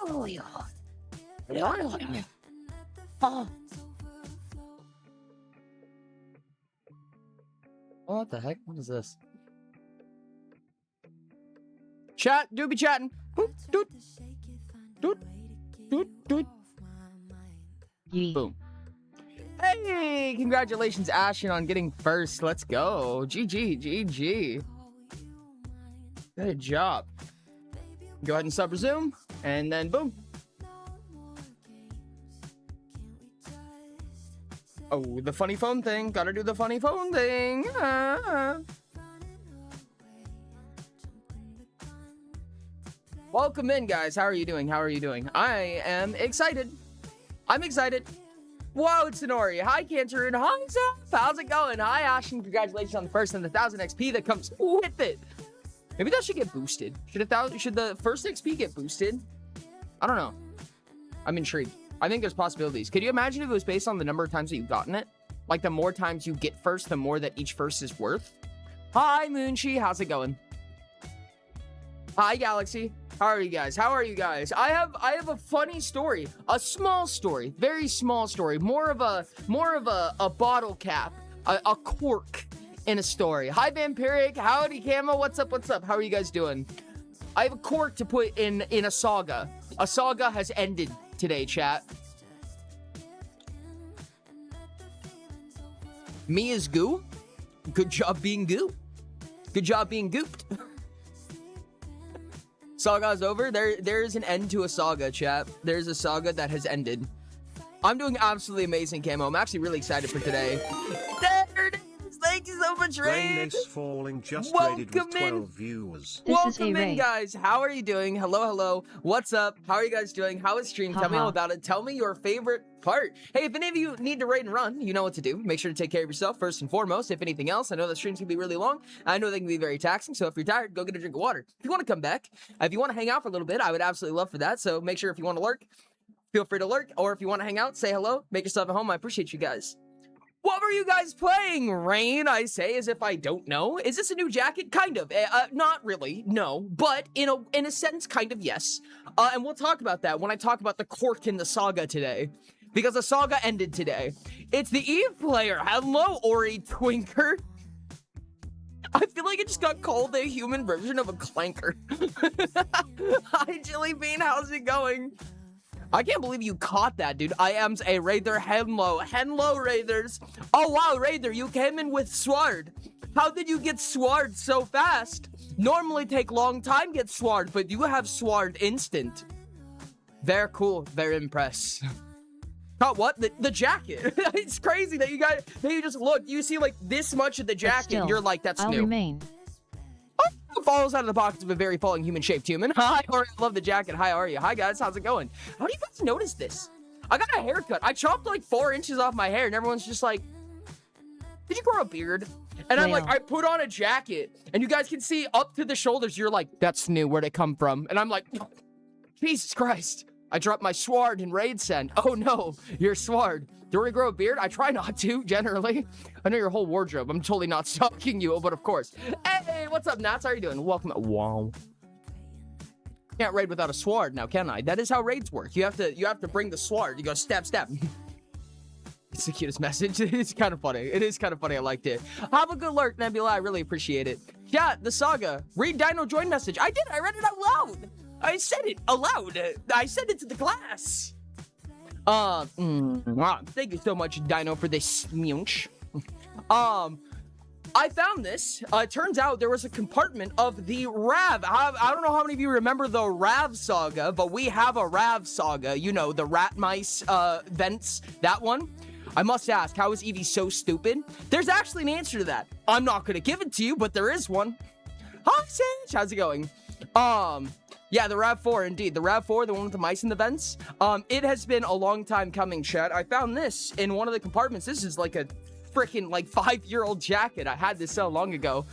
Oh, yeah. Oh. What the heck? What is this? Chat, do be chatting. Doot, doot. Doot, doot, doot. Boom. Hey, congratulations, Ashen, on getting first. Let's go. GG, GG. Good job. Go ahead and sub resume, and then boom. Oh, the funny phone thing. Gotta do the funny phone thing. Welcome in, guys. How are you doing? How are you doing? I am excited. I'm excited. Whoa, it's Sonori. Hi, Cancer, and hi, Zeph. How's it going? Hi, Ashen. Congratulations on the first and the 1,000 XP that comes with it. Maybe that should get boosted. Should the first XP get boosted? I don't know. I'm intrigued. I think there's possibilities. Could you imagine if it was based on the number of times that you've gotten it? Like, the more times you get first, the more that each first is worth? Hi, Moonshi. How's it going? Hi, Galaxy. How are you guys? How are you guys? I have a funny story. A small story. Very small story. More of a bottle cap. A cork in a story. Hi, Vampiric. Howdy, Camo. What's up? What's up? How are you guys doing? I have a cork to put in a saga. A saga has ended today, chat. Me is goo. Good job being goo. Good job being gooped. Saga's over. There is an end to a saga, chat. There's a saga that has ended. I'm doing absolutely amazing, Camo. I'm actually really excited for today. There it is. Thank you so much, Ray. Rain's falling just rated with 12 viewers. Welcome in, guys. How are you doing? Hello, hello. What's up? How are you guys doing? How is stream? Tell me all about it. Tell me your favorite part. Hey, if any of you need to raid and run, you know what to do. Make sure to take care of yourself first and foremost. If anything else, I know the streams can be really long. I know they can be very taxing. So if you're tired, go get a drink of water. If you want to come back, if you want to hang out for a little bit, I would absolutely love for that. So make sure if you want to lurk, feel free to lurk. Or if you want to hang out, say hello. Make yourself at home. I appreciate you guys. What were you guys playing, Rain? I say as if I don't know. Is this a new jacket? Kind of. Not really, no. But in a sense, kind of yes. And we'll talk about that when I talk about the cork in the saga today. Because the saga ended today. It's the Eve player. Hello, Ori Twinker. I feel like it just got called the human version of a clanker. Hi, Jilly Bean. How's it going? I can't believe you caught that, dude. I am a Raider. Hello, Raiders. Oh, wow, Raider, you came in with sword. How did you get sword so fast? Normally take long time get sword, but you have sword instant. Very cool. Very impressed. Caught what? The jacket. It's crazy that you just look. You see, like, this much of the jacket, and you're like, that's I'll new. Remain. Oh, falls out of the pockets of a very falling human-shaped human. Hi, Ori, I love the jacket. Hi, how are you? Hi, guys. How's it going? How do you guys notice this? I got a haircut. I chopped like 4 inches off my hair, and everyone's just like, did you grow a beard? And I'm like, I put on a jacket, and you guys can see up to the shoulders. You're like, that's new. Where'd it come from? And I'm like, Jesus Christ. I dropped my sword in raid send. Oh no, your sword. Do we grow a beard? I try not to, generally. I know your whole wardrobe. I'm totally not stalking you, but of course. Hey, what's up, Nats? How are you doing? Welcome. Wow. Can't raid without a sword now, can I? That is how raids work. You have to bring the sword. You go stab, stab. It's the cutest message. It's kind of funny. It is kind of funny. I liked it. Have a good lurk, Nebula. I really appreciate it. Yeah, the saga. Read Dino join message. I did. I read it out loud. I said it aloud. I said it to the class. Thank you so much, Dino, for this munch. I found this. It turns out there was a compartment of the Rav. I don't know how many of you remember the Rav saga, but we have a Rav saga. You know, the rat mice vents, that one. I must ask, how is Eevee so stupid? There's actually an answer to that. I'm not going to give it to you, but there is one. Hi, Sage. How's it going? Yeah, the RAV4, indeed. The RAV4, the one with the mice in the vents. It has been a long time coming, chat. I found this in one of the compartments. This is like a freaking, like, 5-year-old jacket. I had this so long ago.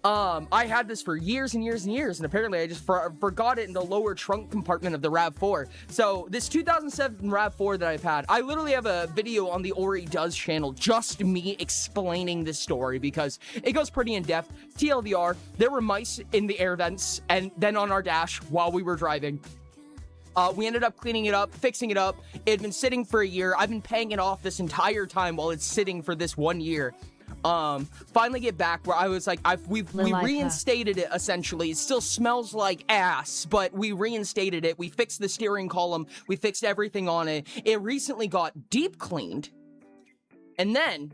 I had this for years and years and years, and apparently I just forgot it in the lower trunk compartment of the RAV4. So, this 2007 RAV4 that I've had, I literally have a video on the Ori Does channel, just me explaining this story, because it goes pretty in-depth. TLDR, there were mice in the air vents, and then on our dash while we were driving. We ended up cleaning it up, fixing it up. It had been sitting for a year. I've been paying it off this entire time while it's sitting for this 1 year. Finally get back where I was like, we reinstated it essentially. It still smells like ass, but we reinstated it. We fixed the steering column. We fixed everything on it. It recently got deep cleaned. And then,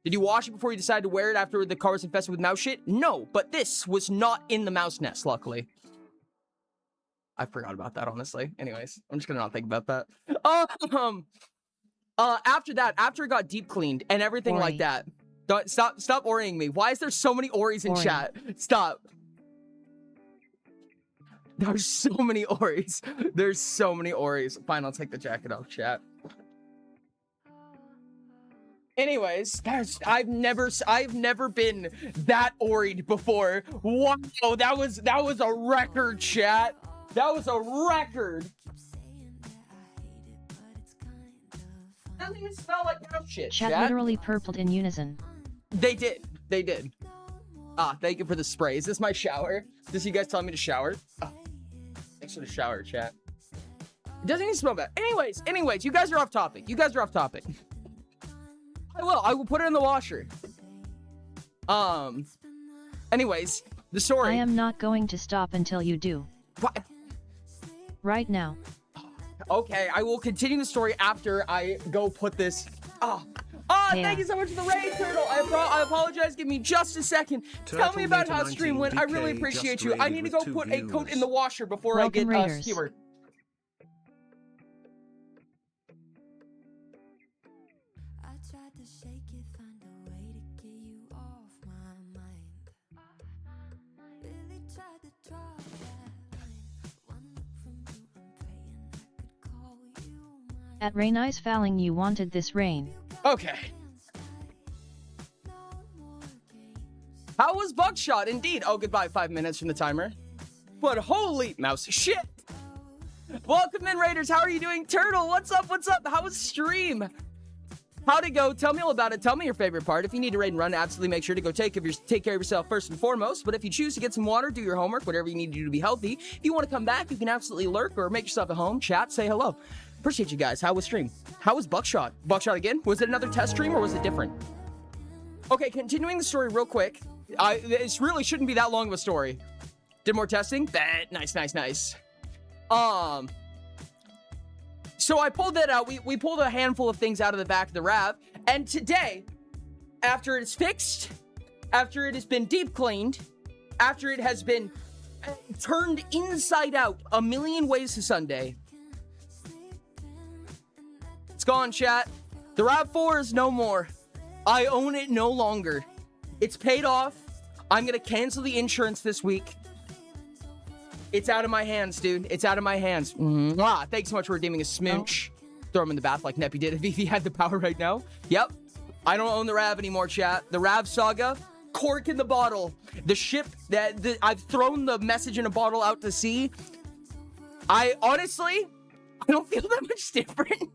did you wash it before you decided to wear it after the car was infested with mouse shit? No, but this was not in the mouse nest, luckily. I forgot about that, honestly. Anyways, I'm just gonna not think about that. After that, after it got deep cleaned and everything like that. Stop worrying me. Why is there so many Oris in chat? Stop. There's so many Oris. There's so many Oris. Fine, I'll take the jacket off, chat. Anyways, I've never been that Ori'd before. Wow, that was a record, chat. That was a record. Doesn't even smell like mouse shit. Chat literally purpled in unison. They did. They did. Thank you for the spray. Is this my shower? Does you guys tell me to shower? Thanks for the shower, chat. It doesn't even smell bad. Anyways, you guys are off topic. I will put it in the washer. Anyways, the story. I am not going to stop until you do. What? Right now. Okay, I will continue the story after I go put this. Thank you so much for the raid, Turtle. I apologize. Give me just a second. Tell me about how stream went. I really appreciate you. I need to go put a coat in the washer before I get skewered. At Rain Eyes Falling, you wanted this rain. Okay. How was Buckshot? Indeed. Oh, goodbye. 5 minutes from the timer. But holy mouse shit. Welcome in, Raiders. How are you doing? Turtle, what's up? How was stream? How'd it go? Tell me all about it. Tell me your favorite part. If you need to raid and run, absolutely make sure to go take care of yourself first and foremost. But if you choose to get some water, do your homework, whatever you need to do to be healthy. If you want to come back, you can absolutely lurk or make yourself at home, chat, say hello. Appreciate you guys. How was stream? How was Buckshot? Buckshot again? Was it another test stream or was it different? Okay, continuing the story real quick. This really shouldn't be that long of a story. Did more testing? Nice. So I pulled that out. We pulled a handful of things out of the back of the RAV. And today, after it's fixed, after it has been deep cleaned, after it has been turned inside out a million ways to Sunday, it's gone, chat. The RAV4 is no more. I own it no longer. It's paid off. I'm gonna cancel the insurance this week. It's out of my hands, dude. It's out of my hands. Mwah. Thanks so much for redeeming a smooch. Throw him in the bath like Neppy did if he had the power right now. Yep. I don't own the RAV anymore, chat. The RAV saga, cork in the bottle. The ship that I've thrown the message in a bottle out to sea. I don't feel that much different.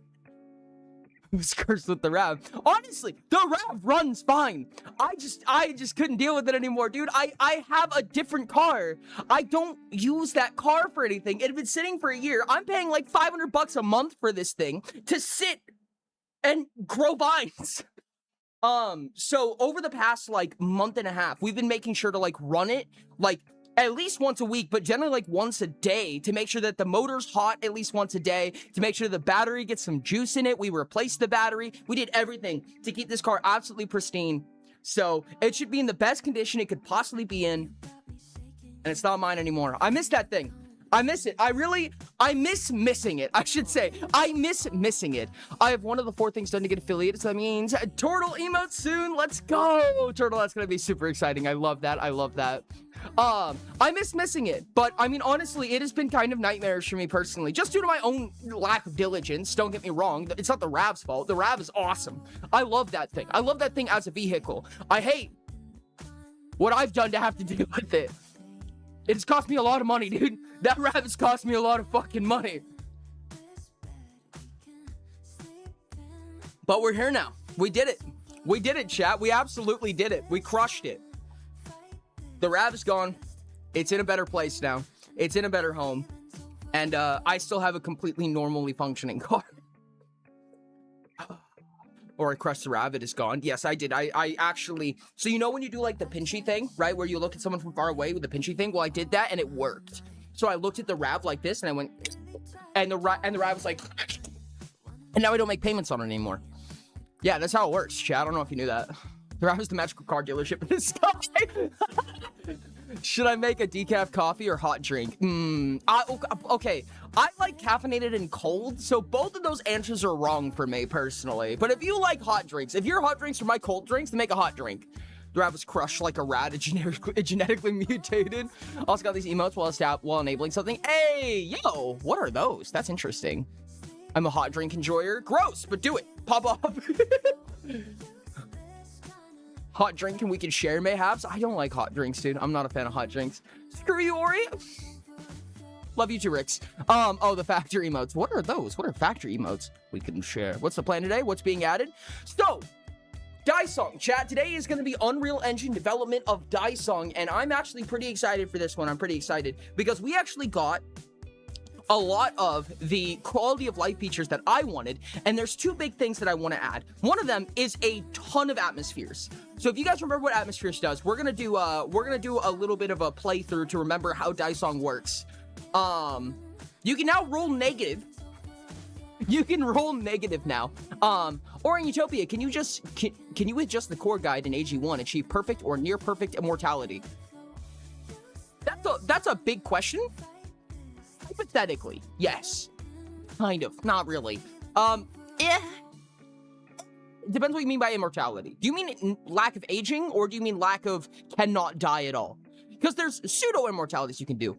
I was cursed with the RAV. Honestly, the RAV runs fine. I just couldn't deal with it anymore, dude. I have a different car. I don't use that car for anything. It had been sitting for a year. I'm paying like $500 a month for this thing to sit and grow vines. So over the past like month and a half, we've been making sure to like run it like at least once a week, but generally like once a day to make sure that the motor's hot at least once a day, to make sure the battery gets some juice in it. We replaced the battery. We did everything to keep this car absolutely pristine. So it should be in the best condition it could possibly be in. And it's not mine anymore. I miss that thing. I miss it. I miss missing it. I should say, I miss missing it. I have one of the 4 things done to get affiliated. So that means Turtle emote soon. Let's go. Turtle, that's going to be super exciting. I love that. I miss missing it. But I mean, honestly, it has been kind of nightmarish for me personally, just due to my own lack of diligence. Don't get me wrong. It's not the RAV's fault. The RAV is awesome. I love that thing. I love that thing as a vehicle. I hate what I've done to have to deal with it. It's cost me a lot of money, dude. That RAV has cost me a lot of fucking money. But we're here now. We did it. We did it, chat. We absolutely did it. We crushed it. The RAV is gone. It's in a better place now. It's in a better home. And I still have a completely normally functioning car. Or I crushed the rabbit is gone. Yes, I did. I actually, so you know when you do like the pinchy thing, right? Where you look at someone from far away with the pinchy thing? Well, I did that and it worked. So I looked at the rav like this and I went, and the rav was like, and now I don't make payments on it anymore. Yeah, that's how it works, chat. I don't know if you knew that. The rav is the magical car dealership in the sky. Should I make a decaf coffee or hot drink? Okay, I like caffeinated and cold, so both of those answers are wrong for me personally. But if you like hot drinks, if your hot drinks are my cold drinks, then make a hot drink. The rat was crushed like a rat, genetically mutated. Also got these emotes while enabling something. Hey, yo, what are those? That's interesting. I'm a hot drink enjoyer. Gross, but do it. Pop up. Hot drink and we can share mayhaps. I don't like hot drinks, dude. I'm not a fan of hot drinks. Screw you, Ori. Love you too, Ricks. Oh, the factory emotes. What are those? What are factory emotes? We can share. What's the plan today? What's being added? So, Dysong, chat. Today is going to be Unreal Engine development of Dysong, and I'm actually pretty excited for this one. I'm pretty excited because we actually got a lot of the quality of life features that I wanted, and there's two big things that I want to add. One of them is a ton of atmospheres. So if you guys remember what atmospheres does, we're gonna do a little bit of a playthrough to remember how Dysong works. You can now roll negative. You can roll negative now. Or in Utopia, can you adjust the core guide in AG1 achieve perfect or near perfect immortality? That's a big question. Hypothetically, yes. Kind of. Not really. Depends what you mean by immortality. Do you mean lack of aging, or do you mean lack of cannot die at all? Because there's pseudo-immortalities you can do.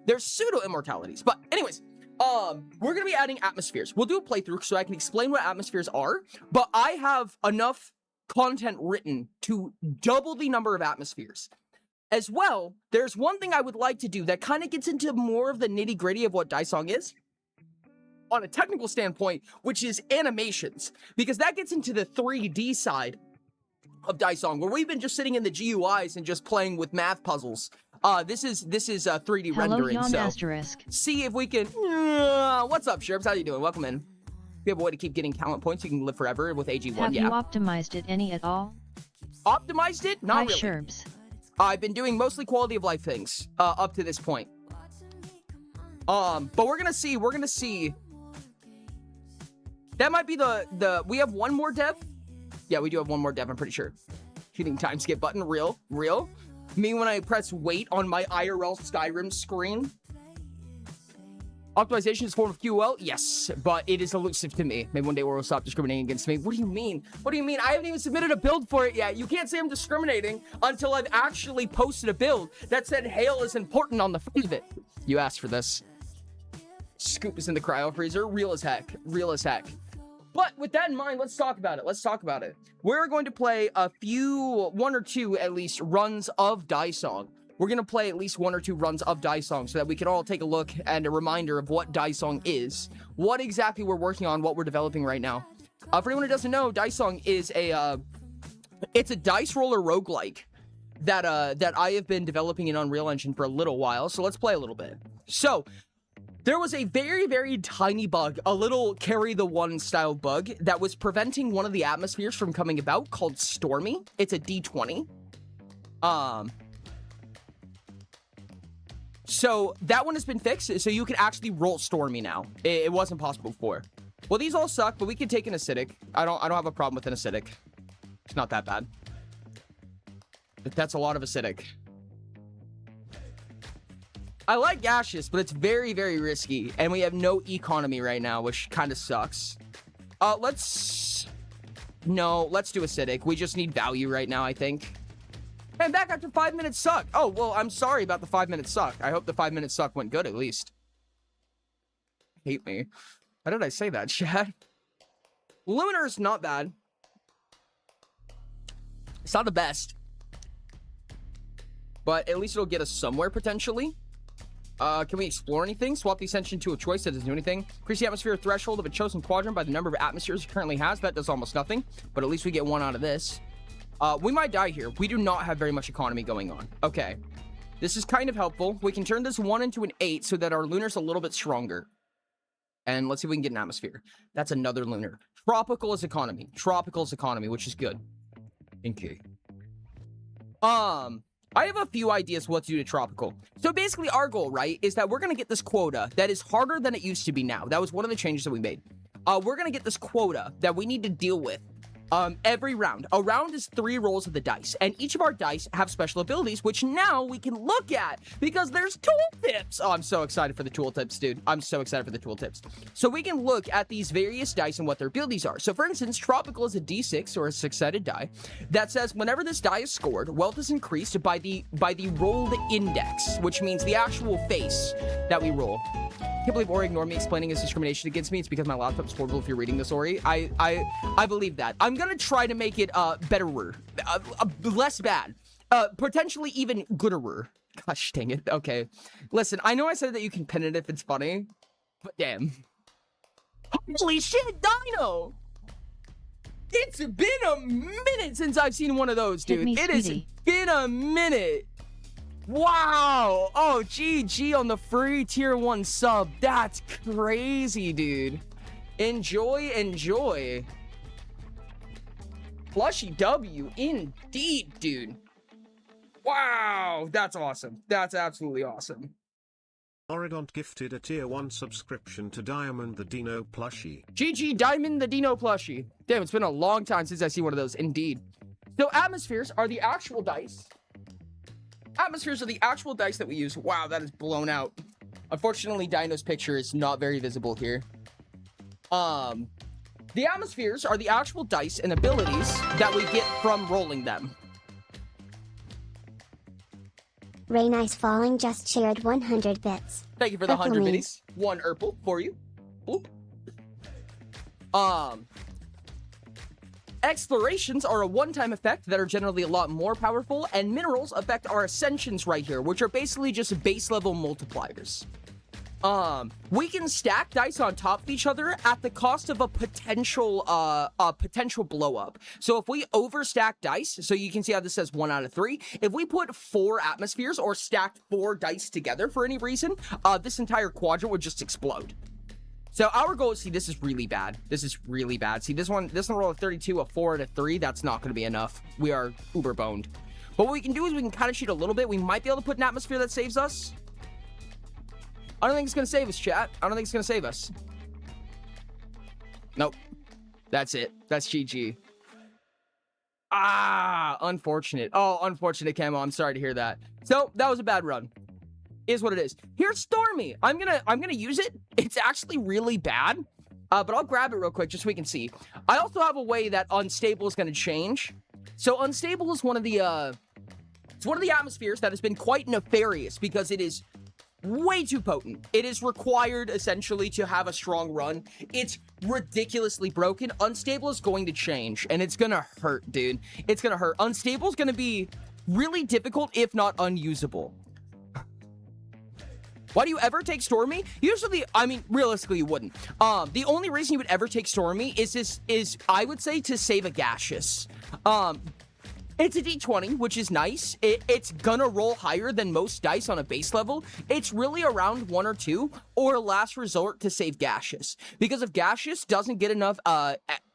There's pseudo-immortalities. But anyways, we're going to be adding atmospheres. We'll do a playthrough so I can explain what atmospheres are, but I have enough content written to double the number of atmospheres. As well, there's one thing I would like to do that kind of gets into more of the nitty-gritty of what Dysong is on a technical standpoint, which is animations, because that gets into the 3D side of Dysong, where we've been just sitting in the GUIs and just playing with math puzzles. This is 3D rendering, so asterisk. See if we can... what's up, Sherps? How you doing? Welcome in. We have a way to keep getting talent points. You can live forever with AG1, Have you optimized it any at all? Optimized it? Not really. Sherbs. I've been doing mostly quality of life things up to this point. But we're gonna see. That might be the we have one more dev. Yeah, we do have one more dev, I'm pretty sure. Hitting time skip button, real. Me when I press wait on my IRL Skyrim screen. Optimization is a form of QL? Yes, but it is elusive to me. Maybe one day we'll stop discriminating against me. What do you mean? What do you mean? I haven't even submitted a build for it yet. You can't say I'm discriminating until I've actually posted a build that said hail is important on the front of it. You asked for this. Scoop is in the cryo freezer. Real as heck. But with that in mind, let's talk about it. We're going to play one or two at least runs of Dysong. We're going to play at least one or two runs of Dysong so that we can all take a look and a reminder of what Dysong is, what exactly we're working on, what we're developing right now. For anyone who doesn't know, Dysong is it's a dice roller roguelike that I have been developing in Unreal Engine for a little while. So let's play a little bit. So there was a very, very tiny bug, a little carry the one style bug that was preventing one of the atmospheres from coming about called Stormy. It's a D20. So that one has been fixed, so you can actually roll Stormy now. It wasn't possible before. Well, these all suck, but we can take an acidic. I don't have a problem with an acidic. It's not that bad. But that's a lot of acidic. I like gaseous, but it's very, very risky, and we have no economy right now, which kind of sucks. Let's do acidic. We just need value right now, I think. And back after 5 minutes suck. Oh, well, I'm sorry about the 5 minute suck. I hope the 5 minute suck went good at least. Hate me. How did I say that, chat? Lunar is not bad. It's not the best. But at least it'll get us somewhere, potentially. Can we explore anything? Swap the ascension to a choice that doesn't do anything. Increase the atmosphere threshold of a chosen quadrant by the number of atmospheres it currently has. That does almost nothing. But at least we get one out of this. We might die here. We do not have very much economy going on. Okay. This is kind of helpful. We can turn this 1 into an 8 so that our lunar's a little bit stronger. And let's see if we can get an atmosphere. That's another lunar. Tropical is economy. Tropical is economy, which is good. Okay. I have a few ideas what to do to tropical. So basically our goal, right, is that we're going to get this quota that is harder than it used to be now. That was one of the changes that we made. We're going to get this quota that we need to deal with every round. A round is 3 rolls of the dice, and each of our dice have special abilities, which now we can look at because there's tooltips. Oh, I'm so excited for the tooltips, dude. I'm so excited for the tooltips. So we can look at these various dice and what their abilities are. So for instance, tropical is a d6 or a 6-sided die that says whenever this die is scored, wealth is increased by the rolled index, which means the actual face that we roll. I can't believe Ori ignored me explaining his discrimination against me. It's because my laptop's horrible if you're reading this, Ori. I believe that. I'm gonna try to make it betterer, less bad, potentially even gooderer. Gosh dang it. Okay, listen, I know I said that you can pin it if it's funny, but damn. Holy shit, Dino! It's been a minute since I've seen one of those, dude. It has been a minute. Wow! Oh, GG on the free tier 1 sub. That's crazy, dude. Enjoy, enjoy. Plushy W, indeed, dude. Wow, that's awesome. That's absolutely awesome. Oregon gifted a tier 1 subscription to Diamond the Dino plushie. GG Diamond the Dino plushie. Damn, it's been a long time since I see one of those, indeed. So atmospheres are the actual dice. Atmospheres are the actual dice that we use. Wow, that is blown out. Unfortunately, Dino's picture is not very visible here. The atmospheres are the actual dice and abilities that we get from rolling them. Ray Nice Falling just shared 100 bits. Thank you for the 100 biddies. 1 Urple for you. Ooh. Explorations are a one-time effect that are generally a lot more powerful, and minerals affect our ascensions right here, which are basically just base level multipliers. We can stack dice on top of each other at the cost of a potential blow up. So if we overstack dice, so you can see how this says 1 out of 3. If we put 4 atmospheres or stacked 4 dice together for any reason, this entire quadrant would just explode. So our goal is, see, this is really bad. This is really bad. See, this one roll a 32, a 4, and a 3. That's not going to be enough. We are uber boned. But what we can do is we can kind of cheat a little bit. We might be able to put an atmosphere that saves us. I don't think it's going to save us, chat. I don't think it's going to save us. Nope. That's it. That's GG. Ah, unfortunate. Oh, unfortunate, Camo. I'm sorry to hear that. So, that was a bad run. Is what it is. Here's Stormy. I'm gonna use it. It's actually really bad. But I'll grab it real quick just so we can see. I also have a way that Unstable is gonna change. So Unstable is one of the it's one of the atmospheres that has been quite nefarious because it is way too potent. It is required essentially to have a strong run. It's ridiculously broken. Unstable is going to change, and it's gonna hurt, dude. It's gonna hurt. Unstable is gonna be really difficult, if not unusable. Why do you ever take Stormy? Usually, I mean, realistically, you wouldn't. The only reason you would ever take Stormy is I would say, to save a gaseous. It's a d20, which is nice. It's gonna roll higher than most dice on a base level. It's really around 1 or 2, or last resort to save gaseous. Because if gaseous doesn't get enough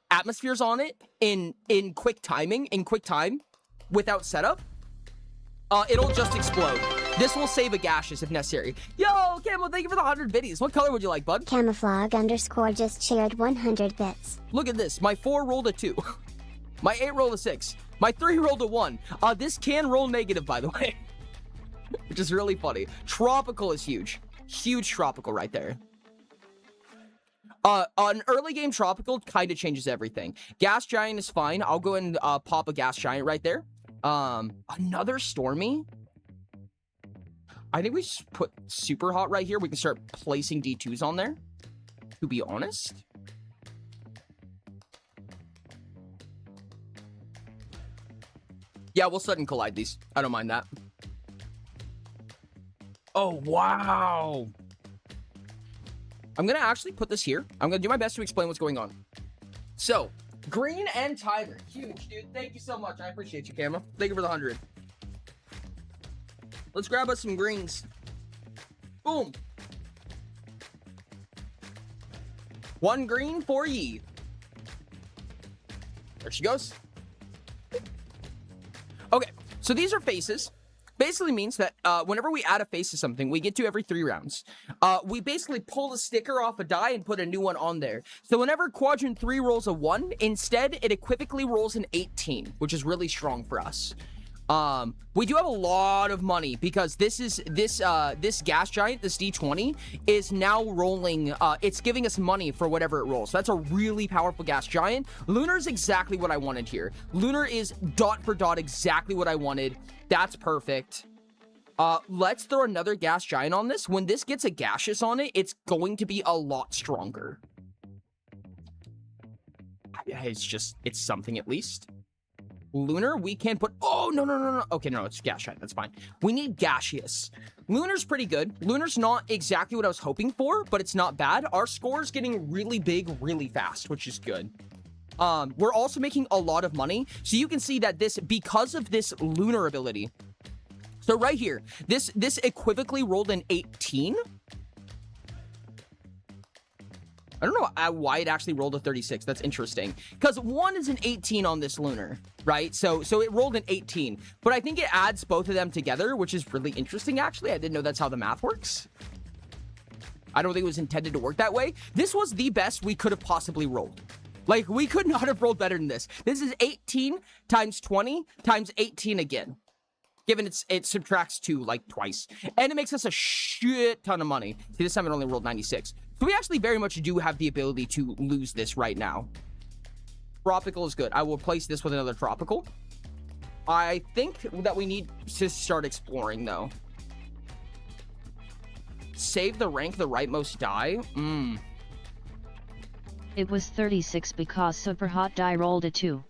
atmospheres on it in quick time, without setup, it'll just explode. This will save a gaseous if necessary. Yo, Camo, thank you for the 100 biddies. What color would you like, bud? Camouflage_ just shared 100 bits. Look at this. My 4 rolled a 2. My 8 rolled a 6. My 3 rolled a 1. This can roll negative, by the way. Which is really funny. Tropical is huge. Huge tropical right there. An early game tropical kind of changes everything. Gas giant is fine. I'll go and pop a gas giant right there. Another Stormy. I think we just put super hot right here. We can start placing D2s on there, to be honest. Yeah, we'll sudden collide these. I don't mind that. Oh, wow. I'm going to actually put this here. I'm going to do my best to explain what's going on. So, green and Tiger. Huge, dude. Thank you so much. I appreciate you, Camo. Thank you for the 100. Let's grab us some greens. Boom. 1 green for ye. There she goes. Okay, so these are faces. Basically means that whenever we add a face to something, we get to every 3 rounds. We basically pull the sticker off a die and put a new one on there. So whenever quadrant 3 rolls a 1, instead it equivocally rolls an 18, which is really strong for us. We do have a lot of money because this gas giant, this D20, is now rolling, it's giving us money for whatever it rolls. So that's a really powerful gas giant. Lunar is exactly what I wanted here. Lunar is dot for dot exactly what I wanted. That's perfect. Let's throw another gas giant on this. When this gets a gaseous on it, it's going to be a lot stronger. It's something at least. Lunar, we can put... Oh, no. Okay, no, it's gas giant. That's fine. We need gaseous. Lunar's pretty good. Lunar's not exactly what I was hoping for, but it's not bad. Our score's getting really big really fast, which is good. We're also making a lot of money. So you can see that this, because of this lunar ability. So right here, this equivocally rolled an 18. I don't know why it actually rolled a 36. That's interesting. Because 1 is an 18 on this lunar, right? So it rolled an 18. But I think it adds both of them together, which is really interesting, actually. I didn't know that's how the math works. I don't think it was intended to work that way. This was the best we could have possibly rolled. Like, we could not have rolled better than this. This is 18 times 20 times 18 again. Given it subtracts 2, like, twice. And it makes us a shit ton of money. See, this time it only rolled 96. So we actually very much do have the ability to lose this right now. Tropical is good. I will place this with another tropical. I think that we need to start exploring, though. Save the rank the rightmost die? It was 36 because Super Hot Die rolled a 2.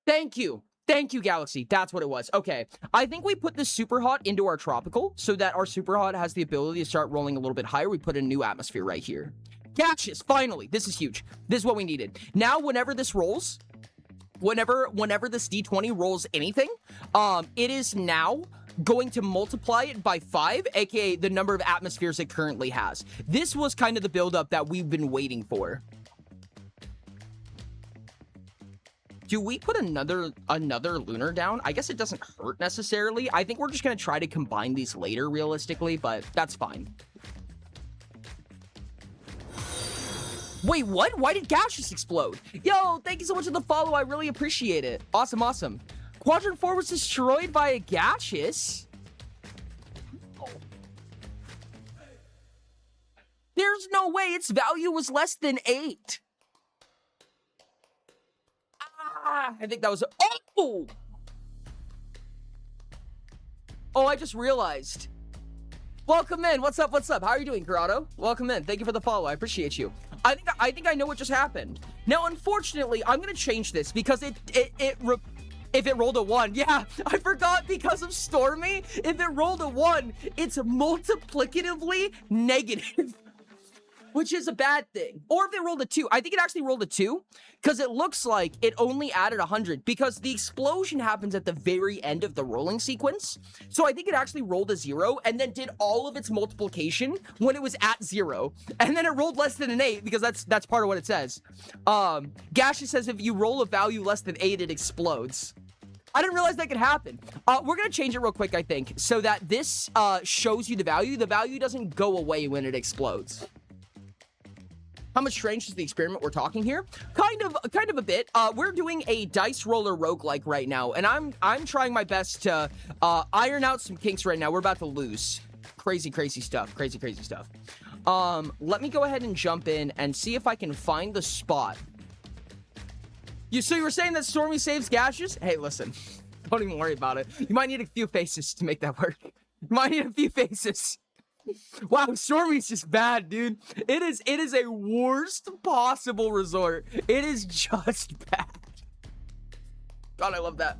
Thank you. Thank you, Galaxy. That's what it was. Okay. I think we put the Super Hot into our Tropical so that our Super Hot has the ability to start rolling a little bit higher. We put a new atmosphere right here. Gaseous. Finally. This is huge. This is what we needed. Now, whenever this rolls, whenever this D20 rolls anything, it is now going to multiply it by 5, aka the number of atmospheres it currently has. This was kind of the buildup that we've been waiting for. Do we put another lunar down? I guess it doesn't hurt necessarily. I think we're just going to try to combine these later realistically, but that's fine. Wait, what? Why did gaseous explode? Yo, thank you so much for the follow. I really appreciate it. Awesome, awesome. Quadrant 4 was destroyed by a gaseous? Oh. There's no way its value was less than 8. I think that was... Oh! Oh, I just realized. Welcome in. What's up? What's up? How are you doing, Corrado? Welcome in. Thank you for the follow. I appreciate you. I think I know what just happened. Now, unfortunately, I'm going to change this because if it rolled a 1, yeah, I forgot because of Stormy. If it rolled a 1, it's multiplicatively negative. Which is a bad thing. Or if it rolled a 2. I think it actually rolled a 2 because it looks like it only added 100 because the explosion happens at the very end of the rolling sequence. So I think it actually rolled a 0 and then did all of its multiplication when it was at 0. And then it rolled less than an 8 because that's part of what it says. Gaseous says if you roll a value less than 8, it explodes. I didn't realize that could happen. We're going to change it real quick, I think, so that this shows you the value. The value doesn't go away when it explodes. How much strange is the experiment we're talking here? Kind of a bit. We're doing a dice roller roguelike right now, and I'm trying my best to iron out some kinks right now. We're about to lose. Crazy stuff. Crazy stuff. Let me go ahead and jump in and see if I can find the spot. So you were saying that Stormy saves gaseous? Hey, listen. Don't even worry about it. You might need a few faces to make that work. You might need a few faces. Wow, Stormy's just bad, dude. It is a worst possible resort. It is just bad. God, I love that.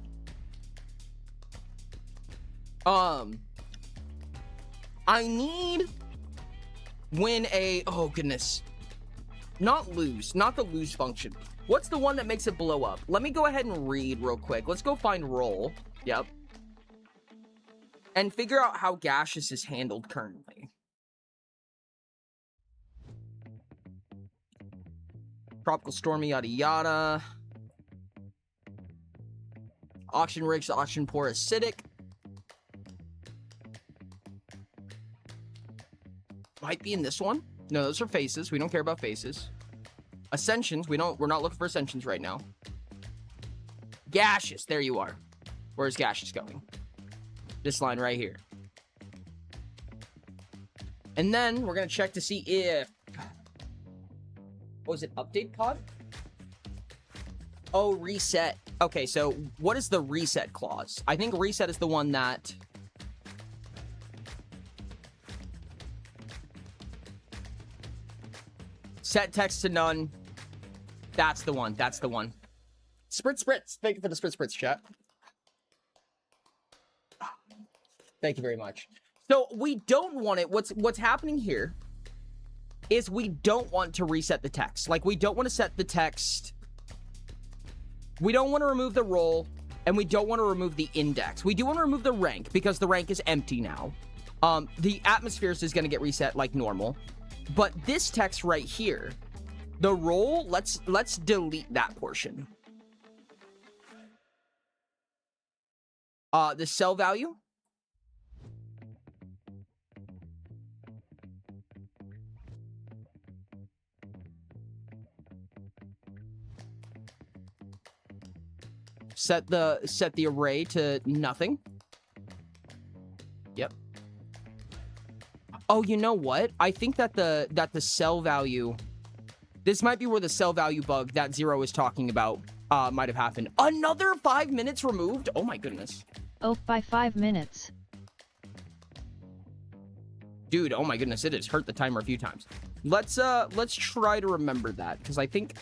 I need when a... Oh, goodness. Not the lose function. What's the one that makes it blow up? Let me go ahead and read real quick. Let's go find roll. Yep. and figure out how gaseous is handled currently. Tropical stormy, yada yada. Auction rich, auction poor, acidic. Might be in this one. No, those are faces. We don't care about faces. Ascensions. We're not looking for ascensions right now. Gaseous. There you are. Where's gaseous going? This line right here. And then we're going to check to see if... What was it? Update pod? Oh, reset. Okay, so what is the reset clause? I think reset is the one that... Set text to none. That's the one. That's the one. Spritz, spritz. Thank you for the spritz, spritz, chat. Thank you very much. So we don't want it. What's happening here is we don't want to reset the text. Like, we don't want to set the text. We don't want to remove the role, and we don't want to remove the index. We do want to remove the rank because the rank is empty now. The atmospheres is going to get reset like normal. But this text right here, the role, let's delete that portion. The cell value. Set the array to nothing. Yep. Oh, you know what? I think that the cell value, this might be where the cell value bug that Zero is talking about might have happened. Another 5 minutes removed? Oh my goodness. Oh, by 5 minutes. Dude, oh my goodness, it has hurt the timer a few times. Let's try to remember that, because I think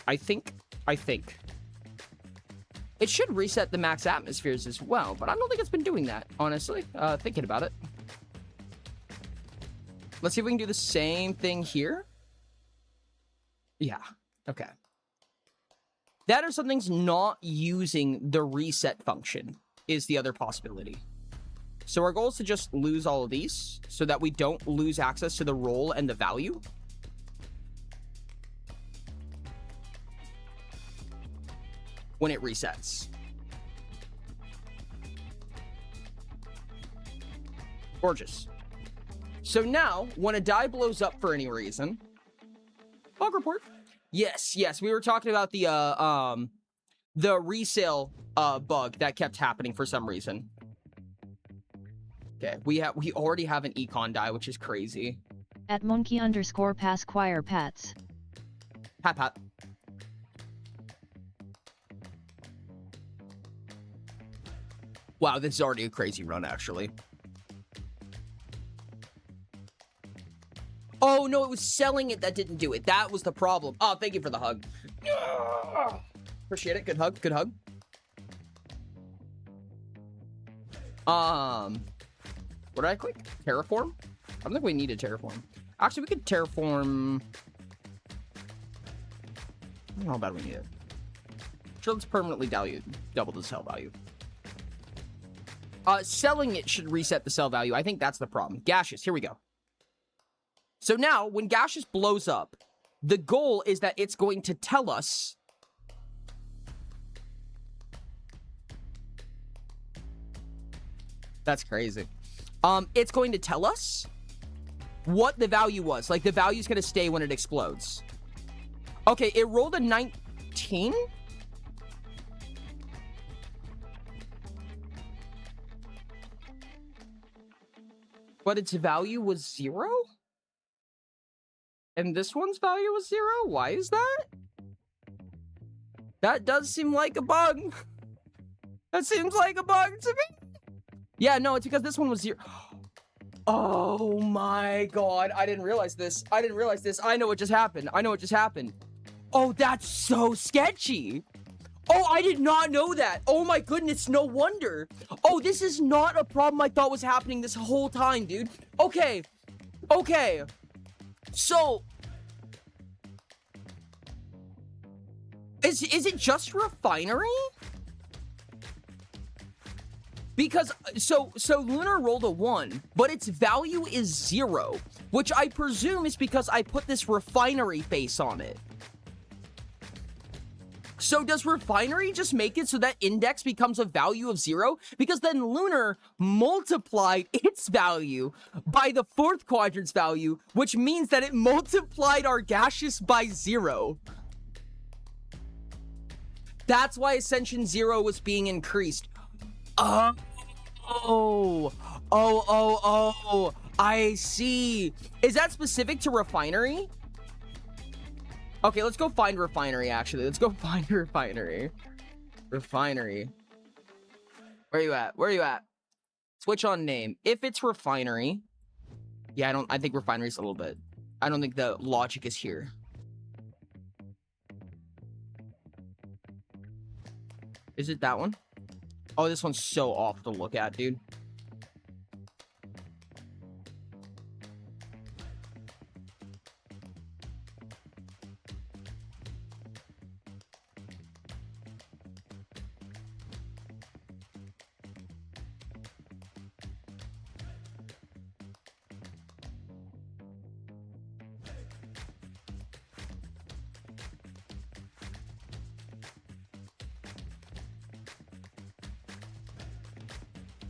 it should reset the max atmospheres as well, but I don't think it's been doing that, honestly, thinking about it. Let's see if we can do the same thing here. Yeah, okay. That or something's not using the reset function is the other possibility. So our goal is to just lose all of these so that we don't lose access to the role and the value. When it resets. Gorgeous. So now, when a die blows up for any reason... Bug report. Yes, we were talking about the resale bug that kept happening for some reason. Okay, we already have an econ die, which is crazy. At monkey_pasquire pats. Pat. Wow, this is already a crazy run, actually. Oh, no, it was selling it that didn't do it. That was the problem. Oh, thank you for the hug. Appreciate it. Good hug. Good hug. What did I click? Terraform? I don't think we need a terraform. Actually, we could terraform... I don't know how bad we need it. Sure, let's permanently double the cell value. Selling it should reset the cell value. I think that's the problem. Gaseous, here we go. So now, when gaseous blows up, the goal is that it's going to tell us... That's crazy. It's going to tell us what the value was. Like, the value's going to stay when it explodes. Okay, it rolled a 19? But its value was 0? And this one's value was 0? Why is that? That does seem like a bug. That seems like a bug to me. Yeah, no, it's because this one was 0. Oh my god, I didn't realize this. I know what just happened. Oh, that's so sketchy. Oh, I did not know that. Oh my goodness, no wonder. Oh, this is not a problem I thought was happening this whole time, dude. Okay. So, is it just refinery? Because, so Lunar rolled a 1, but its value is 0, which I presume is because I put this refinery face on it. So does refinery just make it so that index becomes a value of 0? Because then Lunar multiplied its value by the 4th quadrant's value, which means that it multiplied our gaseous by 0. That's why Ascension 0 was being increased. Oh, I see. Is that specific to refinery? Okay, let's go find refinery, actually. Let's go find refinery. Refinery. Where you at? Where you at? Switch on name. If it's refinery. Yeah, I think refinery's a little bit. I don't think the logic is here. Is it that one? Oh, this one's so off to look at, dude.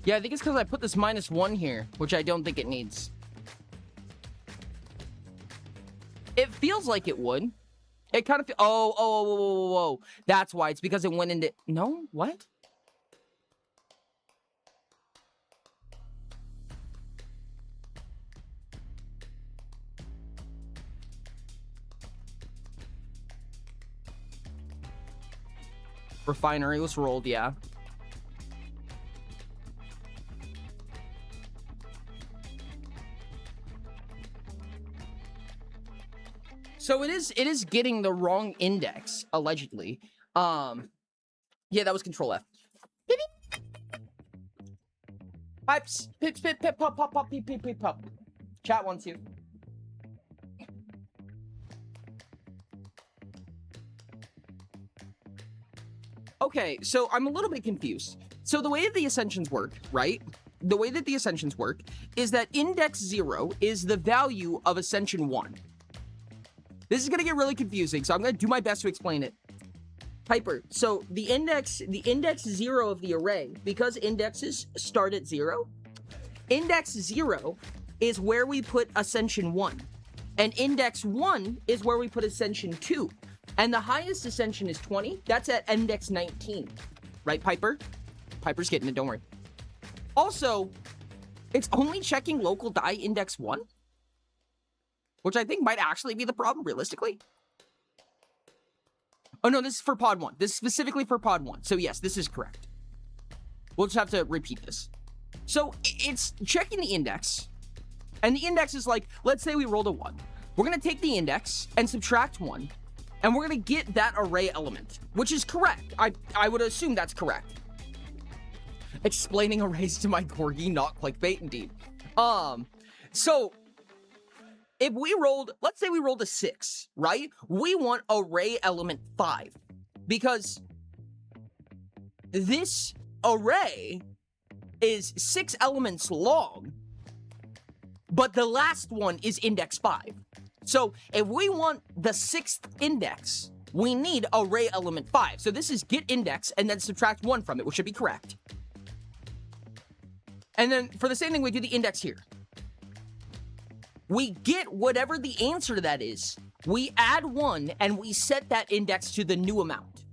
Yeah, I think it's because I put this -1 here, which I don't think it needs. It feels like it would. It kind of... Oh. That's why. It's because it went into... No? What? Refinery was rolled, yeah. So it is getting the wrong index, allegedly. Yeah, that was Control F. Pipes, pips, pip, pip, pop, pop, pop, peep, peep, peep, pop. Chat 1, 2. Okay, so I'm a little bit confused. So the way that the Ascensions work, right? The way that the Ascensions work is that index 0 is the value of Ascension 1. This is going to get really confusing, so I'm going to do my best to explain it. Piper, so the index 0 of the array, because indexes start at 0, index 0 is where we put Ascension 1, and index 1 is where we put Ascension 2, and the highest Ascension is 20. That's at index 19. Right, Piper? Piper's getting it, don't worry. Also, it's only checking local die index 1? Which I think might actually be the problem, realistically. Oh, no, this is for pod 1. This is specifically for pod 1. So, yes, this is correct. We'll just have to repeat this. So, it's checking the index. And the index is like, let's say we rolled a 1. We're going to take the index and subtract 1. And we're going to get that array element, which is correct. I would assume that's correct. Explaining arrays to my corgi, not clickbait, indeed. So... if we rolled, let's say we rolled a 6, right? We want array element 5 because this array is 6 elements long, but the last one is index 5. So if we want the 6th index, we need array element 5. So this is get index and then subtract 1 from it, which should be correct. And then for the same thing, we do the index here. We get whatever the answer to that is. We add 1 and we set that index to the new amount.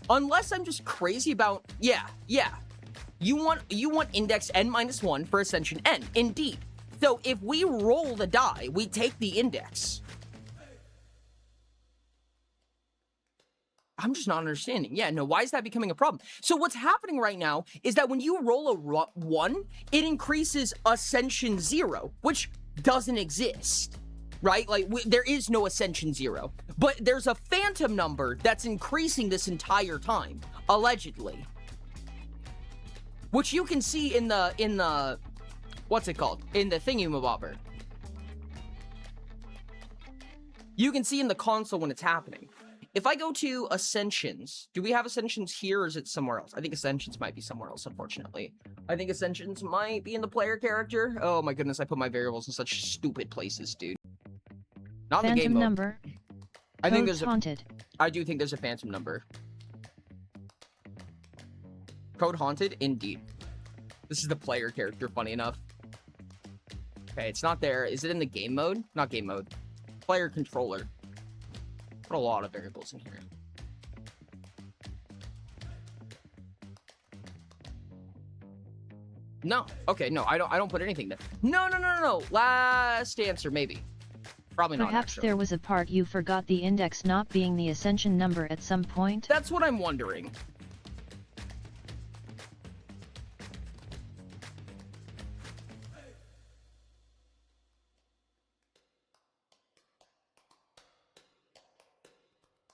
Unless I'm just crazy about, yeah. You want index n-1 for Ascension n, indeed. So if we roll the die, we take the index. I'm just not understanding. Yeah, no, why is that becoming a problem? So what's happening right now is that when you roll a 1, it increases Ascension 0, which doesn't exist, right? Like, there is no Ascension 0. But there's a phantom number that's increasing this entire time, allegedly. Which you can see in the, what's it called? In the thingy-mabobber. You can see in the console when it's happening. if I go to Ascensions, do we have Ascensions here or is it somewhere else? I think Ascensions might be somewhere else, unfortunately. I think Ascensions might be in the player character. Oh my goodness, I put my variables in such stupid places, dude. Not in the game Phantom mode. number. I think Codes there's a... haunted. I do think there's a phantom number. Code haunted? Indeed. This is the player character, funny enough. Okay, it's not there. Is it in the game mode? Not game mode. Player controller. Put a lot of variables in here. No. Okay, no, I don't put anything there. No. Last answer, maybe. Probably not, Perhaps actually. there was a part you forgot, the index not being the ascension number at some point? That's what I'm wondering.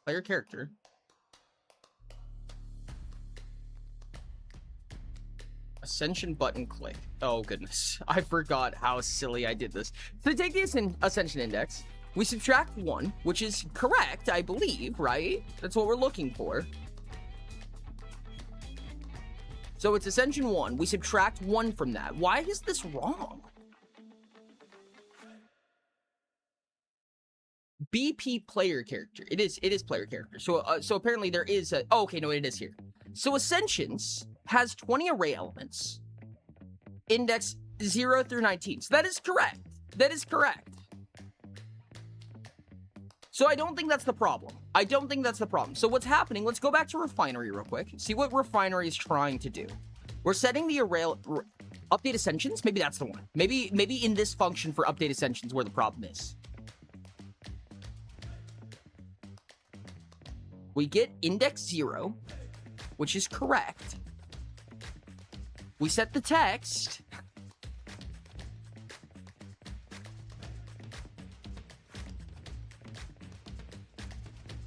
Player character. Ascension button click. Oh goodness, I forgot how silly I did this. So take the Ascension index. We subtract 1, which is correct, I believe, right? That's what we're looking for. So it's Ascension 1. We subtract 1 from that. Why is this wrong? BP player character. It is player character. So so apparently there is a... Oh, okay, no, it is here. So Ascensions has 20 array elements. Index 0 through 19. So that is correct. That is correct. So I don't think that's the problem. I don't think that's the problem. So what's happening, let's go back to Refinery real quick. See what Refinery is trying to do. We're setting the array... Update Ascensions? Maybe that's the one. Maybe in this function for Update Ascensions where the problem is. We get index 0, which is correct. We set the text.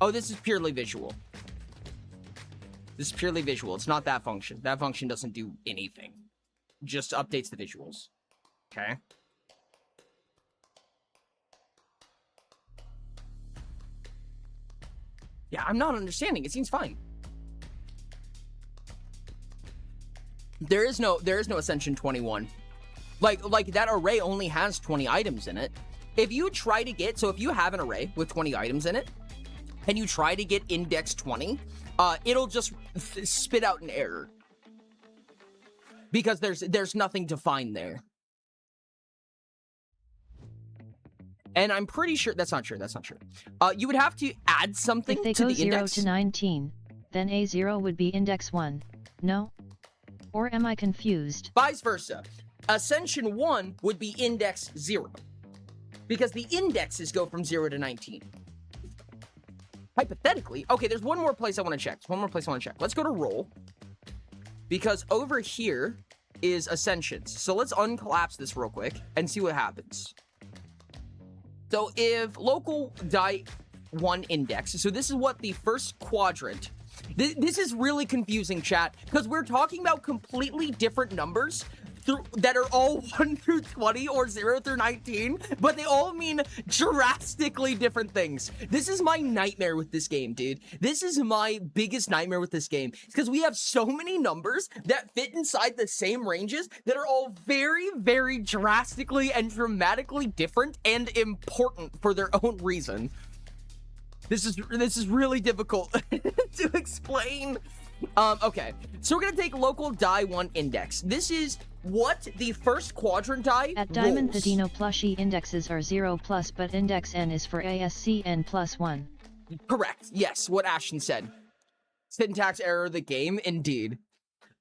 Oh, this is purely visual. This is purely visual. It's not that function. That function doesn't do anything. Just updates the visuals. Okay. Yeah, I'm not understanding. It seems fine. There is no Ascension 21. Like that array only has 20 items in it. If you try to get, so if you have an array with 20 items in it, and you try to get index 20, it'll just spit out an error. Because there's nothing to find there. And I'm pretty sure that's not true. That's not true. You would have to add something If they to go the 0 index. to 19, then A0 would be index 1. No? Or am I confused? Vice versa. Ascension 1 would be index 0. Because the indexes go from 0 to 19. Hypothetically, okay, there's one more place I want to check. Let's go to roll. Because over here is Ascensions. So let's uncollapse this real quick and see what happens. So if local die 1 index, so this is what the first quadrant, this is really confusing, chat, because we're talking about completely different numbers that are all 1 through 20 or 0 through 19, but they all mean drastically different things. This is my nightmare with this game, dude. This is my biggest nightmare with this game, because we have so many numbers that fit inside the same ranges that are all very, very drastically and dramatically different and important for their own reason. This is really difficult to explain. Okay, so we're gonna take local die 1 index. This is what the first quadrant die At Diamond, the rolls. Dino plushie indexes are 0 plus, but index n is for ASCN plus 1. Correct. Yes, what Ashton said. Syntax error of the game, indeed.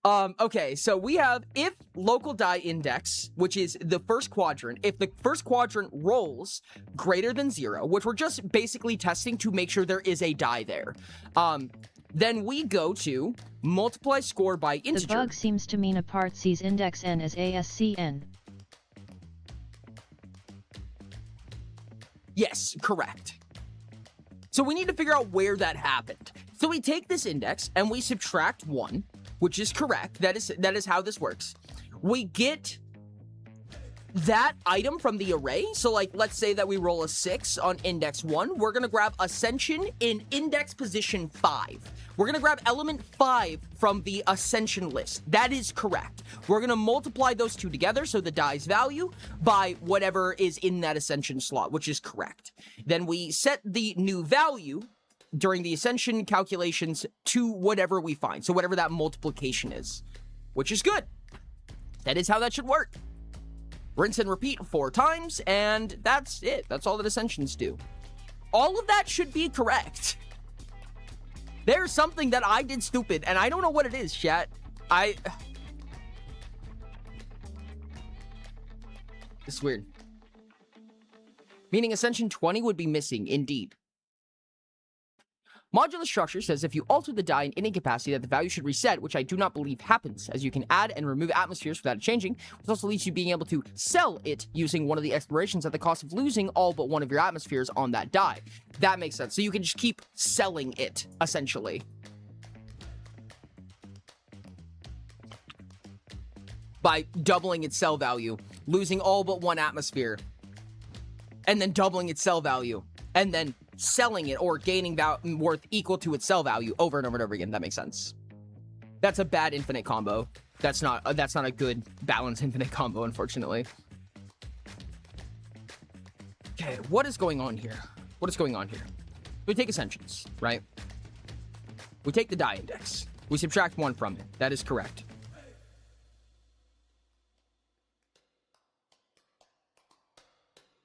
Okay, so we have if local die index, which is the first quadrant, if the first quadrant rolls greater than 0, which we're just basically testing to make sure there is a die there, then we go to multiply score by integer. The bug seems to mean a part sees index n as ASCN. Yes, correct. So we need to figure out where that happened. So we take this index and we subtract 1, which is correct. That is how this works. We get that item from the array. So like, let's say that we roll a 6 on index 1. We're going to grab Ascension in index position 5. We're going to grab element 5 from the Ascension list. That is correct. We're going to multiply those two together, so the die's value, by whatever is in that Ascension slot, which is correct. Then we set the new value during the Ascension calculations to whatever we find. So whatever that multiplication is, which is good. That is how that should work. Rinse and repeat 4 times, and that's it. That's all that Ascensions do. All of that should be correct. There's something that I did stupid, and I don't know what it is, chat. It's weird. Meaning Ascension 20 would be missing, indeed. Modular structure says if you alter the die in any capacity that the value should reset, which I do not believe happens, as you can add and remove atmospheres without it changing, which also leads to you being able to sell it using one of the explorations at the cost of losing all but one of your atmospheres on that die. That makes sense. So you can just keep selling it, essentially. By doubling its sell value, losing all but one atmosphere, and then doubling its sell value, and then selling it or gaining worth equal to its sell value over and over and over again. That makes sense. That's a bad infinite combo. That's not a good balanced infinite combo, unfortunately. Okay, what is going on here? What is going on here? We take Ascensions, right? We take the die index. We subtract 1 from it. That is correct.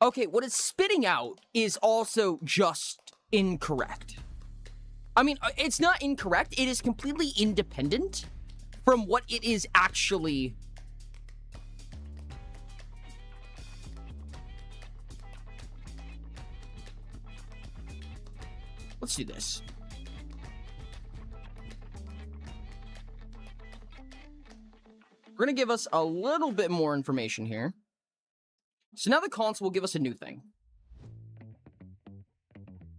Okay, what it's spitting out is also just incorrect. I mean, it's not incorrect. It is completely independent from what it is actually. Let's do this. We're going to give us a little bit more information here. So now the console will give us a new thing.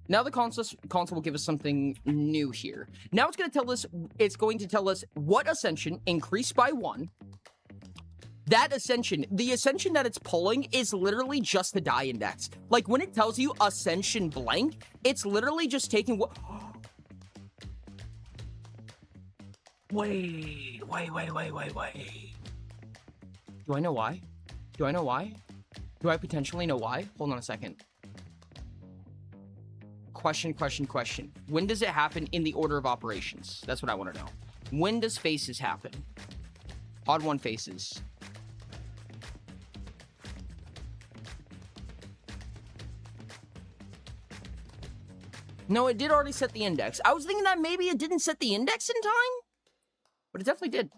Now the console will give us something new here. Now it's going to tell us what Ascension increased by 1. That Ascension, the Ascension that it's pulling is literally just the die index. Like when it tells you Ascension blank, it's literally just taking what... Wait. Do I know why? Do I know why? Do I potentially know why? Hold on a second. Question. When does it happen in the order of operations? That's what I want to know. When does faces happen? Odd 1 faces. No, it did already set the index. I was thinking that maybe it didn't set the index in time, but it definitely did.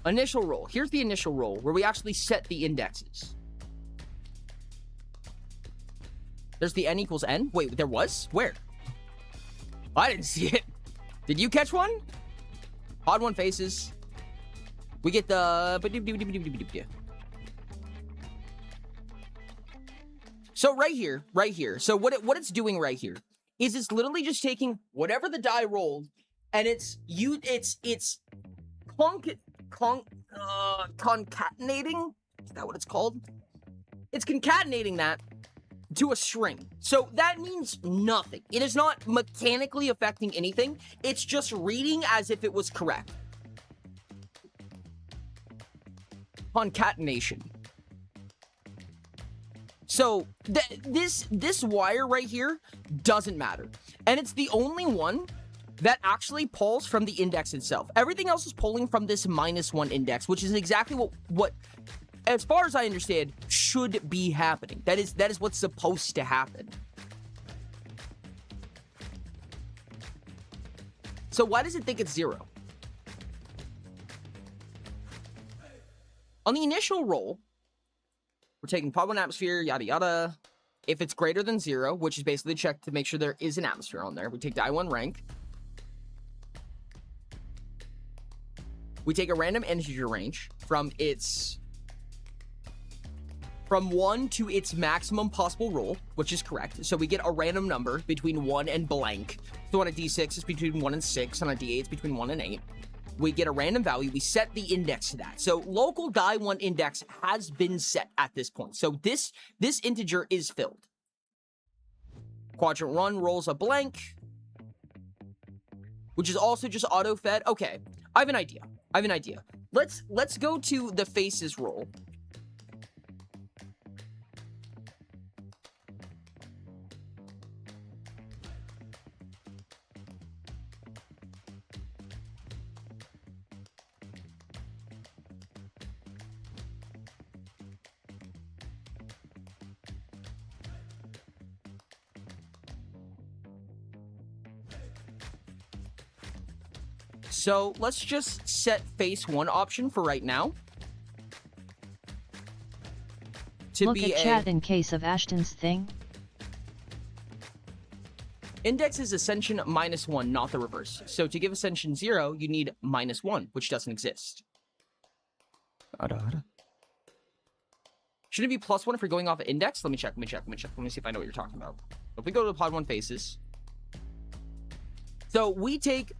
Initial roll. Here's the initial roll where we actually set the indexes. There's the n equals n. Wait, there was? Where? I didn't see it. Did you catch one? Odd 1 faces. We get the... So right here. So what it's doing right here is it's literally just taking whatever the die rolled, and it's concatenating? Is that what it's called? It's concatenating that to a string. So that means nothing. It is not mechanically affecting anything. It's just reading as if it was correct. Concatenation. So this wire right here doesn't matter. And it's the only one that actually pulls from the index itself. Everything else is pulling from this -1 index, which is exactly what, as far as I understand, should be happening. That is what's supposed to happen. So why does it think it's 0? On the initial roll, we're taking pod 1 atmosphere, yada yada. If it's greater than 0, which is basically checked to make sure there is an atmosphere on there, we take die 1 rank. We take a random integer range from 1 to its maximum possible roll, which is correct. So we get a random number between 1 and blank. So on a d6, it's between 1 and 6. On a d8, it's between 1 and 8. we get a random value, we set the index to that. So local die 1 index has been set at this point. So this integer is filled. Quadrant 1 rolls a blank, which is also just auto-fed. Okay, I have an idea. Let's go to the faces roll. So let's just set face 1 option for right now. Look at chat in case of Ashton's thing. Index is ascension -1, not the reverse. So to give ascension 0, you need -1, which doesn't exist. Shouldn't it be +1 if you're going off of index? Let me check. Let me see if I know what you're talking about. If we go to the pod 1 faces. So we take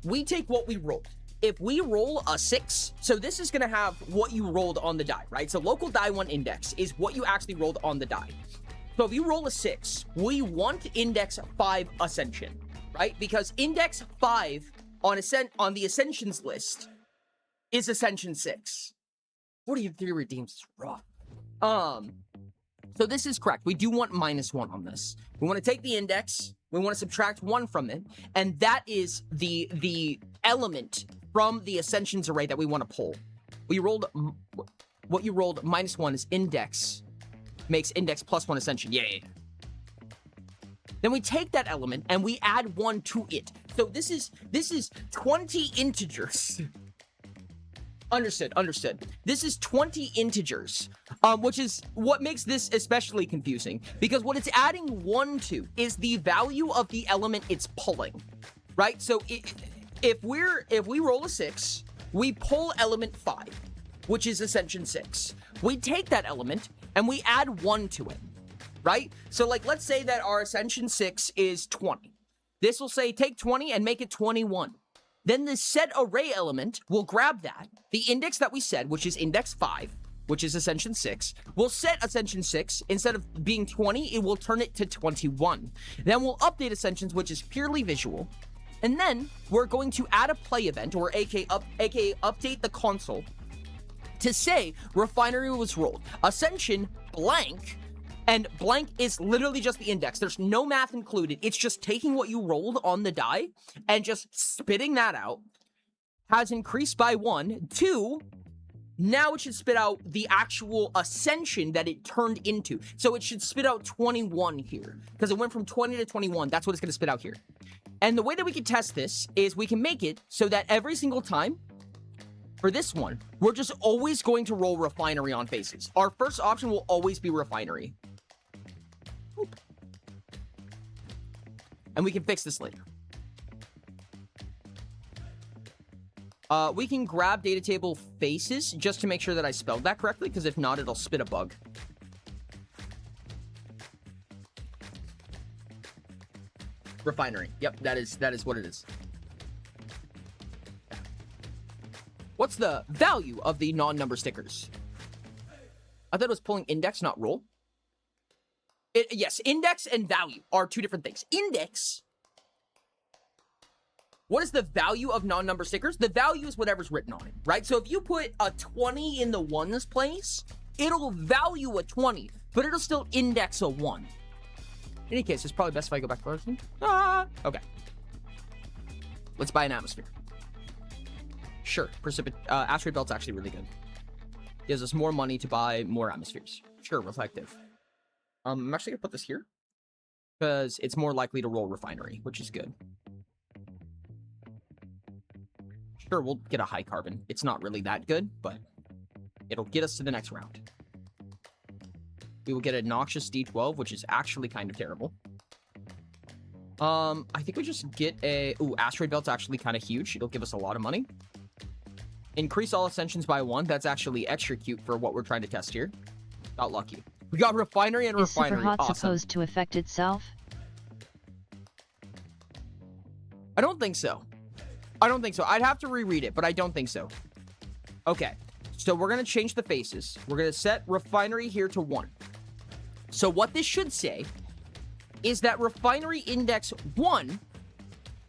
what we rolled. If we roll a 6, so this is going to have what you rolled on the die, right? So local die 1 index is what you actually rolled on the die. So if you roll a 6, we want index 5 ascension, right? Because index 5 on the ascensions list is ascension 6. 43 redeems is rough. So this is correct. We do want -1 on this. We want to take the index, we want to subtract 1 from it, and that is the element from the ascensions array that we want to pull. What you rolled -1 is index, makes index +1 ascension. Yeah. Then we take that element and we add 1 to it. So this is 20 integers. Understood. This is 20 integers, which is what makes this especially confusing, because what it's adding 1 to is the value of the element it's pulling, right? So if we roll a 6, we pull element 5, which is ascension 6. We take that element and we add 1 to it, right? So like, let's say that our ascension 6 is 20. This will say take 20 and make it 21. Then the set array element will grab that, the index that we said, which is index 5, which is ascension 6, we'll set ascension 6, instead of being 20, it will turn it to 21. Then we'll update ascensions, which is purely visual, and then we're going to add a play event, or aka update the console, to say refinery was rolled. Ascension blank, and blank is literally just the index. There's no math included. It's just taking what you rolled on the die and just spitting that out. Has increased by 1. 2, now it should spit out the actual ascension that it turned into. So it should spit out 21 here, because it went from 20 to 21. That's what it's going to spit out here. And the way that we can test this is we can make it so that every single time, for this one, we're just always going to roll refinery on faces. Our first option will always be refinery. And we can fix this later. We can grab data table faces just to make sure that I spelled that correctly, because if not, it'll spit a bug. Refinery. Yep, that is what it is. What's the value of the non-number stickers? I thought it was pulling index, not roll. Yes, index and value are 2 different things. Index. What is the value of non-number stickers? The value is whatever's written on it, right? So if you put a 20 in the ones place, it'll value a 20, but it'll still index a 1. In any case, it's probably best if I go back to first. Okay. Let's buy an atmosphere. Sure, asteroid belt's actually really good. Gives us more money to buy more atmospheres. Sure, reflective. I'm actually gonna put this here because it's more likely to roll refinery, which is good. Sure, we'll get a high carbon. It's not really that good, but it'll get us to the next round. We will get a noxious D12, which is actually kind of terrible. I think we just get a... Ooh, asteroid belt's actually kind of huge. It'll give us a lot of money. Increase all ascensions by 1. That's actually extra cute for what we're trying to test here. Got lucky. We got refinery and refinery. Is Superhot awesome. supposed to affect itself? I don't think so. I don't think so. I'd have to reread it, but I don't think so. Okay. So we're going to change the faces. We're going to set refinery here to 1. So what this should say is that refinery index 1,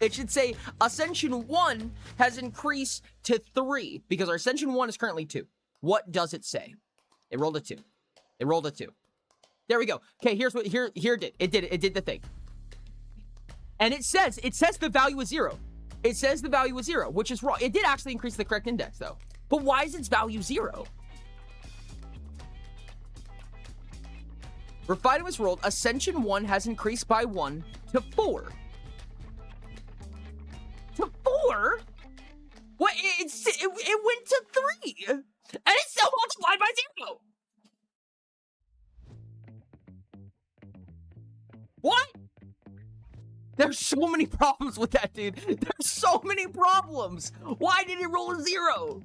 it should say ascension 1 has increased to 3 because our ascension 1 is currently 2. What does it say? It rolled a 2. It rolled a 2. There we go. Okay, here's what here it did. It did the thing. And it says the value is 0. It says the value is 0, which is wrong. It did actually increase the correct index though. But why is its value 0? Refinery was rolled. Ascension 1 has increased by 1 to 4. To 4? What? It went to 3. And it's still multiplied by 0. What? There's so many problems with that, dude. There's so many problems. Why did it roll a 0?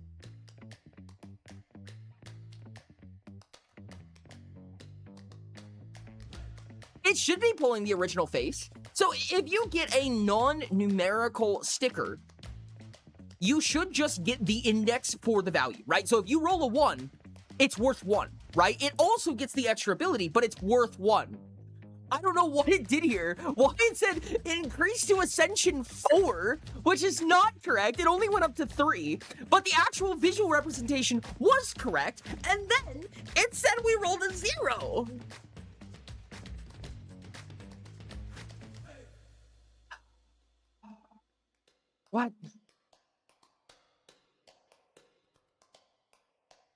It should be pulling the original face. So if you get a non-numerical sticker, you should just get the index for the value, right? So if you roll a 1, it's worth 1, right? It also gets the extra ability, but it's worth 1. I don't know what it did here. Why it said increase to ascension 4, which is not correct. It only went up to 3, but the actual visual representation was correct. And then it said we rolled a 0. What?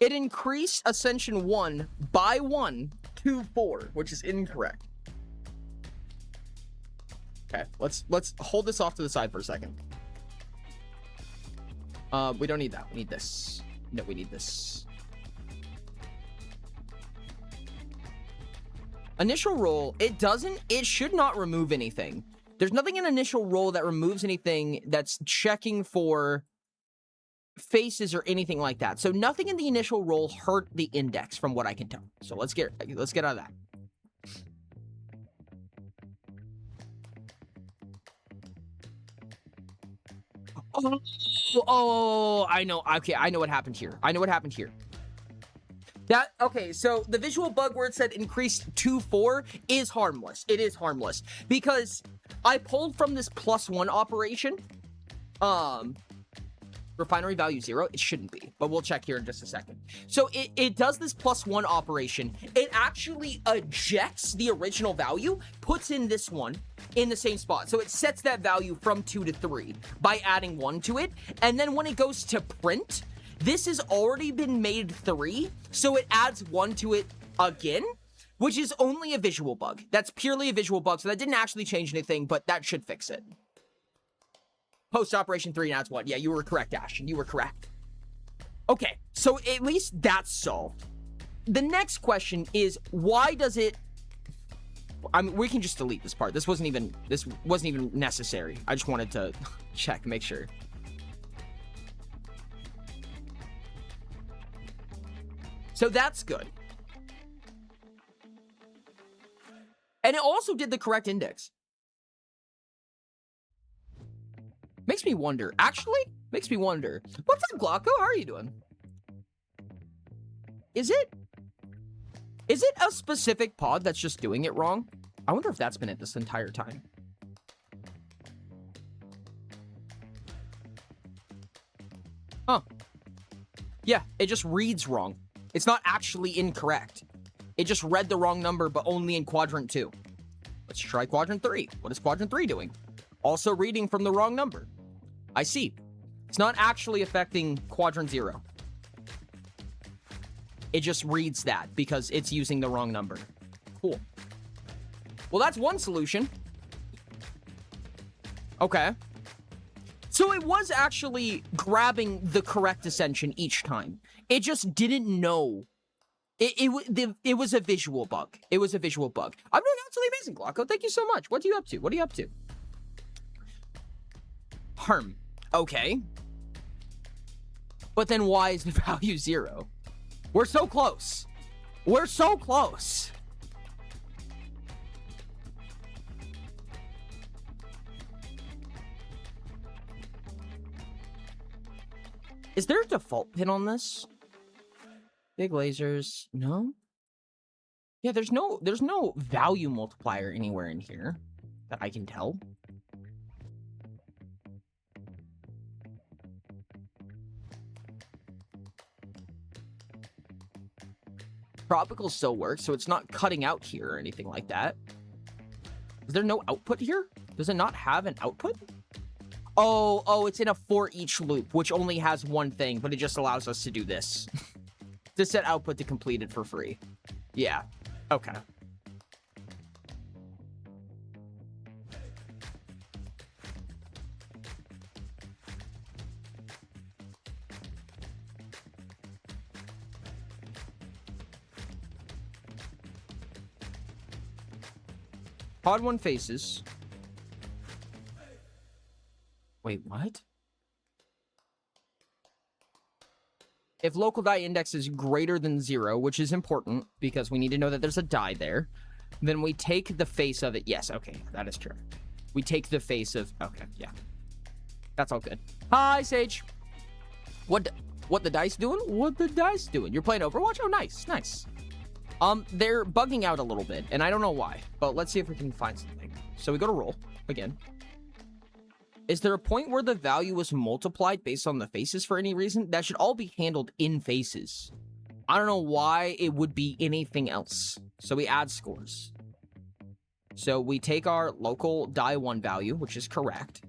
It increased ascension 1 by 1 to 4, which is incorrect. Okay, let's hold this off to the side for a second. We don't need that. We need this. No, we need this. Initial roll, it should not remove anything. There's nothing in initial roll that removes anything that's checking for faces or anything like that. So nothing in the initial roll hurt the index from what I can tell. So let's get out of that. Oh, I know. Okay, I know what happened here. Okay, so the visual bug where it said increase to 4 is harmless. It is harmless because I pulled from this +1 operation. Refinery value 0, it shouldn't be, but we'll check here in just a second. So it does this +1 operation. It actually ejects the original value, puts in this one in the same spot. So it sets that value from 2 to 3 by adding 1 to it. And then when it goes to print, this has already been made 3, so it adds 1 to it again, which is only a visual bug. That's purely a visual bug, so that didn't actually change anything, but that should fix it. Post-operation 3 and adds 1. Yeah, you were correct, Ashton. You were correct. Okay, so at least that's solved. The next question is, why does it... I mean, we can just delete this part. This wasn't even necessary. I just wanted to check, make sure. So that's good. And it also did the correct index. Makes me wonder. Actually, makes me wonder. What's up, Glocko? How are you doing? Is it a specific pod that's just doing it wrong? I wonder if that's been it this entire time. Huh. Yeah, it just reads wrong. It's not actually incorrect. It just read the wrong number, but only in quadrant 2. Let's try quadrant 3. What is quadrant 3 doing? Also reading from the wrong number. I see. It's not actually affecting quadrant 0. It just reads that because it's using the wrong number. Cool. Well, that's one solution. Okay. So it was actually grabbing the correct ascension each time. It just didn't know. It was a visual bug. It was a visual bug. I'm doing absolutely amazing, Glocko. Thank you so much. What are you up to? What are you up to? Harm. Okay. But then why is the value 0? We're so close. We're so close. Is there a default pin on this? Big lasers. No? Yeah, there's no value multiplier anywhere in here that I can tell. Tropical still works, so it's not cutting out here or anything like that. Is there no output here? Does it not have an output? Oh, it's in a for each loop, which only has one thing, but it just allows us to do this. To set output to complete it for free. Yeah. Okay. Pod 1 faces. Wait, what? If local die index is greater than 0, which is important because we need to know that there's a die there, then we take the face of it. Yes, okay, that is true. We take the face of... Okay, yeah. That's all good. Hi, Sage. What the dice doing? What the dice doing? You're playing Overwatch? Oh, nice, nice. They're bugging out a little bit, and I don't know why, but let's see if we can find something. So we go to roll again. Is there a point where the value is multiplied based on the faces for any reason? That should all be handled in faces. I don't know why it would be anything else. So we add scores. So we take our local die 1 value, which is correct.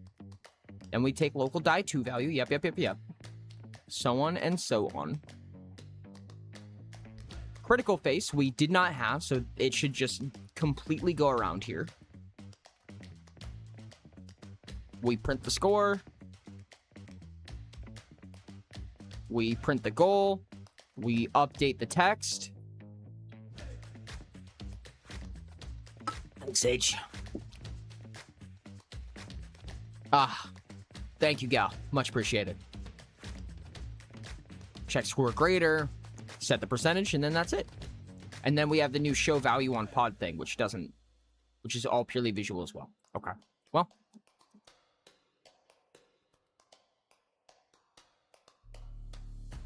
And we take local die 2 value. Yep. So on and so on. Critical face, we did not have, so it should just completely go around here. We print the score. We print the goal. We update the text. Thanks, H. Thank you, gal. Much appreciated. Check score greater. Set the percentage, and then that's it. And then we have the new show value on pod thing, which is all purely visual as well. Okay. Well.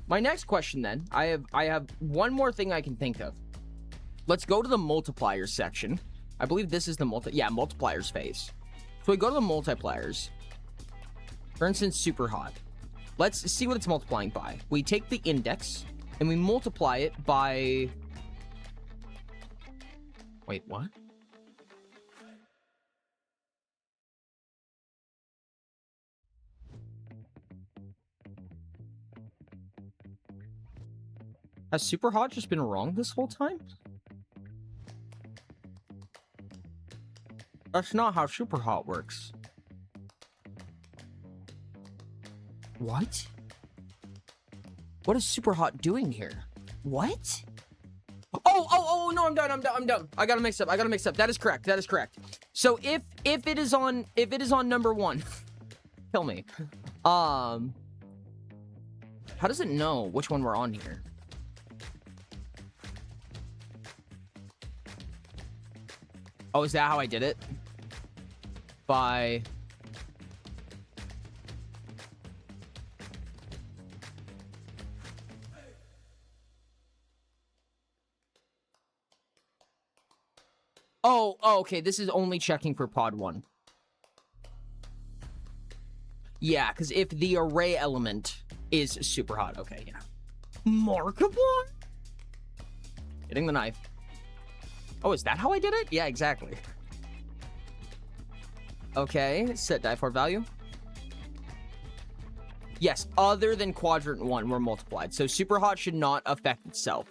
My next question then, I have one more thing I can think of. Let's go to the multipliers section. I believe this is the multipliers phase. So we go to the multipliers. For instance, super hot. Let's see what it's multiplying by. We take the index and we multiply it by... Wait, what? Has super hot just been wrong this whole time? That's not how super hot works. What? What is super hot doing here? What? Oh, no, I'm done. I got to mix up. That is correct. So if it is on number 1, kill me. How does it know which one we're on here? Oh, is that how I did it? By... Oh, okay, this is only checking for pod 1. Yeah, because if the array element is super hot. Okay, yeah. Markiplier? Hitting the knife. Oh, is that how I did it? Yeah, exactly. Okay, set die for value. Yes, other than quadrant 1 were multiplied. So super hot should not affect itself.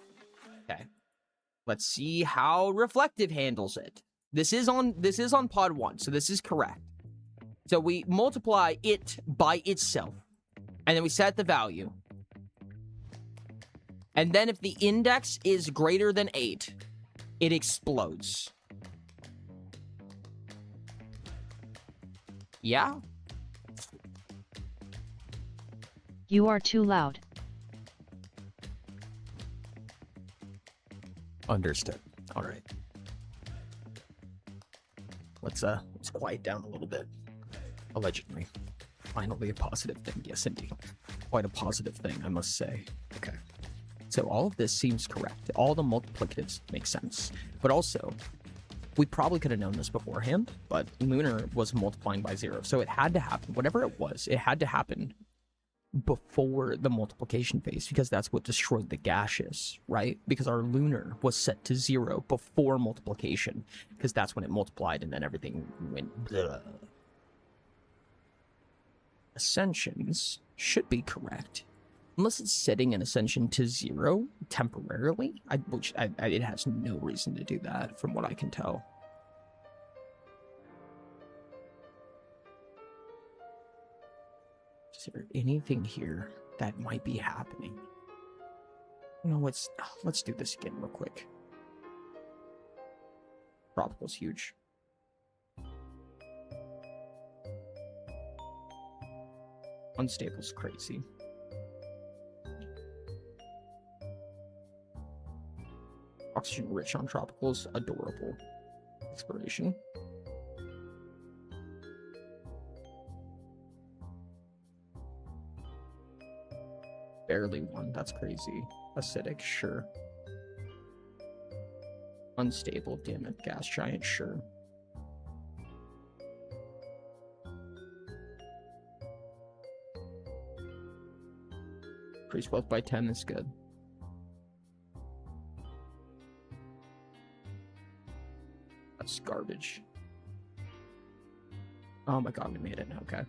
Okay. Let's see how reflective handles it. This is on pod 1, so this is correct. So we multiply it by itself. And then we set the value. And then if the index is greater than 8, it explodes. Yeah? You are too loud. Understood. All right. Let's quiet down a little bit. Allegedly. Finally a positive thing. Yes, indeed. quite a positive thing, I must say. Okay. So all of this seems correct. All the multiplicatives make sense. But also, we probably could have known this beforehand, but lunar was multiplying by 0. So it had to happen. Whatever it was, it had to happen before the multiplication phase, because that's what destroyed the gaseous, right? Because our lunar was set to 0 before multiplication, because that's when it multiplied and then everything went blah. Ascensions should be correct. Unless it's setting an ascension to 0 temporarily, it has no reason to do that from what I can tell. Is there anything here that might be happening? No, let's do this again real quick. Tropical's huge. Unstable's crazy. Oxygen rich on tropicals, adorable. Exploration. Barely one, that's crazy. Acidic, sure. Unstable, damn it. Gas giant, sure. Increase wealth by 10 is good. That's garbage. Oh my god, we made it. Okay.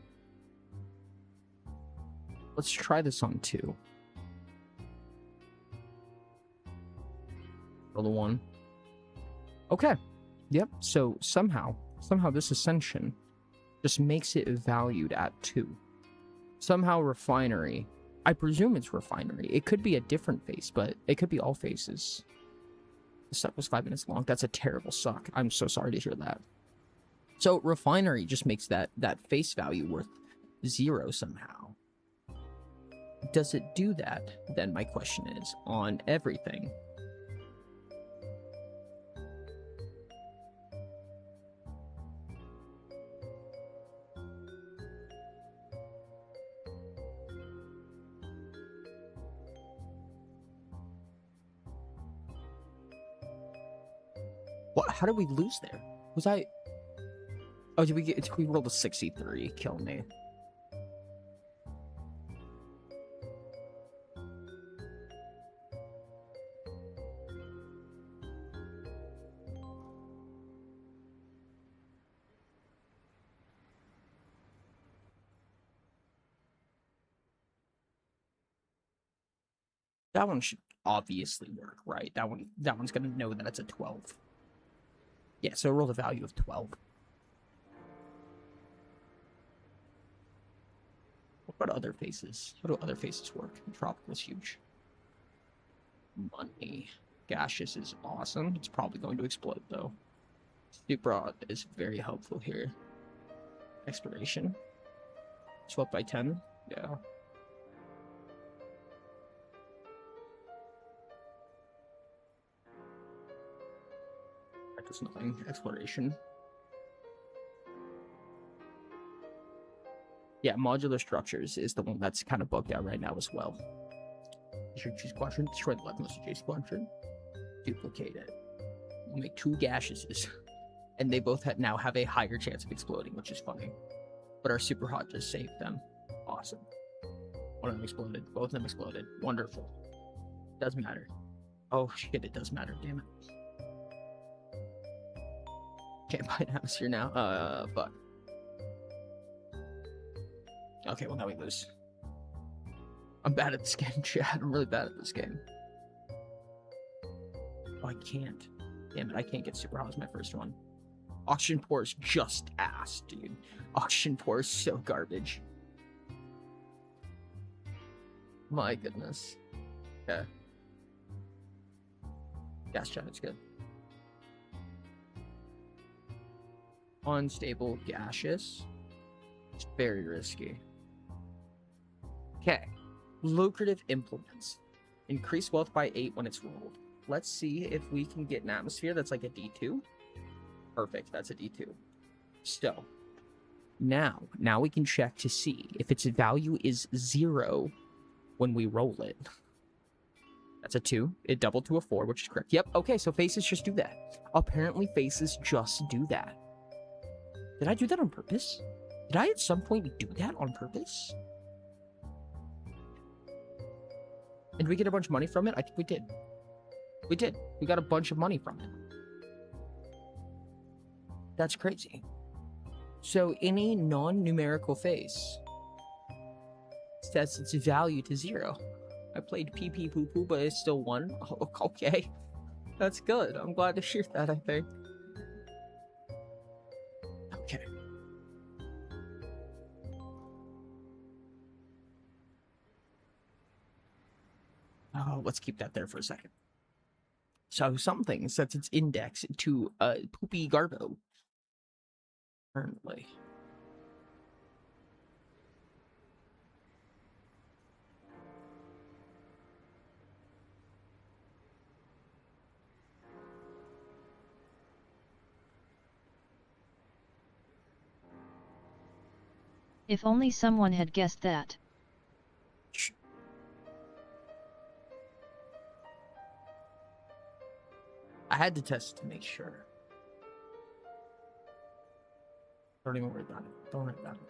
Let's try this on 2. Roll a 1. Okay. Yep. So somehow this ascension just makes it valued at 2. Somehow refinery. I presume it's refinery. It could be a different face, but it could be all faces. The suck was 5 minutes long. That's a terrible suck. I'm so sorry to hear that. So refinery just makes that face value worth 0 somehow. Does it do that? Then my question is, on everything. What? How did we lose there? Was I... Oh, did we rolled a 63? Kill me. That one should obviously work, right? That one's gonna know that it's a 12. Yeah, so roll the value of 12. What about other faces? How do other faces work? Tropical is huge. Money. Gaseous is awesome. It's probably going to explode, though. Super odd is very helpful here. Expiration. Swap by 10. Yeah. That does nothing. Exploration. Yeah, modular structures is the one that's kind of bugged out right now as well. Destroy G Squadron. Destroy the leftmost J Squadron. Duplicate it. We'll make 2 gaseouses. And they both now have a higher chance of exploding, which is funny. But our super hot just saved them. Awesome. One of them exploded. Both of them exploded. Wonderful. Doesn't matter. Oh shit, it does matter. Damn it. Can't buy an atmosphere now. Fuck. Okay, well now we lose. I'm bad at this game, chat. I'm really bad at this game. Oh, I can't. Damn it, I can't get super hot as my first one. Oxygen pour is just ass, dude. Oxygen pour is so garbage. My goodness. Okay. Gas giant's good. Unstable gaseous. It's very risky. Okay. Lucrative implements. Increase wealth by 8 when it's rolled. Let's see if we can get an atmosphere that's like a D2. Perfect, that's a D2. So, now we can check to see if its value is 0 when we roll it. That's a 2. It doubled to a 4, which is correct. Yep, okay, so faces just do that. Apparently faces just do that. Did I do that on purpose? Did I at some point do that on purpose? And did we get a bunch of money from it? I think we did. We did. We got a bunch of money from it. That's crazy. So any non-numerical face sets its value to 0. I played pee pee poo poo, but it's still 1. Oh, okay. That's good. I'm glad to hear that, I think. Okay. Oh, let's keep that there for a second. So something sets its index to poopy garbo. Currently. If only someone had guessed that. I had to test to make sure. Don't even worry about it. Don't worry about it.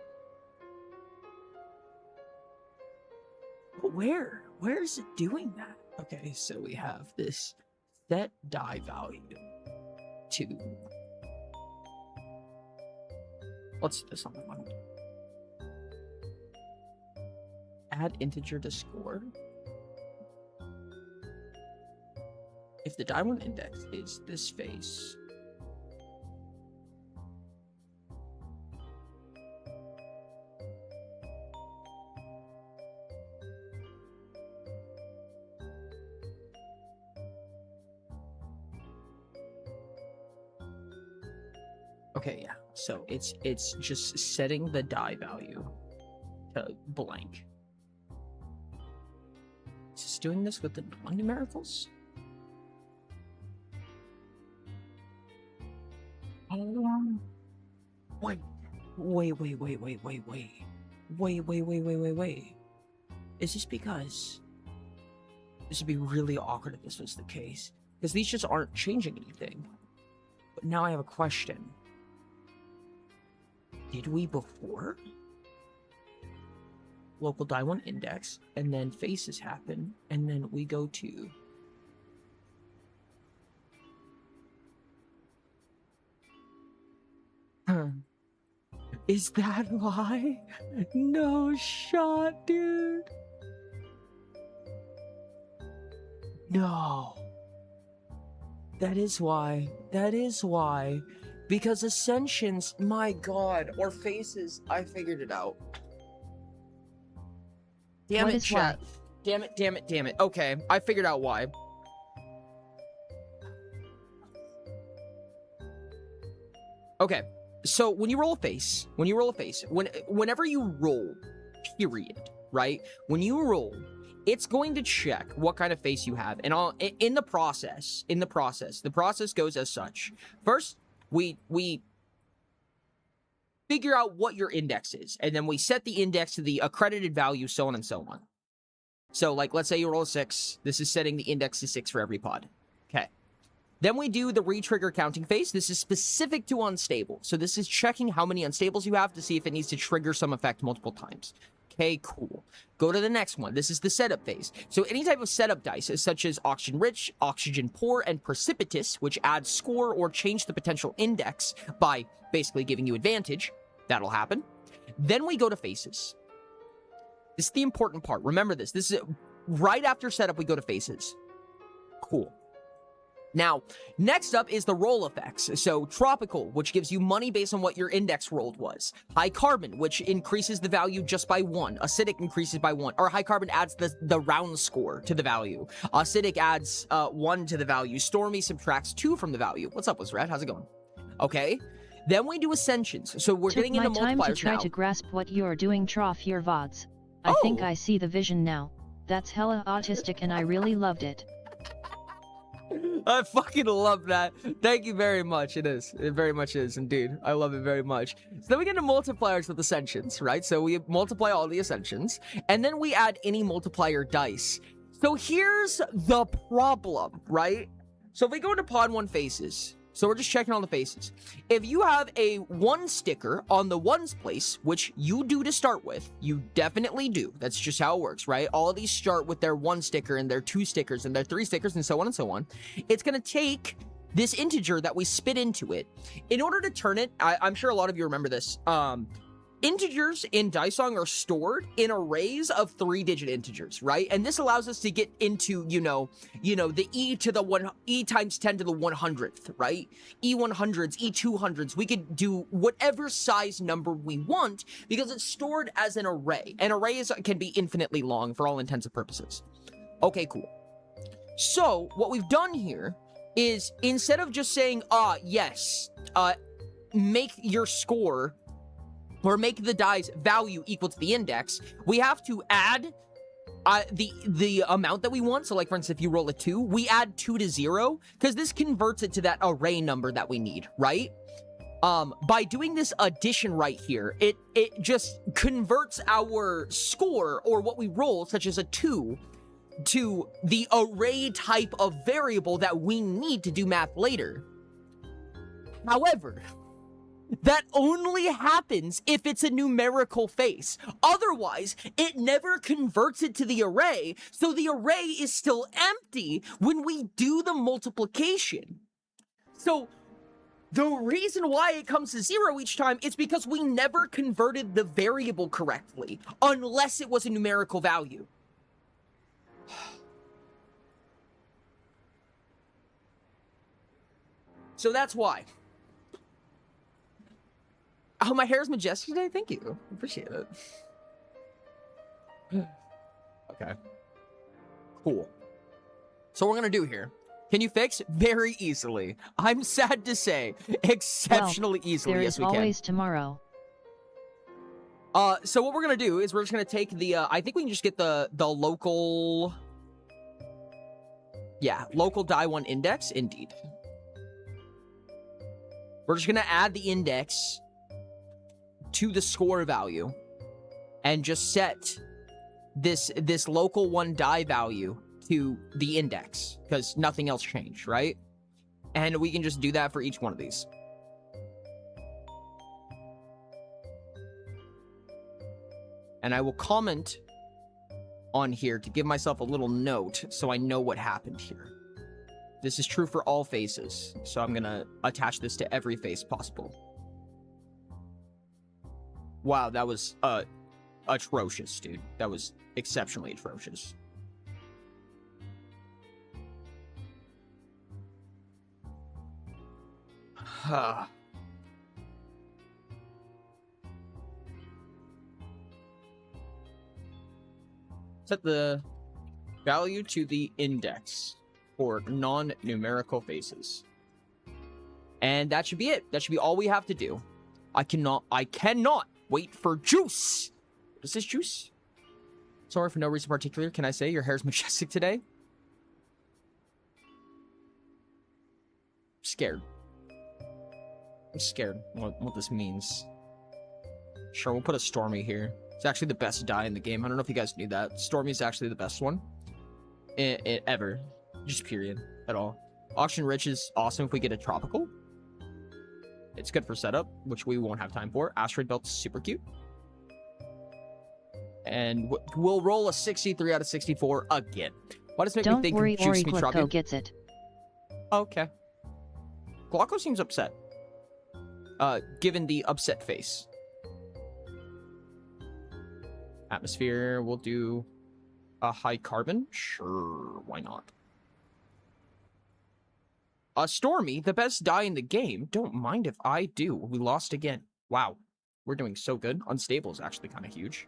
But where? Where is it doing that? Okay, so we have this set die value to... Let's do this on one. Add integer to score. If the die 1 index is this face, okay, yeah. So it's just setting the die value to blank. Is this doing this with the non-numericals? Wait. Is this because... This would be really awkward if this was the case. Because these just aren't changing anything. But now I have a question. Did we before? Local die 1 index, and then faces happen, and then we go to... Is that why? No shot, dude. No. That is why. That is why. Because Ascensions, my god, or faces, I figured it out. Damn it, chat. Damn it. Okay, I figured out why. Okay. So when you roll a face, whenever you roll, period, right? When you roll, it's going to check what kind of face you have. And in the process, the process goes as such. First, we figure out what your index is, and then we set the index to the accredited value, so on and so on. So, like, let's say you roll a 6. This is setting the index to 6 for every pod. Okay. Then we do the re-trigger counting phase. This is specific to unstable. So this is checking how many unstables you have to see if it needs to trigger some effect multiple times. Okay, cool. Go to the next one. This is the setup phase. So any type of setup dice, such as oxygen rich, oxygen poor, and precipitous, which adds score or change the potential index by basically giving you advantage, that'll happen. Then we go to faces. This is the important part. Remember this. This is right after setup, we go to faces. Cool. Now, next up is the roll effects. So, tropical, which gives you money based on what your index rolled was. High carbon, which increases the value just by 1. Acidic increases by 1. Or high carbon adds the round score to the value. Acidic adds 1 to the value. Stormy subtracts 2 from the value. What's up, Wizrat? How's it going? Okay. Then we do ascensions. So we're getting into multipliers now. Took my time to try to grasp what you're doing, Trough your VODs. I think I see the vision now. That's hella autistic and I really loved it. I fucking love that. Thank you very much. It is. It very much is, indeed. I love it very much. So then we get into multipliers with ascensions, right? So we multiply all the ascensions, and then we add any multiplier dice. So here's the problem, right? So if we go into pod 1 faces, so we're just checking all the faces. If you have a 1 sticker on the ones place, which you do to start with, you definitely do. That's just how it works, right? All of these start with their 1 sticker and their 2 stickers and their 3 stickers and so on and so on. It's going to take this integer that we spit into it. In order to turn it, I'm sure a lot of you remember this. Integers in Dysong are stored in arrays of 3-digit integers, right? And this allows us to get into, you know, the e times 10 to the 100th, right? E100s, E200s. We could do whatever size number we want because it's stored as an array. And arrays can be infinitely long for all intents and purposes. Okay, cool. So what we've done here is instead of just saying, yes, make your score or make the die's value equal to the index, we have to add the amount that we want. So like, for instance, if you roll a 2, we add 2 to 0, because this converts it to that array number that we need, right? By doing this addition right here, it just converts our score, or what we roll, such as a 2, to the array type of variable that we need to do math later. However, that only happens if it's a numerical face. Otherwise, it never converts it to the array, so the array is still empty when we do the multiplication. So the reason why it comes to 0 each time is because we never converted the variable correctly, unless it was a numerical value. So that's why. Oh, my hair is majestic today? Thank you. Appreciate it. Okay. Cool. So what we're going to do here. Can you fix? Very easily. I'm sad to say. Exceptionally easily. There Yes, is we can. always tomorrow. So what we're going to do is we're just going to take the, I think we can just get the local... Yeah, local die 1 index. Indeed. We're just going to add the index to the score value and just set this local 1 die value to the index, because nothing else changed, right? And we can just do that for each one of these. And I will comment on here to give myself a little note so I know what happened here. This is true for all faces, so I'm gonna attach this to every face possible. Wow, that was, atrocious, dude. That was exceptionally atrocious. Set the value to the index for non-numerical faces. And that should be it. That should be all we have to do. I cannot wait for juice. What is this juice? Sorry, for no reason particular. Can I say your hair's majestic today? I'm scared. I'm scared what this means. Sure, we'll put a Stormy here. It's actually the best die in the game. I don't know if you guys knew that. Stormy is actually the best one. Ever. Just period. At all. Auction Rich is awesome if we get a tropical. It's good for setup, which we won't have time for. Asteroid Belt's super cute. And we'll roll a 63 out of 64 again. Why does it make me think Don't worry, Juice Me Glocko gets it. Okay. Glocko seems upset. Given the upset face. Atmosphere, we'll do a high carbon. Sure, why not? Stormy, the best die in the game. Don't mind if I do. We lost again. Wow. We're doing so good. Unstable is actually kind of huge.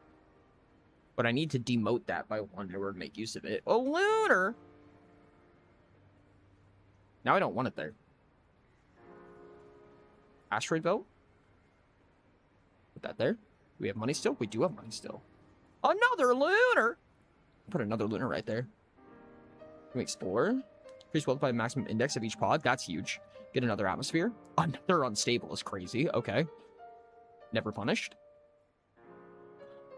But I need to demote that by 1 in order to make use of it. Oh, Lunar! Now I don't want it there. Asteroid Belt? Put that there. Do we have money still? We do have money still. Another Lunar! Put another Lunar right there. Can we explore? Increase wealth by maximum index of each pod. That's huge. Get another atmosphere. Another unstable is crazy. Okay. Never punished.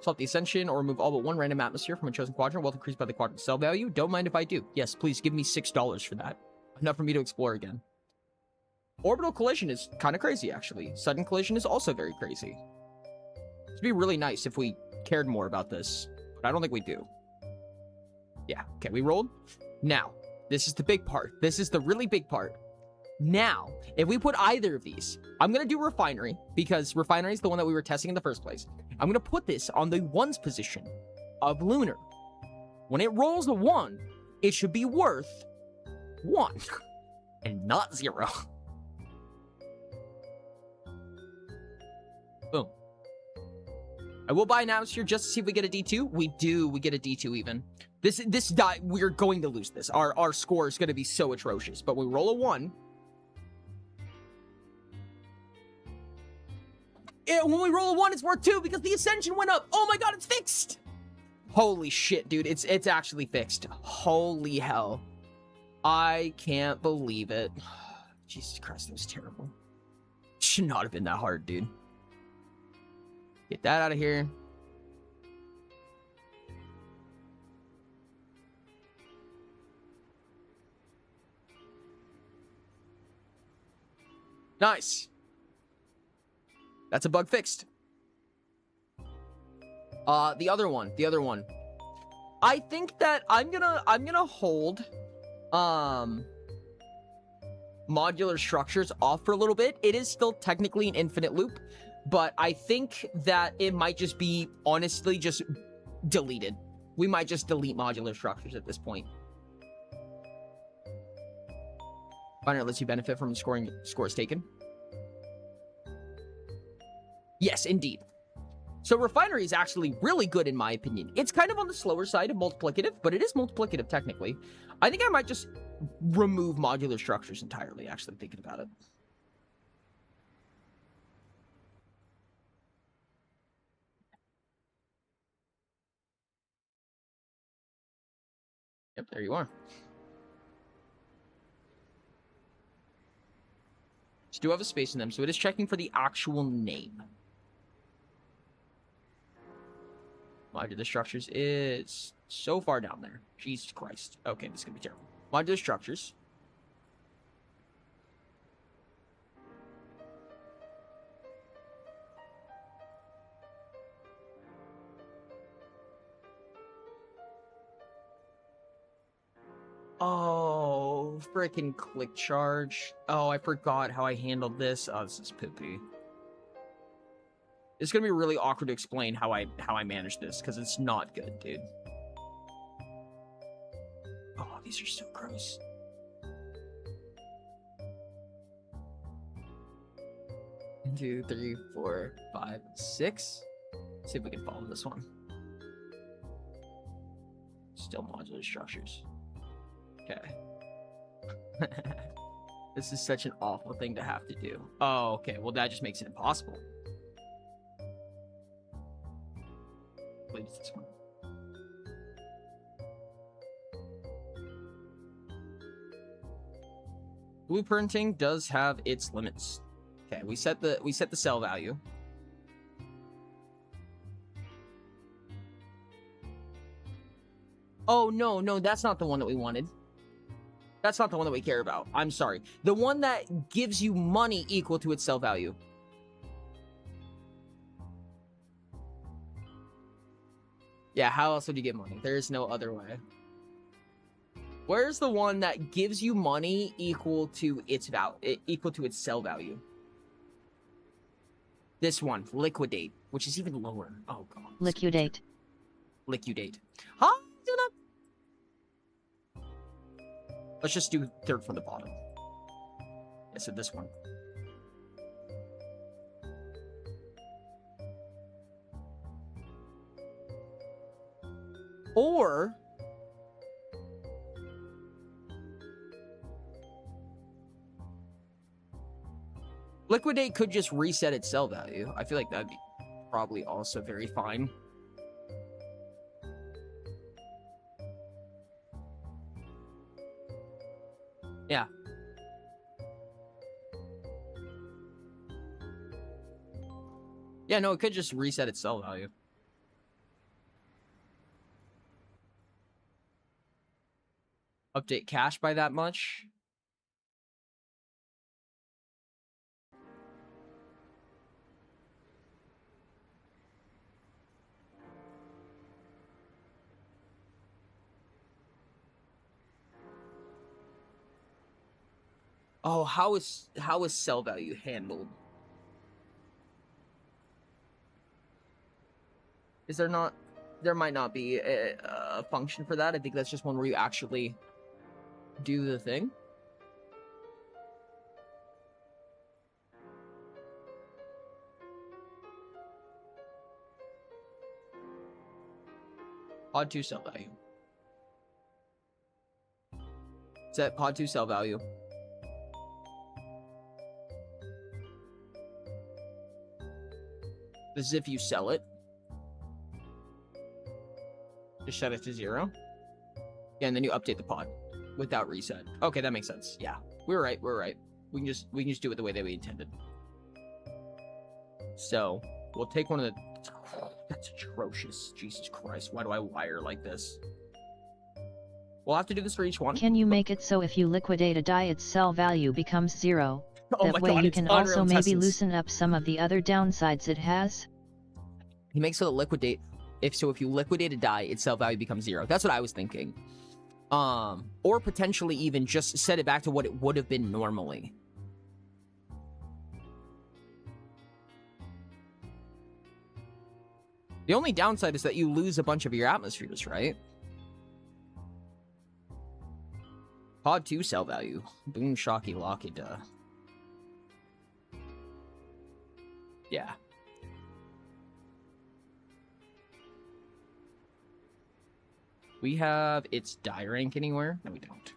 Swap the ascension or remove all but one random atmosphere from a chosen quadrant. Wealth increased by the quadrant sell value. Don't mind if I do. Yes, please give me $6 for that. Enough for me to explore again. Orbital collision is kind of crazy, actually. Sudden collision is also very crazy. It'd be really nice if we cared more about this, but I don't think we do. Yeah, okay, we rolled. Now, this is the big part. This is the really big part. Now, if we put either of these, I'm going to do refinery, because refinery is the one that we were testing in the first place. I'm going to put this on the ones position of lunar. When it rolls a 1, it should be worth 1 and not 0. Boom. I will buy an atmosphere just to see if we get a D2. We do. We get a D2 even. This die, we're going to lose this. Our score is going to be so atrocious. But we roll a 1. When we roll a 1, it's worth 2 because the ascension went up. Oh my god, it's fixed. Holy shit, dude. It's actually fixed. Holy hell. I can't believe it. Jesus Christ, that was terrible. Should not have been that hard, dude. Get that out of here. Nice. That's a bug fixed. The other one. I think that I'm gonna hold modular structures off for a little bit. It is still technically an infinite loop, but I think that it might just be honestly just deleted. We might just delete modular structures at this point. Binary lets you benefit from scoring scores taken. Yes, indeed. So refinery is actually really good in my opinion. It's kind of on the slower side of multiplicative, but it is multiplicative technically. I think I might just remove modular structures entirely, actually thinking about it. Yep, there you are. Just do have a space in them, so it is checking for the actual name. Modular structures is so far down there. Jesus Christ. Okay, this is gonna be terrible. Modular structures. Oh, freaking click charge. Oh, I forgot how I handled this. Oh, this is poopy. It's gonna be really awkward to explain how I managed this, because it's not good, dude. Oh, these are so gross. One, 2, 3, 4, 5, 6. See if we can follow this one. Still modular structures. Okay. This is such an awful thing to have to do. Oh, okay. Well, that just makes it impossible. Wait, it's this one. Blueprinting does have its limits. Okay, we set the sell value. Oh no, that's not the one that we wanted. That's not the one that we care about. I'm sorry. The one that gives you money equal to its sell value. Yeah, how else would you get money? There is no other way. Where's the one that gives you money equal to its sell value? This one, liquidate, which is even lower. Oh god. Liquidate. Liquidate. Huh? Let's just do third from the bottom. Yeah, so this one. Or liquidate could just reset its sell value. I feel like that'd be probably also very fine. Yeah. Yeah, no, it could just reset its sell value. Update cash by that much. Oh, how is sell value handled? Is there not? There might not be a function for that. I think that's just one where you actually do the thing. Pod 2 sell value. Set pod 2 sell value. This is if you sell it. Just set it to 0. Yeah, and then you update the pod without reset. Okay, that makes sense. Yeah, we're right. We can just do it the way that we intended. So we'll take one of the. That's atrocious. Jesus Christ! Why do I wire like this? We'll have to do this for each one. Can you make it so if you liquidate a die, its sell value becomes 0? Oh That my way God, you it's can Unreal also maybe Intestines. loosen up some of the other downsides it has. He makes it liquidate. If you liquidate a die, its sell value becomes 0. That's what I was thinking. Or potentially even just set it back to what it would have been normally. The only downside is that you lose a bunch of your atmospheres, right? Pod 2 sell value. Boom, shocky, locky, duh. Yeah. We have its die rank anywhere? No, we don't.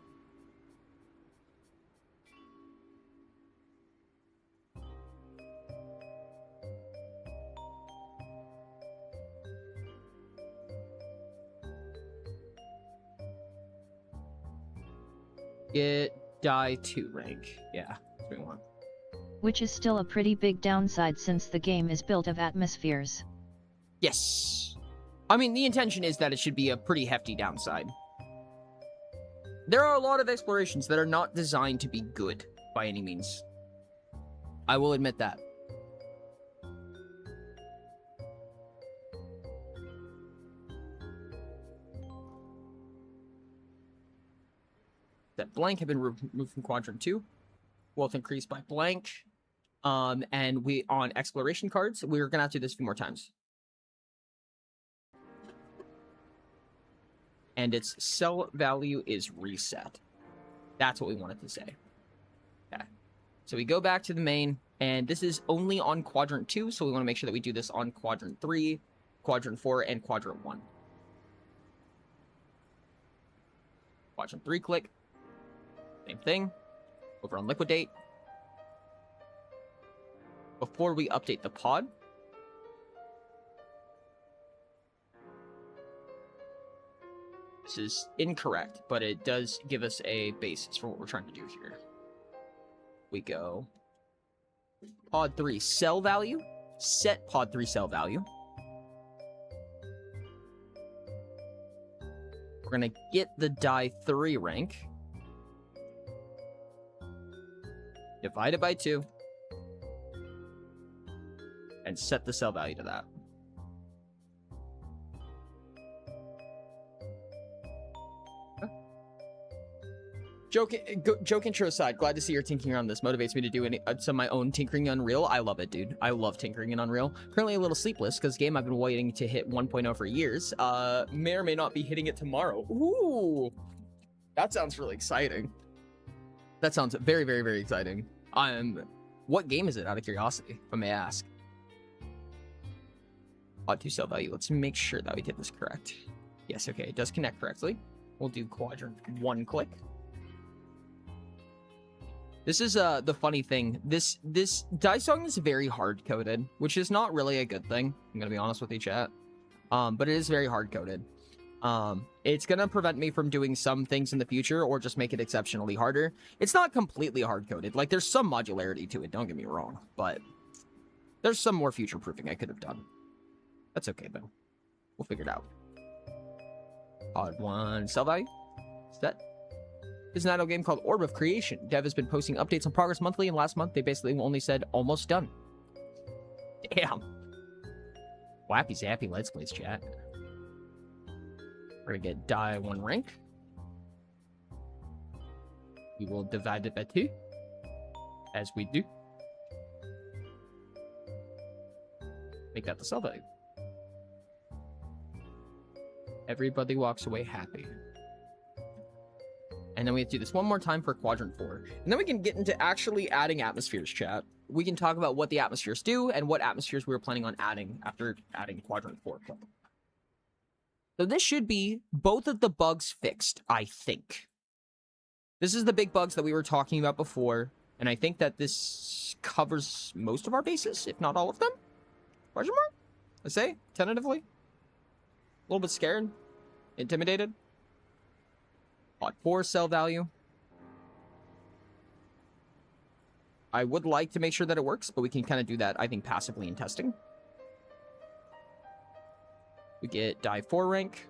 Get die 2 rank. Yeah, that's what we want. Which is still a pretty big downside since the game is built of atmospheres. Yes. I mean, the intention is that it should be a pretty hefty downside. There are a lot of explorations that are not designed to be good by any means. I will admit that. That blank have been removed from quadrant 2. Wealth increased by blank. And we on exploration cards, we're gonna have to do this a few more times. And its sell value is reset. That's what we wanted to say. Okay. So we go back to the main, and this is only on quadrant 2, so we want to make sure that we do this on quadrant 3, quadrant 4, and quadrant 1. Quadrant 3, click. Same thing. Over on liquidate. Before we update the pod, this is incorrect, but it does give us a basis for what we're trying to do here. We go pod 3 sell value, set pod 3 sell value. We're gonna get the die 3 rank. Divide it by 2. And set the sell value to that. Joke intro aside, glad to see you're tinkering on this. Motivates me to do some of my own tinkering in Unreal. I love it, dude. I love tinkering in Unreal. Currently a little sleepless because game I've been waiting to hit 1.0 for years. May or may not be hitting it tomorrow. Ooh, that sounds really exciting. That sounds very, very, very exciting. What game is it, out of curiosity, if I may ask? Pod 2 sell value. Let's make sure that we did this correct. Yes, okay, it does connect correctly. We'll do quadrant 1 click. This is the funny thing. This die song is very hard coded, which is not really a good thing. I'm gonna be honest with you, chat. But it is very hard coded. It's gonna prevent me from doing some things in the future or just make it exceptionally harder. It's not completely hard-coded. Like, there's some modularity to it, don't get me wrong, but there's some more future-proofing I could have done. That's okay, though. We'll figure it out. Odd one. Sell value? Set. There's an idle game called Orb of Creation. Dev has been posting updates on progress monthly, and last month they basically only said almost done. Damn. Wappy zappy Let's Plays chat. We're gonna get die 1 rank. We will divide it by 2, as we do. Make that the sell value. Everybody walks away happy. And then we have to do this one more time for quadrant 4. And then we can get into actually adding atmospheres, chat. We can talk about what the atmospheres do and what atmospheres we were planning on adding after adding quadrant 4. So this should be both of the bugs fixed, I think. This is the big bugs that we were talking about before. And I think that this covers most of our bases, if not all of them. Question mark? I say, tentatively. A little bit scared. Intimidated. Odd 4 sell value. I would like to make sure that it works, but we can kind of do that, I think, passively in testing. We get die 4 rank.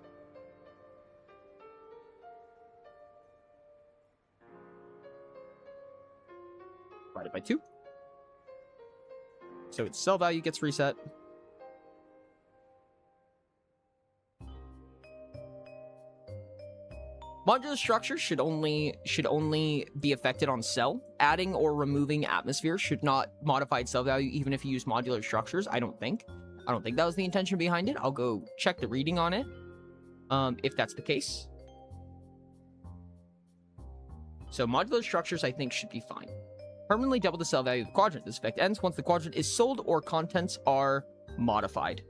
Divided by 2. So its sell value gets reset. Modular structure should only be affected on cell. Adding or removing atmosphere should not modify its cell value even if you use modular structures, I don't think. I don't think that was the intention behind it. I'll go check the reading on it, if that's the case. So modular structures, I think, should be fine. Permanently double the cell value of the quadrant. This effect ends once the quadrant is sold or contents are modified.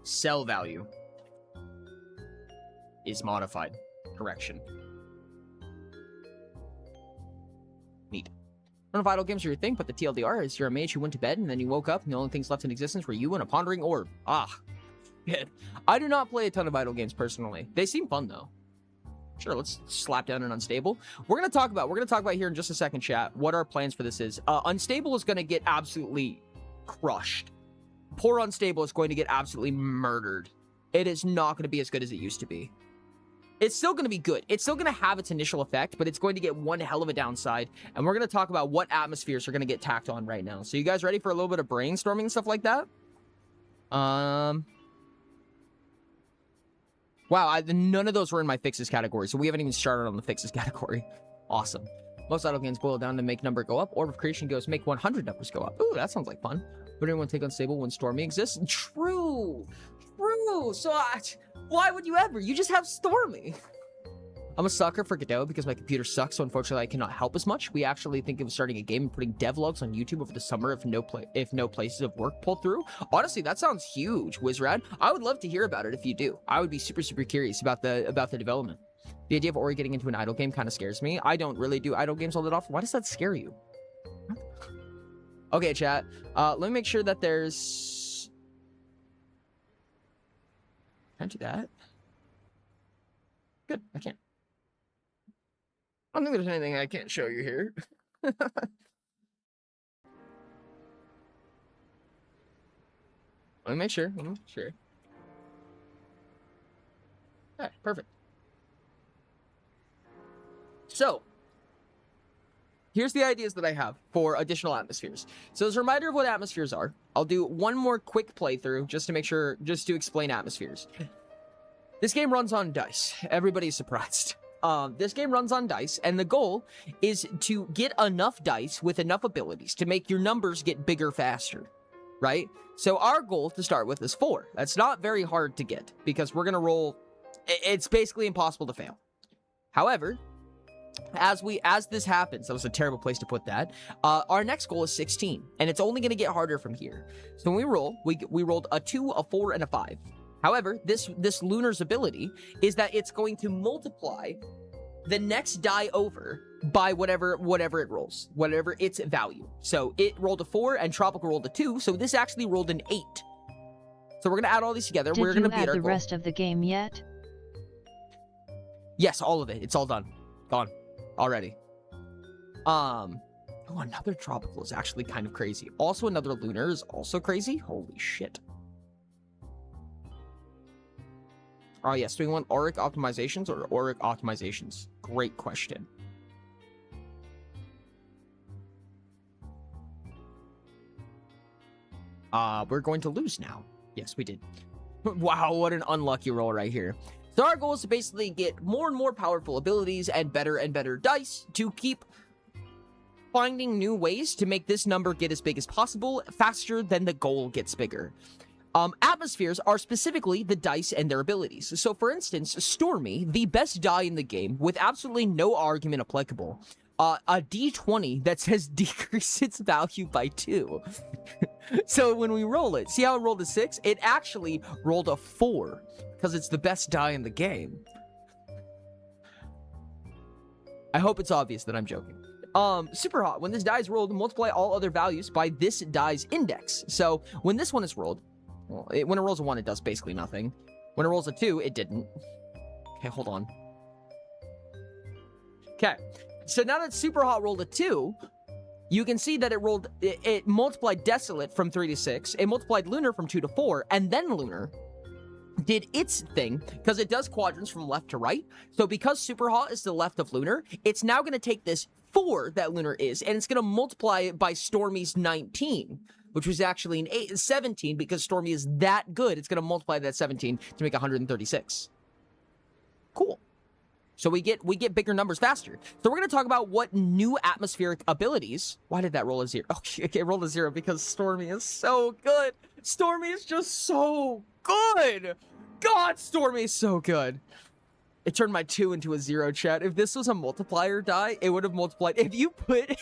Cell value is modified. Correction. Neat. None of idle games are your thing, but the TLDR is you're a mage who went to bed and then you woke up and the only things left in existence were you and a pondering orb. Ah. Good. I do not play a ton of idle games personally. They seem fun though. Sure, let's slap down an unstable. We're gonna talk about here in just a second, chat, what our plans for this is. Unstable is gonna get absolutely crushed. Poor unstable is going to get absolutely murdered. It is not gonna be as good as it used to be. It's still going to be good. It's still going to have its initial effect, but it's going to get one hell of a downside. And we're going to talk about what atmospheres are going to get tacked on right now. So you guys ready for a little bit of brainstorming and stuff like that? Wow, none of those were in my fixes category, so we haven't even started on the fixes category. Awesome. Most idle games boil down to make number go up. Orb of Creation goes make 100 numbers go up. Ooh, that sounds like fun. Would anyone take unstable when Stormy exists? True. True. So why would you ever? You just have Stormy. I'm a sucker for Godot because my computer sucks, so unfortunately I cannot help as much. We actually think of starting a game and putting devlogs on YouTube over the summer if no places of work pull through. Honestly, that sounds huge, Wizrad. I would love to hear about it if you do. I would be super, super curious about the development. The idea of Ori getting into an idle game kind of scares me. I don't really do idle games all that often. Why does that scare you? Okay, chat. Let me make sure that there's... Can't do that. Good, I can't. I don't think there's anything I can't show you here. Let me make sure. Alright, perfect. So, here's the ideas that I have for additional atmospheres. So as a reminder of what atmospheres are, I'll do one more quick playthrough just to make sure, just to explain atmospheres. This game runs on dice. Everybody's surprised. This game runs on dice, and the goal is to get enough dice with enough abilities to make your numbers get bigger faster, right? So our goal to start with is 4. That's not very hard to get, because we're going to roll... It's basically impossible to fail. However... As this happens, that was a terrible place to put that, our next goal is 16, and it's only going to get harder from here. So when we roll, we rolled a 2, a 4, and a 5. However, this Lunar's ability is that it's going to multiply the next die over by whatever it rolls, whatever its value. So it rolled a 4, and Tropical rolled a 2, so this actually rolled an 8. So we're gonna add all these together. We're Did gonna you beat add our the goal. rest of the game yet? Yes, all of it. It's all done. Gone. Already. Oh, another tropical is actually kind of crazy. Also, another lunar is also crazy. Holy shit. Oh, yes. Do we want auric optimizations or auric optimizations? Great question. We're going to lose now. Yes, we did. Wow, what an unlucky roll right here. So our goal is to basically get more and more powerful abilities and better dice to keep finding new ways to make this number get as big as possible faster than the goal gets bigger. Atmospheres are specifically the dice and their abilities. So for instance, Stormy, the best die in the game with absolutely no argument applicable, a d20 that says decrease its value by 2. So when we roll it, see how it rolled a 6? It actually rolled a 4 because it's the best die in the game. I hope it's obvious that I'm joking. Super hot. When this die is rolled, multiply all other values by this die's index. So when this one is rolled, well, when it rolls a 1, it does basically nothing. When it rolls a 2, it didn't. Okay, hold on. Okay, so now that Super Hot rolled a 2, you can see that it multiplied Desolate from 3 to 6, it multiplied Lunar from 2 to 4, and then Lunar did its thing, because it does quadrants from left to right. So because Super Hot is to the left of Lunar, it's now going to take this 4 that Lunar is, and it's going to multiply it by Stormy's 19, which was actually an 17, because Stormy is that good. It's going to multiply that 17 to make 136. Cool. So we get bigger numbers faster. So we're going to talk about what new atmospheric abilities. Why did that roll a 0? Okay, it rolled a 0 because Stormy is so good. Stormy is just so good. God, Stormy is so good. It turned my 2 into a 0, chat. If this was a multiplier die, it would have multiplied. If you put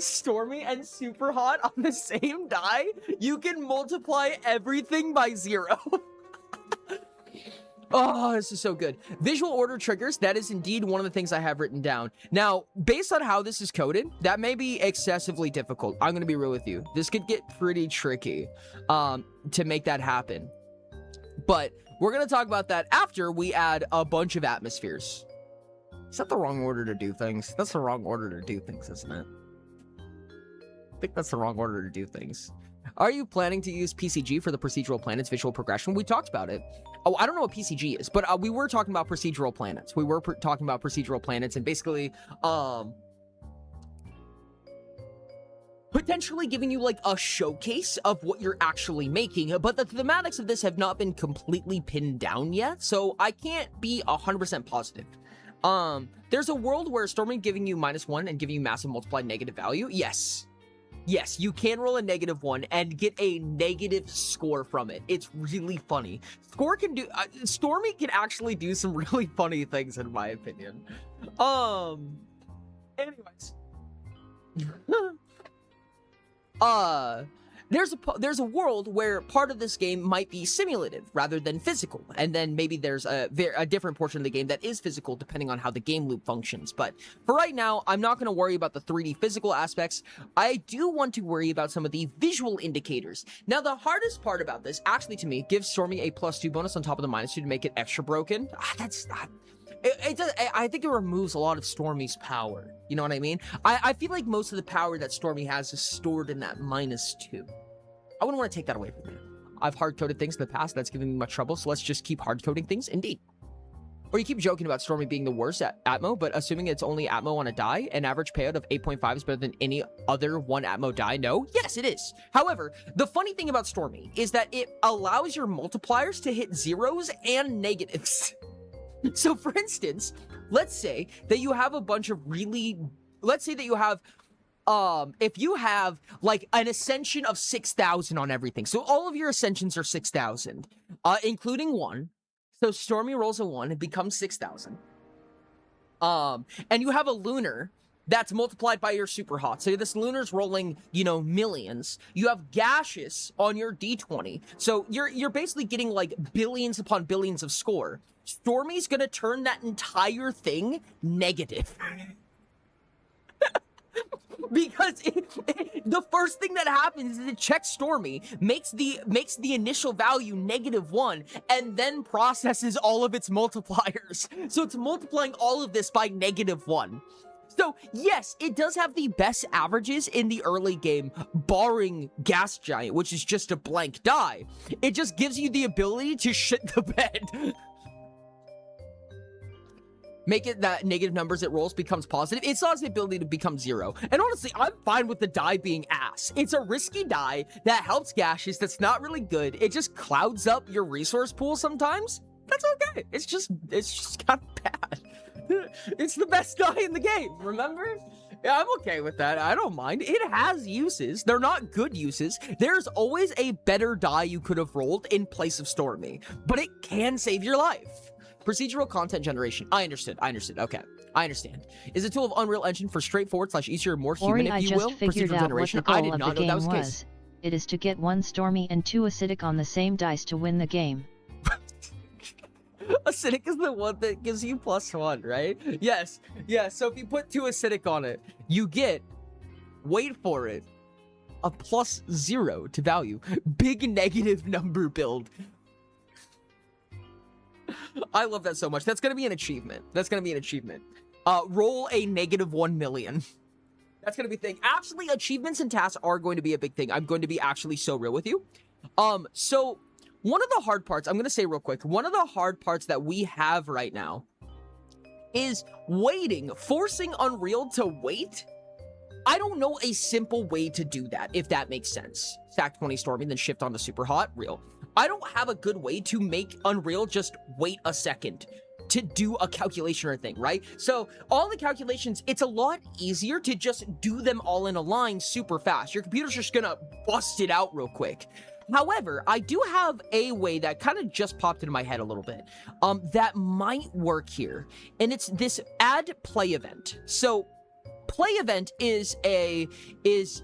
Stormy and Super Hot on the same die, you can multiply everything by 0. Oh, this is so good. Visual order triggers, that is indeed one of the things I have written down. Now, based on how this is coded, that may be excessively difficult. I'm going to be real with you. This could get pretty tricky to make that happen. But we're going to talk about that after we add a bunch of atmospheres. Is that the wrong order to do things? That's the wrong order to do things, isn't it? I think that's the wrong order to do things. Are you planning to use PCG for the procedural planets visual progression? We talked about it. Oh, I don't know what PCG is, but we were talking about procedural planets. We were talking about procedural planets and basically potentially giving you like a showcase of what you're actually making, but the thematics of this have not been completely pinned down yet, so I can't be 100% positive. There's a world where Stormy giving you -1 and giving you massive multiplied negative value. Yes, you can roll a -1 and get a negative score from it. It's really funny. Stormy can actually do some really funny things, in my opinion. Anyways. There's a world where part of this game might be simulative rather than physical, and then maybe there's a different portion of the game that is physical depending on how the game loop functions. But for right now, I'm not going to worry about the 3D physical aspects. I do want to worry about some of the visual indicators. Now, the hardest part about this, actually to me, gives Stormy a +2 bonus on top of the -2 to make it extra broken. I think it removes a lot of Stormy's power. You know what I mean? I feel like most of the power that Stormy has is stored in that -2. I wouldn't want to take that away from her. I've hard-coded things in the past that's given me much trouble, so let's just keep hard-coding things. Indeed. Or you keep joking about Stormy being the worst at Atmo, but assuming it's only Atmo on a die, an average payout of 8.5 is better than any other one Atmo die? No? Yes, it is. However, the funny thing about Stormy is that it allows your multipliers to hit zeros and negatives. So for instance, let's say that you have a bunch of let's say that you have, if you have like an ascension of 6,000 on everything, so all of your ascensions are 6,000, including 1. So Stormy rolls a 1, it becomes 6,000. And you have a lunar that's multiplied by your super hot. So this lunar's rolling, millions. You have gaseous on your d20. So you're basically getting like billions upon billions of score. Stormy's gonna turn that entire thing negative. Because The first thing that happens is it checks Stormy, makes the initial value -1, and then processes all of its multipliers. So it's multiplying all of this by -1. So yes, it does have the best averages in the early game, barring Gas Giant, which is just a blank die. It just gives you the ability to shit the bed. Make it that negative numbers it rolls becomes positive. It still has the ability to become 0. And honestly, I'm fine with the die being ass. It's a risky die that helps Gaseous that's not really good. It just clouds up your resource pool sometimes. That's okay. It's just kind of bad. It's the best die in the game, remember? Yeah, I'm okay with that. I don't mind. It has uses. They're not good uses. There's always a better die you could have rolled in place of Stormy, but it can save your life. Procedural content generation. I understood. Okay. I understand. Is a tool of Unreal Engine for straightforward / easier, more human, if you will. Procedural generation. I did not know that was the case. It is to get 1 Stormy and 2 Acidic on the same dice to win the game. Acidic is the one that gives you +1, right? Yes. Yeah, so if you put 2 Acidic on it, you get, wait for it, a +0 to value. Big negative number build. I love that so much. That's gonna be an achievement. Roll a -1 million. That's gonna be a thing. Actually, achievements and tasks are going to be a big thing. I'm going to be actually so real with you. So one of the hard parts, I'm gonna say real quick, one of the hard parts that we have right now is waiting, forcing Unreal to wait. I don't know a simple way to do that, if that makes sense. Stack 20 Stormy, then shift on to Super Hot, real. I don't have a good way to make Unreal just wait a second to do a calculation or a thing, right? So all the calculations, it's a lot easier to just do them all in a line super fast. Your computer's just gonna bust it out real quick. However, I do have a way that kind of just popped into my head a little bit, that might work here, and it's this add play event. So play event is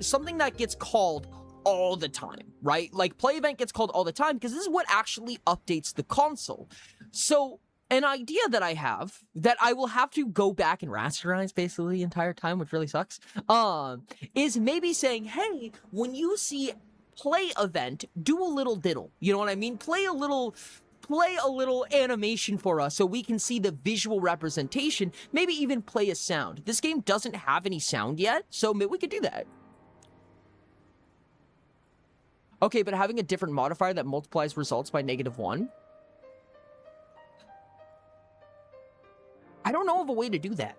something that gets called all the time, right? Like play event gets called all the time because this is what actually updates the console. So an idea that I have that I will have to go back and rasterize basically the entire time, which really sucks, is maybe saying, hey, when you see play event, do a little diddle. You know what I mean? Play a little animation for us so we can see the visual representation, maybe even play a sound. This game doesn't have any sound yet, so maybe we could do that. Okay, but having a different modifier that multiplies results by -1? I don't know of a way to do that.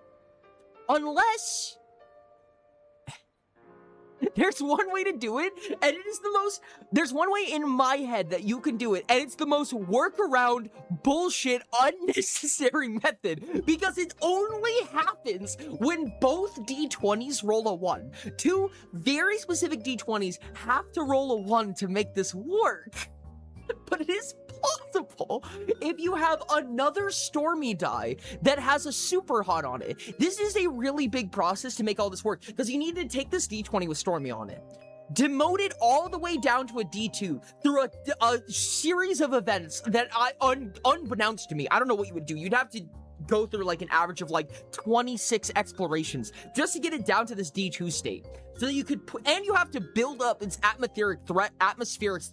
Unless there's one way to do it, and it is the most, there's one way in my head that you can do it, and it's the most workaround, bullshit, unnecessary method, because it only happens when both D20s roll a 1. 2 very specific D20s have to roll a 1 to make this work. But it is possible if you have another Stormy die that has a Super Hot on it. This is a really big process to make all this work, because you need to take this D20 with Stormy on it, demote it all the way down to a D2 through a series of events that unbeknownst to me, I don't know what you would do. You'd have to go through like an average of like 26 explorations just to get it down to this D2 state. So that you could put, and you have to build up its atmospheric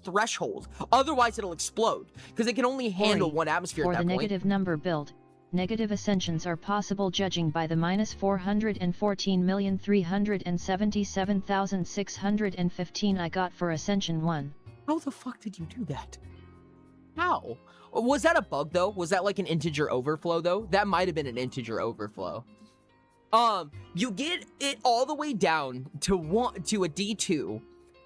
threshold. Otherwise, it'll explode because it can only handle one atmosphere at that point. For the negative number build, negative ascensions are possible judging by the -414,377,615 I got for Ascension 1. How the fuck did you do that? How? Was that a bug though? Was that like an integer overflow though? That might have been an integer overflow. You get it all the way down to a D2,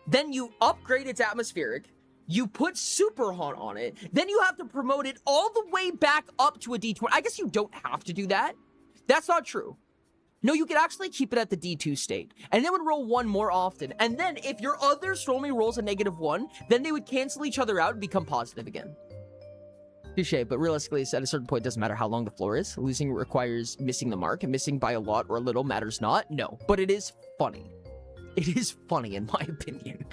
then you upgrade its atmospheric, you put Super Hot on it, then you have to promote it all the way back up to a D20. I guess you don't have to do that. That's not true. No, you can actually keep it at the D2 state, and then would roll 1 more often. And then if your other Stormy rolls a -1, then they would cancel each other out and become positive again. Touché, but realistically, at a certain point, it doesn't matter how long the floor is. Losing requires missing the mark, and missing by a lot or a little matters not. No, but it is funny. It is funny, in my opinion.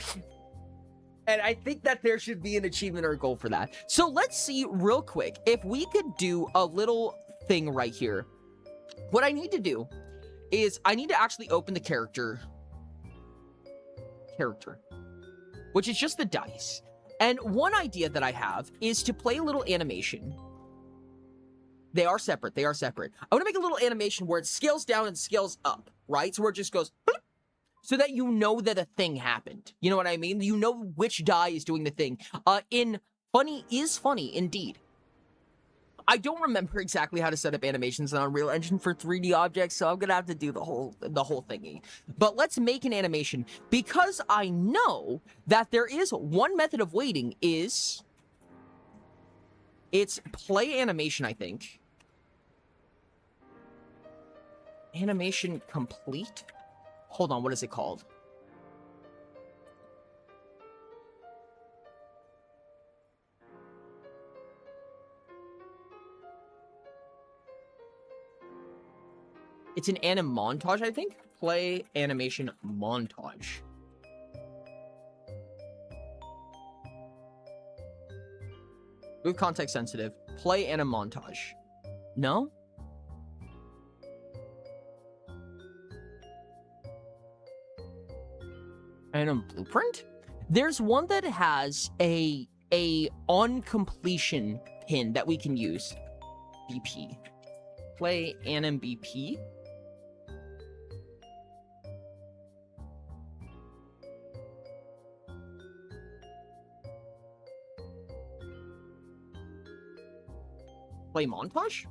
And I think that there should be an achievement or a goal for that. So let's see real quick if we could do a little thing right here. What I need to do is I need to actually open the character. character, which is just the dice. And one idea that I have is to play a little animation. They are separate. They are separate. I want to make a little animation where it scales down and scales up, right? So where it just goes, bloop, so that you know that a thing happened. You know what I mean? You know which die is doing the thing. In Funny is Funny, indeed. I don't remember exactly how to set up animations on Unreal Engine for 3D objects, so I'm gonna have to do the whole thingy. But let's make an animation, because I know that there is one method of waiting is... It's play animation, I think. Animation complete? Hold on, what is it called? It's an anim montage, I think. Play animation montage. Move context sensitive. Play anim montage. No? Anim blueprint? There's one that has a on completion pin that we can use. BP. Play anim BP. Play montage?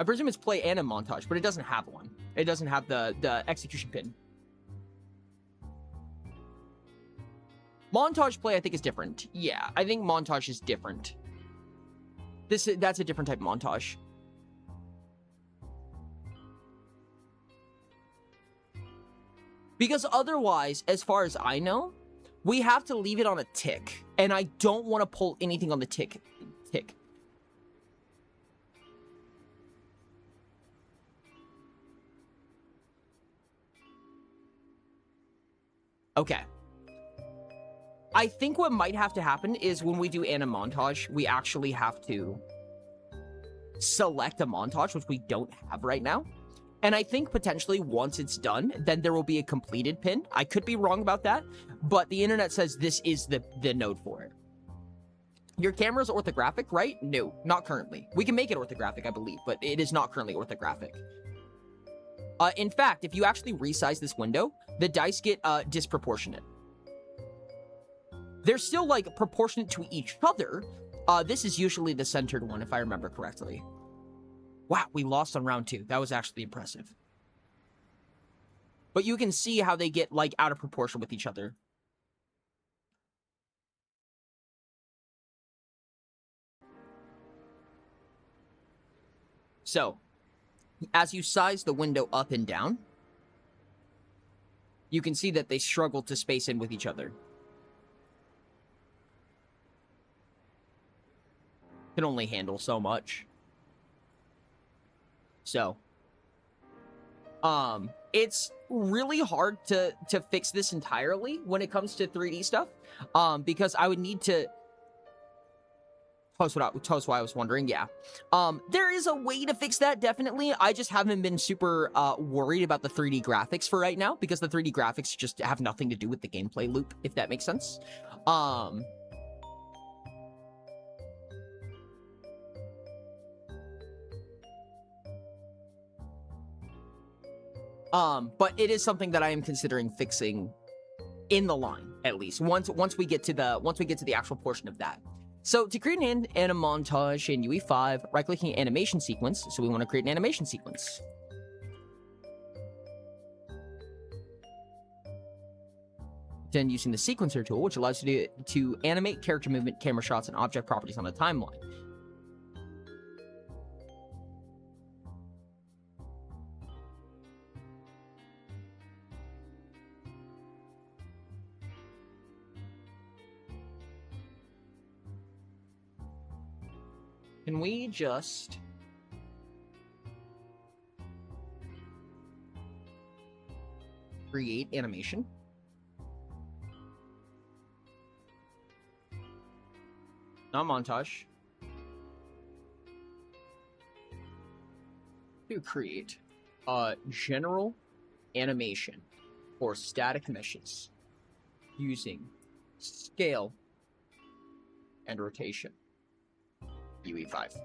I presume it's play anim montage, but it doesn't have one. It doesn't have the execution pin. Montage play, I think, is different. Yeah, I think montage is different. That's a different type of montage. Because otherwise, as far as I know, we have to leave it on a tick, and I don't want to pull anything on the tick. Okay. I think what might have to happen is when we do anim montage, we actually have to select a montage, which we don't have right now. And I think potentially once it's done, then there will be a completed pin. I could be wrong about that, but the internet says this is the node for it. Your camera's orthographic, right? No, not currently. We can make it orthographic, I believe, but it is not currently orthographic. In fact, if you actually resize this window, the dice get disproportionate. They're still, like, proportionate to each other. This is usually the centered one, if I remember correctly. Wow, we lost on round 2. That was actually impressive. But you can see how they get, like, out of proportion with each other. So, as you size the window up and down, you can see that they struggle to space in with each other. Can only handle so much. So, it's really hard to fix this entirely when it comes to 3D stuff, because I would need to... Toast why I was wondering, yeah. There is a way to fix that, definitely. I just haven't been super worried about the 3D graphics for right now, because the 3D graphics just have nothing to do with the gameplay loop, if that makes sense. But it is something that I am considering fixing in the line, at least once we get to the actual portion of that. So to create an anim montage in UE5, right-clicking animation sequence. So we want to create an animation sequence. Then using the sequencer tool, which allows you to animate character movement, camera shots, and object properties on a timeline. Can we just... create animation? Not montage. Do create. general animation for static meshes using scale and rotation. UE5.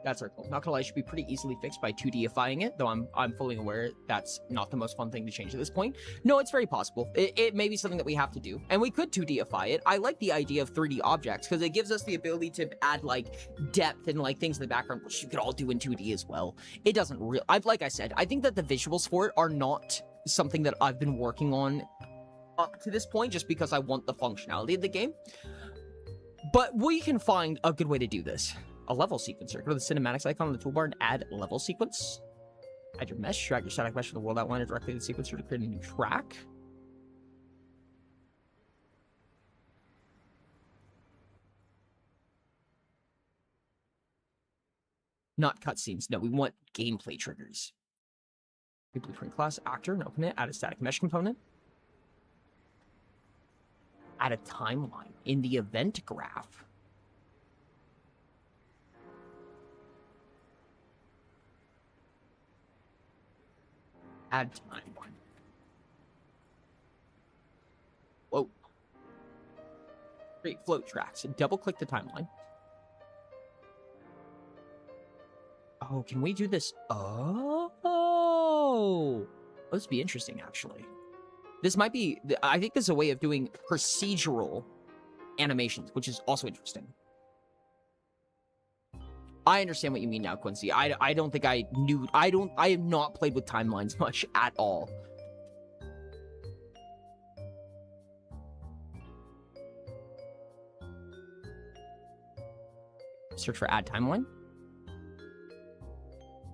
That's our goal. Not gonna lie, it should be pretty easily fixed by 2Difying it, though I'm fully aware that's not the most fun thing to change at this point. No, it's very possible. It may be something that we have to do, and we could 2Dify it. I like the idea of 3D objects because it gives us the ability to add like depth and like things in the background, which you could all do in 2D as well. It doesn't really. Like I said, I think that the visuals for it are not something that I've been working on up to this point, just because I want the functionality of the game. But we can find a good way to do this. A level sequencer. Go to the cinematics icon on the toolbar and add level sequence. Add your mesh. Drag your static mesh from the world outliner directly to the sequencer to create a new track. Not cutscenes. No, we want gameplay triggers. Blueprint class actor and open it. Add a static mesh component. Add a timeline in the event graph. Add timeline. Whoa. Create float tracks. Double click the timeline. Oh, can we do this? Oh, this would be interesting, actually. This might be, I think this is a way of doing procedural animations, which is also interesting. I understand what you mean now, Quincy. I don't think I knew, I have not played with timelines much at all. Search for add timeline.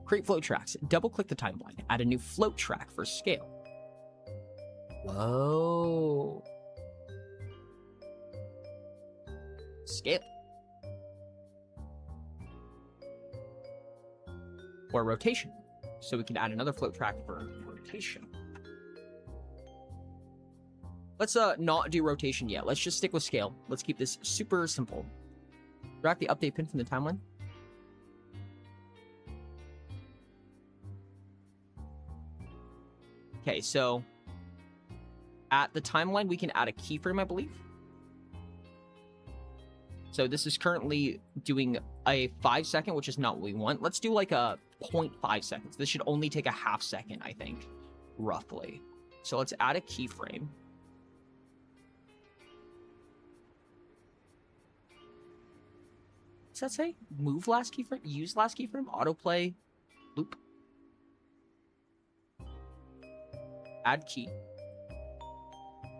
Create float tracks. Double click the timeline. Add a new float track for scale. Whoa. Scale. Or rotation. So we can add another float track for rotation. Let's not do rotation yet. Let's just stick with scale. Let's keep this super simple. Drag the update pin from the timeline. Okay, so at the timeline, we can add a keyframe, I believe. So this is currently doing a 5 second, which is not what we want. Let's do like a 0.5 seconds. This should only take a half second, I think, roughly. So let's add a keyframe. What's that say? Move last keyframe? Use last keyframe? Autoplay? Loop? Add key.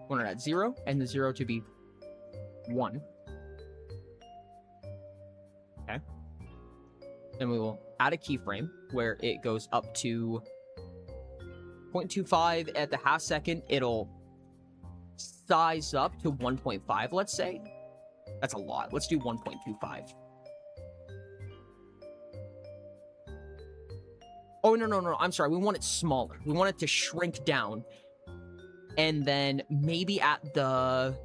We're gonna add 0, and the 0 to be 1. Okay. Then we will add a keyframe where it goes up to 0.25 at the half second. It'll size up to 1.5, let's say. That's a lot. Let's do 1.25. Oh, no. I'm sorry. We want it smaller. We want it to shrink down. And then maybe at the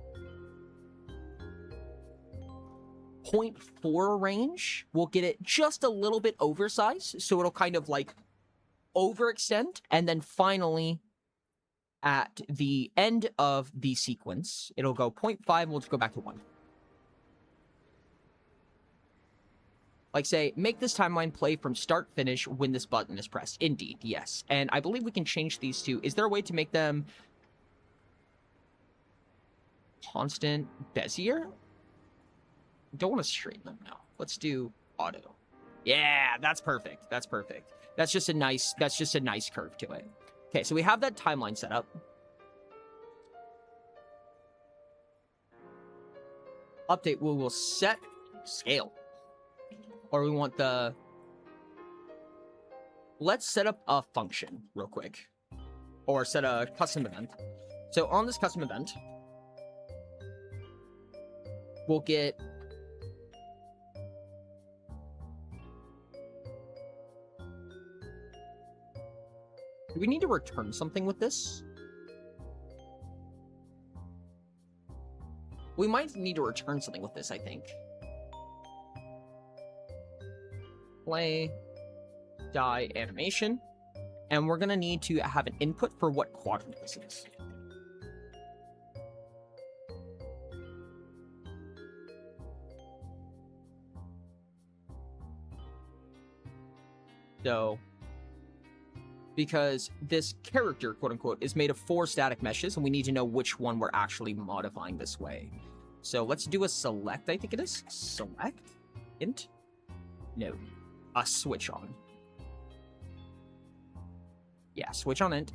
0.4 range, we'll get it just a little bit oversized. So it'll kind of like overextend. And then finally, at the end of the sequence, it'll go 0.5 and we'll just go back to 1. Like, say, make this timeline play from start finish when this button is pressed. Indeed, yes. And I believe we can change these to... Is there a way to make them constant Bezier? Don't want to straighten them now. Let's do auto. Yeah, that's perfect. That's perfect. That's just a nice curve to it. Okay, so we have that timeline set up. Update, we will set scale. Or we want the... Let's set up a function real quick. Or set a custom event. So on this custom event, we'll get... Do we need to return something with this? We might need to return something with this, I think. Play, die, animation. And we're going to need to have an input for what quadrant this is. So, because this character, quote unquote, is made of 4 static meshes, and we need to know which one we're actually modifying this way. So let's do a select, I think it is. Select? Int? No. A switch on. Yeah, switch on int.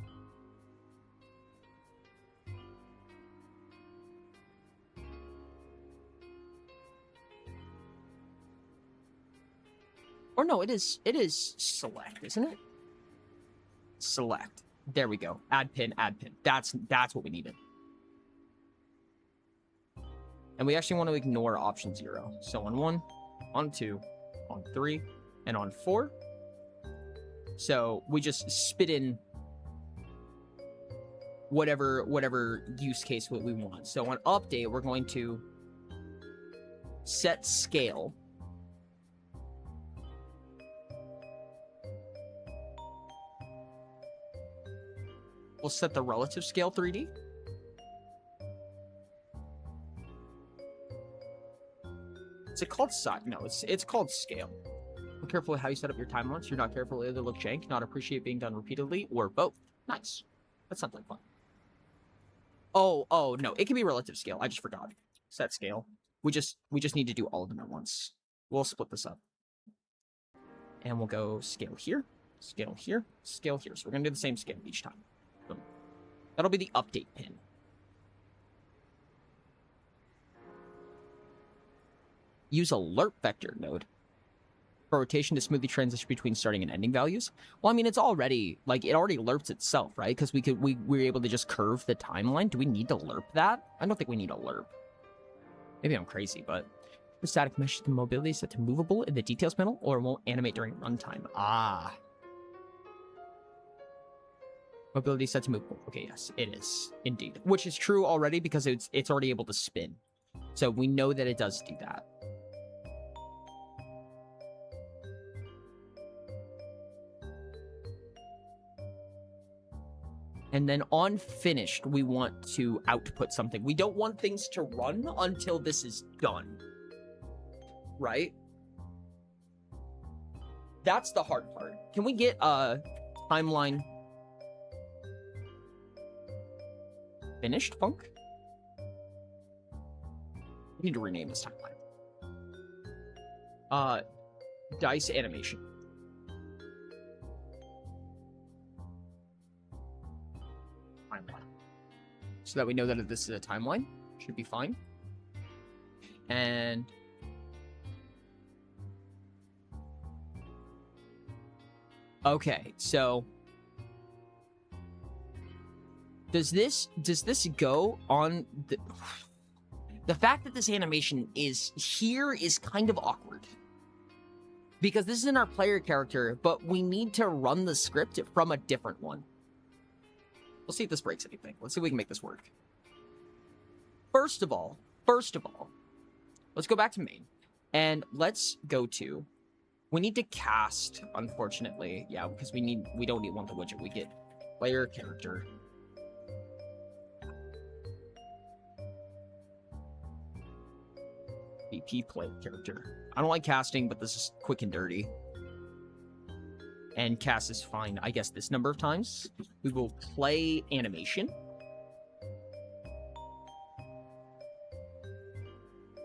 Or no, it is select, isn't it? Select. There we go. Add pin, add pin. That's what we needed. And we actually want to ignore option 0. So on 1, on 2, on 3, and on 4. So we just spit in whatever use case we want. So on update, we're going to set scale. We'll set the relative scale 3D. Is it called size? No, it's called scale. Be careful how you set up your timelines. You're not careful, either look jank, not appreciate being done repeatedly, or both. Nice. That's something fun. Oh, no, it can be relative scale. I just forgot. Set scale. We just need to do all of them at once. We'll split this up. And we'll go scale here, scale here, scale here. So we're gonna do the same scale each time. Boom. That'll be the update pin. Use a lerp vector node for rotation to smoothly transition between starting and ending values. Well, I mean, it's already, like, it already lerps itself, right? Because we were able to just curve the timeline. Do we need to lerp that? I don't think we need a lerp. Maybe I'm crazy, but the static mesh the mobility is set to movable in the details panel, or it won't animate during runtime. Ah. Mobility set to movable. Okay, yes, it is indeed, which is true already because it's already able to spin. So we know that it does do that. And then on finished, we want to output something. We don't want things to run until this is done. Right? That's the hard part. Can we get a timeline finished, Funk? We need to rename this timeline. Dice animation. Timeline. So that we know that this is a timeline. Should be fine. And okay, so does this go on the fact that this animation is here is kind of awkward. Because this isn't our player character, but we need to run the script from a different one. We'll see if this breaks anything. Let's see if we can make this work. First of all, let's go back to main. And let's go to, we need to cast, unfortunately. Yeah, because we don't want the widget. We get player character. VP player character. I don't like casting, but this is quick and dirty. And cast is fine, I guess, this number of times. We will play animation.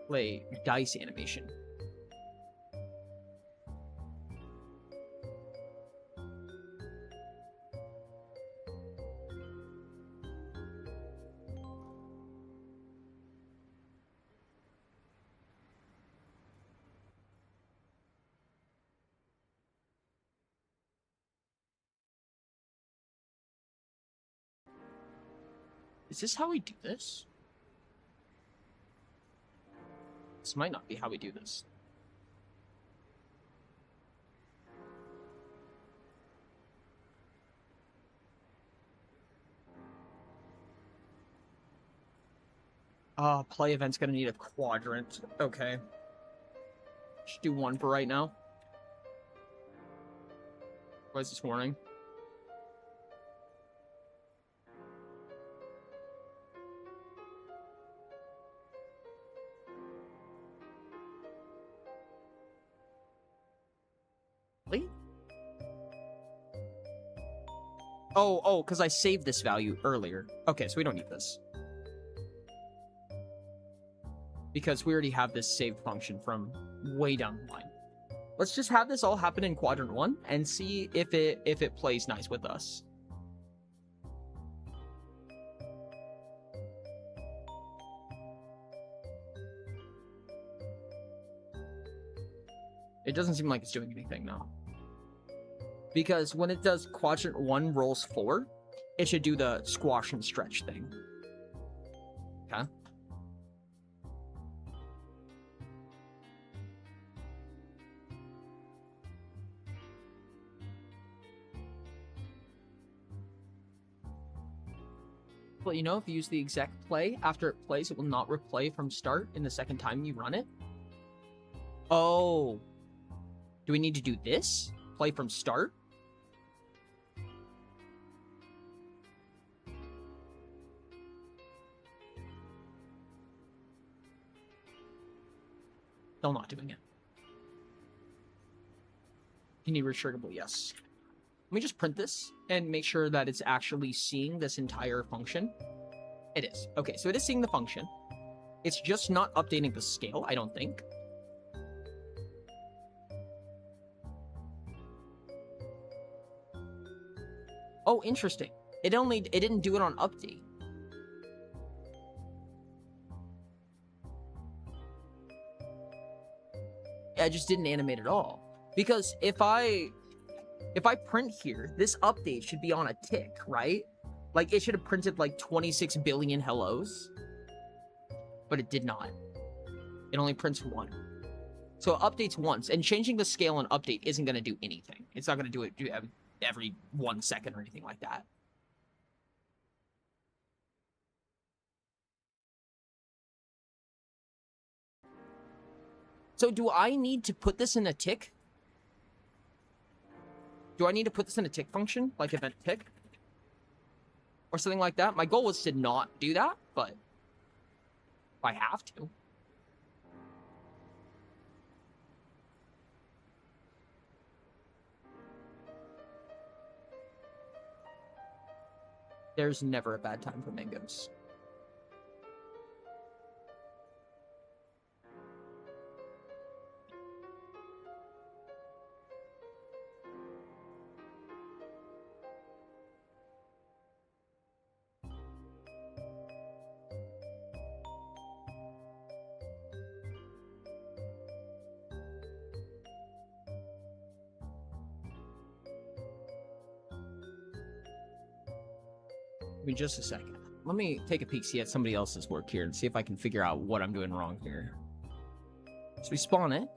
Play dice animation. Is this how we do this? This might not be how we do this. Play event's gonna need a quadrant. Okay. Should do one for right now. Why is this warning? Oh, because I saved this value earlier. Okay, so we don't need this. Because we already have this saved function from way down the line. Let's just have this all happen in quadrant 1 and see if it plays nice with us. It doesn't seem like it's doing anything now. Because when it does quadrant 1 rolls 4, it should do the squash and stretch thing. Okay? Well, you know, if you use the exec play, after it plays, it will not replay from start in the second time you run it. Oh. Do we need to do this? Play from start? Still not doing it. You need retriggable, yes. Let me just print this and make sure that it's actually seeing this entire function. It is. Okay, so it is seeing the function. It's just not updating the scale, I don't think. Oh, interesting. It didn't do it on update. Yeah, it just didn't animate at all. Because if I print here, this update should be on a tick, right? Like, it should have printed like 26 billion hellos. But it did not. It only prints 1. So it updates once, and changing the scale on update isn't going to do anything. It's not going to do it every 1 second or anything like that. So do I need to put this in a tick? Do I need to put this in a tick function? Like event tick? Or something like that? My goal was to not do that, but if I have to. There's never a bad time for mangoes. Give me just a second. Let me take a peek, see at somebody else's work here and see if I can figure out what I'm doing wrong here. So we spawn it,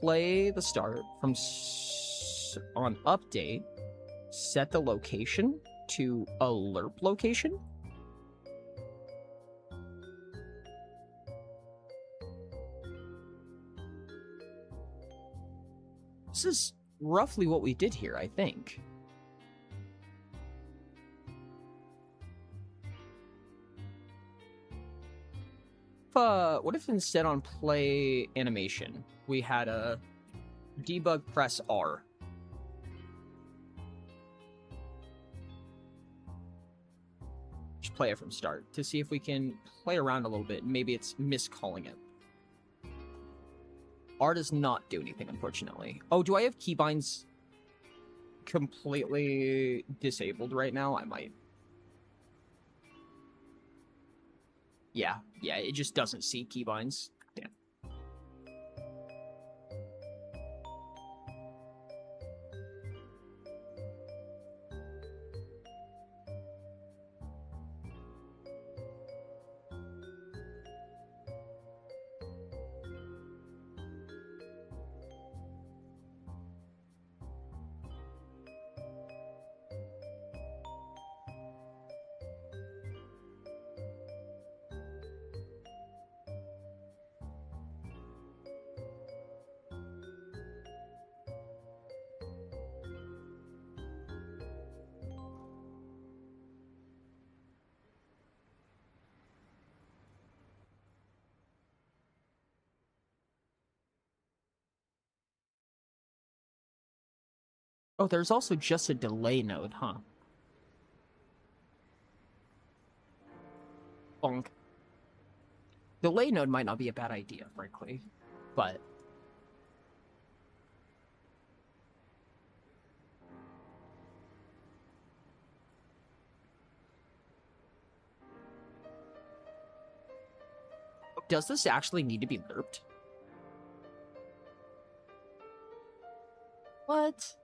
play the start from on update, set the location to a lerp location. This is roughly what we did here, I think. What if instead on play animation, we had a debug press R? Just play it from start to see if we can play around a little bit. Maybe it's miscalling it. R does not do anything, unfortunately. Oh, do I have keybinds completely disabled right now? I might. Yeah, it just doesn't see keybinds. Damn. Oh, there's also just a delay node, huh? Bonk. Delay node might not be a bad idea, frankly, but... Does this actually need to be lerped? What?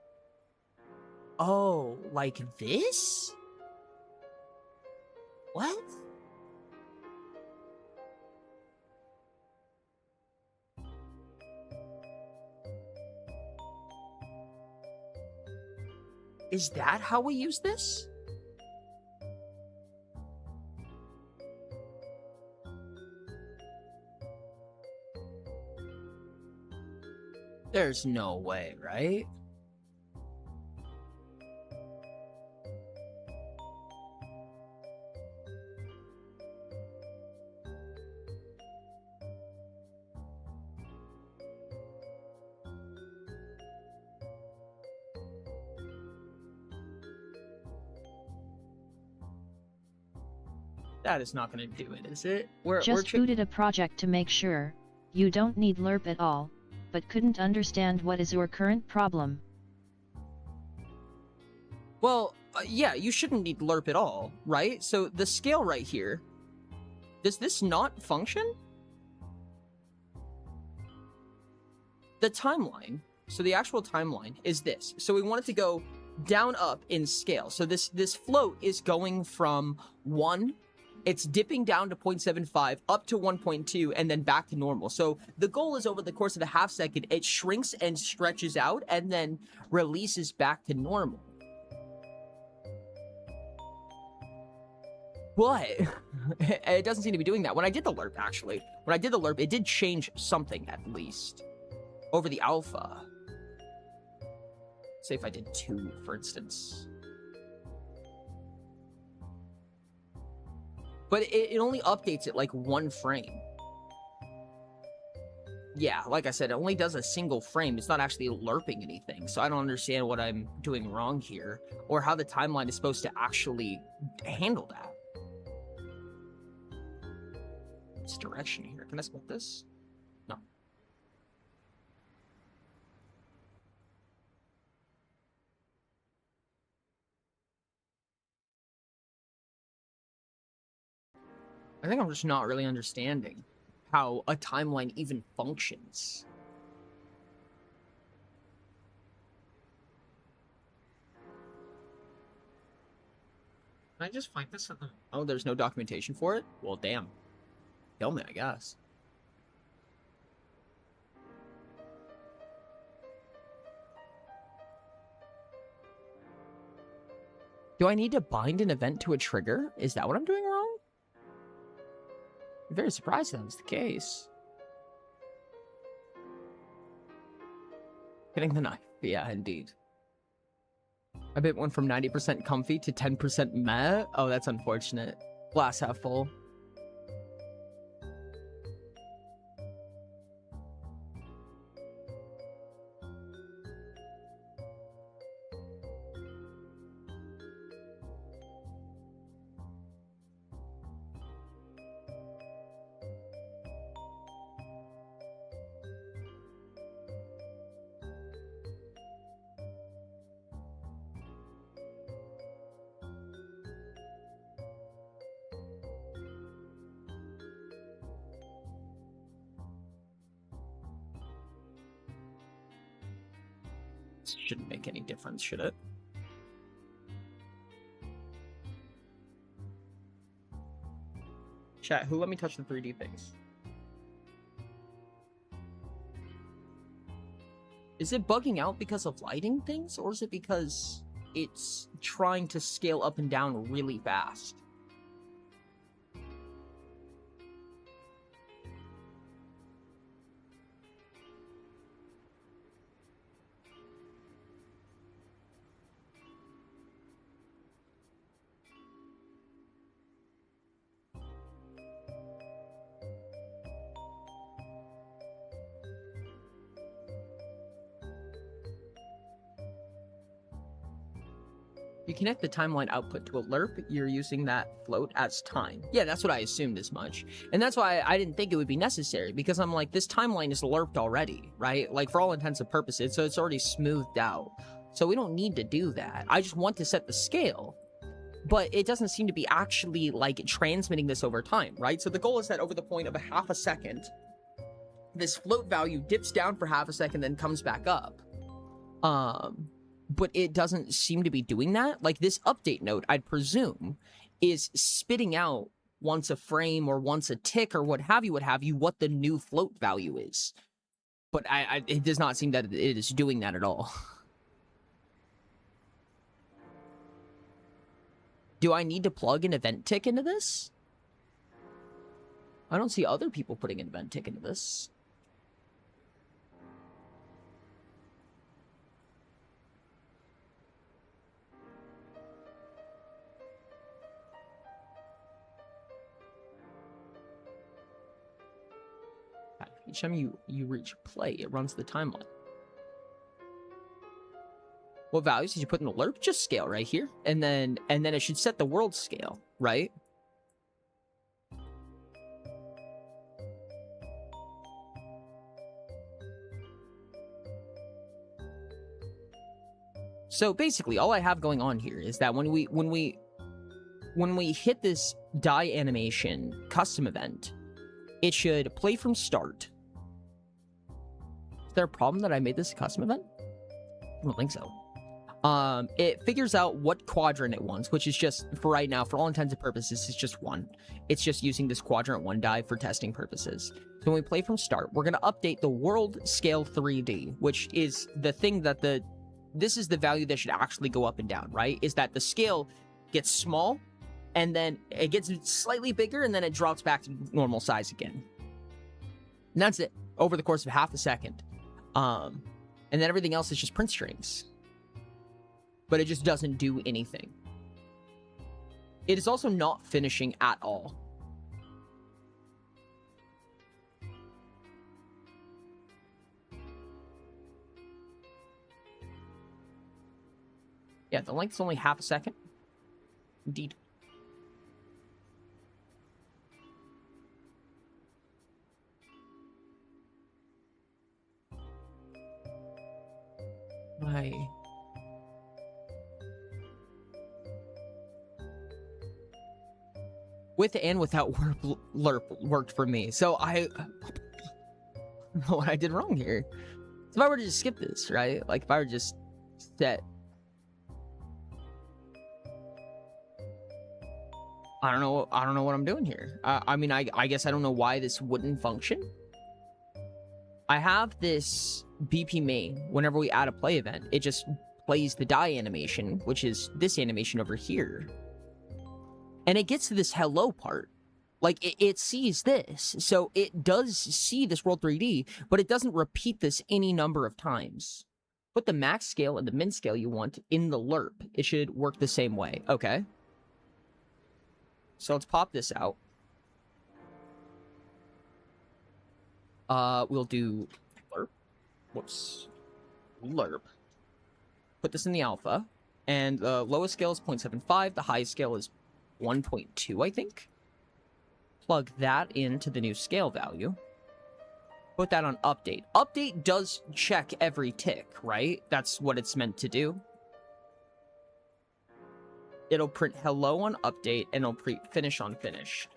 Oh, like this? What? Is that how we use this? There's no way, right? That is not going to do it, is it? Just booted a project to make sure you don't need lerp at all, but couldn't understand what is your current problem. Well, yeah, you shouldn't need lerp at all, right? So the scale right here, does this not function? The timeline, so the actual timeline is this. So we want it to go down up in scale. So this float is going from 1, it's dipping down to 0.75, up to 1.2, and then back to normal. So the goal is over the course of a half second, it shrinks and stretches out and then releases back to normal. But it doesn't seem to be doing that. When I did the lerp, actually, it did change something at least over the alpha. Say if I did 2, for instance. But it only updates it like 1 frame. Yeah, like I said, it only does a single frame. It's not actually lerping anything. So I don't understand what I'm doing wrong here, or how the timeline is supposed to actually handle that. What's direction here? Can I split this? No. I think I'm just not really understanding how a timeline even functions. Can I just find this in the... Oh, there's no documentation for it? Well, damn. Kill me, I guess. Do I need to bind an event to a trigger? Is that what I'm doing wrong? I'm very surprised that was the case. Getting the knife. Yeah, indeed. I bet went from 90% comfy to 10% meh. Oh, that's unfortunate. Glass half full. Shouldn't make any difference, should it? Chat, who let me touch the 3D things? Is it bugging out because of lighting things, or is it because it's trying to scale up and down really fast? You connect the timeline output to a lerp, you're using that float as time. Yeah, that's what I assumed as much. And that's why I didn't think it would be necessary, because I'm like, this timeline is lerped already, right? Like, for all intents and purposes, so it's already smoothed out. So we don't need to do that. I just want to set the scale. But it doesn't seem to be actually, like, transmitting this over time, right? So the goal is that over the point of a half a second, this float value dips down for half a second, then comes back up. But it doesn't seem to be doing that. Like, this update node, I'd presume, is spitting out once a frame or once a tick or what have you, what the new float value is. But it does not seem that it is doing that at all. Do I need to plug an event tick into this? I don't see other people putting an event tick into this. Each time you reach play, it runs the timeline. What values did you put in the lerp? Just scale right here. And then it should set the world scale, right? So basically, all I have going on here is that when we hit this die animation custom event, it should play from start. Is there a problem that I made this a custom event? I don't think so. It figures out what quadrant it wants, which is just, for right now, for all intents and purposes, it's just 1. It's just using this quadrant 1 die for testing purposes. So when we play from start, we're going to update the world scale 3D, which is the thing that this is the value that should actually go up and down, right? Is that the scale gets small, and then it gets slightly bigger, and then it drops back to normal size again. And that's it, over the course of half a second. And then everything else is just print strings. But it just doesn't do anything. It is also not finishing at all. Yeah, the length's only half a second. Indeed. My... With and without lerp worked for me. So I don't know what I did wrong here. So if I were to just skip this, right? Like if I were to just set... I don't know what I'm doing here. I mean, I guess I don't know why this wouldn't function. I have this BP main. Whenever we add a play event, it just plays the die animation, which is this animation over here. And it gets to this hello part. Like, it sees this. So it does see this world 3D, but it doesn't repeat this any number of times. Put the max scale and the min scale you want in the lerp. It should work the same way. Okay. So let's pop this out. We'll do lerp. Whoops. Lerp. Put this in the alpha. And the lowest scale is 0.75. The highest scale is 1.2, I think. Plug that into the new scale value. Put that on update. Update does check every tick, right? That's what it's meant to do. It'll print hello on update, and it'll finish on finished.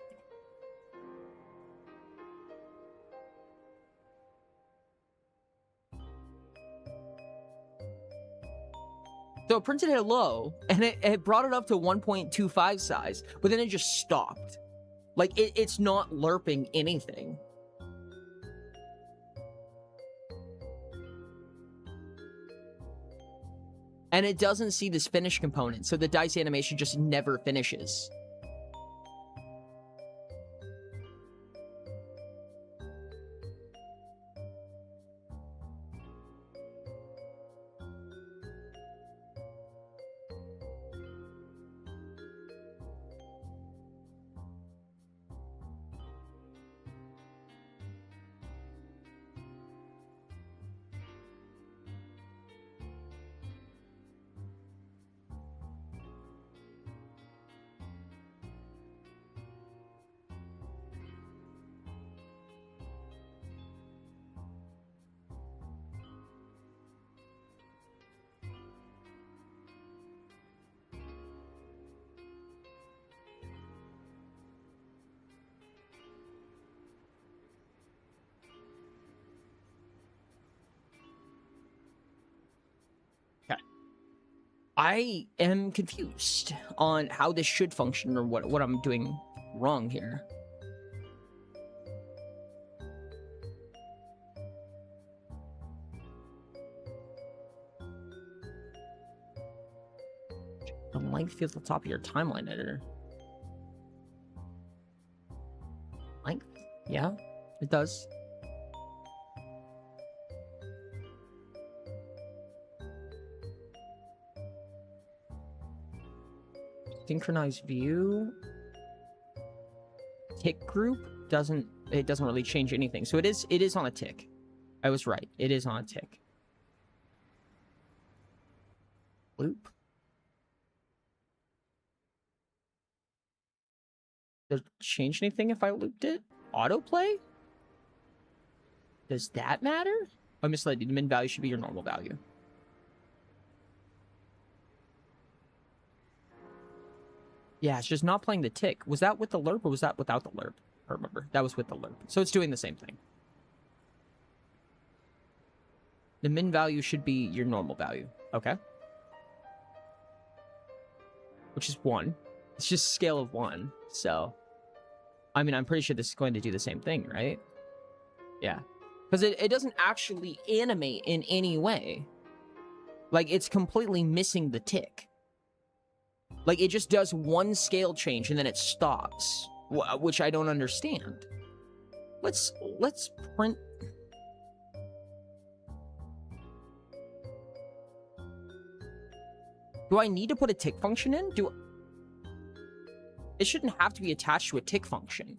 So it printed hello, and it brought it up to 1.25 size, but then it just stopped. Like, it's not lerping anything. And it doesn't see this finish component, so the dice animation just never finishes. I am confused on how this should function or what I'm doing wrong here. The length field at the top of your timeline editor. Length? Yeah, it does. Synchronized view. Tick group doesn't really change anything. So it is on a tick. I was right. It is on a tick. Loop. Does it change anything if I looped it? Autoplay? Does that matter? I misled you. The min value should be your normal value. Yeah, it's just not playing the tick. Was that with the lerp or was that without the lerp? I remember. That was with the lerp. So it's doing the same thing. The min value should be your normal value. Okay. Which is 1. It's just scale of 1. So, I mean, I'm pretty sure this is going to do the same thing, right? Yeah. Because it doesn't actually animate in any way. Like, it's completely missing the tick. Like, it just does one scale change and then it stops. Which I don't understand. Let's print... Do I need to put a tick function in? It shouldn't have to be attached to a tick function.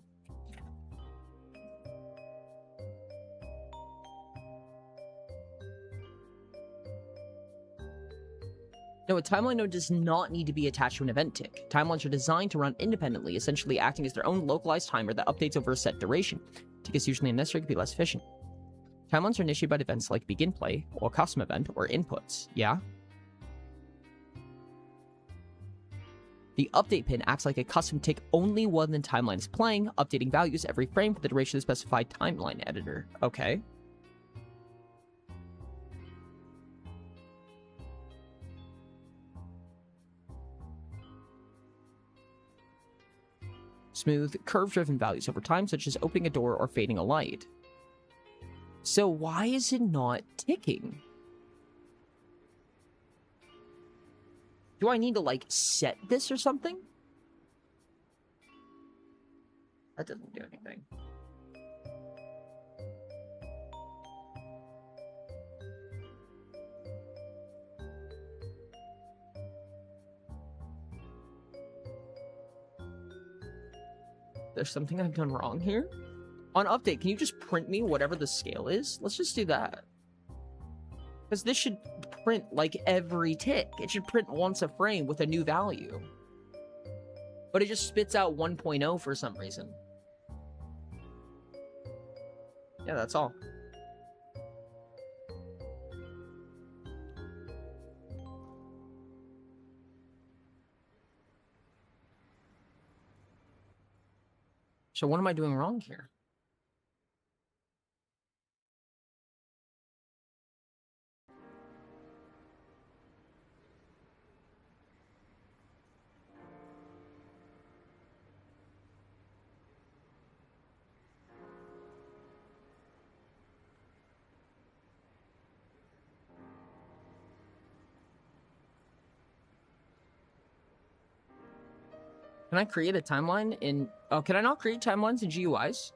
No, a timeline node does not need to be attached to an event tick. Timelines are designed to run independently, essentially acting as their own localized timer that updates over a set duration. Tick is usually unnecessary, can be less efficient. Timelines are initiated by events like begin play, or a custom event, or inputs. Yeah? The update pin acts like a custom tick only when the timeline is playing, updating values every frame for the duration of the specified timeline editor. Okay. Smooth, curve-driven values over time, such as opening a door or fading a light. So why is it not ticking? Do I need to, like, set this or something? That doesn't do anything. There's something I've done wrong here? On update, can you just print me whatever the scale is? Let's just do that. Because this should print like every tick. It should print once a frame with a new value. But it just spits out 1.0 for some reason. Yeah, that's all. So what am I doing wrong here? Can I create a timeline in... Oh, can I not create timelines in GUIs?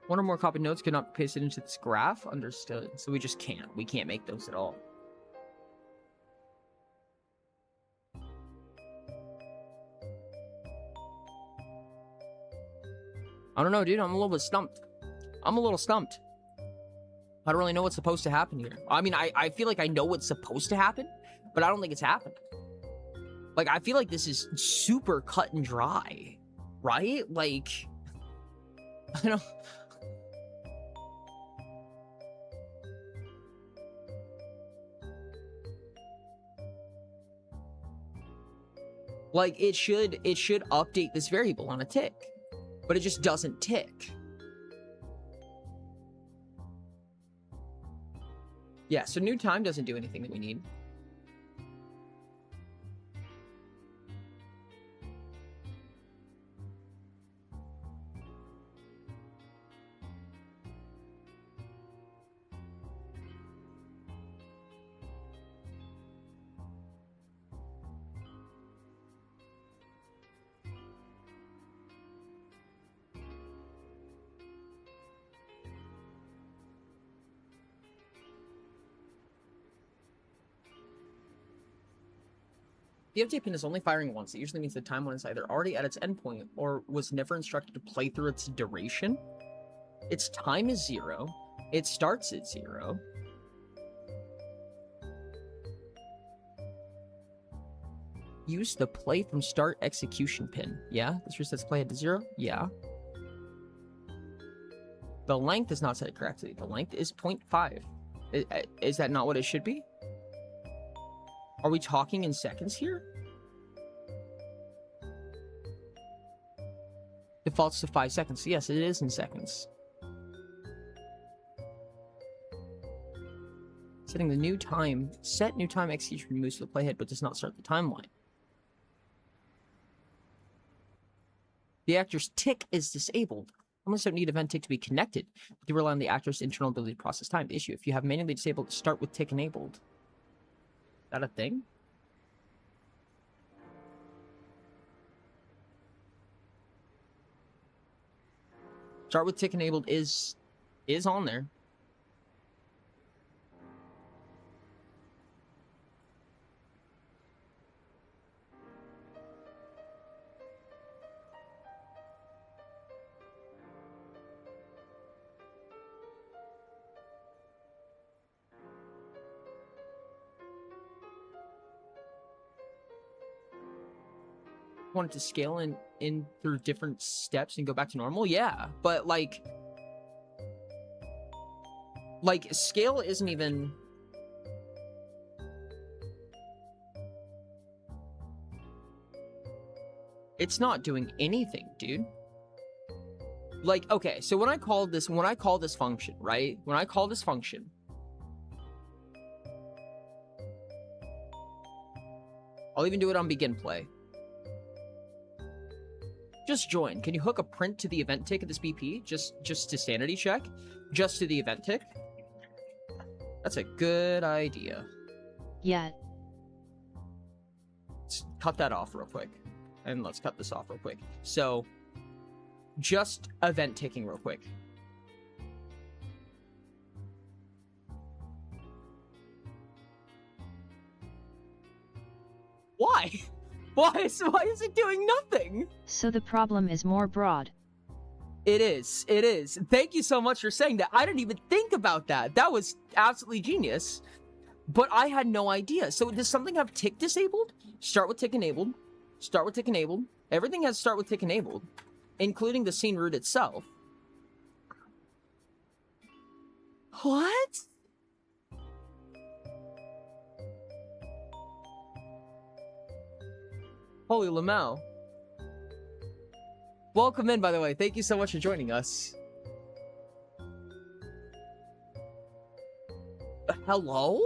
One or more copied nodes could not be pasted into this graph? Understood. So we just can't. We can't make those at all. I don't know, dude. I'm a little bit stumped. I'm a little stumped. I don't really know what's supposed to happen here. I mean, I feel like I know what's supposed to happen, but I don't think it's happened. Like, I feel like this is super cut and dry, right? Like, I don't... Like, it should update this variable on a tick, but it just doesn't tick. Yeah, so new time doesn't do anything that we need. The update pin is only firing once. It usually means the time one is either already at its endpoint or was never instructed to play through its duration. Its time is 0. It starts at 0. Use the play from start execution pin. Yeah, this resets play at 0. Yeah. The length is not set correctly. The length is 0.5. Is that not what it should be? Are we talking in seconds here? Defaults to 5 seconds. Yes, it is in seconds. Setting the new time. Set new time execution removes the playhead but does not start the timeline. The actor's tick is disabled. Unless don't need event tick to be connected, but to rely on the actor's internal ability to process time. The issue, if you have manually disabled, start with tick enabled. Is that a thing? Start with tick enabled is on there. Wanted to scale in through different steps and go back to normal, yeah, but like scale isn't even it's not doing anything, dude. Like, okay, so when I call this function, right, when I call this function, I'll even do it on begin play. Just join. Can you hook a print to the event tick of this BP? Just to sanity check? Just to the event tick? That's a good idea. Yeah. Let's cut that off real quick. And let's cut this off real quick. So, just event ticking real quick. Why? Why is it doing nothing? So the problem is more broad. It is. Thank you so much for saying that. I didn't even think about that. That was absolutely genius. But I had no idea. So does something have tick disabled? Start with tick enabled. Start with tick enabled. Everything has start with tick enabled, including the scene root itself. What? Holy Lamau. Welcome in, by the way. Thank you so much for joining us. Hello?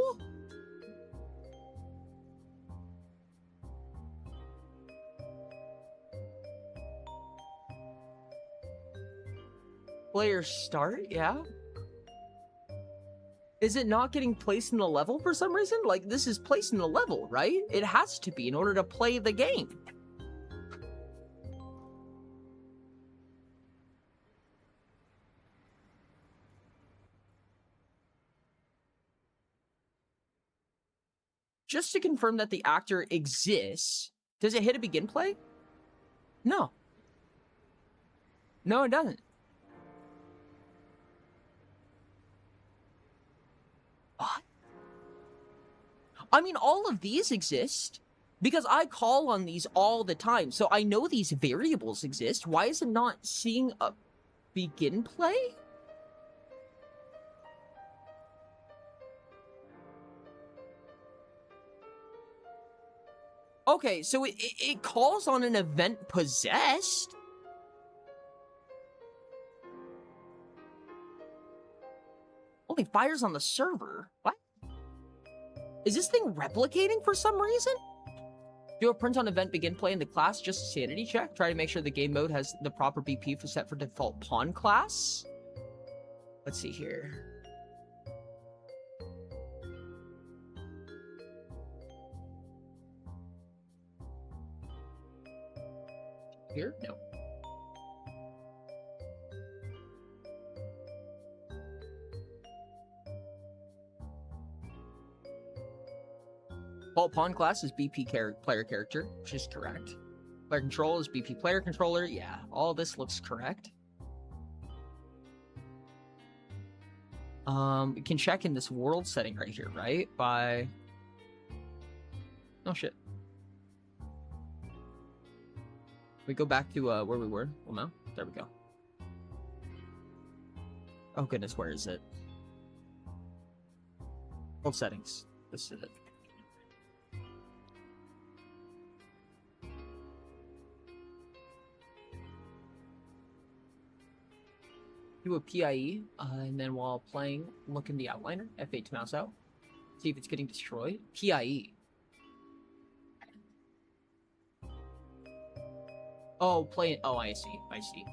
Player start, yeah? Is it not getting placed in a level for some reason? Like, this is placed in a level, right? It has to be in order to play the game. Just to confirm that the actor exists, does it hit a begin play? No. No, it doesn't. What? I mean, all of these exist because I call on these all the time, so I know these variables exist. Why is it not seeing a begin play? Okay, so it calls on an event possessed? Only fires on the server? What? Is this thing replicating for some reason? Do a print on event begin play in the class, just a sanity check. Try to make sure the game mode has the proper BP for set for default pawn class. Let's see here. Here? No. Default pawn class is BP player character, which is correct. Player control is BP player controller. Yeah, all this looks correct. We can check in this world setting right here, right? By... Oh, shit. We go back to where we were. Well, no. There we go. Oh, goodness, where is it? World settings. This is it. Do a PIE, and then while playing, look in the outliner, F8 to mouse out, see if it's getting destroyed. PIE. Oh, play it. Oh, I see. I see.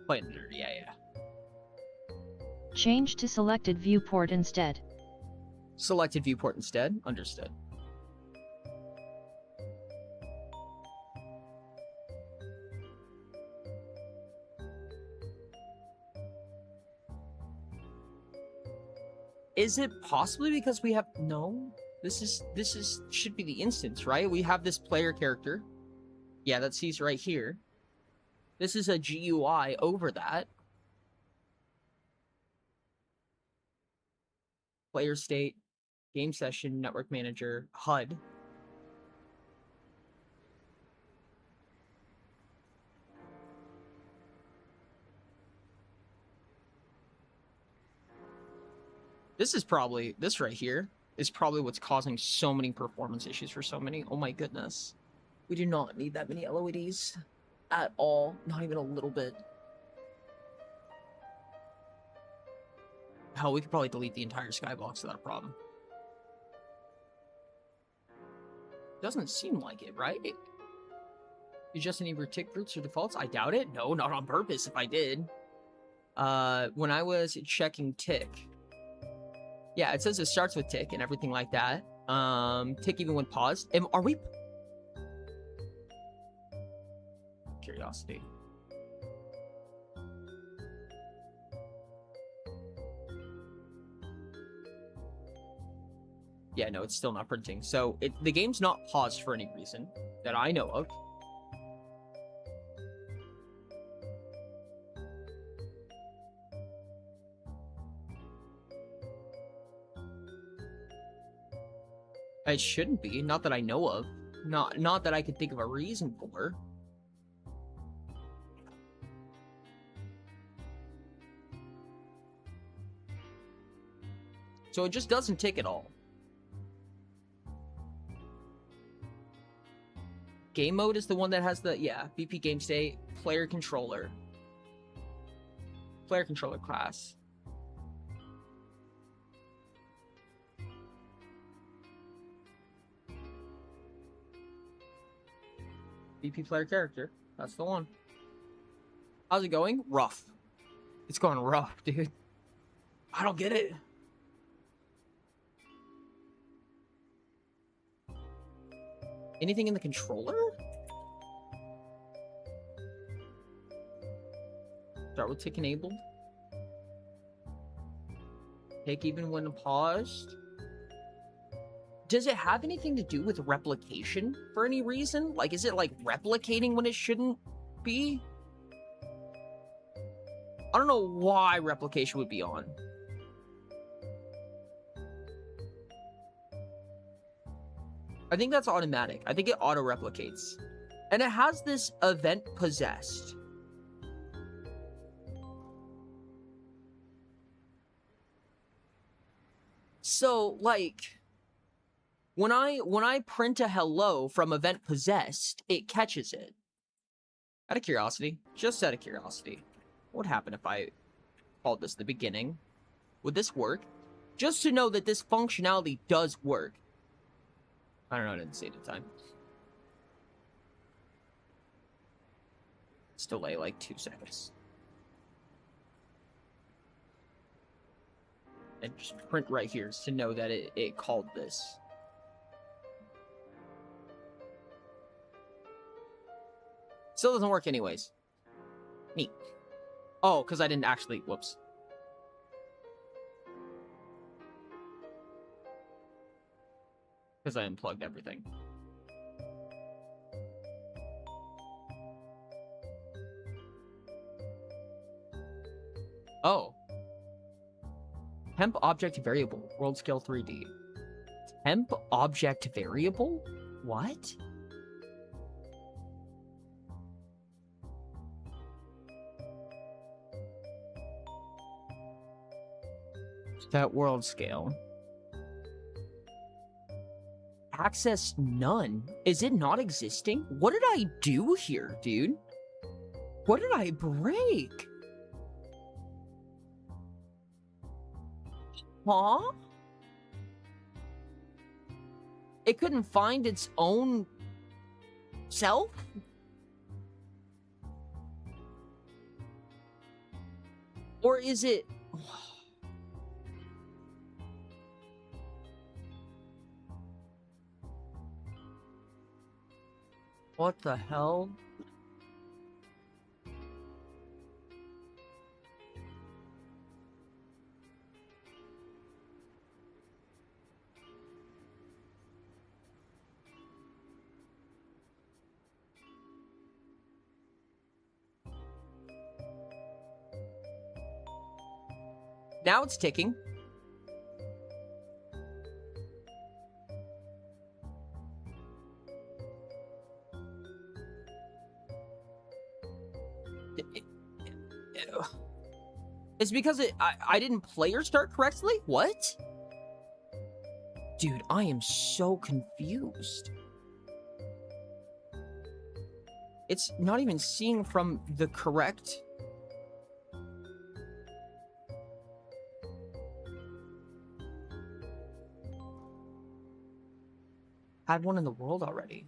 Play it under, yeah. Change to selected viewport instead. Selected viewport instead. Understood. Is it possibly because we have... No. This is should be the instance, right? We have this player character. Yeah, that sees right here. This is a GUI over that. Player state, game session, network manager, HUD. This right here is probably what's causing so many performance issues for so many. Oh my goodness. We do not need that many LODs at all. Not even a little bit. Hell, we could probably delete the entire skybox without a problem. Doesn't seem like it, right? You just enable tick roots or defaults? I doubt it. No, not on purpose if I did. When I was checking tick, yeah, it says it starts with tick and everything like that. Tick even when paused. Are we... Curiosity. Yeah, no, it's still not printing. So the game's not paused for any reason that I know of. It shouldn't be, not that I know of. Not that I could think of a reason for. So it just doesn't tick at all. Game mode is the one that has the, yeah, BP game state, player controller. Player controller class. BP player character. That's the one. How's it going? Rough. It's going rough, dude. I don't get it. Anything in the controller? Start with tick enabled. Tick even when paused. Does it have anything to do with replication for any reason? Like, is it like replicating when it shouldn't be? I don't know why replication would be on. I think that's automatic. I think it auto-replicates. And it has this event possessed. So, like, when I print a hello from event possessed, it catches it. Out of curiosity, just out of curiosity, what would happen if I called this the beginning? Would this work? Just to know that this functionality does work. I don't know, I didn't say it at the time. Let's delay like 2 seconds. And just print right here to know that it called this. Still doesn't work anyways. Neat. Oh, because I didn't actually... Whoops. Because I unplugged everything. Oh. Temp object variable. World scale 3D. Temp object variable? What? That world scale. Access none. Is it not existing? What did I do here, dude? What did I break? Huh? It couldn't find its own self? Or is it... What the hell? Now it's ticking. It's because I didn't player start correctly? What? Dude, I am so confused. It's not even seeing from the correct... Had one in the world already.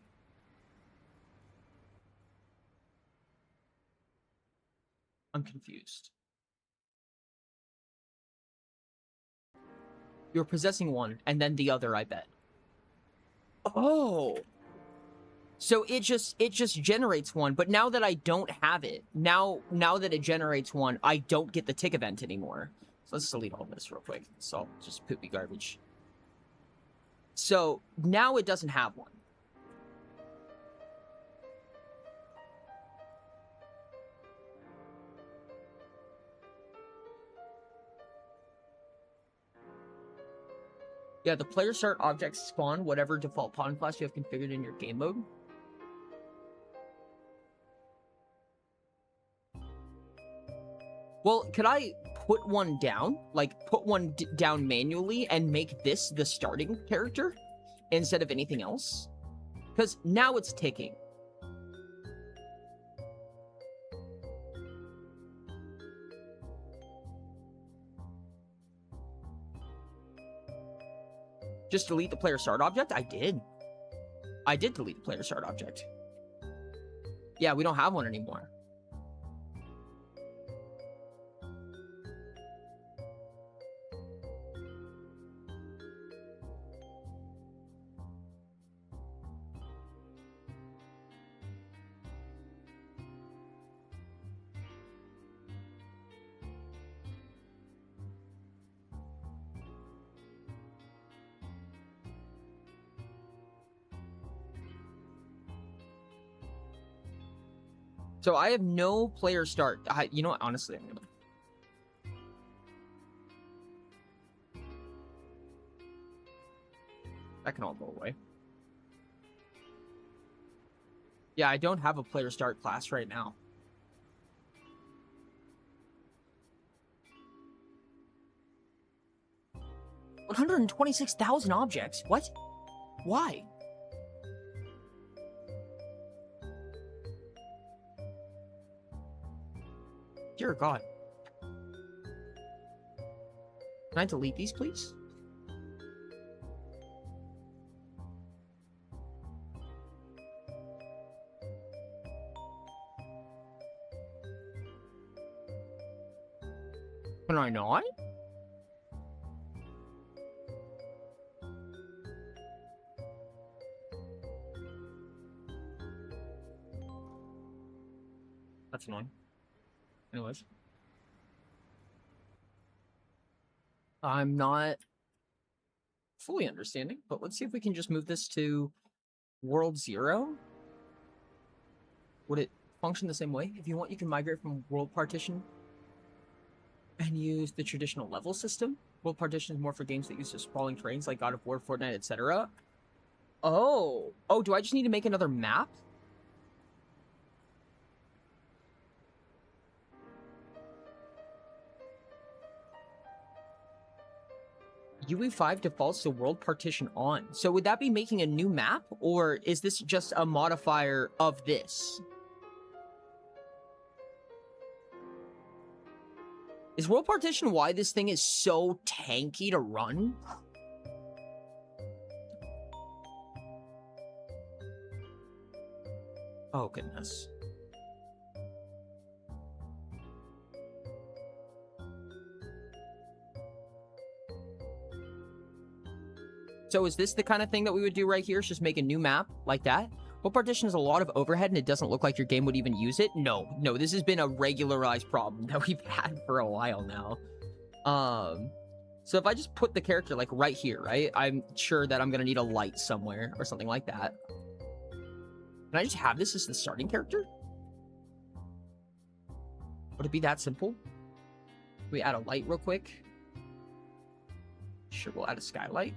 I'm confused. You're possessing one, and then the other, I bet. Oh! So it just generates one, but now that I don't have it, now that it generates one, I don't get the tick event anymore. So let's delete all this real quick. It's all just poopy garbage. So now it doesn't have one. Yeah, the player start objects spawn whatever default pawn class you have configured in your game mode. Well, could I put one down? Like, put one down manually and make this the starting character instead of anything else? Because now it's ticking. Just delete the player start object? I did. I did delete the player start object. Yeah, we don't have one anymore. So I have no player start. You know what? Honestly, I'm gonna... That can all go away. Yeah, I don't have a player start class right now. $126,000 objects. What? Why? Dear God. Can I delete these, please? Can I not? That's annoying. Anyways. I'm not fully understanding, but let's see if we can just move this to World 0. Would it function the same way? If you want, you can migrate from World Partition and use the traditional level system. World Partition is more for games that use the sprawling terrains like God of War, Fortnite, etc. Oh, do I just need to make another map? UE5 defaults to World Partition on. So would that be making a new map, or is this just a modifier of this? Is World Partition why this thing is so tanky to run? Oh, goodness. So is this the kind of thing that we would do right here? Is just make a new map like that? World Partition has a lot of overhead and it doesn't look like your game would even use it. No, this has been a regularized problem that we've had for a while now. So if I just put the character like right here, right? I'm sure that I'm going to need a light somewhere or something like that. Can I just have this as the starting character? Would it be that simple? Can we add a light real quick? Sure, we'll add a skylight.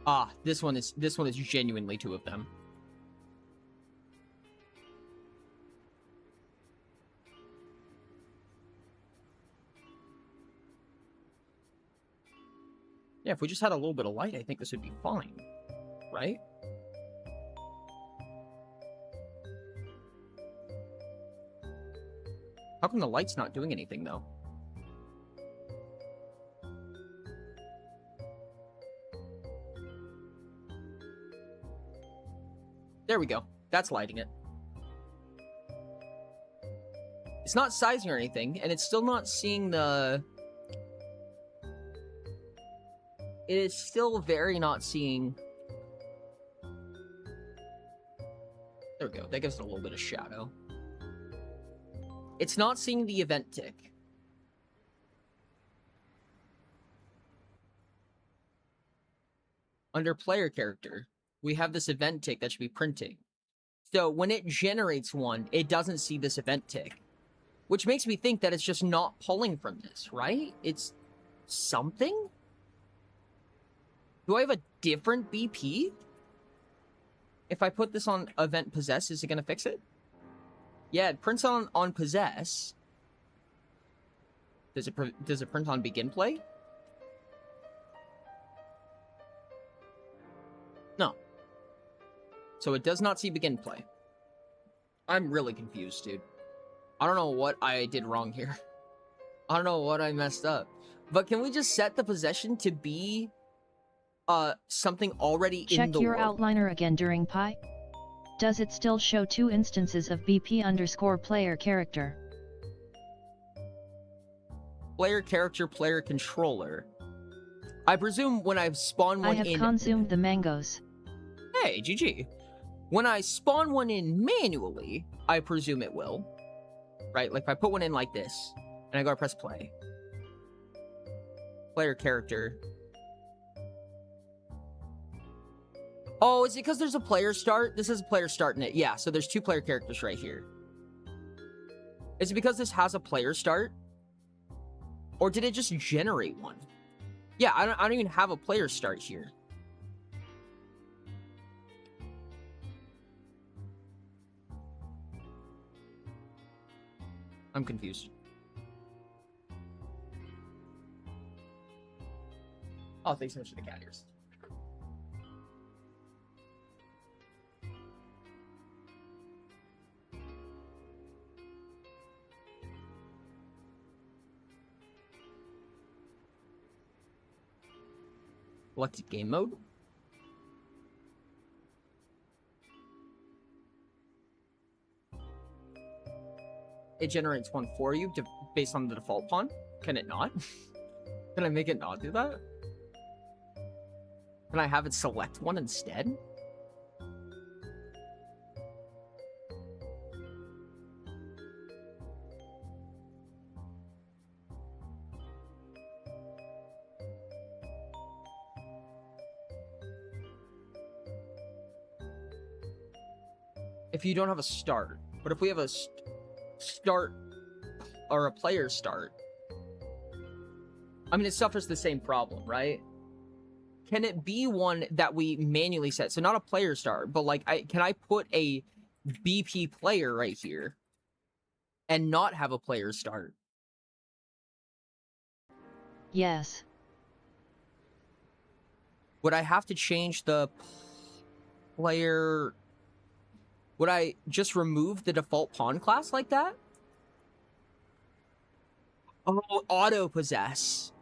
Ah, this one is genuinely two of them. Yeah, if we just had a little bit of light, I think this would be fine, right? How come the light's not doing anything, though? There we go. That's lighting it. It's not sizing or anything, and it's still not seeing the... It is still very not seeing... There we go. That gives it a little bit of shadow. It's not seeing the event tick. Under player character, we have this event tick that should be printing. So when it generates one, it doesn't see this event tick. Which makes me think that it's just not pulling from this, right? It's something? Do I have a different BP? If I put this on event possess, is it going to fix it? Yeah, it prints on possess. Does it print on begin play? No. So it does not see begin play. I'm really confused, dude. I don't know what I did wrong here. I don't know what I messed up. But can we just set the possession to be something already in the world? Check your outliner again during Pi. Does it still show 2 instances of BP_player character? Player character, player controller. I presume when I spawn one in... I have consumed the mangoes. Hey, GG. When I spawn one in manually, I presume it will. Right? Like if I put one in like this, and I go to press play. Player character. Oh, is it because there's a player start? This is a player start in it. Yeah, so there's 2 player characters right here. Is it because this has a player start? Or did it just generate one? Yeah, I don't even have a player start here. I'm confused. Oh, thanks so much for the cat ears. Selected game mode. It generates one for you based on the default pawn. Can it not? Can I make it not do that? Can I have it select one instead? If you don't have a start, but if we have a start or a player start, I mean, it suffers the same problem, right? Can it be one that we manually set? So not a player start, but like, can I put a BP player right here and not have a player start? Yes. Would I have to change the player? Would I just remove the default pawn class like that? Oh, auto possess.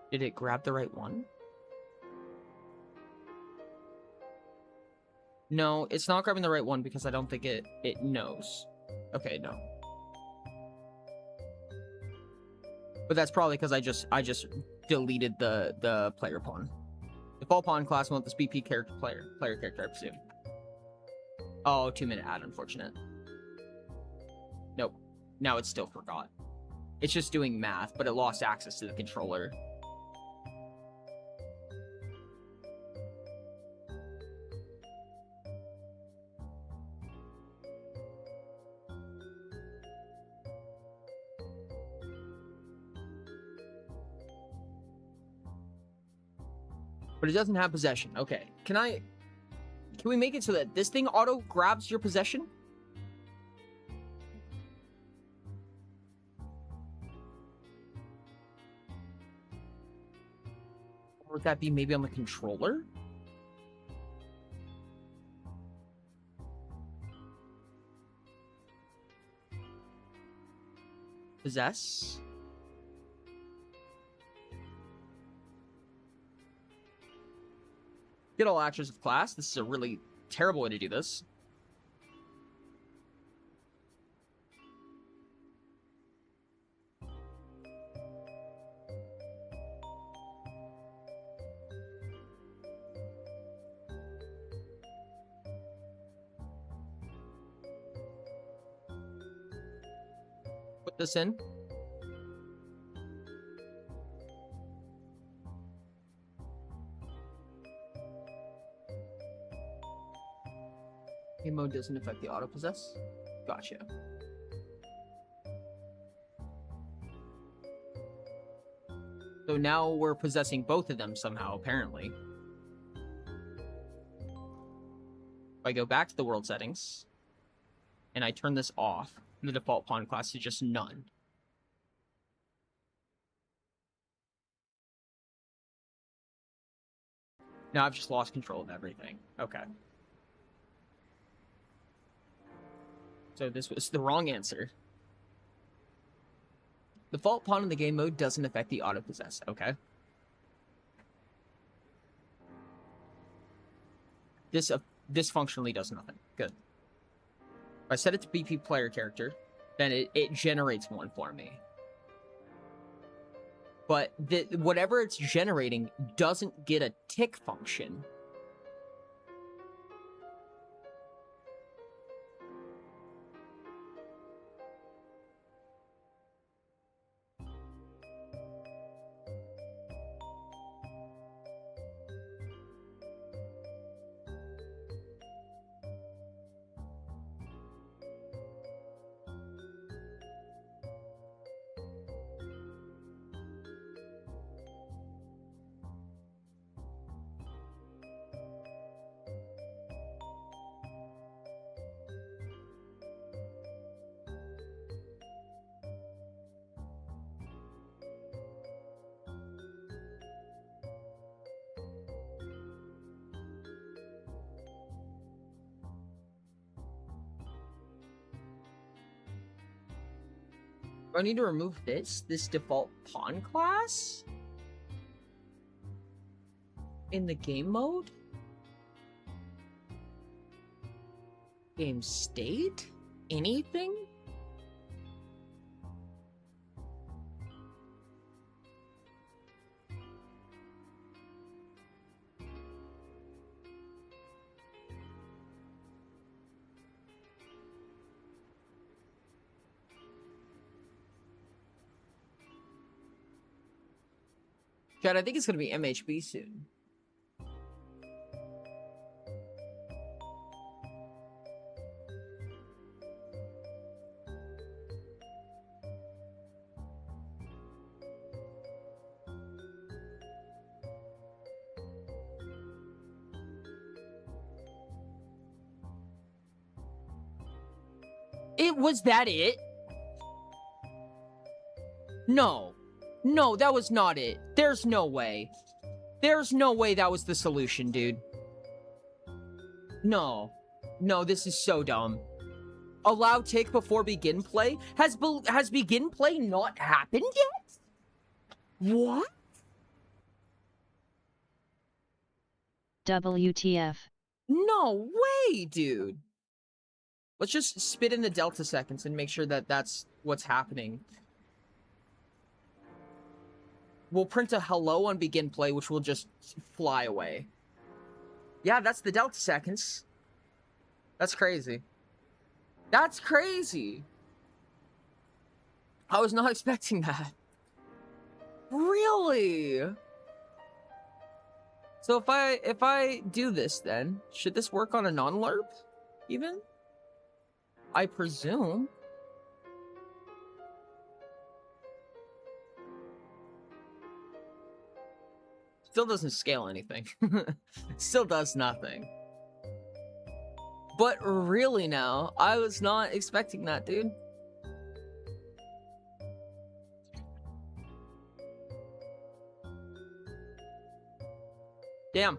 Did it grab the right one? No, it's not grabbing the right one because I don't think it knows. Okay, no. But that's probably because I just deleted the player pawn. Default pawn class won't this BP character player character, I presume. Oh, 2-minute ad, unfortunate. Nope. Now it's still forgot. It's just doing math, but it lost access to the controller. But it doesn't have possession. Okay. Can we make it so that this thing auto grabs your possession? Or would that be maybe on the controller? Possess? Get all actors of class. This is a really terrible way to do this. Put this in. Game mode doesn't affect the auto possess. Gotcha. So now we're possessing both of them somehow, apparently. If I go back to the world settings and I turn this off, the default pawn class is just none. Now I've just lost control of everything. Okay. So this was the wrong answer. The default pawn in the game mode doesn't affect the auto possess. Okay. This functionally does nothing. Good. If I set it to BP player character, then it generates one for me. But whatever it's generating doesn't get a tick function. I need to remove this default pawn class in the game mode? Game state? Anything? God, I think it's gonna be MHB soon. Was that it? No. No, that was not it. There's no way. There's no way that was the solution, dude. No. No, this is so dumb. Allow tick before begin play? Has begin play not happened yet? What? WTF. No way, dude. Let's just spit in the delta seconds and make sure that that's what's happening. We'll print a hello on begin play, which will just fly away. Yeah, that's the delta seconds. That's crazy. That's crazy. I was not expecting that. Really? So if I do this then, should this work on a non-lerp even? I presume. Still doesn't scale anything. Still does nothing. But really now, I was not expecting that, dude. Damn.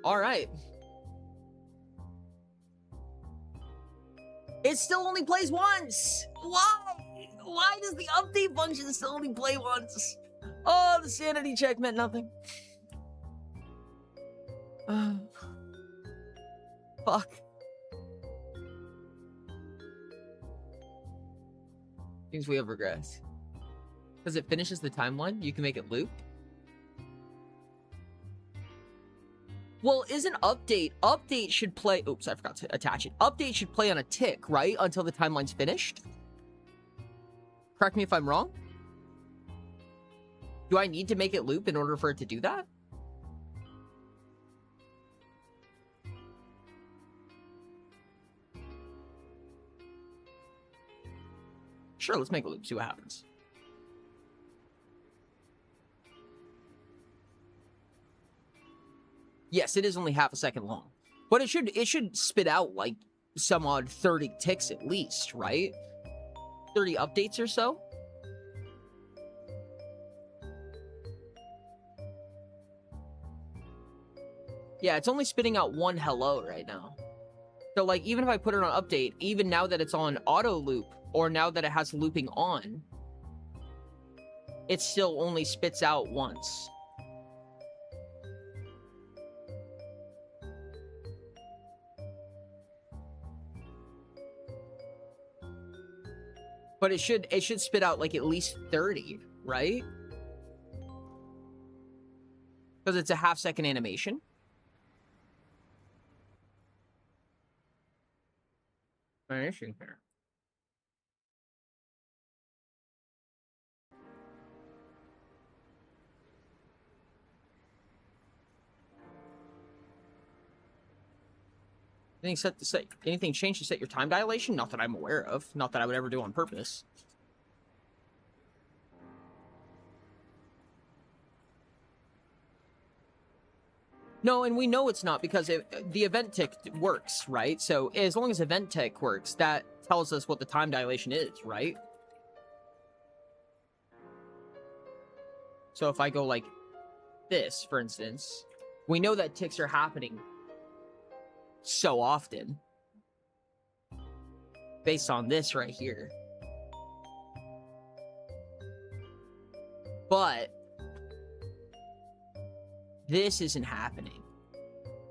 All right. It still only plays once. Why? Why does the update function still only play once? Oh, the sanity check meant nothing. Fuck. Means we have regress. Because it finishes the timeline, you can make it loop. Well, isn't update should play, oops, I forgot to attach it. Update should play on a tick, right? Until the timeline's finished. Correct me if I'm wrong. Do I need to make it loop in order for it to do that? Sure, let's make a loop, see what happens. Yes, it is only half a second long. But it should spit out like some odd 30 ticks at least, right? 30 updates or so? Yeah, it's only spitting out one hello right now. So like even if I put it on update, even now that it's on auto loop, or now that it has looping on, it still only spits out once. But it should spit out like at least 30, right? Because it's a half-second animation. Animation here. Anything changed to set your time dilation? Not that I'm aware of. Not that I would ever do on purpose. No, and we know it's not because the event tick works, right? So as long as event tick works, that tells us what the time dilation is, right? So if I go like this, for instance, we know that ticks are happening so often based on this right here. But this isn't happening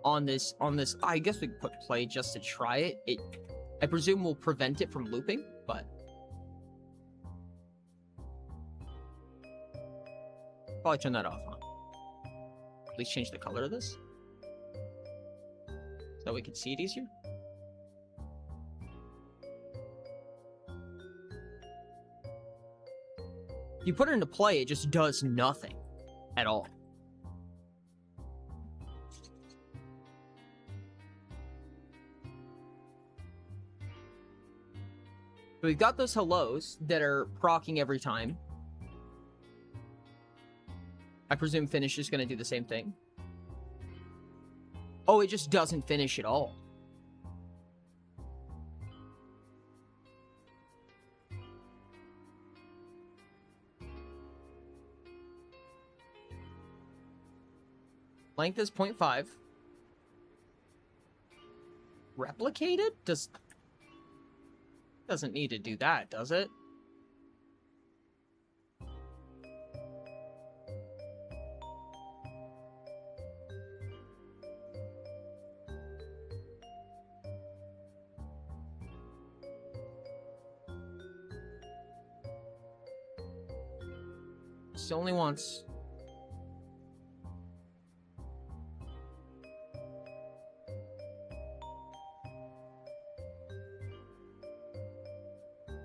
on this. I guess we could put play just to try it. I presume will prevent it from looping, but probably turn that off, huh? Please change the color of this so we can see it easier. If you put it into play, it just does nothing at all. So we've got those hellos that are proccing every time. I presume finish is going to do the same thing. Oh, it just doesn't finish at all. Length is 0.5. Replicated? Doesn't need to do that, does it? It only wants...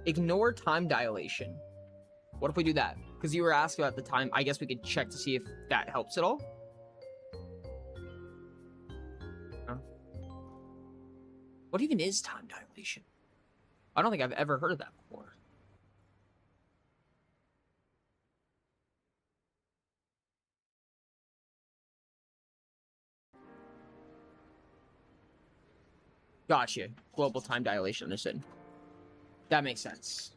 Ignore time dilation. What if we do that? Because you were asking about the time. I guess we could check to see if that helps at all. Huh? What even is time dilation? I don't think I've ever heard of that before. Gotcha. Global time dilation, understood. That makes sense.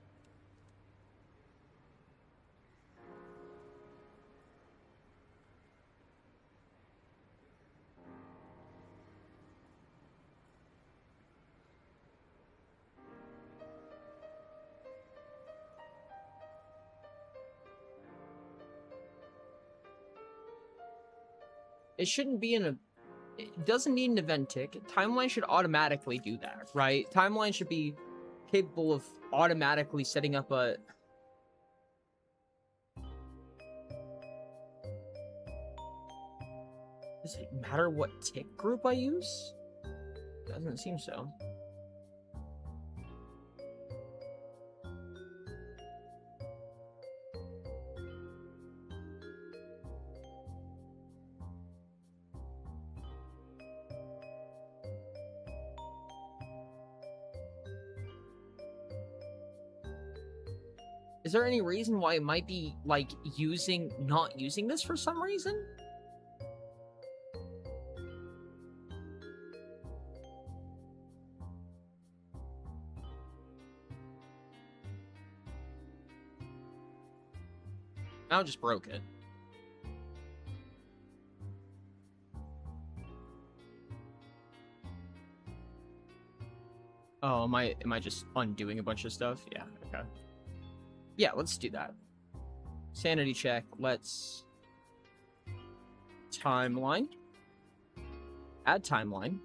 It shouldn't be in a... It doesn't need an event tick. Timeline should automatically do that, right? Timeline should be capable of automatically setting up a... Does it matter what tick group I use? Doesn't seem so. Is there any reason why it might be, like, not using this for some reason? Now I just broke it. Oh, am I just undoing a bunch of stuff? Yeah, okay. Yeah, let's do that. Sanity check. Let's... Timeline. Add timeline.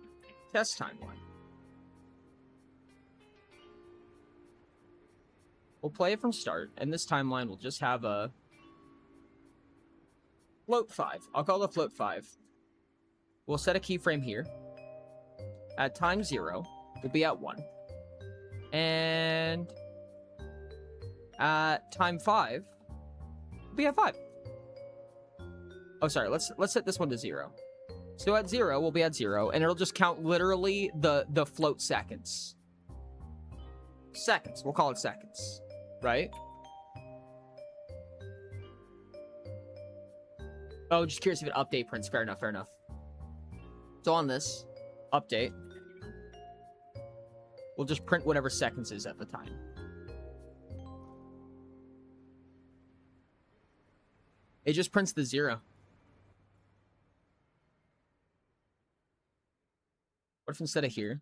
Test timeline. We'll play it from start, and this timeline will just have a... Float 5. I'll call it float 5. We'll set a keyframe here. At time 0, we'll be at 1. And... at time 5, we'll be at 5. Oh, sorry. Let's set this one to 0. So at 0, we'll be at 0, and it'll just count literally the float seconds. Seconds. We'll call it seconds. Right? Oh, just curious if it update prints. Fair enough, fair enough. So on this, update. We'll just print whatever seconds is at the time. It just prints the 0. What if instead of here?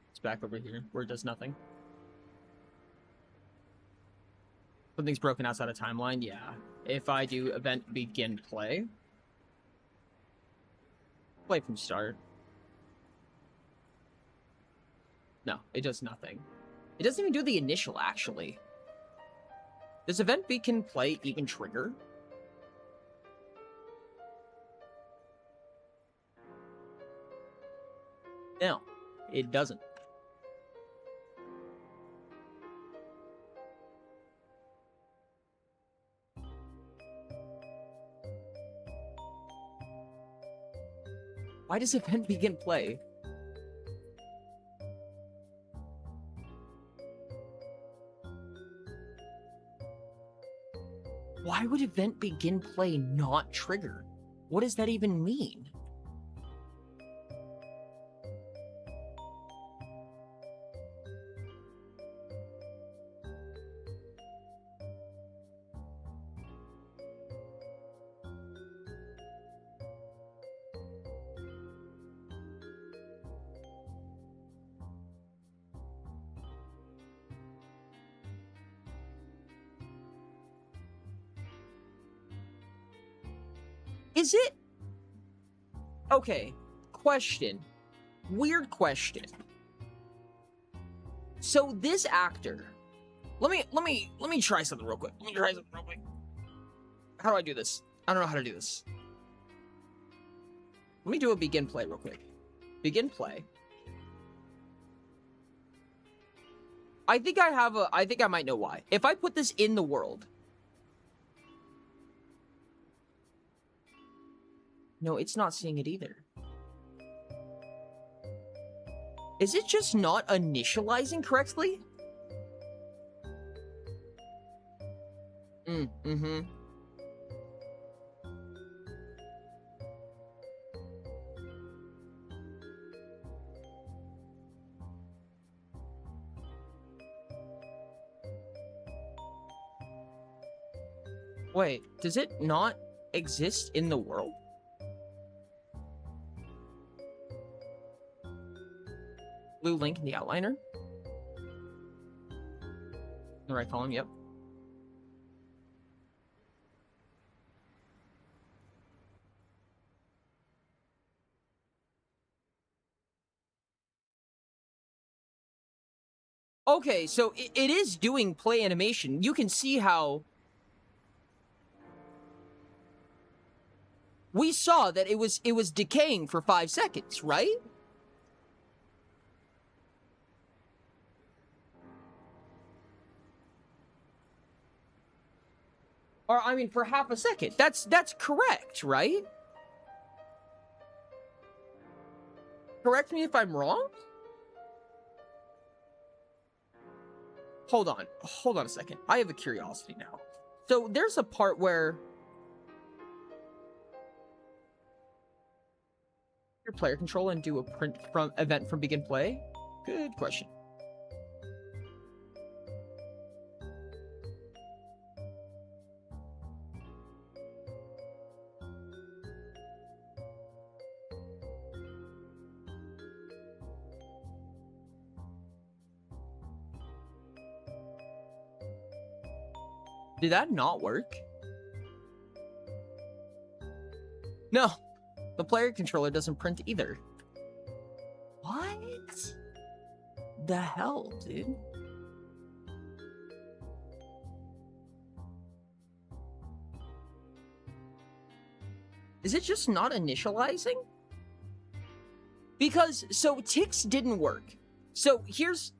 Let's back over here where it does nothing. Something's broken outside of timeline, yeah. If I do event begin play from start. No, it does nothing. It doesn't even do the initial, actually. Does event begin play even trigger? No, it doesn't. Why does event begin play? Why would event begin play not trigger? What does that even mean? Is it? Okay, question. Weird question. So this actor, let me try something real quick. How do I do this? I don't know how to do this. Let me do a begin play real quick. Begin play. I think I might know why. If I put this in the world. No, it's not seeing it either. Is it just not initializing correctly? Mm-hmm. Wait, does it not exist in the world? Blue link in the outliner? The right column, yep. Okay, so it is doing play animation. You can see how we saw that it was decaying for 5 seconds, right? Or, I mean, for half a second. That's correct, right? Correct me if I'm wrong? Hold on a second. I have a curiosity now. So, there's a part where your player control and do a print from event from begin play? Good question. Did that not work? No, the player controller doesn't print either. What the hell, dude? Is it just not initializing? Because, so ticks didn't work. So here's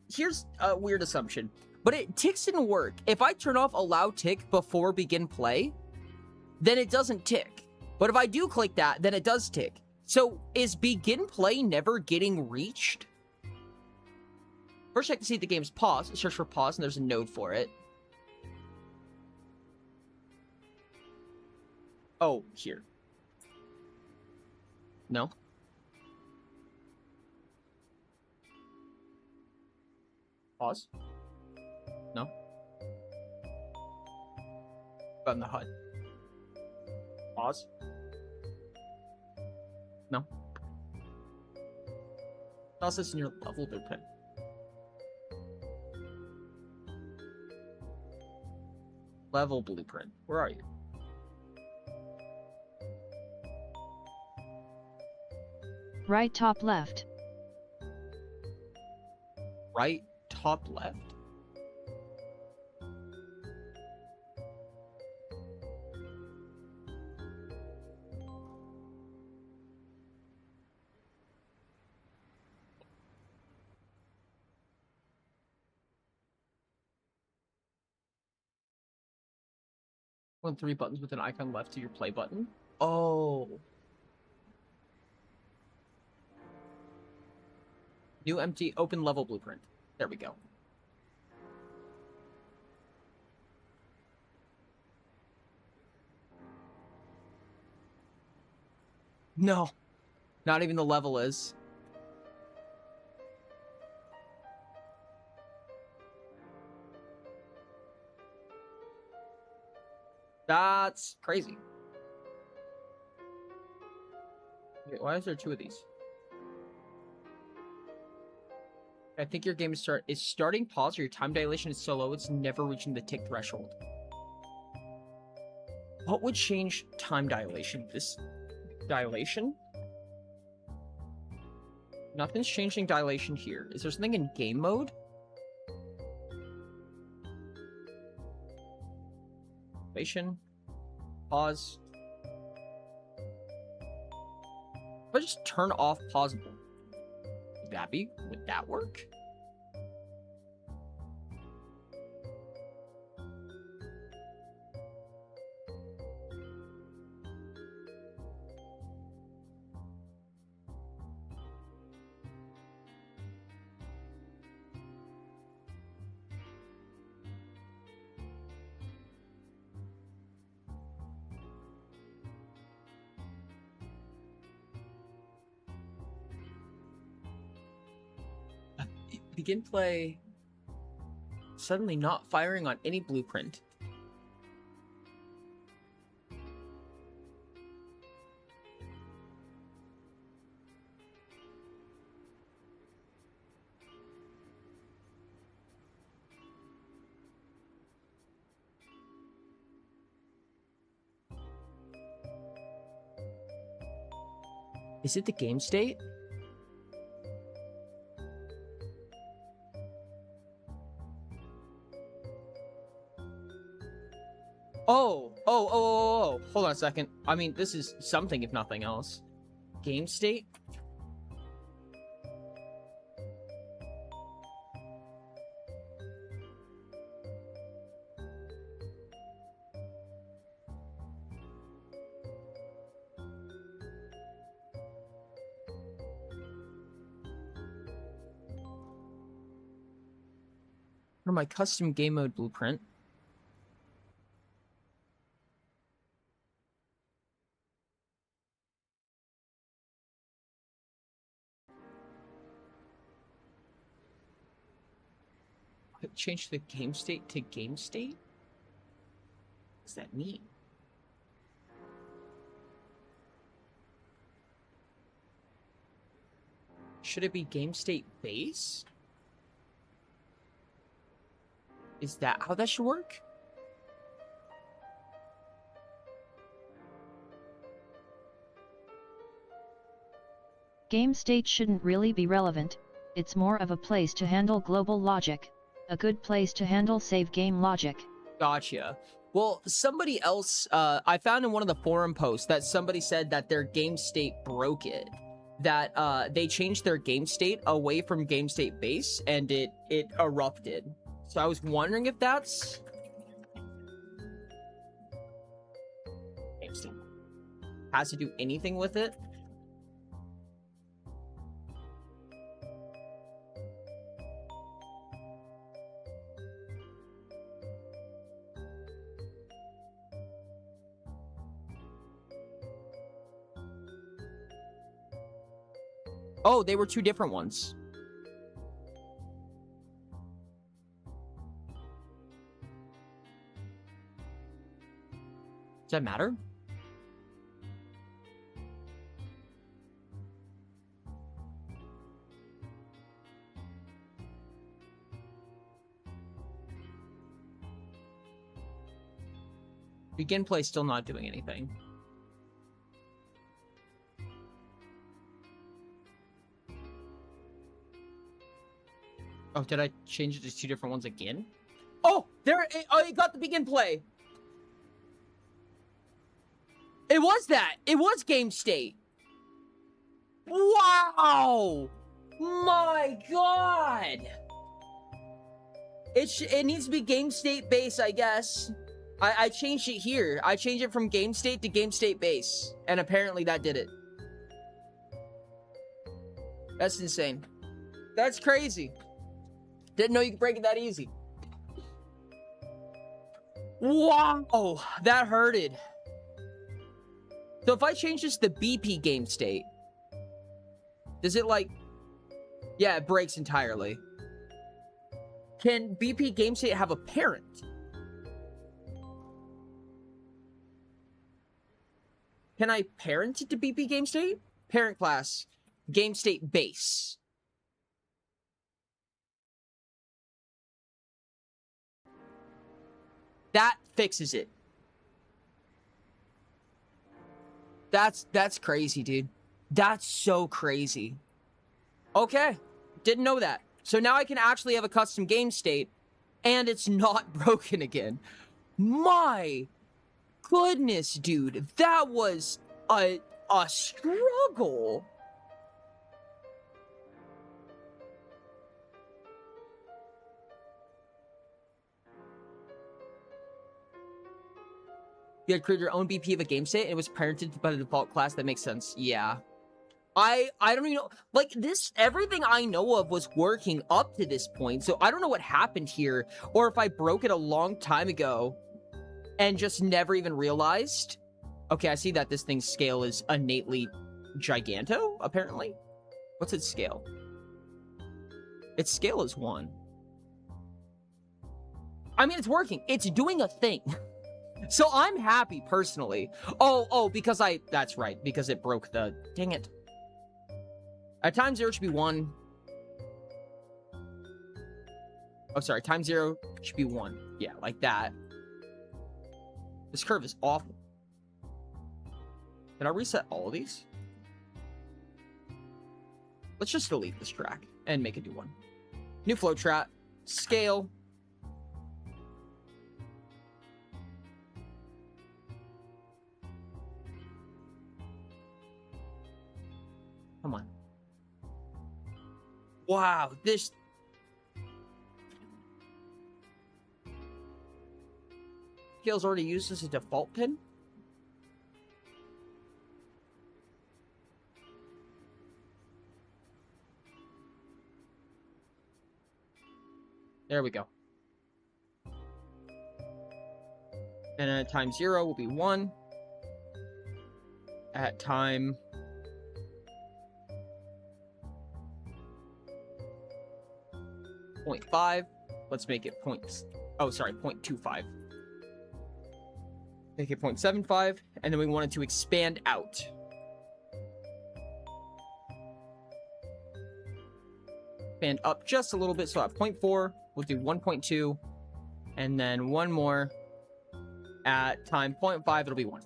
a weird assumption. But ticks didn't work. If I turn off allow tick before begin play, then it doesn't tick. But if I do click that, then it does tick. So is begin play never getting reached? First check to see if the game's paused. Search for pause and there's a node for it. Oh, here. No. Pause. No. On the HUD. Pause. No. Process in your level blueprint. Level blueprint. Where are you? Right top left. Right top left? One of 3 buttons with an icon left to your play button. Oh. New empty open level blueprint. There we go. No. Not even the level is. That's crazy. Wait, why is there 2 of these? I think your game is starting pause or your time dilation is so low it's never reaching the tick threshold. What would change time dilation? This dilation? Nothing's changing dilation here. Is there something in game mode? Dilation. Pause. If I just turn off pausable, would that work? Begin play. Suddenly not firing on any blueprint. Is it the game state? Oh. Hold on a second. I mean, this is something if nothing else. Game state? For my custom game mode blueprint. Change the game state to game state? What does that mean? Should it be game state base? Is that how that should work? Game state shouldn't really be relevant, it's more of a place to handle global logic, a good place to handle save game logic. Gotcha. Well, somebody else, I found in one of the forum posts that somebody said that their game state broke it. That they changed their game state away from game state base and it erupted. So I was wondering if that's... Game state has to do anything with it. Oh, they were 2 different ones. Does that matter? Begin play still not doing anything. Oh, did I change it to 2 different ones again? Oh, there, it got the begin play. It was that. It was game state. Wow. My God. It needs to be game state base, I guess. I changed it here. I changed it from game state to game state base. And apparently that did it. That's insane. That's crazy. Didn't know you could break it that easy. Wow, that hurted. So if I change this to BP game state, does it like... Yeah, it breaks entirely. Can BP game state have a parent? Can I parent it to BP game state? Parent class, game state base. That fixes it. That's crazy, dude. That's so crazy. Okay, didn't know that. So now I can actually have a custom game state, and it's not broken again. My goodness, dude. That was a struggle. You had created your own BP of a game state, and it was parented by the default class. That makes sense. Yeah. I don't even know. Like, this, everything I know of was working up to this point, so I don't know what happened here, or if I broke it a long time ago and just never even realized. Okay, I see that this thing's scale is innately giganto, apparently. What's its scale? Its scale is 1. I mean, it's working. It's doing a thing. So I'm happy, personally. Oh, because that's right, because it broke the... Dang it. At time 0 should be 1. Oh, sorry, time 0 should be 1. Yeah, like that. This curve is awful. Can I reset all of these? Let's just delete this track and make a new one. New flow track. Scale. Come on. Wow, this... Scale's already used as a default pin? There we go. And at time 0 will be 1. At time... 0.5. Let's make it 0.25. Make it 0.75, and then we want it to expand out. Expand up just a little bit, so at 0.4, we'll do 1.2, and then one more at time 0.5, it'll be 1.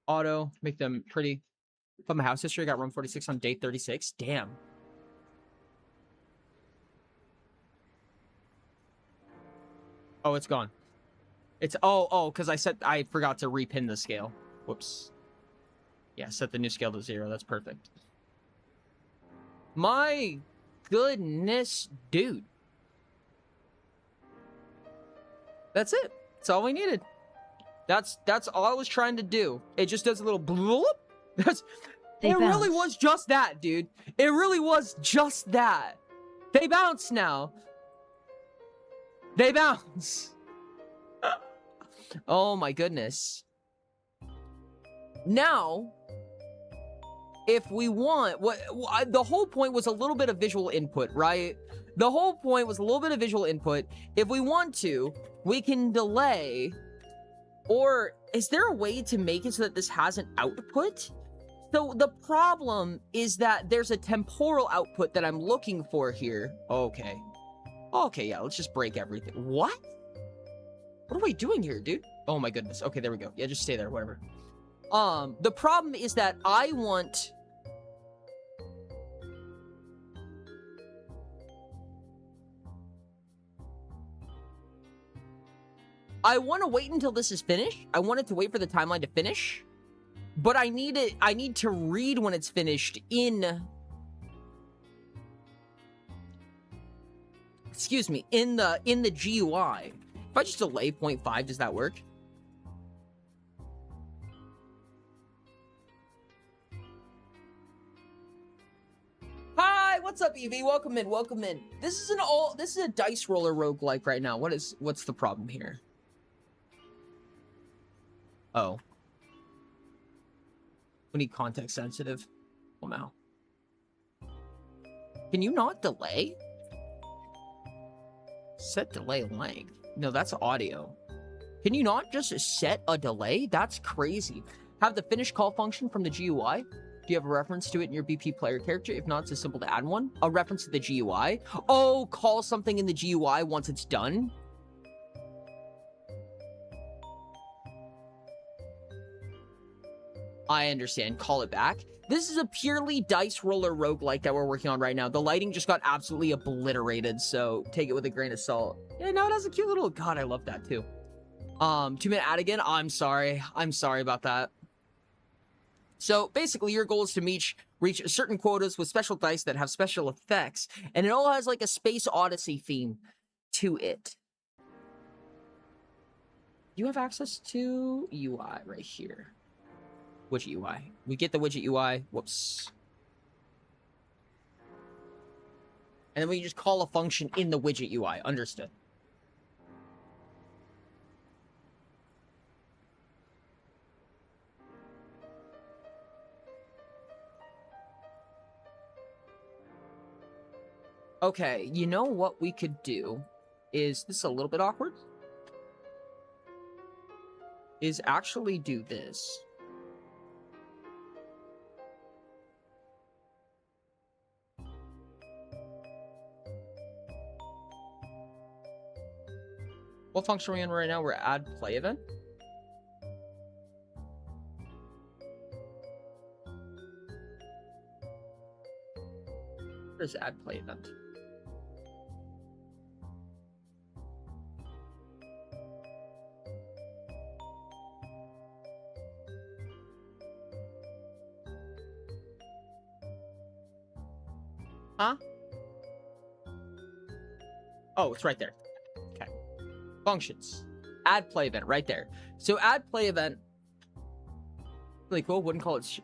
Auto, make them pretty. From my house history, I got room 46 on day 36. Damn. Oh, it's gone. It's because I forgot to repin the scale. Whoops. Yeah, set the new scale to 0. That's perfect. My goodness, dude. That's it. That's all we needed. That's all I was trying to do. It just does a little bloop. It really was just that, dude. It really was just that. They bounce now. They bounce. Oh my goodness. Now, if we want, the whole point was a little bit of visual input, right? The whole point was a little bit of visual input. If we want to, we can delay. Or is there a way to make it so that this has an output? So the problem is that there's a temporal output that I'm looking for here. Okay. Okay, yeah, let's just break everything. What? What are we doing here, dude? Oh my goodness. Okay, there we go. Yeah, just stay there, whatever. The problem is that I want... I want to wait until this is finished. I wanted to wait for the timeline to finish. But I need to read when it's finished in... Excuse me, in the GUI. If I just delay 0.5, does that work? Hi, what's up, Evie? Welcome in, welcome in. This is a dice roller roguelike right now. What's the problem here? Oh. We need context sensitive. Well, now. Can you not delay? Set delay length. No, that's audio. Can you not just set a delay? That's crazy. Have the finish call function from the GUI. Do you have a reference to it in your BP player character? If not, it's as simple to add one. A reference to the GUI. Oh, call something in the GUI once it's done. I understand. Call it back. This is a purely dice roller roguelike that we're working on right now. The lighting just got absolutely obliterated, so take it with a grain of salt. Yeah, no, it has a cute little... God, I love that too. 2-minute ad again? I'm sorry. I'm sorry about that. So basically, your goal is to reach certain quotas with special dice that have special effects, and it all has like a Space Odyssey theme to it. You have access to UI right here. Widget UI. We get the widget UI. Whoops. And then we just call a function in the widget UI. Understood. Okay, you know what we could do is, this is a little bit awkward, is actually do this. What function are we in right now? We're add play event. Where's add play event? Huh? Oh, it's right there. Okay. Functions. Add play event right there. So add play event. Really cool. Wouldn't call it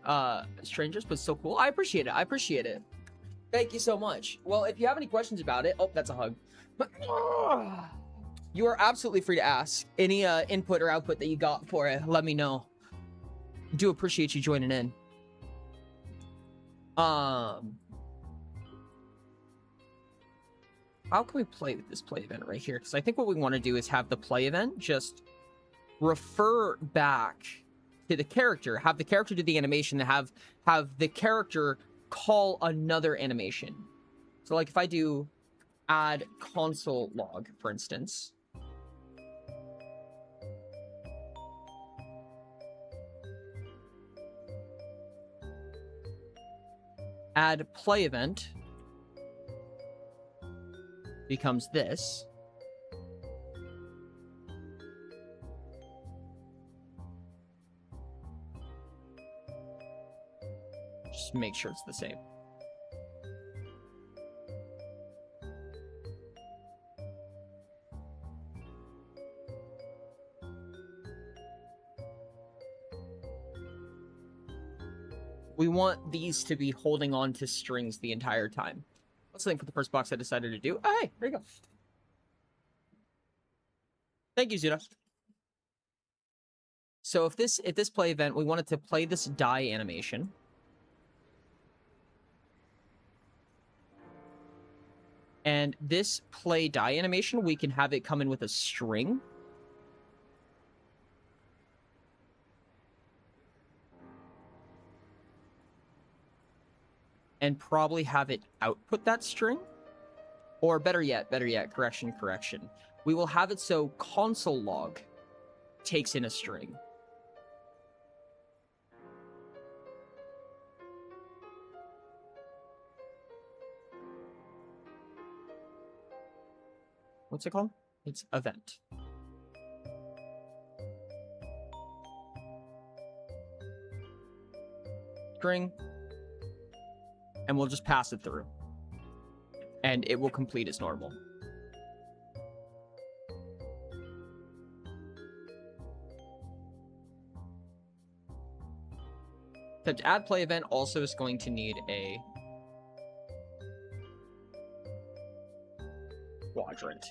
Strangest, but still cool. I appreciate it. I appreciate it. Thank you so much. Well, if you have any questions about it... Oh, that's a hug. You are absolutely free to ask. Any input or output that you got for it, let me know. Do appreciate you joining in. How can we play with this play event right here? Because I think what we want to do is have the play event just refer back to the character, have the character do the animation, and have the character call another animation. So like if I do add console log, for instance. Add play event becomes this. Just make sure it's the same. We want these to be holding on to strings the entire time. Let's think for the first box I decided to do. Oh, hey, there you go. Thank you, Zuda. So if this play event, we wanted to play this die animation. And this play die animation, we can have it come in with a string. and probably have it output that string. Or better yet, correction. We will have it so console log takes in a string. What's it called? It's event. String. And we'll just pass it through. And it will complete as normal. To add play event also is going to need a quadrant.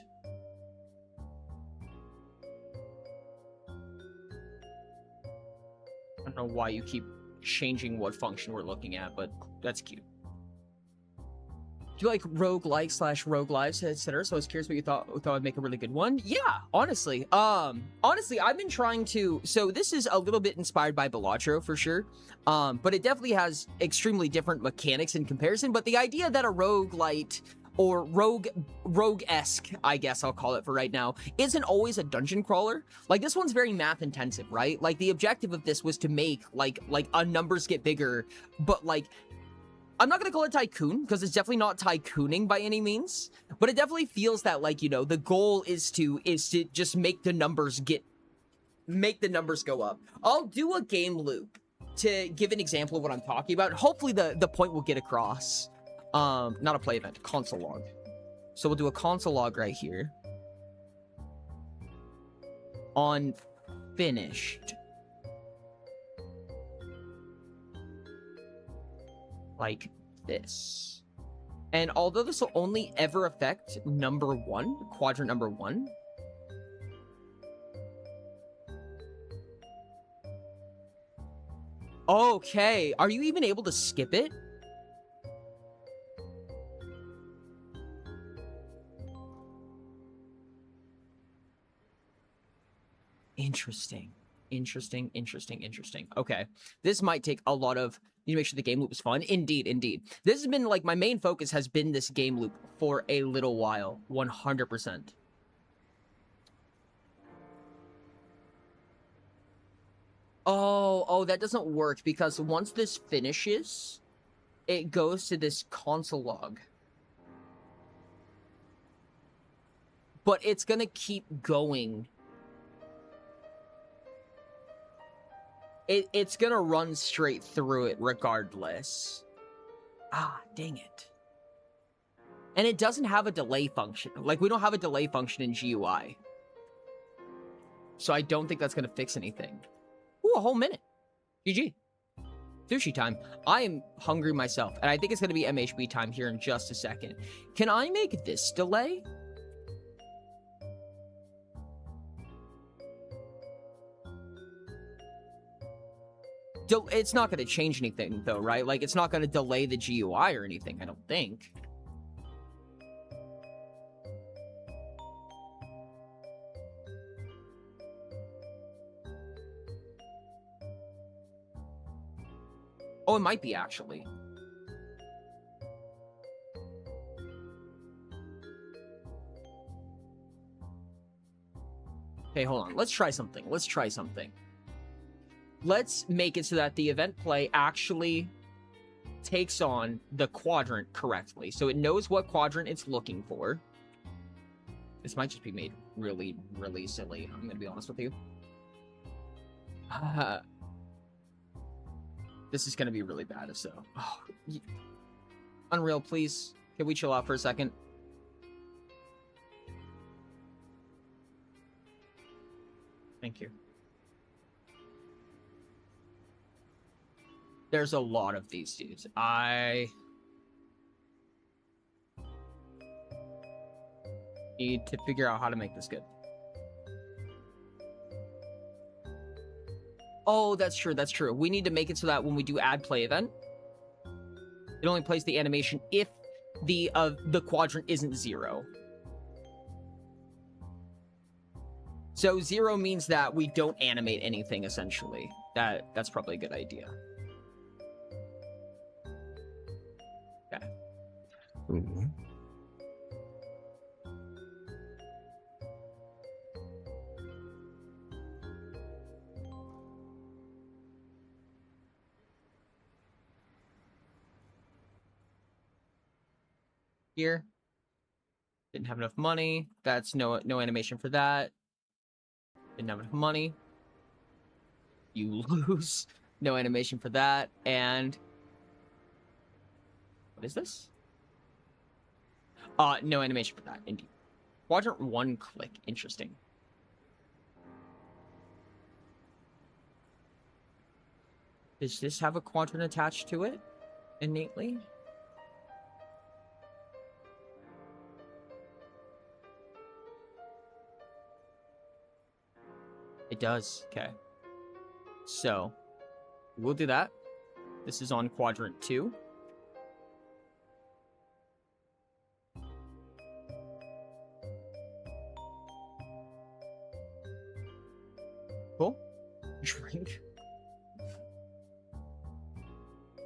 I don't know why you keep changing what function we're looking at, but that's cute. Do you like roguelike / roguelives, etc.? So I was curious what you thought would make a really good one. Yeah, honestly. Honestly, I've been trying to... So this is a little bit inspired by Balatro for sure. But it definitely has extremely different mechanics in comparison. But the idea that a roguelite or rogue-esque, I guess I'll call it for right now, isn't always a dungeon crawler. Like, this one's very math intensive, right? Like, the objective of this was to make like a numbers get bigger, but like, I'm not gonna call it tycoon, because it's definitely not tycooning by any means, but it definitely feels that, like, you know, the goal is to just make the numbers go up. I'll do a game loop to give an example of what I'm talking about. Hopefully the point will get across. Not a play event, console log. So we'll do a console log right here. On finished. Like this. And although this will only ever affect number 1, quadrant number 1. Okay, are you even able to skip it? Interesting. Okay. This might take a lot of... You need to make sure the game loop is fun. Indeed. This has been, like, my main focus has been this game loop for a little while. 100%. Oh, that doesn't work because once this finishes, it goes to this console log. But it's gonna keep going. It's gonna run straight through it regardless. Ah, dang it. And it doesn't have a delay function. Like, we don't have a delay function in GUI. So I don't think that's gonna fix anything. Ooh, a whole minute. GG. Sushi time. I am hungry myself, and I think it's gonna be MHB time here in just a second. Can I make this delay? It's not going to change anything, though, right? Like, it's not going to delay the GUI or anything, I don't think. Oh, it might be, actually. Okay, hold on. Let's try something. Let's make it so that the event play actually takes on the quadrant correctly. So it knows what quadrant it's looking for. This might just be made really, really silly. I'm going to be honest with you. This is going to be really bad if so. Oh, Unreal, please. Can we chill out for a second? Thank you. There's a lot of these dudes. I need to figure out how to make this good. Oh, that's true. We need to make it so that when we do add play event, it only plays the animation if the quadrant isn't 0. So 0 means that we don't animate anything, essentially. That's probably a good idea. Okay. Ooh. Here. Didn't have enough money. That's no animation for that. Didn't have enough money. You lose. No animation for that. And what is this? No animation for that, indeed. Quadrant 1 click. Interesting. Does this have a quadrant attached to it innately? It does. Okay. So, we'll do that. This is on quadrant 2. Cool. Drink.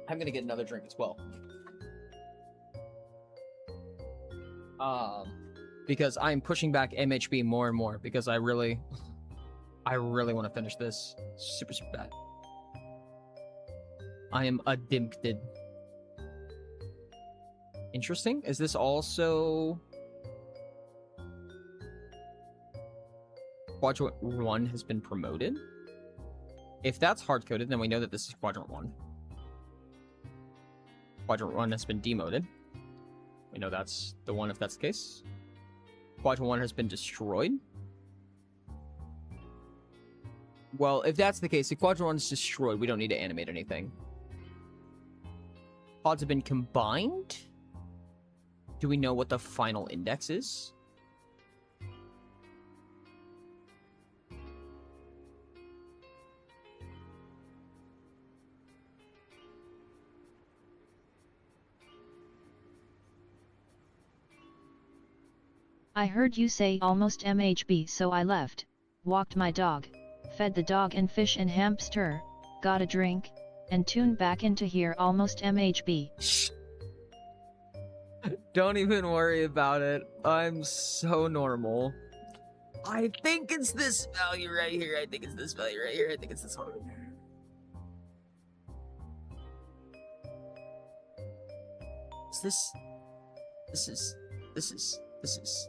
I'm gonna get another drink as well. Because I'm pushing back MHB more and more because I really want to finish this super bad. I am addicted. Interesting. Is this also Quadrant 1 has been promoted? If that's hard-coded, then we know that this is Quadrant 1. Quadrant 1 has been demoted. We know that's the one if that's the case. Quadrant 1 has been destroyed. Well, if that's the case, if Quadrant 1 is destroyed, we don't need to animate anything. Pods have been combined? Do we know what the final index is? I heard you say almost MHB, so I left, walked my dog, fed the dog and fish and hamster, got a drink, and tuned back into here almost MHB. Don't even worry about it. I'm so normal. I think it's this value right here. I think it's this value right here. I think it's this one. Is this... This is...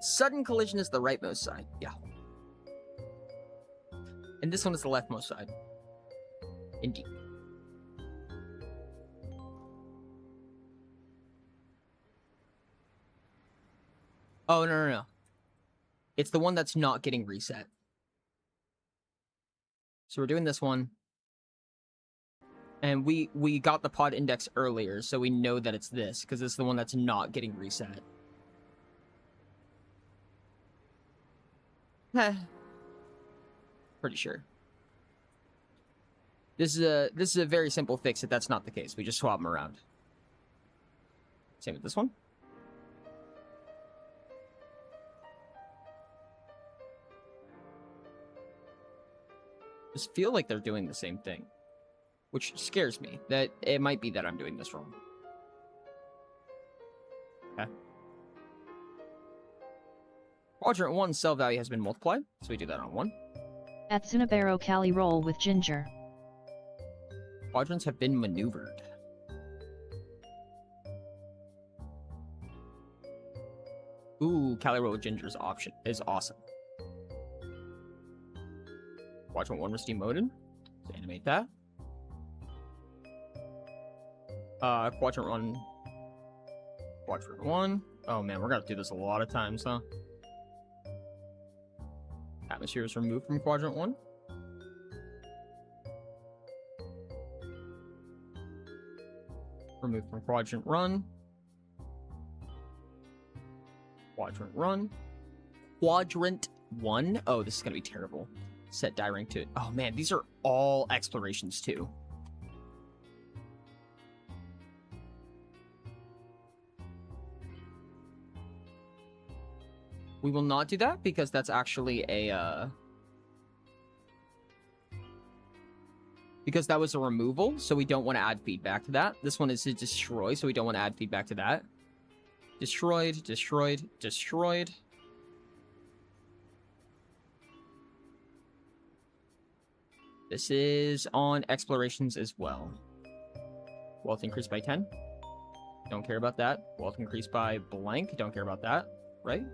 Sudden collision is the rightmost side. Yeah. And this one is the leftmost side. Indeed. Oh, no. It's the one that's not getting reset. So we're doing this one. And we got the pod index earlier, so we know that it's this, because it's the one that's not getting reset. Pretty sure. This is a very simple fix if that's not the case. We just swap them around. Same with this one. Just feel like they're doing the same thing, which scares me. That it might be that I'm doing this wrong. Okay. Quadrant 1 cell value has been multiplied, so we do that on 1. At Tsunabero Cali roll with ginger. Quadrants have been maneuvered. Ooh, Cali roll with ginger's option is awesome. Quadrant 1 was demoted. Let's animate that. Quadrant 1. Quadrant 1. Oh man, we're gonna do this a lot of times, huh? Atmosphere is removed from Quadrant 1. Removed from Quadrant Run. Quadrant Run. Quadrant 1. Oh, this is going to be terrible. Set die rank to... Oh, man, these are all explorations, too. We will not do that because that's actually a... because that was a removal, so we don't want to add feedback to that. This one is a destroy, so we don't want to add feedback to that. Destroyed, destroyed, destroyed. This is on explorations as well. Wealth increased by 10. Don't care about that. Wealth increased by blank. Don't care about that, right?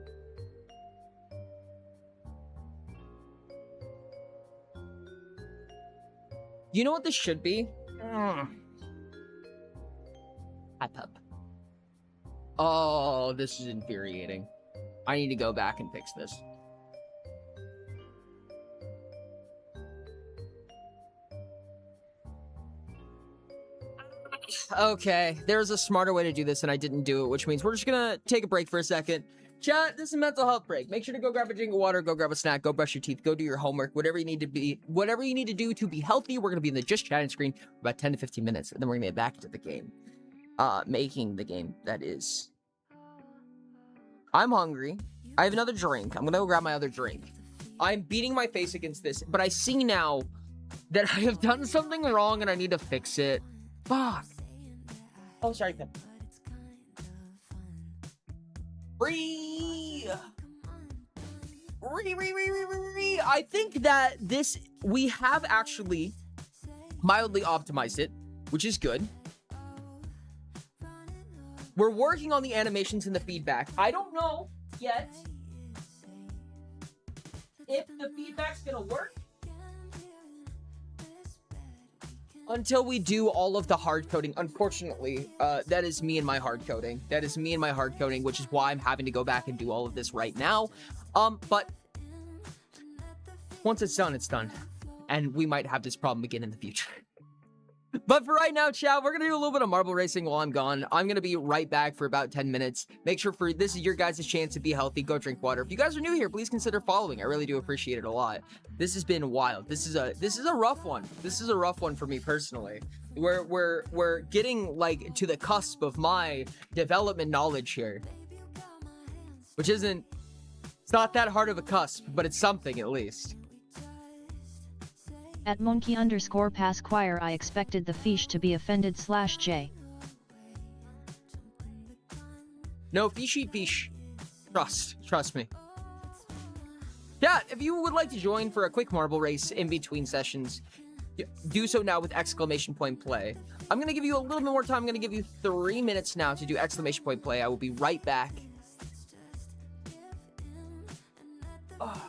You know what this should be? Hot tub. Oh, this is infuriating. I need to go back and fix this. Okay, there's a smarter way to do this and I didn't do it, which means we're just gonna take a break for a second. Chat, this is a mental health break. Make sure to go grab a drink of water, go grab a snack, go brush your teeth, go do your homework, whatever you need to do to be healthy. We're gonna be in the just chatting screen for about 10 to 15 minutes, and then we're gonna get back into the game. Making the game, that is. I'm hungry. I have another drink. I'm gonna go grab my other drink. I'm beating my face against this, but I see now that I have done something wrong and I need to fix it. Fuck. Oh, sorry, Pip. I think that this, we have actually mildly optimized it, which is good. We're working on the animations and the feedback. I don't know yet if the feedback's gonna work until we do all of the hard coding. Unfortunately, that is me and my hard coding. That is me and my hard coding, which is why I'm having to go back and do all of this right now. But once it's done, it's done. And we might have this problem again in the future. But for right now, chat, we're gonna do a little bit of marble racing while I'm gone. I'm gonna be right back for about 10 minutes. Make sure this is your guys' chance to be healthy. Go drink water. If you guys are new here, please consider following. I really do appreciate it a lot. This has been wild. This is a rough one. This is a rough one for me personally. We're getting like to the cusp of my development knowledge here, which isn't. It's not that hard of a cusp, but it's something at least. At monkey_pasquire, I expected the fish to be offended /J. No, fish eat fish. Trust me. Yeah, if you would like to join for a quick marble race in between sessions, do so now with !play. I'm going to give you a little bit more time. I'm going to give you 3 minutes now to do !play. I will be right back. Oh.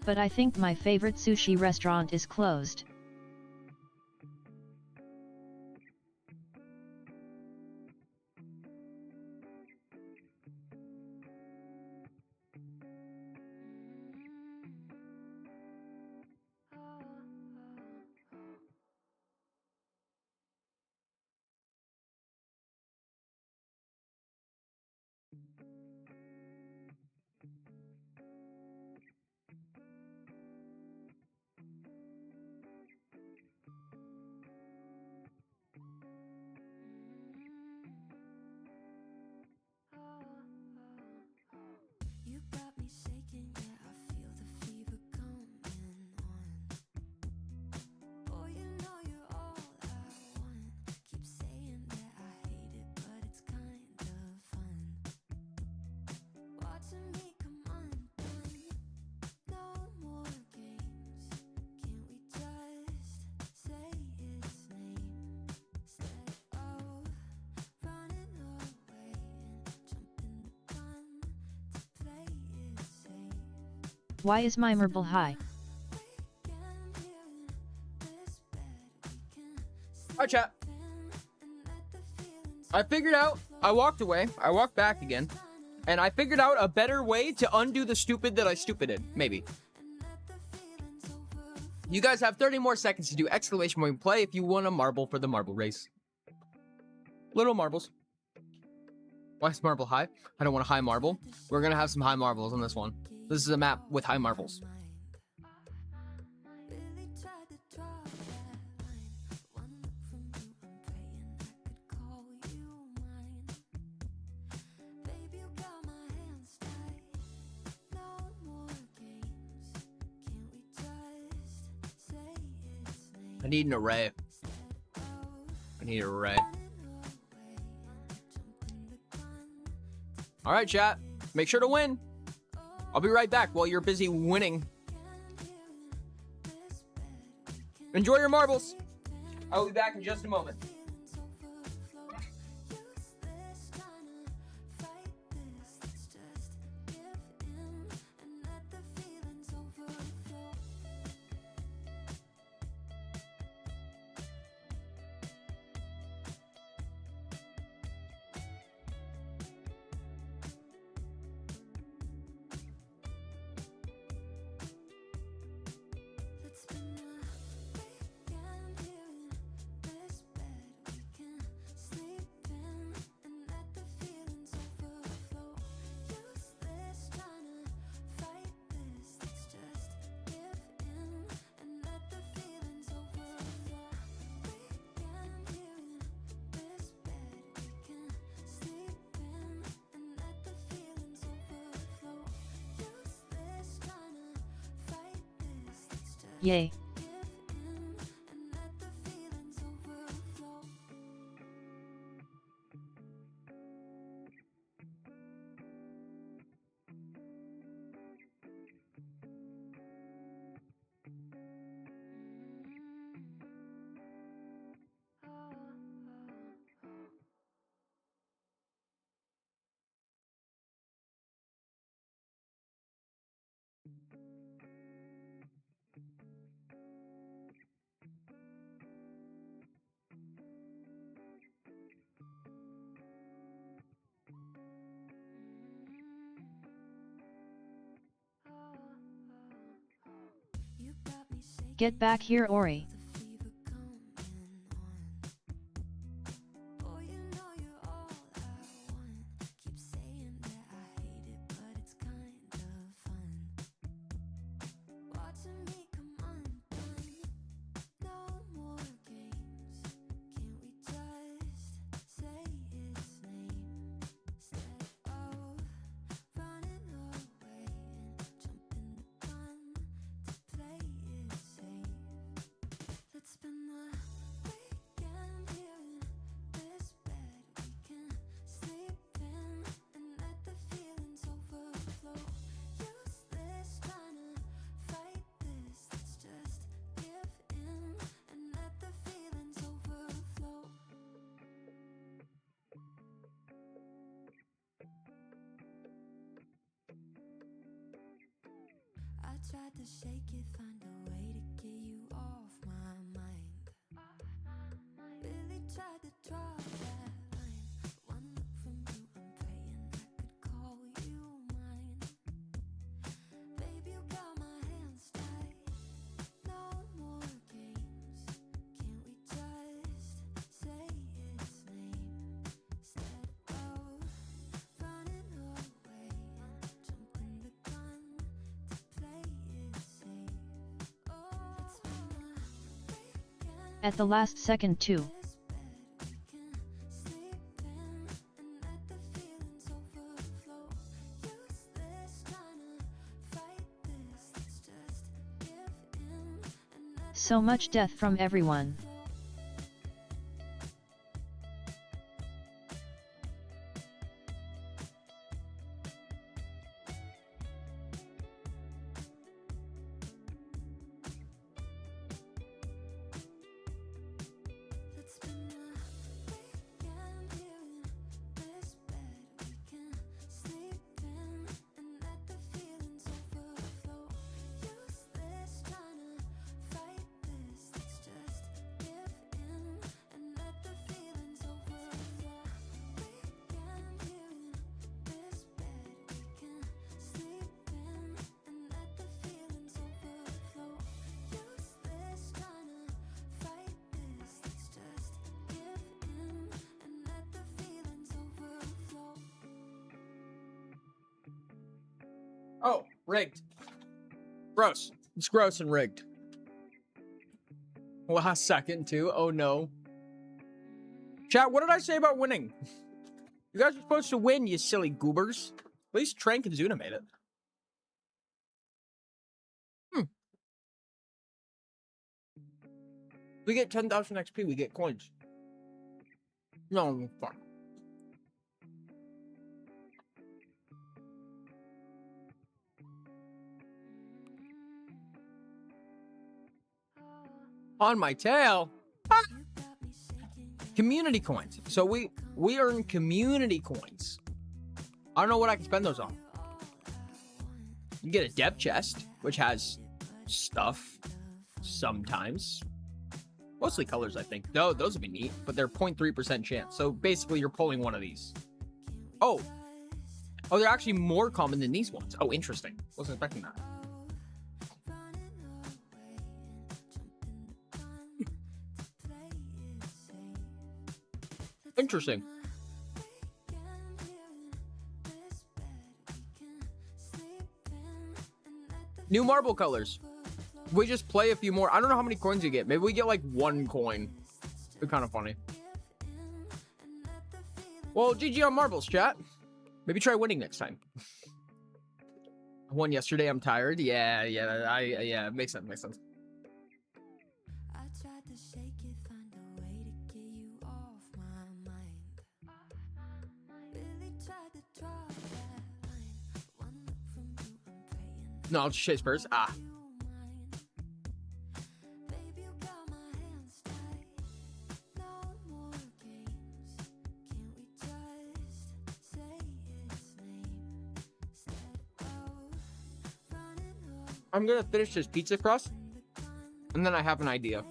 But I think my favorite sushi restaurant is closed. Why is my marble high? Hi, chat. I figured out, I walked away, I walked back again, and I figured out a better way to undo the stupid that I stupided. Maybe. You guys have 30 more seconds to do exclamation point play if you want a marble for the marble race. Little marbles. Why is marble high? I don't want a high marble. We're gonna have some high marbles on this one. This is a map with high marbles. I need an array. I need an array. All right, chat. Make sure to win. I'll be right back while you're busy winning. Enjoy your marbles. I'll be back in just a moment. Yay. Get back here, Ori. Tried to shake it, find a way to get you off my mind. Really tried to draw that line. One look from you, I'm praying I could call you mine. Baby, you got my hands tied. No more games. Can't we just say its name instead of running away and jumping the gun to play it safe? Oh, it's been a weekend. At the last second too. So much death from everyone. Oh, rigged. Gross. It's gross and rigged. Last second, too. Oh, no. Chat, what did I say about winning? You guys are supposed to win, you silly goobers. At least Trank and Zuna made it. We get 10,000 XP, we get coins. No, fuck. On my tail. Ah! Community coins. So we earn community coins. I don't know what I can spend those on. You get a dev chest, which has stuff sometimes. Mostly colors, I think. Though those would be neat, but they're 0.3% chance. So basically you're pulling one of these. Oh, they're actually more common than these ones. Oh, interesting. Wasn't expecting that. Interesting. New marble colors. We just play a few more. I don't know how many coins you get. Maybe we get like 1 coin. It'd be kind of funny. Well, GG on marbles, chat. Maybe try winning next time. I won yesterday. I'm tired. Yeah. Makes sense. I tried to shake it, find a way to get you off my mind. Really tried to draw that line. One look from you, I'm praying. No, I'll just chase birds. Ah. Baby, you got my hands tied. No more games. Can't we just say its name instead of running away? I'm gonna finish this pizza crust, and then I have an idea.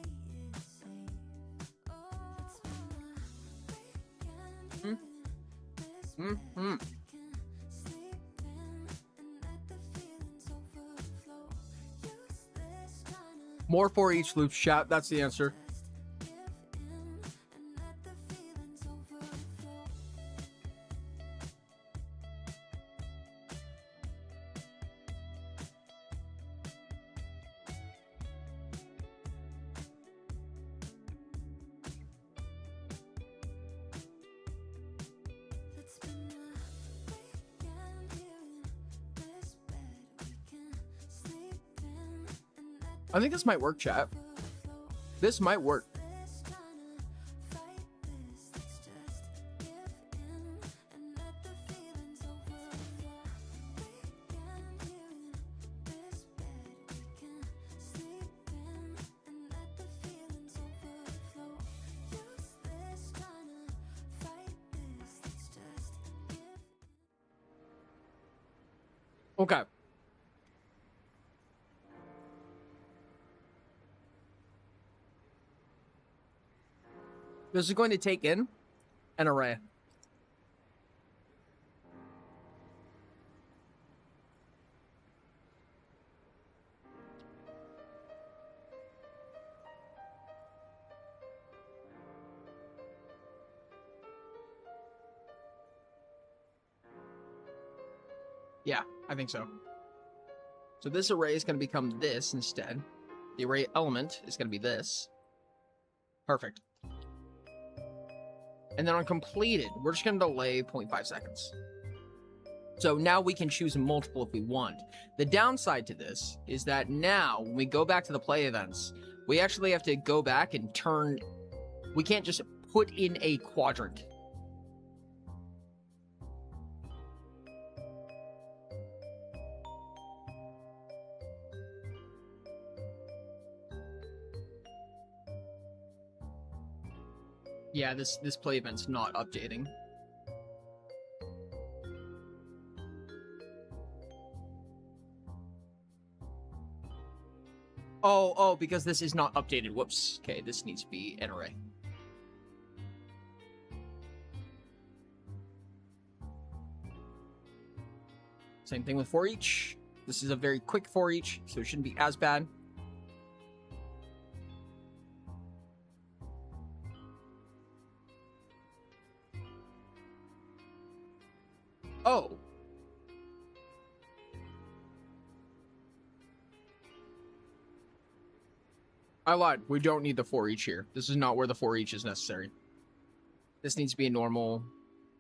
More for each loops, chat. That's the answer. I think this might work, chat. This might work. Okay. This is going to take in an array. Yeah, I think so. So this array is going to become this instead. The array element is going to be this. Perfect. And then on completed, we're just going to delay 0.5 seconds. So now we can choose a multiple if we want. The downside to this is that now when we go back to the play events, we actually have to go back and turn. We can't just put in a quadrant. Yeah, this play event's not updating. Oh, because this is not updated. Whoops. Okay, this needs to be an array. Same thing with for each. This is a very quick for each, so it shouldn't be as bad. Oh. I lied. We don't need the for each here. This is not where the for each is necessary. This needs to be a normal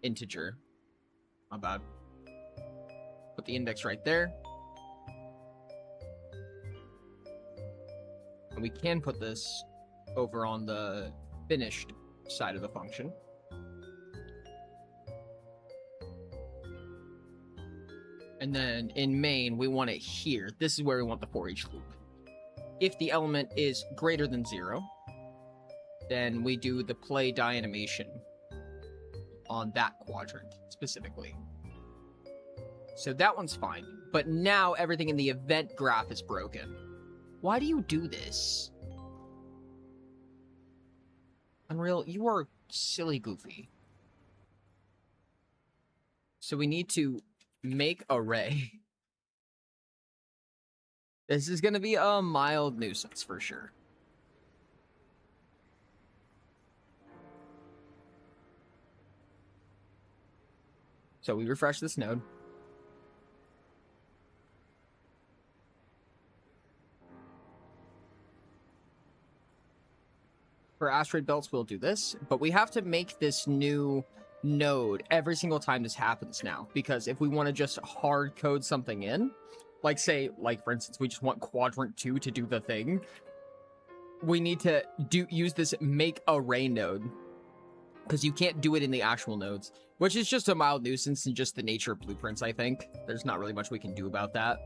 integer. Not bad. Put the index right there. And we can put this over on the finished side of the function. And then in main, we want it here. This is where we want the for each loop. If the element is greater than 0, then we do the play die animation on that quadrant specifically. So that one's fine. But now everything in the event graph is broken. Why do you do this? Unreal, you are silly goofy. So we need to make array. This is going to be a mild nuisance for sure. So we refresh this node. For asteroid belts, we'll do this, but we have to make this new node every single time this happens now, because if we want to just hard code something in, like say, for instance, we just want quadrant 2 to do the thing, we need to use this make array node, because you can't do it in the actual nodes, which is just a mild nuisance in just the nature of blueprints, I think. There's not really much we can do about that.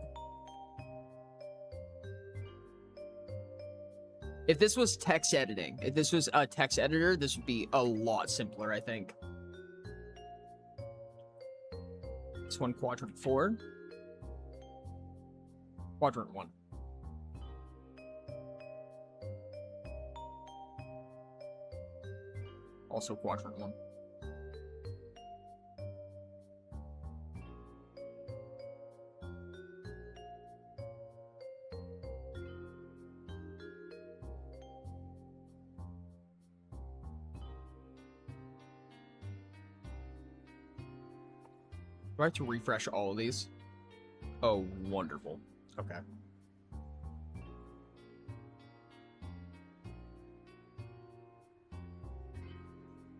If this was text editing, if this was a text editor, this would be a lot simpler, I think. This one, quadrant 4. Quadrant 1. Also quadrant 1. Do I have to refresh all of these? Oh, wonderful. Okay.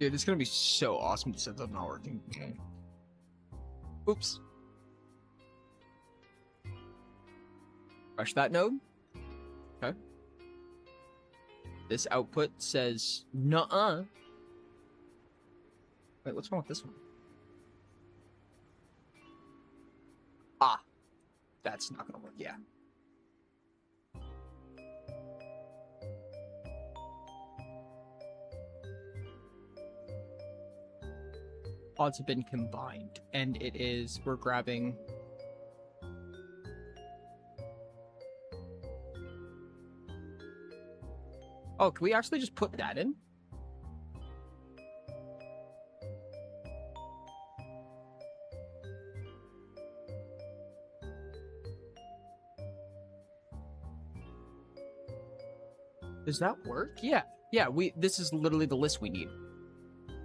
Dude, it's gonna be so awesome to set that not working. Oops. Refresh that node. Okay. This output says nuh-uh. Wait, what's wrong with this one? Ah, that's not gonna work. Yeah. Odds have been combined, and it is, we're grabbing. Oh, can we actually just put that in? Does that work? Yeah. Yeah, this is literally the list we need.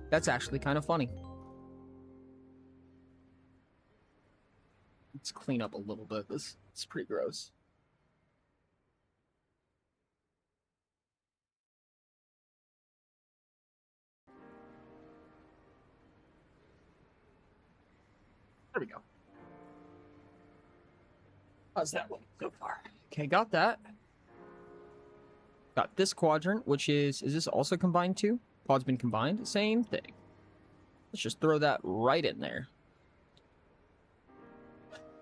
That's actually kind of funny. Let's clean up a little bit. This is pretty gross. There we go. How's that one so far? Okay, got that. Got this quadrant, which is this also combined too? Pod's been combined? Same thing. Let's just throw that right in there.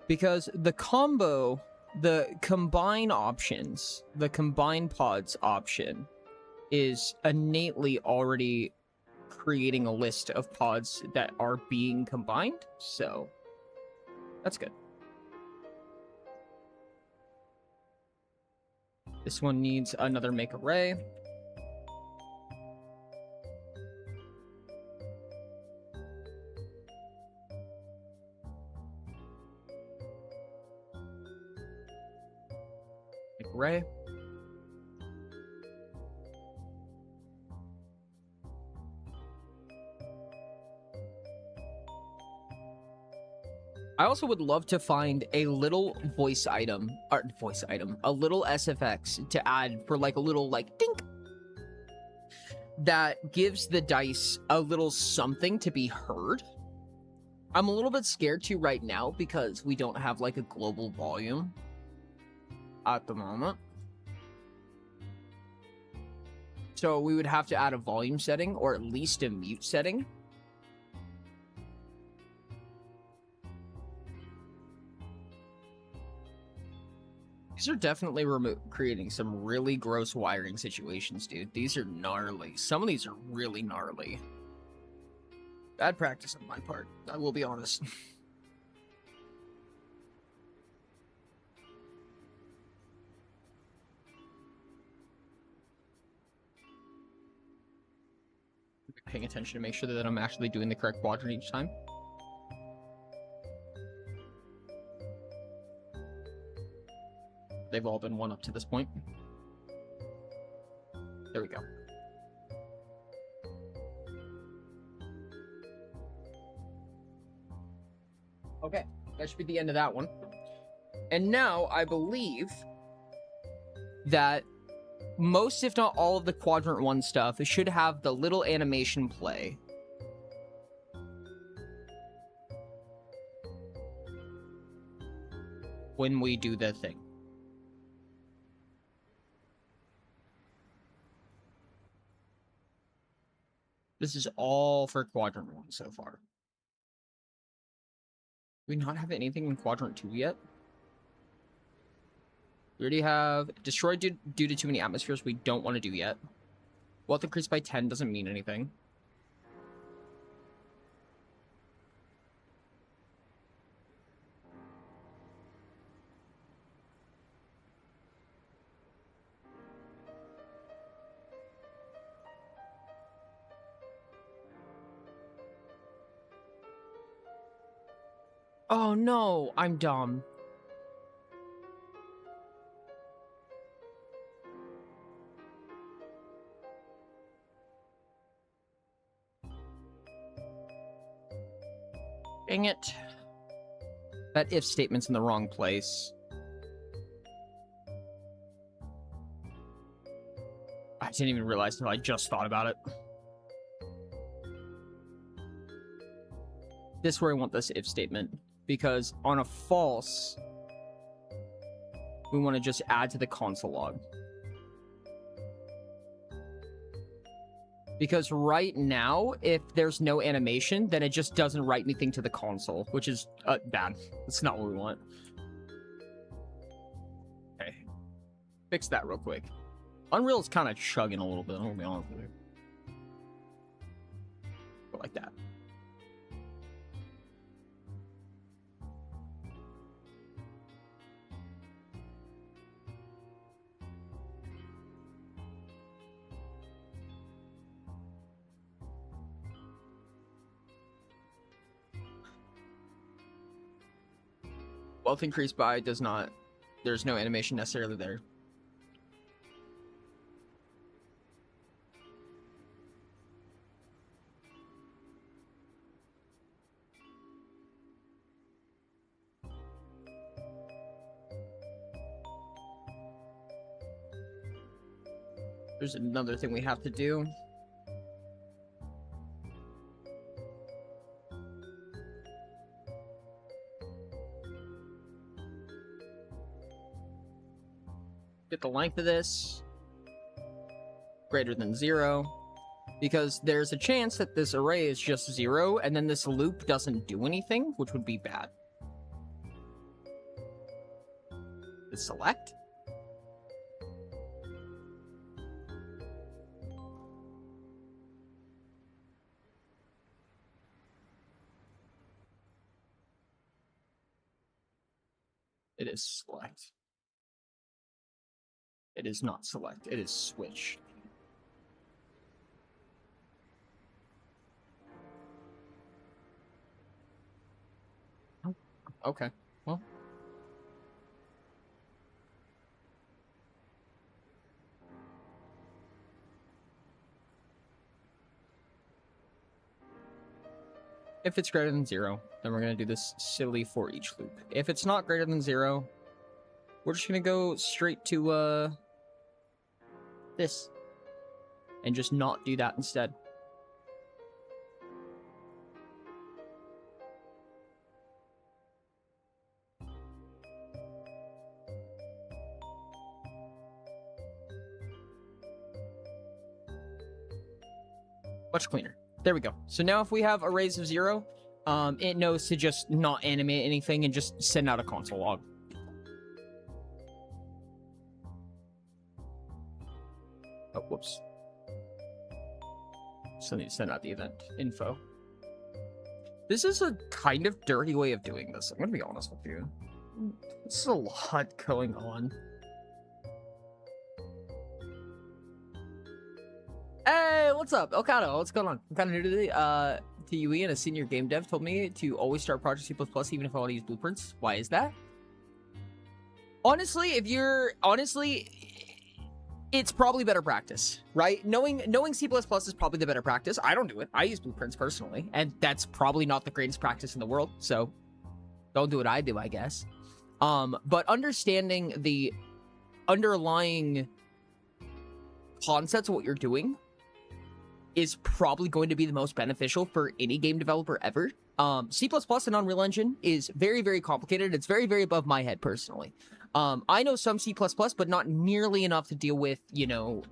Because the combo, the combine options, the combine pods option is innately already creating a list of pods that are being combined. So that's good. This one needs another make array. Make array. I also would love to find a little a little SFX to add for like a little like dink that gives the dice a little something to be heard. I'm a little bit scared to right now because we don't have like a global volume at the moment. So we would have to add a volume setting or at least a mute setting. These are definitely creating some really gross wiring situations, dude. These are gnarly. Some of these are really gnarly. Bad practice on my part, I will be honest. Paying attention to make sure that I'm actually doing the correct quadrant each time. They've all been one up to this point. There we go. Okay, that should be the end of that one. And now I believe that most, if not all, of the quadrant 1 stuff should have the little animation play. When we do the thing. This is all for quadrant 1 so far. Do we not have anything in quadrant 2 yet? We already have destroyed due to too many atmospheres we don't want to do yet. Wealth increased by 10 doesn't mean anything. Oh no, I'm dumb. Dang it. That if statement's in the wrong place. I didn't even realize until I just thought about it. This is where I want this if statement. Because on a false, we want to just add to the console log. Because right now, if there's no animation, then it just doesn't write anything to the console, which is bad. That's not what we want. Okay. Fix that real quick. Unreal is kind of chugging a little bit, I'm gonna be honest with you. Go like that. Wealth increased by does not. There's no animation necessarily there. There's another thing we have to do. Get the length of this greater than 0, because there's a chance that this array is just 0 and then this loop doesn't do anything, which would be bad. Select. It is select. It is not select. It is switch. Oh, okay. Well. If it's greater than 0, Then we're going to do this silly for each loop. If it's not greater than 0, we're just going to go straight to this. And just not do that instead. Much cleaner. There we go. So now if we have arrays of 0, it knows to just not animate anything and just send out a console log. Oh, whoops. So I need to send out the event info. This is a kind of dirty way of doing this. I'm going to be honest with you. This is a lot going on. Hey, what's up? Elcado, what's going on? I'm kind of new to the TUE, and a senior game dev told me to always start Project C++ even if I want to use blueprints. Why is that? Honestly, it's probably better practice, right? Knowing C++ is probably the better practice. I don't do it. I use blueprints personally, and that's probably not the greatest practice in the world, so don't do what I do, I guess. But understanding the underlying concepts of what you're doing is probably going to be the most beneficial for any game developer ever. C++ and Unreal Engine is very, very complicated. It's very, very above my head personally. I know some C++, but not nearly enough to deal with, you know,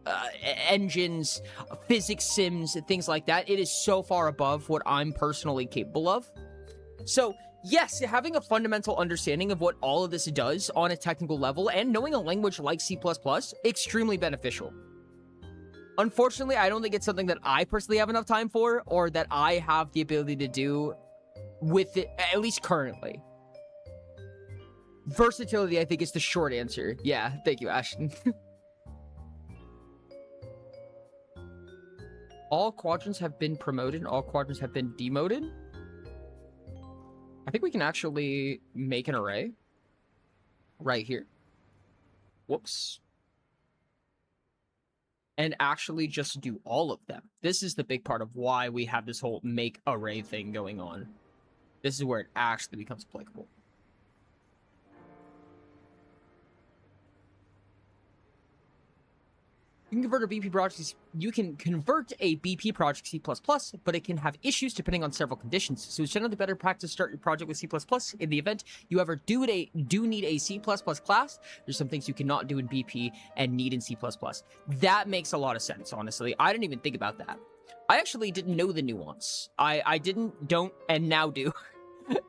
engines, physics sims, and things like that. It is so far above what I'm personally capable of. So, yes, having a fundamental understanding of what all of this does on a technical level and knowing a language like C++, extremely beneficial. Unfortunately, I don't think it's something that I personally have enough time for or that I have the ability to do with it, at least currently. Versatility, I think, is the short answer. Yeah, thank you, Ashton. All quadrants have been promoted and all quadrants have been demoted. I think we can actually make an array right here. Whoops. And actually just do all of them. This is the big part of why we have this whole make array thing going on. This is where it actually becomes applicable. You can convert a BP project C++, but it can have issues depending on several conditions. So it's generally better practice to start your project with C++. In the event you ever do need a C++ class, there's some things you cannot do in BP and need in C++. That makes a lot of sense, honestly. I didn't even think about that. I actually didn't know the nuance. I don't, and now do,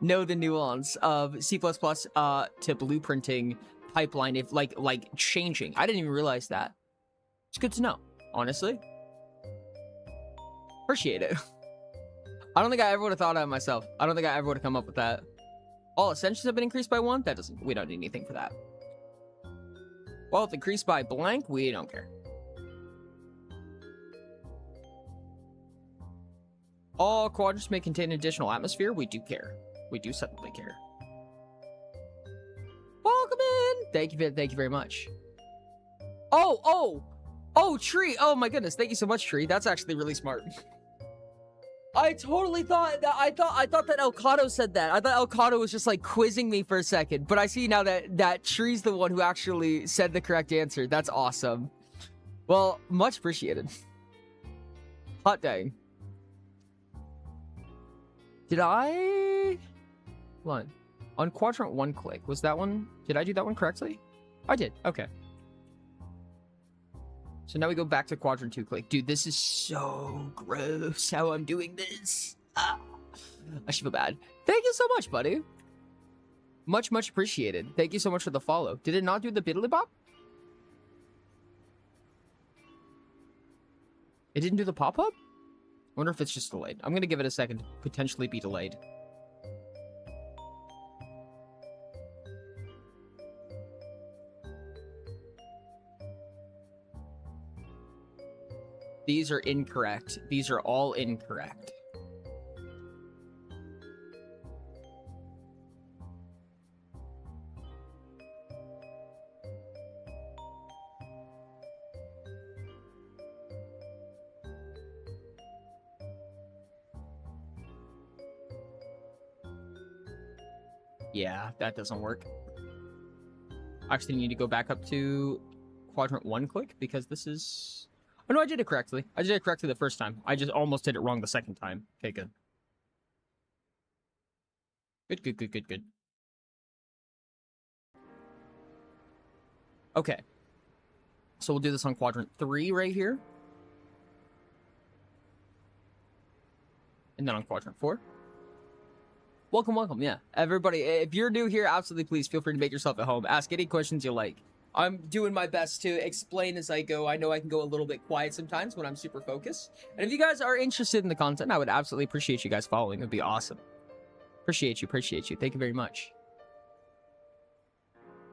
know the nuance of C++ to blueprinting pipeline, if like changing. I didn't even realize that. It's good to know, honestly. Appreciate it. I don't think I ever would have thought of it myself. I don't think I ever would have come up with that. All ascensions have been increased by 1? We don't need anything for that. Well, if increased by blank, we don't care. All quadrants may contain additional atmosphere. We do care. We do suddenly care. Welcome in. Thank you very much. Oh, Tree! Oh my goodness, thank you so much, Tree. That's actually really smart. I totally thought that I thought that Elcado said that. I thought Elcado was just like quizzing me for a second, but I see now that Tree's the one who actually said the correct answer. That's awesome. Well, much appreciated. Hot dang. Did I? Hold on quadrant 1 click, was that one? Did I do that one correctly? I did. Okay. So now we go back to quadrant 2 click. Dude, this is so gross how I'm doing this. I should feel bad. Thank you so much, buddy. Much appreciated. Thank you so much for the follow. Did it not do the biddly bop? It didn't do the pop-up? I wonder if it's just delayed. I'm going to give it a second to potentially be delayed. These are incorrect. These are all incorrect. Yeah, that doesn't work. I actually need to go back up to quadrant 1 quick, because this is... Oh, no, I did it correctly. I did it correctly the first time. I just almost did it wrong the second time. Okay, good. Good, good, good, good, good. Okay. So we'll do this on quadrant 3 right here. And then on quadrant 4. Welcome, welcome, yeah. Everybody, if you're new here, absolutely please feel free to make yourself at home. Ask any questions you like. I'm doing my best to explain as I go. I know I can go a little bit quiet sometimes when I'm super focused. And if you guys are interested in the content, I would absolutely appreciate you guys following. It would be awesome. Appreciate you, appreciate you. Thank you very much.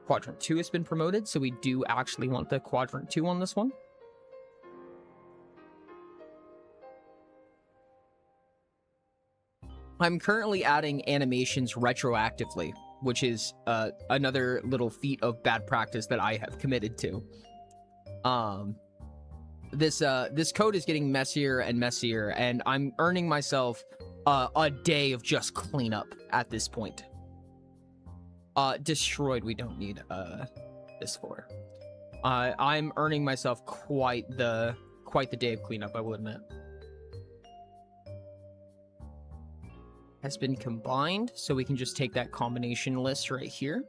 Quadrant 2 has been promoted, so we do actually want the quadrant 2 on this one. I'm currently adding animations retroactively, which is another little feat of bad practice that I have committed to. This code is getting messier and messier, and I'm earning myself a day of just cleanup at this point. Destroyed, we don't need this for. I'm earning myself quite the day of cleanup, I will admit. Has been combined, so we can just take that combination list right here.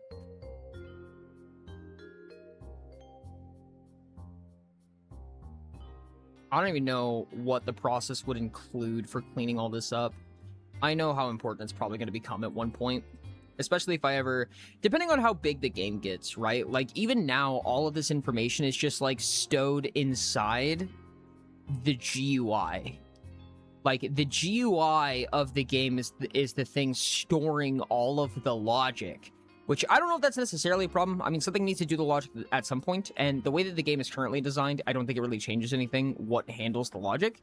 I don't even know what the process would include for cleaning all this up. I know how important it's probably going to become at one point, especially if I ever, depending on how big the game gets, right? Like, even now, all of this information is just, like, stowed inside the GUI. Like, the GUI of the game is the thing storing all of the logic, which I don't know if that's necessarily a problem. I mean, something needs to do the logic at some point, and the way that the game is currently designed, I don't think it really changes anything what handles the logic.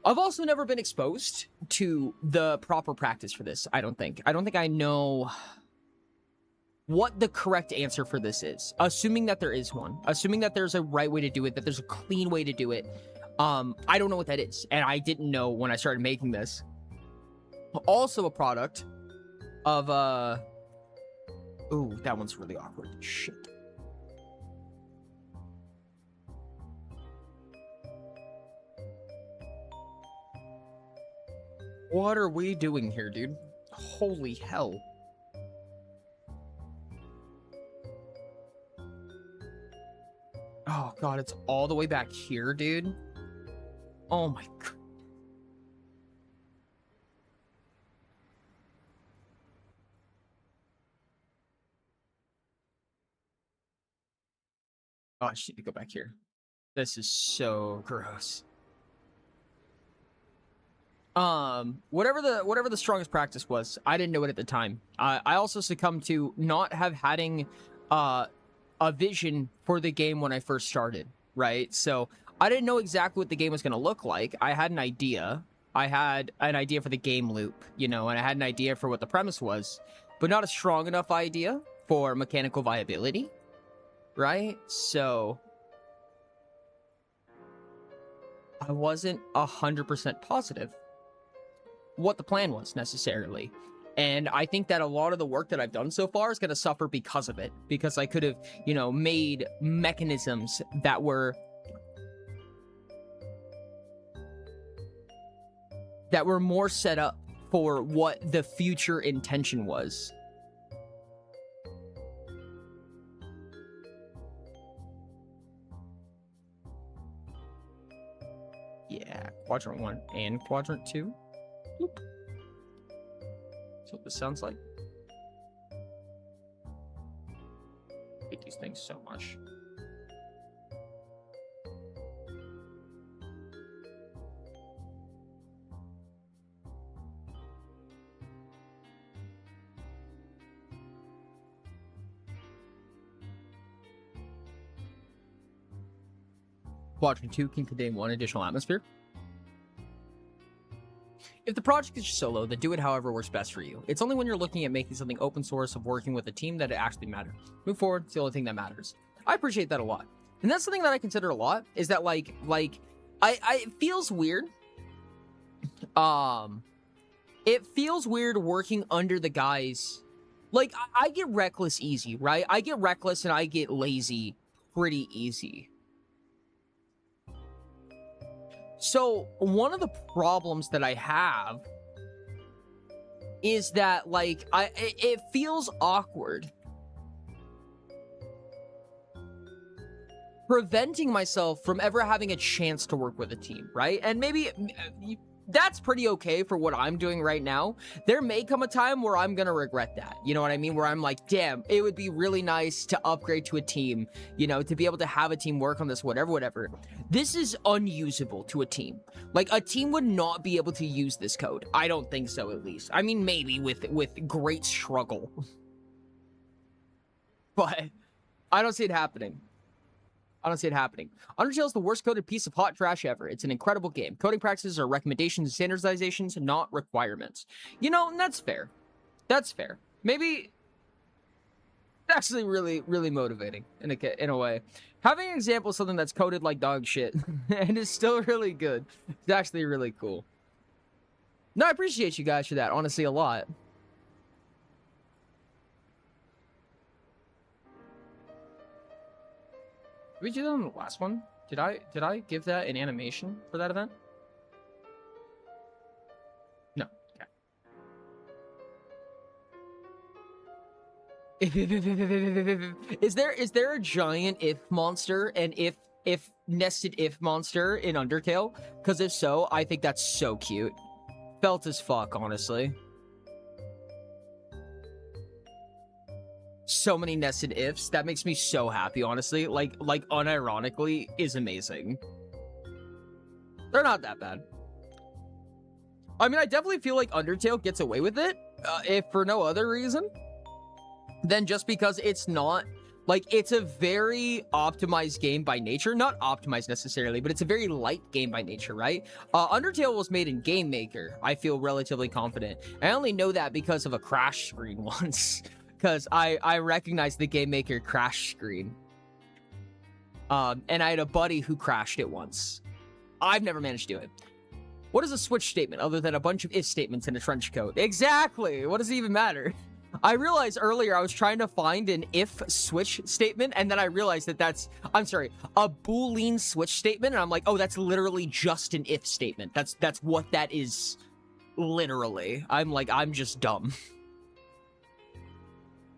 I've also never been exposed to the proper practice for this, I don't think. I don't think I know what the correct answer for this is, assuming that there is one. Assuming that there's a right way to do it, that there's a clean way to do it. I don't know what that is, and I didn't know when I started making this. Also a product of, ooh, that one's really awkward. Shit. What are we doing here, dude? Holy hell. Oh, God, it's all the way back here, dude. Oh, my God. Oh, I just need to go back here. This is so gross. Whatever the strongest practice was, I didn't know it at the time. I also succumbed to not having a vision for the game when I first started, right? So I didn't know exactly what the game was going to look like. I had an idea. I had an idea for the game loop, you know, and I had an idea for what the premise was, but not a strong enough idea for mechanical viability, right? So I wasn't 100% positive what the plan was necessarily. And I think that a lot of the work that I've done so far is going to suffer because of it. Because I could have, you know, made mechanisms that were more set up for what the future intention was. Yeah, quadrant 1 and quadrant 2. Oop. That's what this sounds like. I hate these things so much. Quadrant 2 can contain 1 additional atmosphere. If the project is solo, then do it however works best for you. It's only when you're looking at making something open source of working with a team that it actually matters. Move forward, it's the only thing that matters. I appreciate that a lot. And that's something that I consider a lot, is that it feels weird. it feels weird working under the guys. Like, I get reckless easy, right? I get reckless and I get lazy pretty easy. So, one of the problems that I have is that, like, it feels awkward preventing myself from ever having a chance to work with a team, right? And maybe that's pretty okay for what I'm doing right now. There may come a time where I'm gonna regret that. You know what I mean? Where I'm like, damn, it would be really nice to upgrade to a team, you know, to be able to have a team work on this, whatever. This is unusable to a team. Like, a team would not be able to use this code. I don't think so, at least. I mean, maybe with great struggle. But I don't see it happening. I don't see it happening. Undertale is the worst coded piece of hot trash ever. It's an incredible game. Coding practices are recommendations and standardizations, not requirements. You know, and that's fair. That's fair. Maybe it's actually really motivating in a way. Having an example of something that's coded like dog shit and is still really good is actually really cool. No, I appreciate you guys for that, honestly, a lot. Did we do that on the last one? Did I give that an animation for that event? No. Okay. Is there a giant if monster and if nested if monster in Undertale? Because if so, I think that's so cute. Felt as fuck, honestly. So many nested ifs. That makes me so happy, honestly. Like unironically is amazing. They're not that bad. I mean, I definitely feel like Undertale gets away with it, if for no other reason than just because it's not, like, it's a very optimized game by nature. Not optimized necessarily, but it's a very light game by nature, right? Undertale was made in Game Maker. I feel relatively confident. I only know that because of a crash screen once. Because I recognized the Game Maker crash screen. And I had a buddy who crashed it once. I've never managed to do it. What is a switch statement other than a bunch of if statements in a trench coat? Exactly! What does it even matter? I realized earlier I was trying to find an if switch statement, and then I realized that that's, I'm sorry, a Boolean switch statement, and I'm like, oh, that's literally just an if statement. That's what that is, literally. I'm like, I'm just dumb.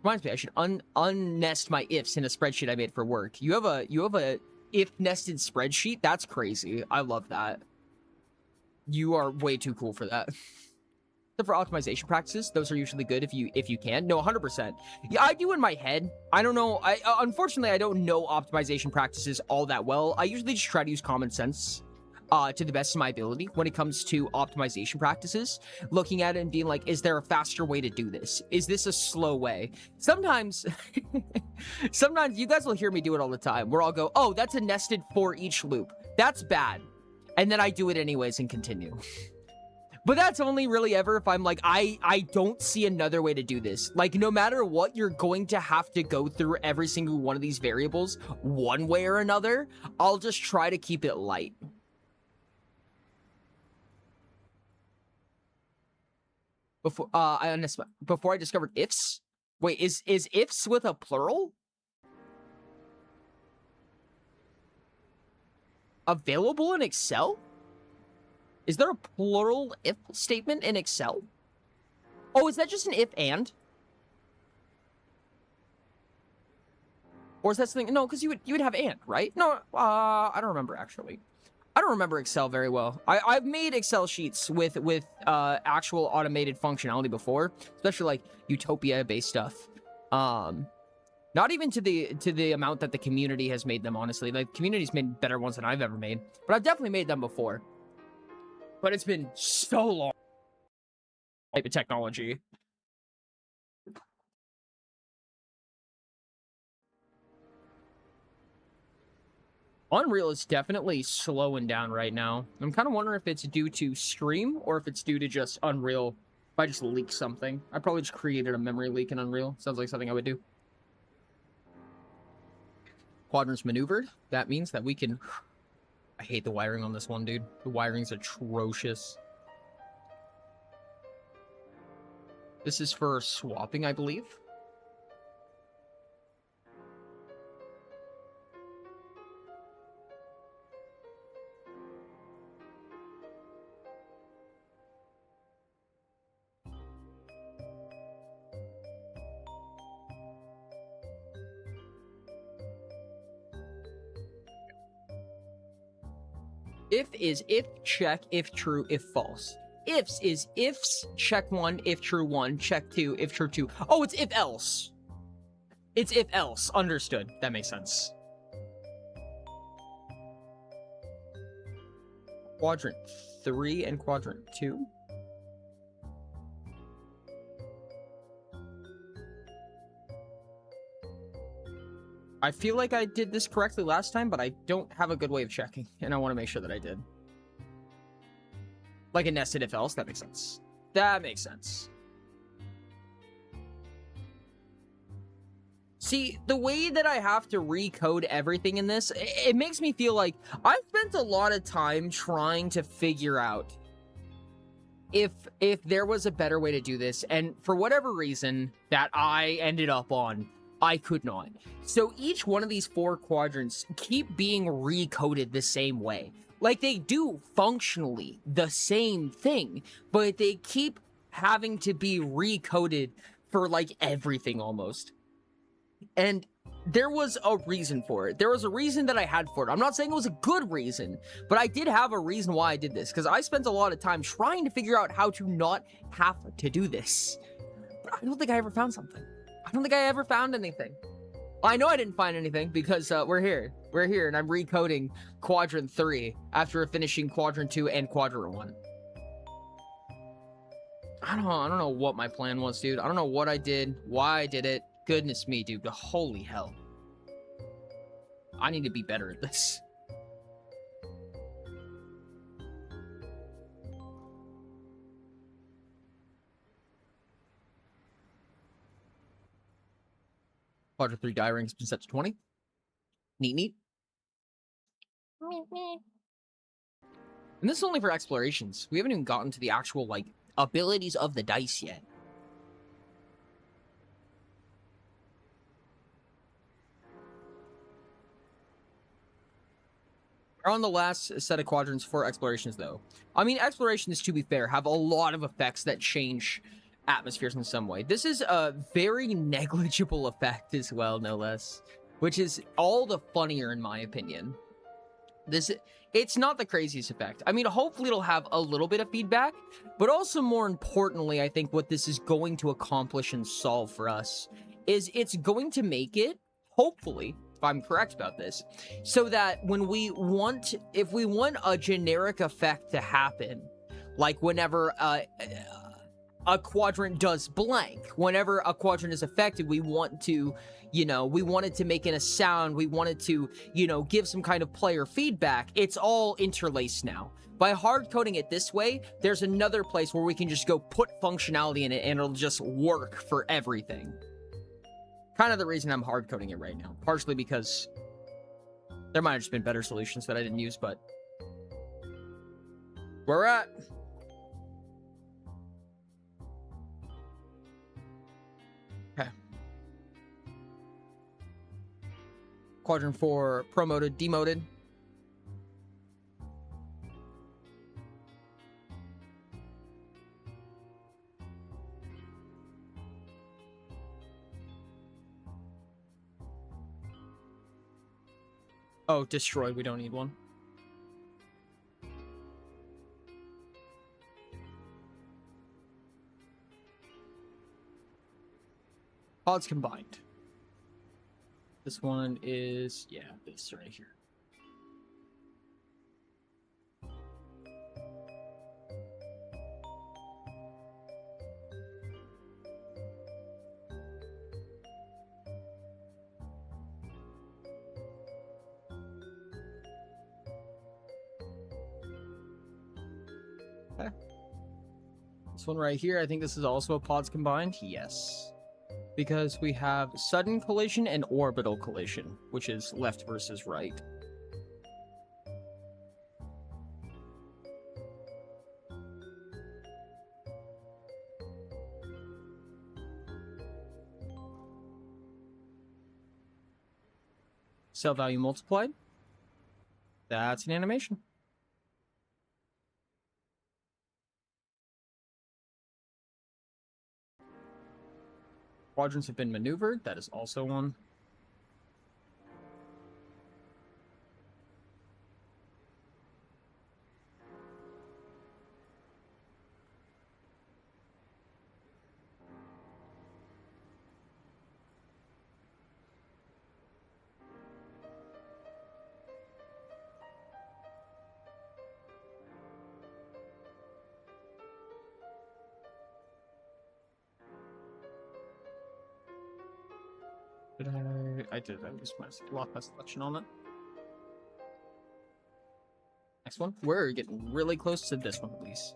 Reminds me, I should unnest my ifs in a spreadsheet I made for work. You have a if nested spreadsheet? That's crazy. I love that. You are way too cool for that. Except for optimization practices, those are usually good if you can. No, 100%. Yeah, I do in my head. I don't know. Unfortunately, I don't know optimization practices all that well. I usually just try to use common sense to the best of my ability when it comes to optimization practices, looking at it and being like, is there a faster way to do this? Is this a slow way? Sometimes you guys will hear me do it all the time, where I'll go, oh, that's a nested for each loop. That's bad. And then I do it anyways and continue. But that's only really ever if I'm like, I don't see another way to do this. Like, no matter what, you're going to have to go through every single one of these variables one way or another. I'll just try to keep it light. Before I discovered ifs. Wait, is ifs with a plural available in Excel? Is there a plural if statement in Excel? Oh, is that just an if and? Or is that something? No, because you would have and, right? No, I don't remember actually. I don't remember Excel very well. I've made Excel sheets with actual automated functionality before, especially like Utopia-based stuff. Not even to the amount that the community has made them, honestly. Like, the community's made better ones than I've ever made, but I've definitely made them before. But it's been so long. Type of technology. Unreal is definitely slowing down right now. I'm kind of wondering if it's due to stream or if it's due to just Unreal. If I just leak something. I probably just created a memory leak in Unreal. Sounds like something I would do. Quadrants maneuvered. That means that we can... I hate the wiring on this one, dude. The wiring's atrocious. This is for swapping, I believe. If is if, check, if true, if false. Ifs is ifs, check 1, if true 1, check 2, if true 2. Oh, it's if else. It's if else. Understood. That makes sense. Quadrant 3 and quadrant 2. I feel like I did this correctly last time, but I don't have a good way of checking, and I want to make sure that I did. Like a nested if else, that makes sense. That makes sense. See, the way that I have to recode everything in this, it makes me feel like I've spent a lot of time trying to figure out if there was a better way to do this, and for whatever reason that I ended up on, I could not. So each one of these 4 quadrants keep being recoded the same way. Like, they do functionally the same thing, but they keep having to be recoded for, like, everything almost. And there was a reason for it. There was a reason that I had for it. I'm not saying it was a good reason, but I did have a reason why I did this, because I spent a lot of time trying to figure out how to not have to do this. But I don't think I ever found something. I don't think I ever found anything. I know I didn't find anything because we're here. We're here, and I'm recoding Quadrant 3 after finishing Quadrant 2 and Quadrant 1. I don't know what my plan was, dude. I don't know what I did, why I did it. Goodness me, dude. Holy hell. I need to be better at this. Quadrant 3 die ring has been set to 20. Neat, neat. And this is only for explorations. We haven't even gotten to the actual, like, abilities of the dice yet. We're on the last set of quadrants for explorations, though. I mean, explorations, to be fair, have a lot of effects that change atmospheres in some way. This is a very negligible effect as well, no less, which is all the funnier in my opinion. It's not the craziest effect. I mean, hopefully it'll have a little bit of feedback, but also more importantly, I think what this is going to accomplish and solve for us is it's going to make it, hopefully, if I'm correct about this, so that if we want a generic effect to happen, like whenever a quadrant does blank, whenever a quadrant is affected, we want to, we want it to make in a sound, we want it to, give some kind of player feedback. It's all interlaced now. By hard coding it this way, there's another place where we can just go put functionality in it and it'll just work for everything. Kind of the reason I'm hard coding it right now, partially because there might have just been better solutions that I didn't use, but where we're at. Okay. Quadrant 4 promoted, demoted. Oh, destroyed. We don't need one. Pods combined. This one is, yeah, this right here. Okay. This one right here, I think this is also a pods combined. Yes. Because we have sudden collision and orbital collision, which is left versus right. Sell value multiplied. That's an animation. Quadrants have been maneuvered. That is also one. Did I did. I just lost my selection on it. Next one. We're getting really close to this one, at least.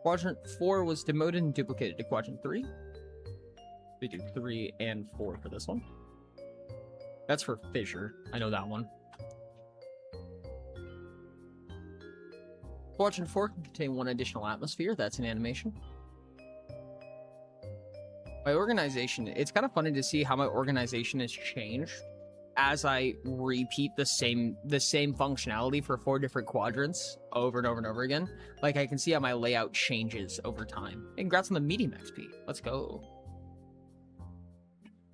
Quadrant 4 was demoted and duplicated to Quadrant 3. We do 3 and 4 for this one. That's for Fissure. I know that one. Quadrant 4 can contain 1 additional atmosphere. That's an animation. My organization, it's kind of funny to see how my organization has changed as I repeat the same functionality for 4 different quadrants over and over and over again. Like, I can see how my layout changes over time. And congrats on the medium XP. Let's go.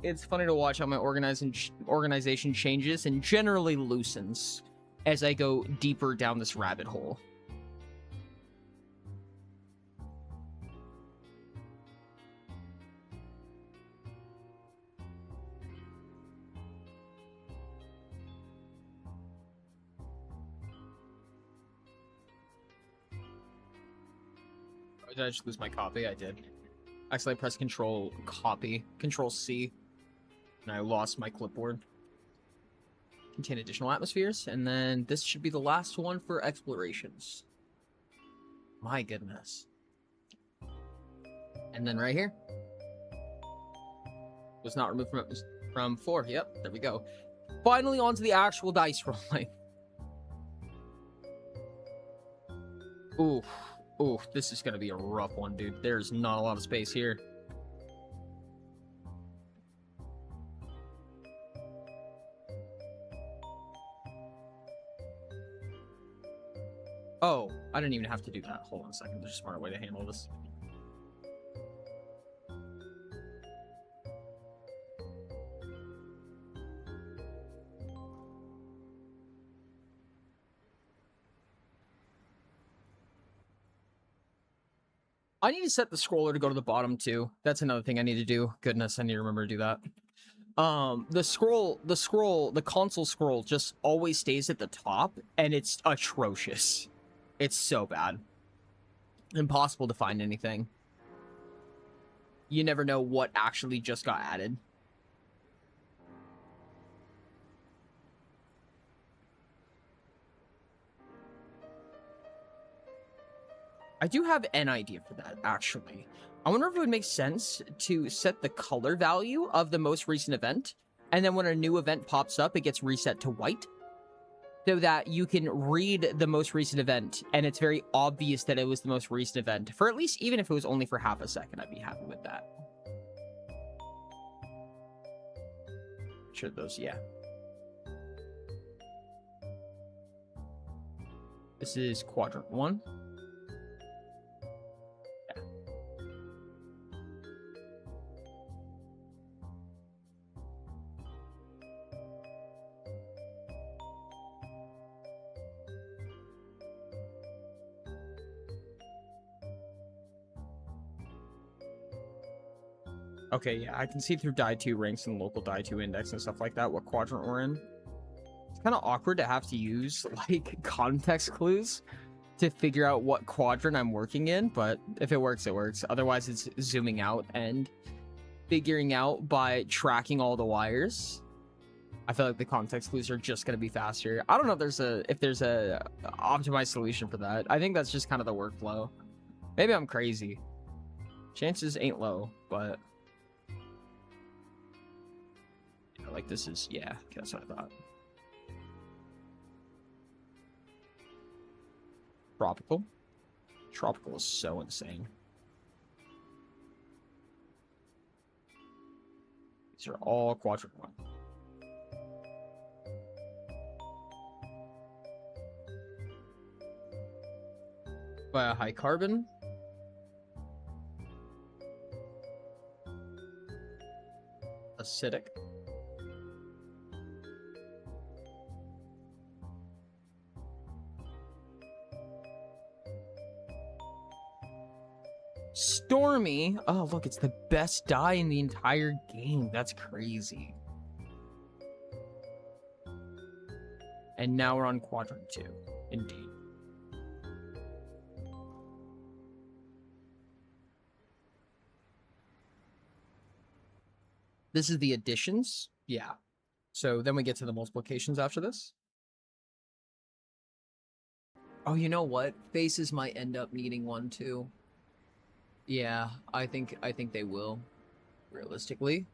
It's funny to watch how my organization changes and generally loosens as I go deeper down this rabbit hole. Did I just lose my copy? I did. Actually, I pressed Control Copy, Control C, and I lost my clipboard. Contain additional atmospheres, and then this should be the last one for explorations. My goodness. And then right here. Was not removed from 4. Yep, there we go. Finally onto the actual dice rolling. Ooh. Ooh, this is going to be a rough one, dude. There's not a lot of space here. Oh, I didn't even have to do that. Hold on a second. There's a smarter way to handle this. I need to set the scroller to go to the bottom too. That's another thing I need to do. Goodness, I need to remember to do that. The console scroll just always stays at the top, and it's atrocious. It's so bad. Impossible to find anything. You never know what actually just got added. I do have an idea for that, actually. I wonder if it would make sense to set the color value of the most recent event, and then when a new event pops up, it gets reset to white, so that you can read the most recent event, and it's very obvious that it was the most recent event. For at least, even if it was only for half a second, I'd be happy with that. Sure, those, yeah. This is Quadrant 1. Okay, yeah, I can see through die 2 ranks and local die 2 index and stuff like that, what quadrant we're in. It's kind of awkward to have to use, like, context clues to figure out what quadrant I'm working in, but if it works, it works. Otherwise, it's zooming out and figuring out by tracking all the wires. I feel like the context clues are just going to be faster. I don't know if there's a optimized solution for that. I think that's just kind of the workflow. Maybe I'm crazy. Chances ain't low, but... like this is, yeah, that's what I thought. Tropical. Tropical is so insane. These are all quadrant 1. By a high carbon. Acidic. Stormy. Oh, look, it's the best die in the entire game. That's crazy. And now we're on quadrant 2. Indeed. This is the additions. Yeah. So then we get to the multiplications after this. Oh, you know what? Faces might end up needing one too. Yeah, I think they will, realistically.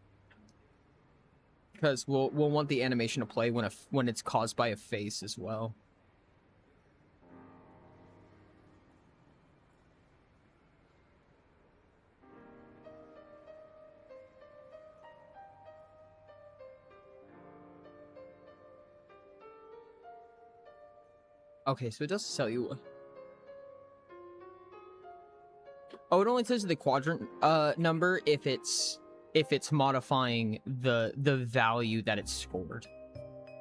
Because we'll want the animation to play when it's caused by a face as well. Okay, so it does tell you. Oh, it only tells you the quadrant number if it's modifying the value that it's scored.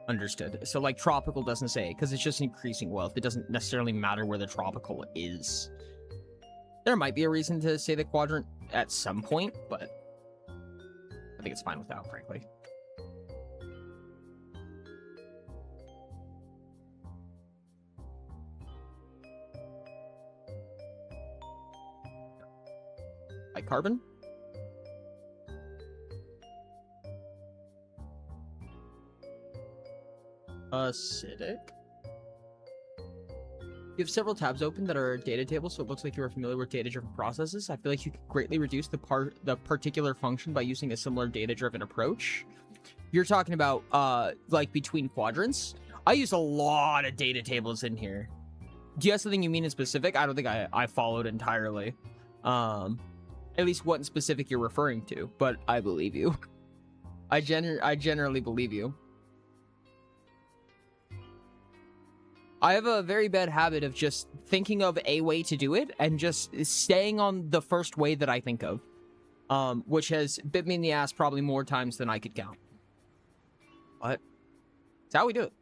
Understood. So like tropical doesn't say because it's just increasing wealth. It doesn't necessarily matter where the tropical is. There might be a reason to say the quadrant at some point, but I think it's fine without, frankly. Like carbon. Acidic. You have several tabs open that are data tables, so it looks like you are familiar with data-driven processes. I feel like you could greatly reduce the particular function by using a similar data-driven approach. You're talking about like between quadrants. I use a lot of data tables in here. Do you have something you mean in specific? I don't think I followed entirely. At least what in specific you're referring to, but I believe you. I generally believe you. I have a very bad habit of just thinking of a way to do it and just staying on the first way that I think of, which has bit me in the ass probably more times than I could count. But it's how we do it.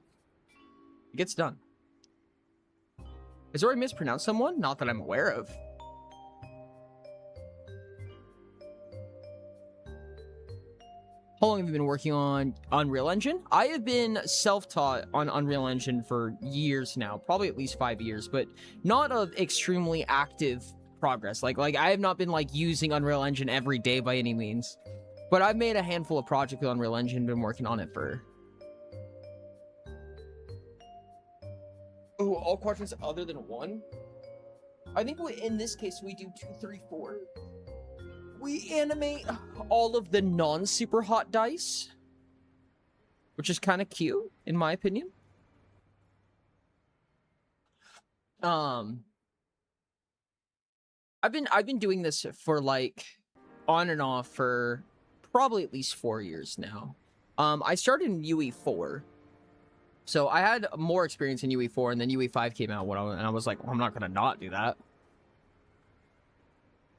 It gets done. Has already mispronounced someone? Not that I'm aware of. How long have you been working on Unreal Engine? I have been self-taught on Unreal Engine for years now, probably at least 5 years, but not of extremely active progress. Like I have not been like using Unreal Engine every day by any means, but I've made a handful of projects with Unreal Engine, been working on it for. Oh, all quadrants other than 1? I think in this case we do 2, 3, 4. We animate all of the non-super hot dice, which is kind of cute, in my opinion. I've been doing this for like on and off for probably at least 4 years now. I started in UE4, so I had more experience in UE4, and then UE5 came out and I was like, well, I'm not gonna not do that.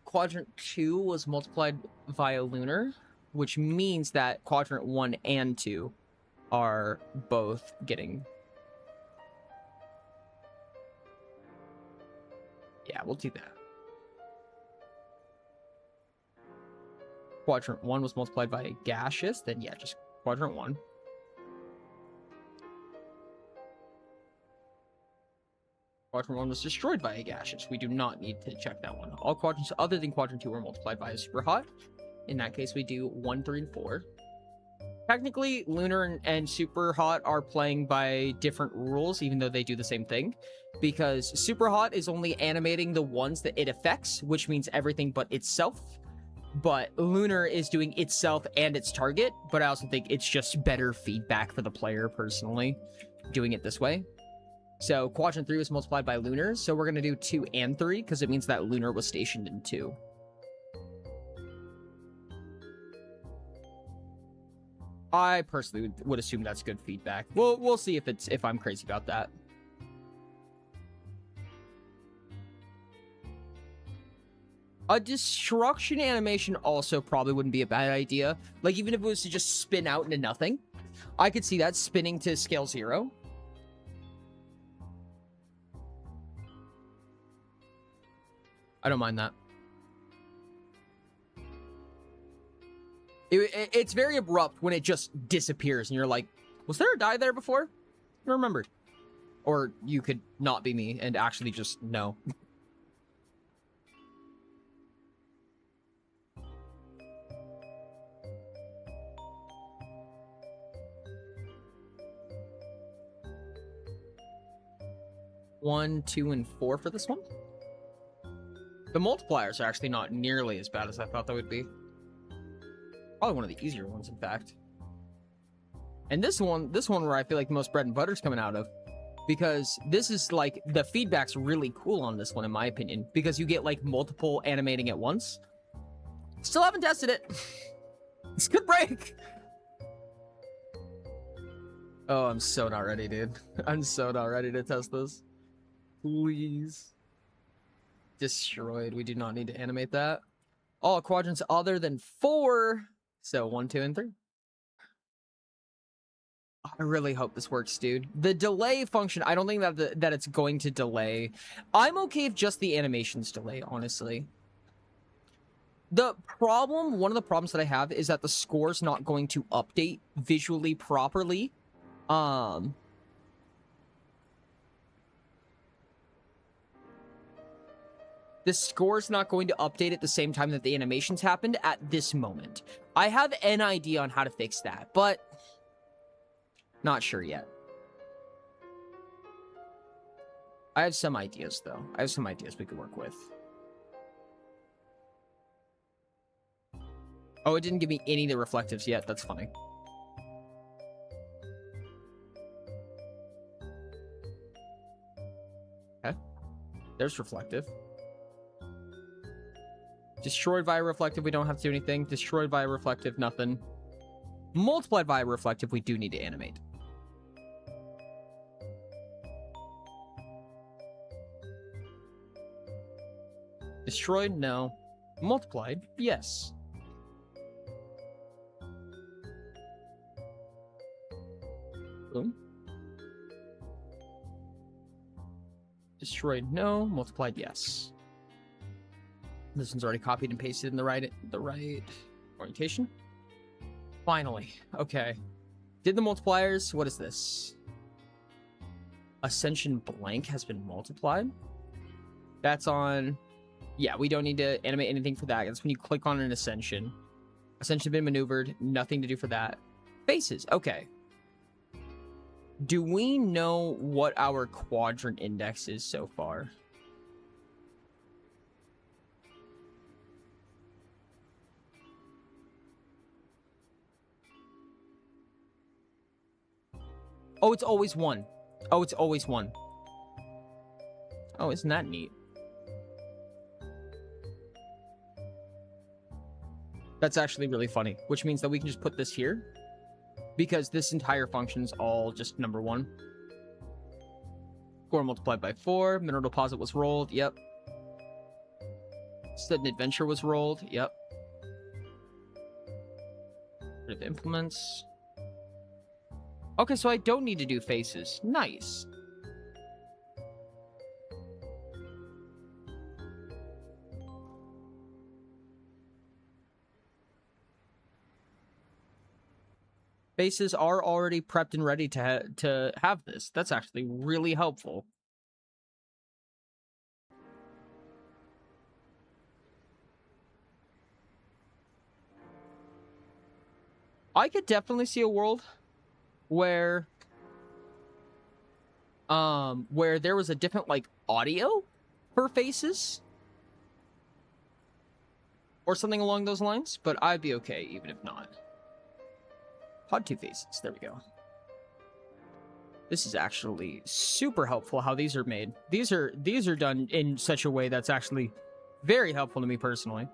Quadrant 2 was multiplied via lunar, which means that quadrant 1 and 2 are both getting. Yeah, we'll do that. Quadrant 1 was multiplied by a gaseous, then yeah, just quadrant 1. Quadrant 1 was destroyed by a gaseous. We do not need to check that one. All quadrants other than quadrant 2 were multiplied by a super hot. In that case, we do 1, 3, and 4. Technically, lunar and super hot are playing by different rules, even though they do the same thing. Because super hot is only animating the ones that it affects, which means everything but itself. But lunar is doing itself and its target. But I also think it's just better feedback for the player, personally, doing it this way. So quadrant 3 was multiplied by lunar, so we're going to do 2 and 3, because it means that lunar was stationed in 2. I personally would assume that's good feedback. We'll see if I'm crazy about that. A destruction animation also probably wouldn't be a bad idea. Like, even if it was to just spin out into nothing, I could see that spinning to scale 0. I don't mind that. It's very abrupt when it just disappears and you're like, was there a die there before? I remembered. Or you could not be me and actually just know. One, 2, and 4 for this one. The multipliers are actually not nearly as bad as I thought they would be. Probably one of the easier ones, in fact. And this one where I feel like the most bread and butter's coming out of. Because this is like, the feedback's really cool on this one, in my opinion. Because you get like multiple animating at once. Still haven't tested it. It's a good break. Oh, I'm so not ready, dude. I'm so not ready to test this. Please. Destroyed. We do not need to animate that. All quadrants other than 4. So 1, 2, and 3. I really hope this works, dude. The delay function, I don't think that it's going to delay. I'm okay if just the animations delay, honestly. The problem, one of the problems that I have is that the score's not going to update visually properly. The score's not going to update at the same time that the animations happened at this moment. I have an idea on how to fix that, but not sure yet. I have some ideas, though. I have some ideas we could work with. Oh, it didn't give me any of the reflectives yet. That's funny. Okay. There's reflective. Destroyed via reflective, we don't have to do anything. Destroyed via reflective, nothing. Multiplied via reflective, we do need to animate. Destroyed, no. Multiplied, yes. Boom. Destroyed, no. Multiplied, yes. This one's already copied and pasted in the right orientation. Finally. Okay. Did the multipliers. What is this? Ascension blank has been multiplied. That's on... Yeah, we don't need to animate anything for that. That's when you click on an ascension. Ascension been maneuvered. Nothing to do for that. Faces. Okay. Do we know what our quadrant index is so far? Oh, it's always 1. Oh, it's always 1. Oh, isn't that neat? That's actually really funny, which means that we can just put this here because this entire function's all just number 1. Score multiplied by 4. Mineral deposit was rolled. Yep. Sudden adventure was rolled. Yep. Rid of implements. Okay, so I don't need to do faces. Nice. Faces are already prepped and ready to have this. That's actually really helpful. I could definitely see a world where there was a different like audio for faces or something along those lines, but I'd be okay even if not. Pod 2 faces, there we go. This is actually super helpful how these are made. These are done in such a way that's actually very helpful to me personally.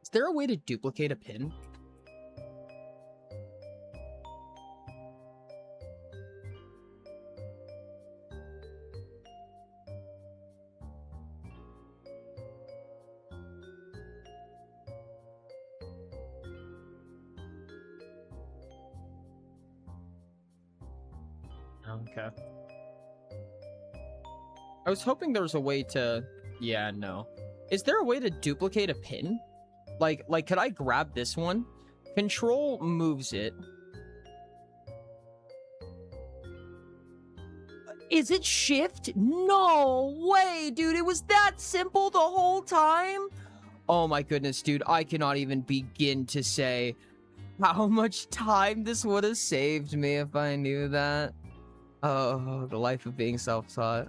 Is there a way to duplicate a pin? Okay. I was hoping there was a way to... Yeah, no. Is there a way to duplicate a pin? Like, could I grab this one? Control moves it. Is it shift? No way, dude. It was that simple the whole time? Oh my goodness, dude. I cannot even begin to say how much time this would have saved me if I knew that. Oh, the life of being self-taught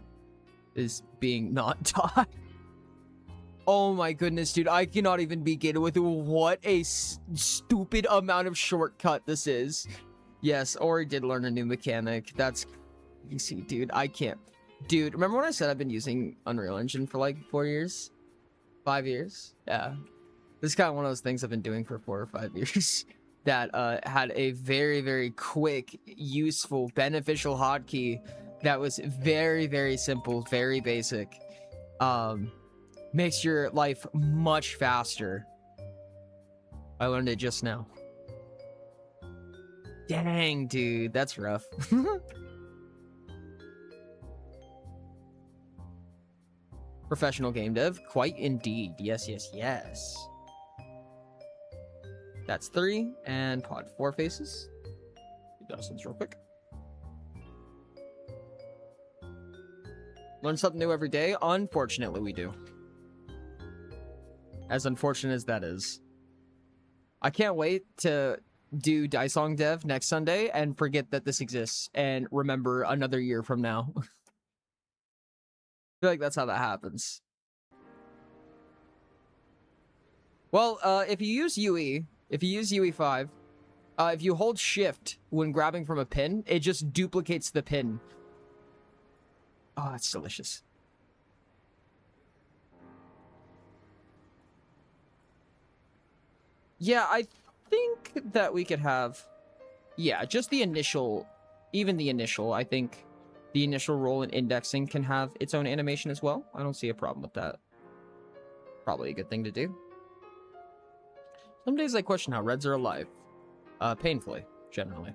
is being not taught. Oh my goodness, dude. I cannot even begin with what a stupid amount of shortcut this is. Yes, Ori did learn a new mechanic. That's easy, dude. I can't. Dude, remember when I said I've been using Unreal Engine for like 4 years? 5 years? Yeah. This is kind of one of those things I've been doing for 4 or 5 years that had a very, very quick, useful, beneficial hotkey that was very, very simple, very basic. Makes your life much faster. I learned it just now. Dang, dude, that's rough. Professional game dev, quite indeed. Yes, yes, yes. That's 3, and pod 4 faces. Do those ones real quick. Learn something new every day? Unfortunately, we do. As unfortunate as that is. I can't wait to do Daisong Dev next Sunday and forget that this exists and remember another year from now. I feel like that's how that happens. Well, if you use UE, if you use UE5, if you hold shift when grabbing from a pin, it just duplicates the pin. Oh, it's delicious. Yeah, I think that we could have... Yeah, just the initial... Even the initial, I think the initial roll in indexing can have its own animation as well. I don't see a problem with that. Probably a good thing to do. Some days I question how reds are alive. Painfully, generally.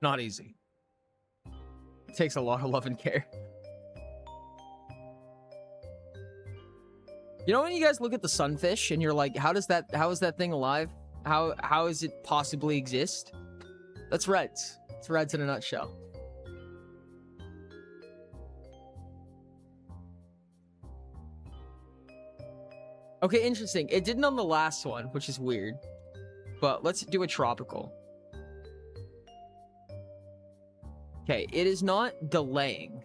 Not easy. It takes a lot of love and care. You know when you guys look at the sunfish and you're like, how is that thing alive? How does it possibly exist? That's reds. It's reds in a nutshell. Okay, interesting. It didn't on the last one, which is weird. But let's do a tropical. Okay, it is not delaying,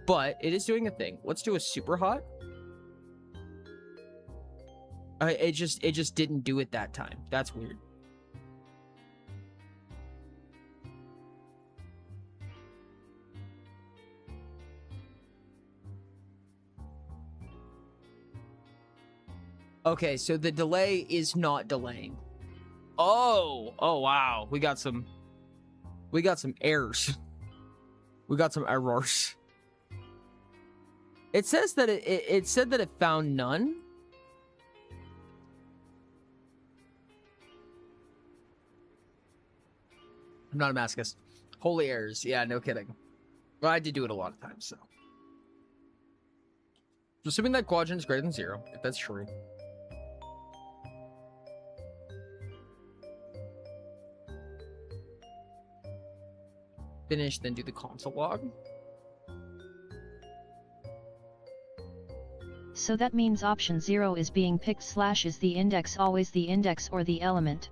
but it is doing a thing. Let's do a super hot. It just didn't do it that time. That's weird. Okay, so the delay is not delaying. Oh wow. We got some errors. We got some errors. It says that it said that it found none. I'm not a masochist. Holy errors. Yeah, no kidding. Well, I did do it a lot of times, so. Assuming that quadrant is greater than 0, if that's true. Finish, then do the console log. So that means option 0 is being picked / is the index always the index or the element?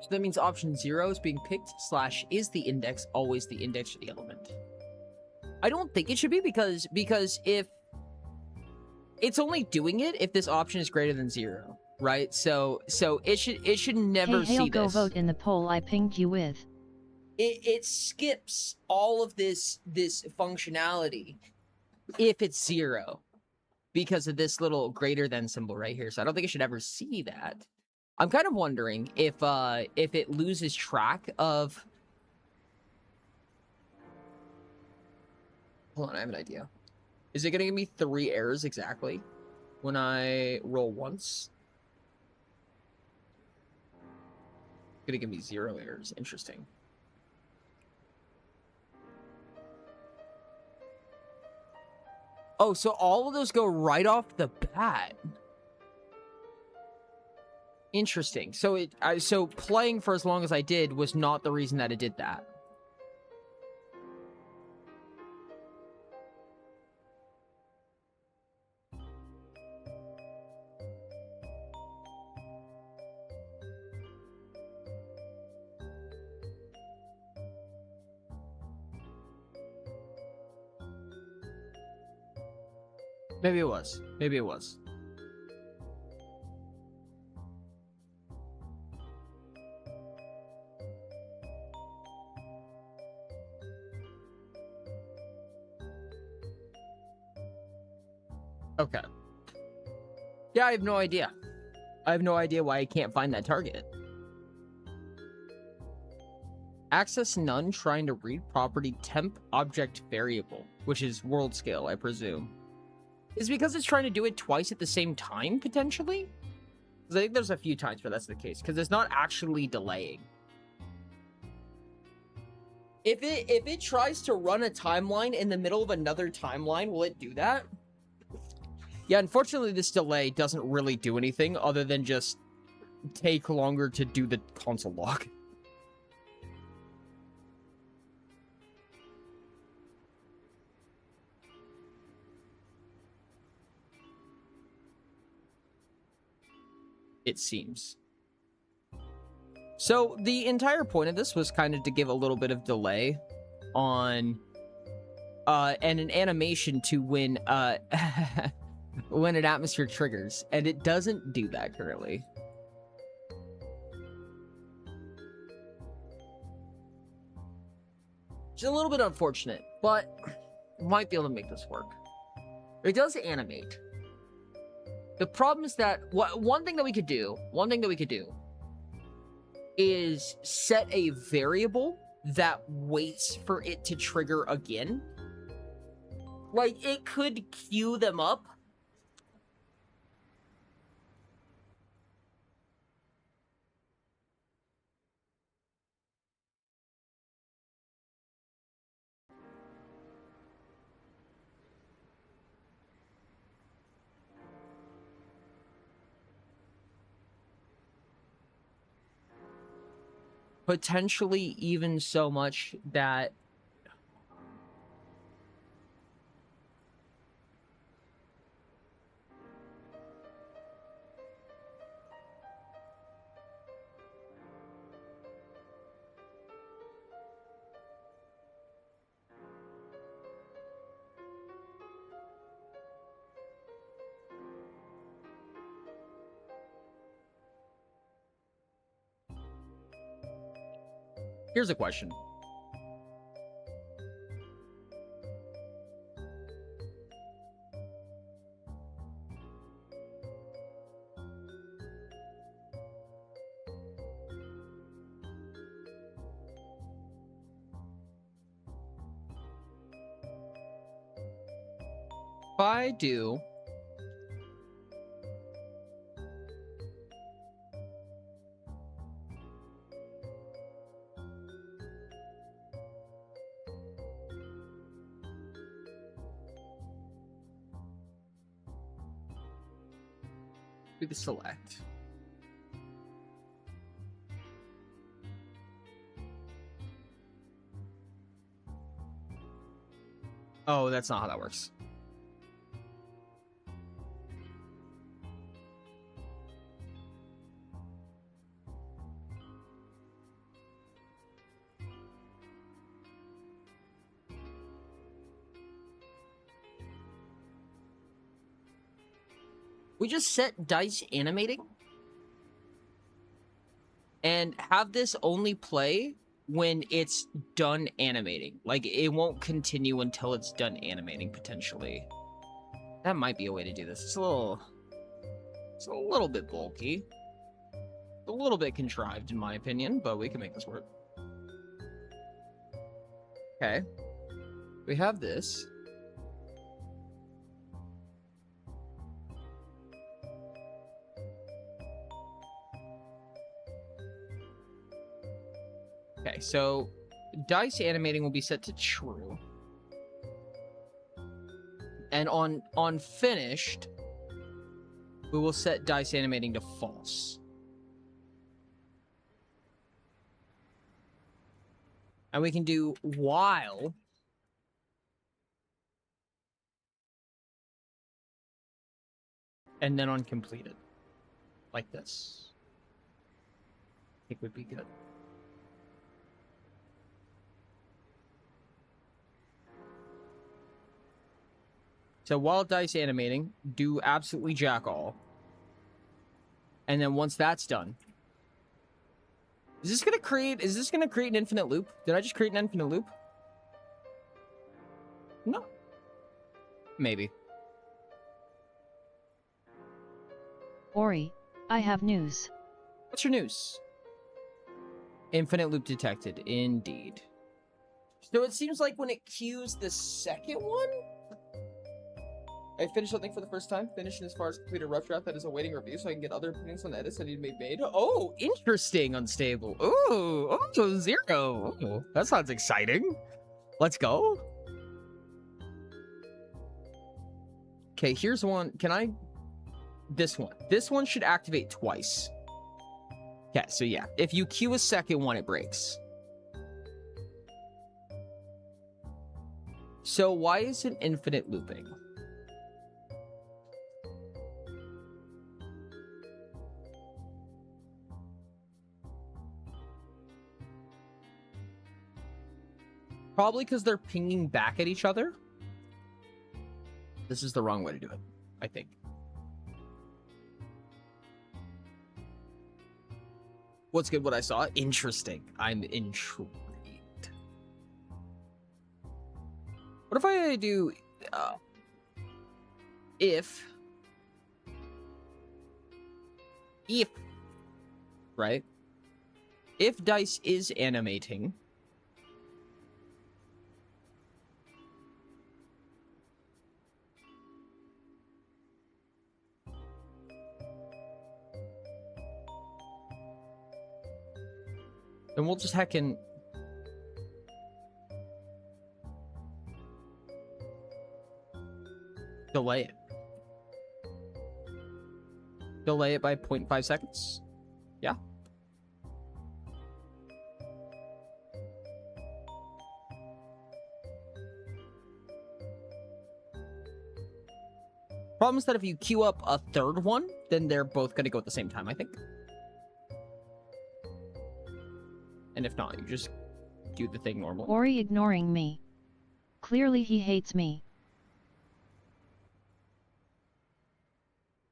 So that means option 0 is being picked / is the index always the index or the element? I don't think it should be because if it's only doing it if this option is greater than 0, right? So it should never see go this. Vote in the poll I pinged you with. It skips all of this functionality if it's 0 because of this little greater than symbol right here. So I don't think it should ever see that. I'm kind of wondering if it loses track of... Hold on, I have an idea. Is it going to give me 3 errors exactly when I roll once? It's going to give me 0 errors. Interesting. Oh, so all of those go right off the bat. Interesting. So so playing for as long as I did was not the reason that it did that. Maybe it was. Maybe it was. Okay. Yeah, I have no idea. I have no idea why I can't find that target. Access none trying to read property temp object variable, which is world scale, I presume. Is because it's trying to do it twice at the same time, potentially? Because I think there's a few times where that's the case, because it's not actually delaying. If it tries to run a timeline in the middle of another timeline, will it do that? Yeah, unfortunately, this delay doesn't really do anything other than just take longer to do the console log. It seems. So the entire point of this was kind of to give a little bit of delay on and an animation to when when an atmosphere triggers, and it doesn't do that currently. Which is a little bit unfortunate, but might be able to make this work. It does animate. The problem is that one thing that we could do is set a variable that waits for it to trigger again. Like, it could queue them up. Potentially even so much that here's a question. If I do the select. Oh, that's not how that works. We just set dice animating and have this only play when it's done animating. Like, it won't continue until it's done animating, potentially. That might be a way to do this. It's a little bit bulky. A little bit contrived, in my opinion, but we can make this work. Okay. We have this. Okay, so dice animating will be set to true. And on finished, we will set dice animating to false. And we can do while. And then on completed. Like this. I think would be good. So while dice animating, do absolutely jack all. And then once that's done, is this gonna create an infinite loop? Did I just create an infinite loop? No. Maybe. Ori, I have news. What's your news? Infinite loop detected, indeed. So it seems like when it queues the second one, I finished something for the first time. Finished as far as completed rough draft that is awaiting review, so I can get other opinions on the edits that need to be made. Oh, interesting, unstable. Oh, 0. Oh, that sounds exciting. Let's go. Okay, here's one. Can I? This one. This one should activate twice. Okay, so yeah, if you queue a second one, it breaks. So why is it infinite looping? Probably because they're pinging back at each other. This is the wrong way to do it, I think. What's good? What I saw? Interesting. I'm intrigued. What if I do... If... Right? If dice is animating... then we'll just heckin' delay it. Delay it by 0.5 seconds. Yeah. Problem is that if you queue up a third one, then they're both gonna go at the same time, I think. And if not, you just do the thing normally. Ori ignoring me. Clearly he hates me.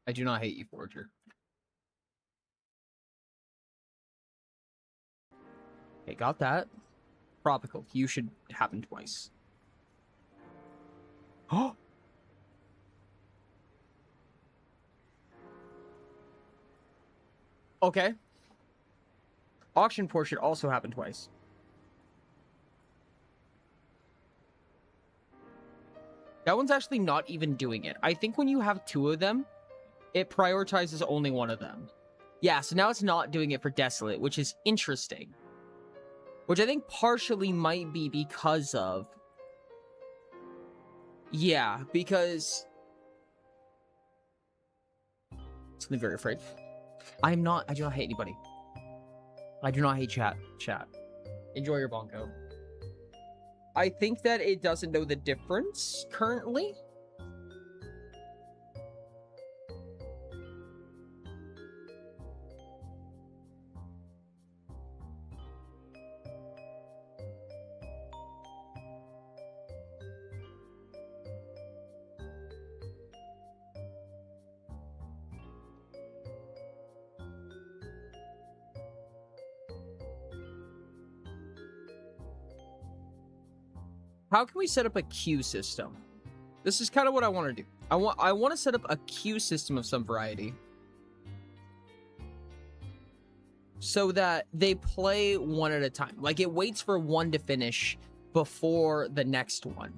I do not hate you, Forger. Okay, got that. Tropical. You should happen twice. Oh! Okay. Auction pour should also happen twice. That one's actually not even doing it. I think when you have two of them, it prioritizes only one of them. Yeah, so now it's not doing it for Desolate, which is interesting. Which I think partially might be because of... Yeah, because... Something very afraid. I do not hate anybody. I do not hate chat. Enjoy your bongo. I think that it doesn't know the difference currently. How can we set up a queue system? This is kind of what I want to do. I want to set up a queue system of some variety. So that they play one at a time. Like it waits for one to finish before the next one.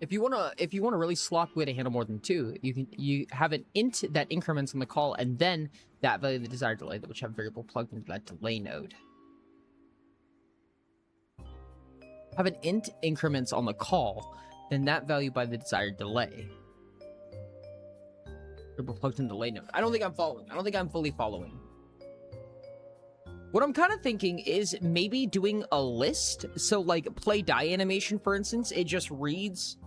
if you wanna really slop way to handle more than 2, you have an int that increments on the call, and then that value of the desired delay, which have variable plugged into that delay node. Have an int increments on the call, then that value by the desired delay. Variable plugged into the delay node. I don't think I'm following. I don't think I'm fully following. What I'm kind of thinking is maybe doing a list. So like play die animation, for instance, it just reads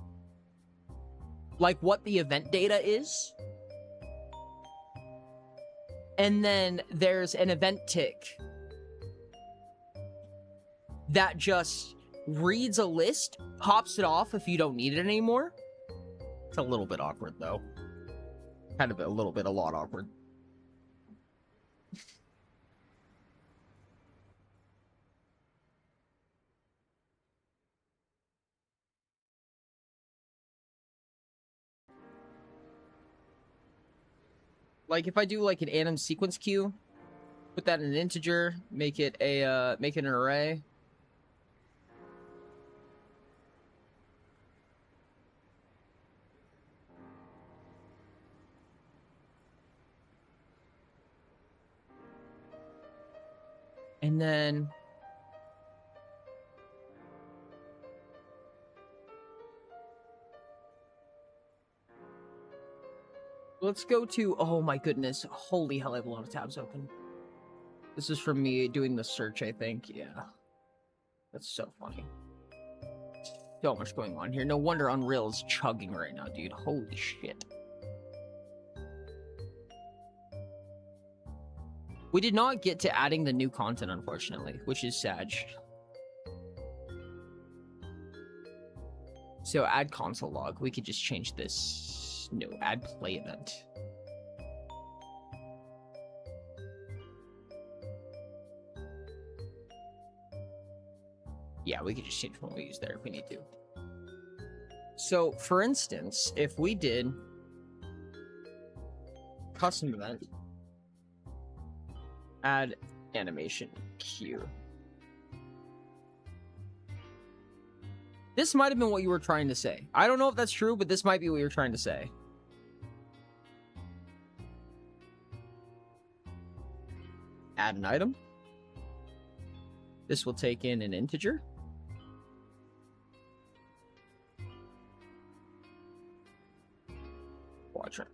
like what the event data is. And then there's an event tick that just reads a list, pops it off if you don't need it anymore. It's a little bit awkward though. Kind of a lot awkward. Like if I do like an anim sequence queue, put that in an integer, make it an array. And then let's go to, oh my goodness, holy hell, I have a lot of tabs open. This is from me doing the search, I think. Yeah. That's so funny. So much going on here. No wonder Unreal is chugging right now, dude. Holy shit. We did not get to adding the new content, unfortunately, which is sad. So add console log. We could just change this. No, add play event. Yeah, we could just change what we use there if we need to. So, for instance, if we did custom event, add animation queue. This might have been what you were trying to say. I don't know if that's true, but this might be what you're trying to say. Add an item. This will take in an integer. Quadrant.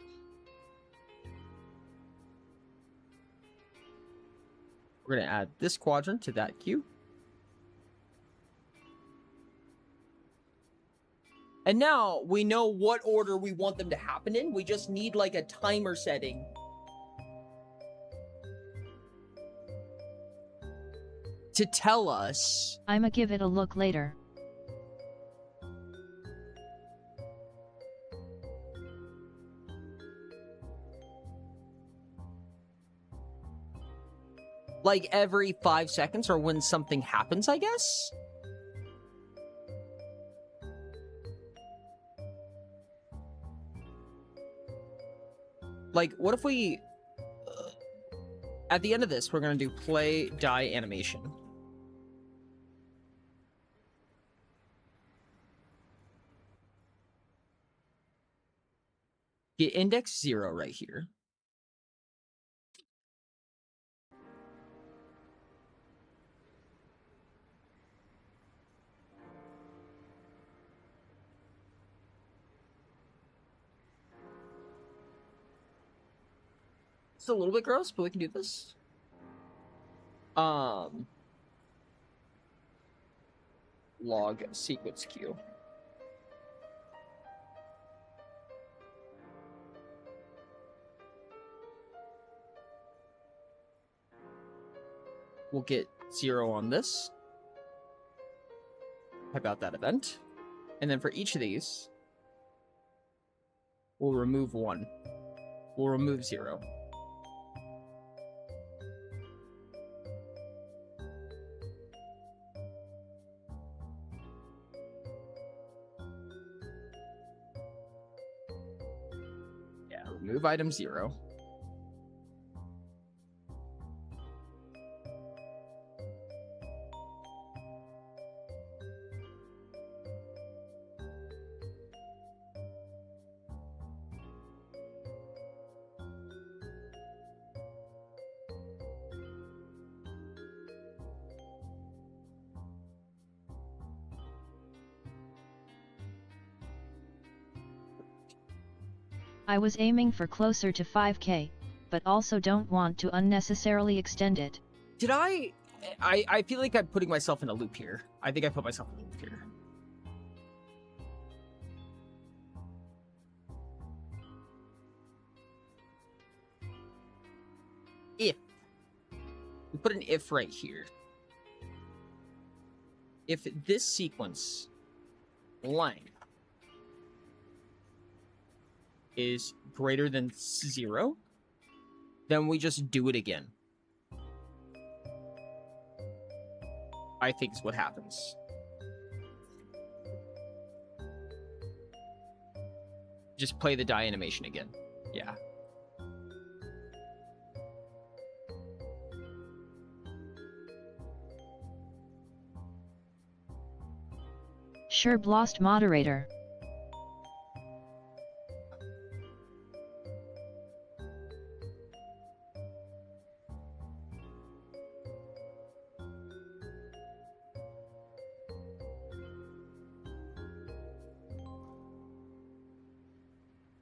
We're going to add this quadrant to that queue. And now we know what order we want them to happen in. We just need like a timer setting. To tell us. I'ma give it a look later. Like every 5 seconds or when something happens, I guess? Like, what if we... at the end of this, we're going to do play die animation. Get index 0 right here. It's a little bit gross, but we can do this. Log sequence queue. We'll get 0 on this. Type out that event. And then for each of these, we'll remove 1. We'll remove 0. Yeah, remove item 0. I was aiming for closer to 5k, but also don't want to unnecessarily extend it. Did I feel like I'm putting myself in a loop here. I think I put myself in a loop here. If we put an if right here. If this sequence length is greater than 0, then we just do it again. I think is what happens. Just play the die animation again. Yeah. Sure, lost moderator.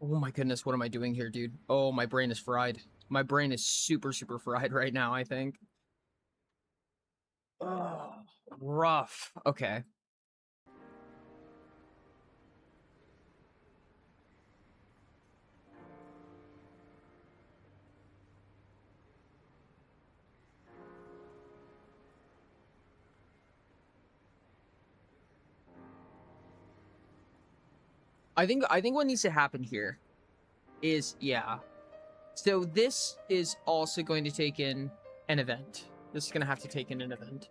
Oh my goodness, what am I doing here, dude? Oh, my brain is fried. My brain is super, super fried right now, I think. Oh, rough. Okay. I think what needs to happen here is, yeah. So this is also going to take in an event. This is going to have to take in an event.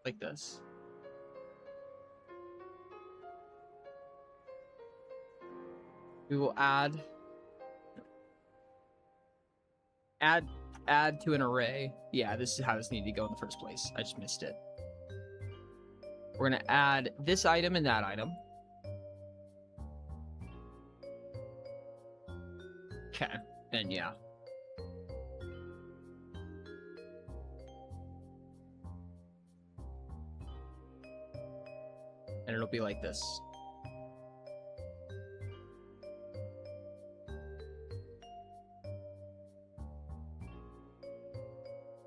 Like this. We will add to an array. Yeah, this is how this needed to go in the first place. I just missed it. We're going to add this item and that item. Okay, then yeah. And it'll be like this.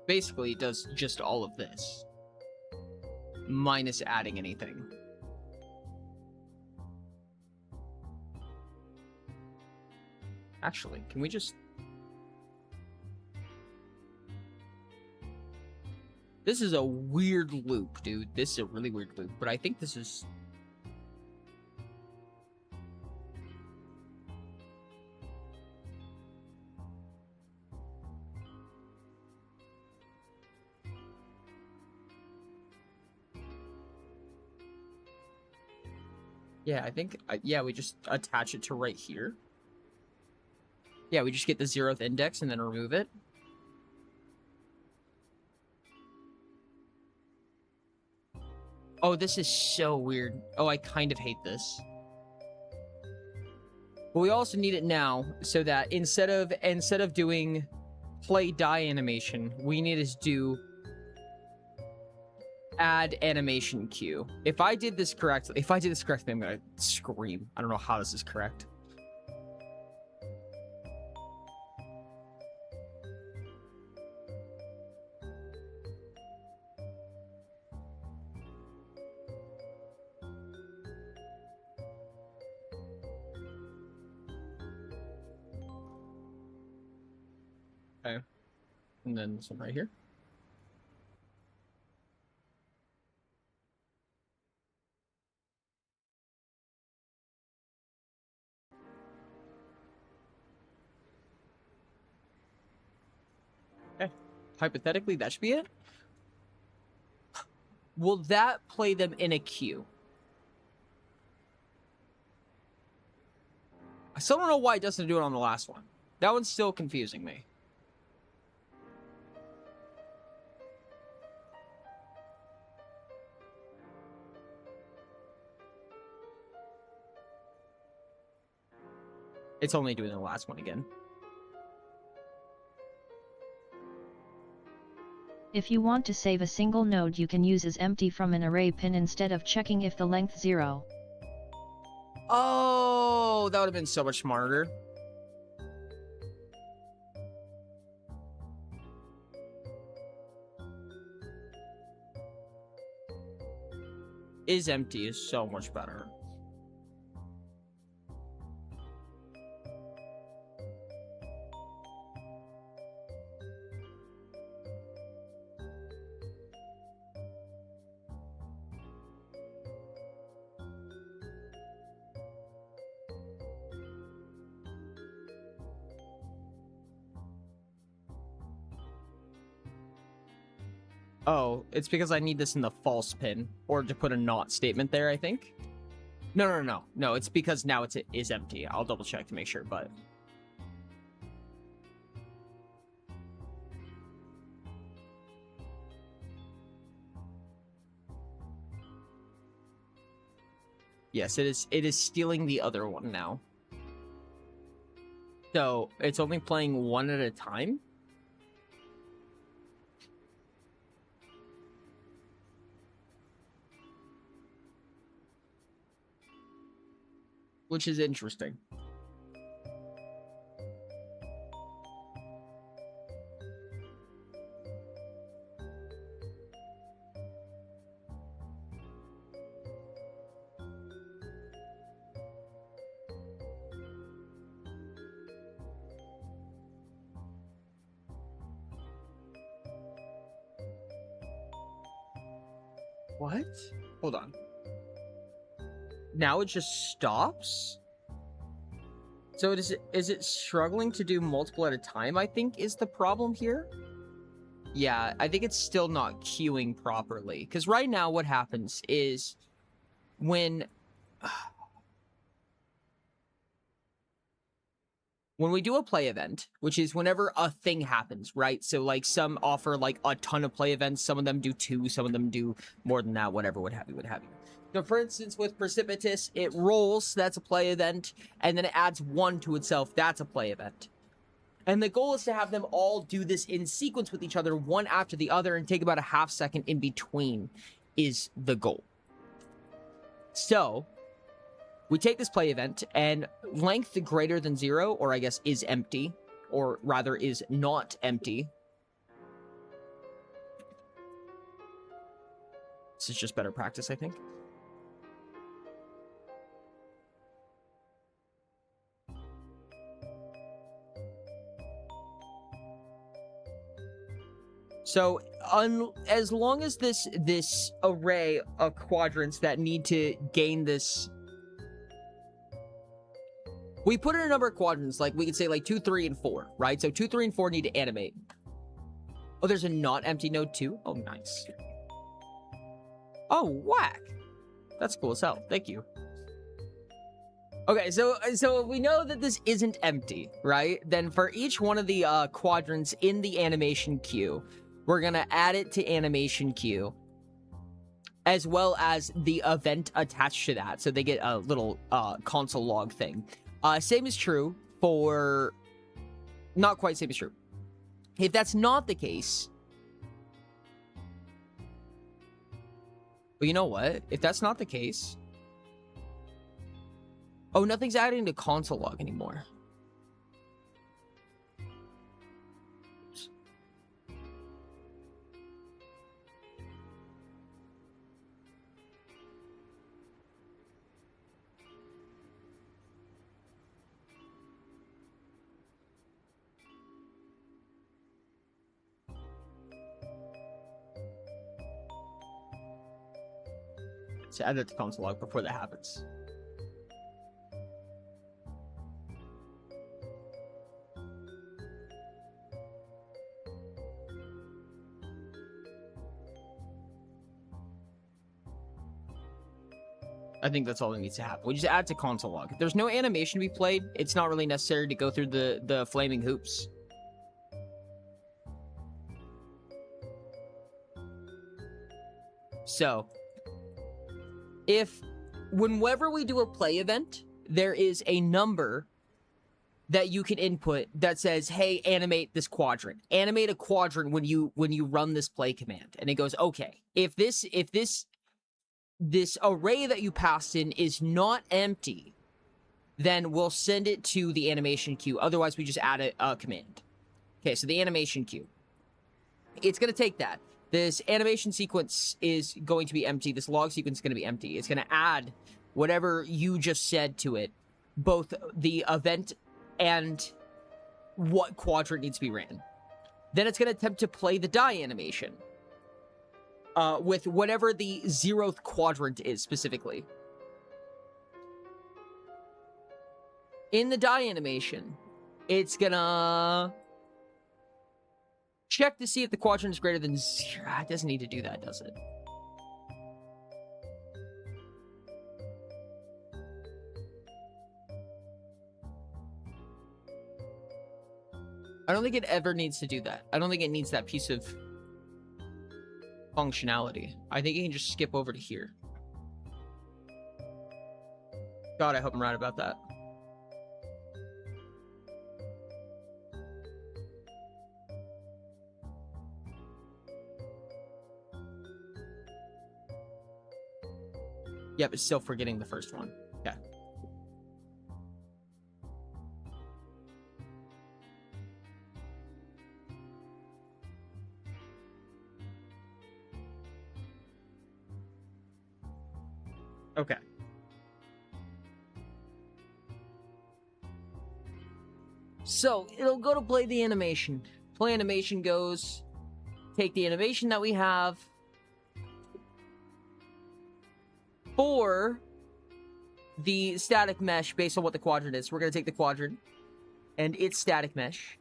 Basically, it does just all of this. Minus adding anything. Actually, can we just... This is a weird loop, dude. This is a really weird loop, but I think this is... Yeah, I think... yeah, we just attach it to right here. Yeah, we just get the 0th index and then remove it. Oh, this is so weird. Oh, I kind of hate this. But we also need it now so that instead of doing play die animation, we need to do add animation queue. If I did this correctly, I'm gonna scream. I don't know how this is correct. Okay. And then this one right here. Okay. Hypothetically, that should be it. Will that play them in a queue? I still don't know why it doesn't do it on the last one. That one's still confusing me. It's only doing the last one again. If you want to save a single node, you can use as empty from an array pin instead of checking if the length 0. Oh, that would have been so much smarter. Is empty is so much better. Oh, it's because I need this in the false pin, or to put a not statement there, I think. No, it's because now it is empty. I'll double check to make sure, but... Yes, it is stealing the other one now. So, it's only playing one at a time? Which is interesting. What? Hold on. Now it just stops? So is it struggling to do multiple at a time, I think, is the problem here? Yeah, I think it's still not queuing properly. Because right now what happens is when we do a play event, which is whenever a thing happens, right? So like some offer like a ton of play events, some of them do 2, some of them do more than that, whatever, what have you. So for instance, with Precipitous, it rolls, that's a play event, and then it adds 1 to itself, that's a play event. And the goal is to have them all do this in sequence with each other, one after the other, and take about a half second in between is the goal. So, we take this play event, and length greater than 0, or I guess is empty, or rather is not empty. This is just better practice, I think. So, as long as this array of quadrants that need to gain this... We put in a number of quadrants, like we could say like 2, 3, and 4, right? So 2, 3, and 4 need to animate. Oh, there's a not empty node too? Oh, nice. Oh, whack. That's cool as hell. Thank you. Okay, so we know that this isn't empty, right? Then for each one of the quadrants in the animation queue, we're gonna add it to animation queue, as well as the event attached to that. So they get a little console log thing. Same is true for... Not quite same is true. If that's not the case... But you know what? If that's not the case... Oh, nothing's adding to console log anymore. So add it to console log before that happens. I think that's all that needs to happen. We just add to console log. If there's no animation to be played, it's not really necessary to go through the flaming hoops. So, if whenever we do a play event, there is a number that you can input that says, hey, animate this quadrant. Animate a quadrant when you run this play command. And it goes, okay, if this array that you passed in is not empty, then we'll send it to the animation queue. Otherwise, we just add a command. Okay, so the animation queue. It's going to take that. This animation sequence is going to be empty. This log sequence is going to be empty. It's going to add whatever you just said to it, both the event and what quadrant needs to be ran. Then it's going to attempt to play the die animation with whatever the 0th quadrant is specifically. In the die animation, it's gonna check to see if the quadrant is greater than 0. It doesn't need to do that, does it? I don't think it ever needs to do that. I don't think it needs that piece of functionality. I think it can just skip over to here. God, I hope I'm right about that. Yep, it's still forgetting the first one. Okay. Okay. So, it'll go to play the animation. Play animation goes, take the animation that we have, for the static mesh based on what the quadrant is. We're going to take the quadrant and its static mesh,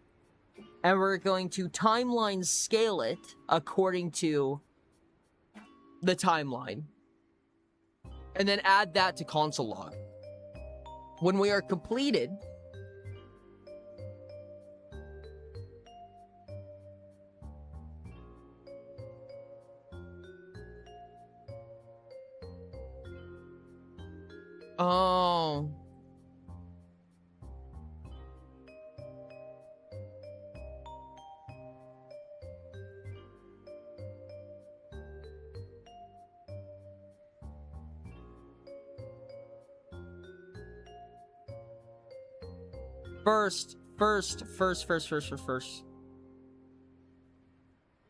and we're going to timeline scale it according to the timeline, and then add that to console log. When we are completed, oh. First.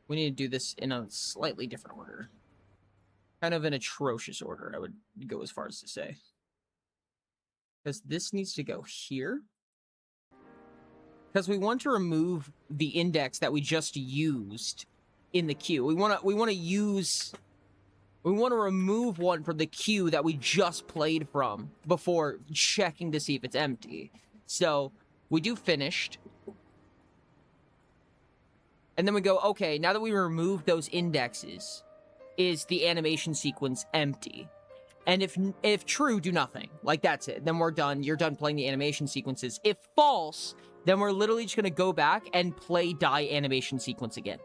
We need to do this in a slightly different order. Kind of an atrocious order, I would go as far as to say. Because this needs to go here. Because we want to remove the index that we just used in the queue. We want to remove one from the queue that we just played from before checking to see if it's empty. So we do finished. And then we go, okay, now that we removed those indexes, is the animation sequence empty? And if true, do nothing. Like, that's it. Then we're done. You're done playing the animation sequences. If false, then we're literally just going to go back and play die animation sequence again.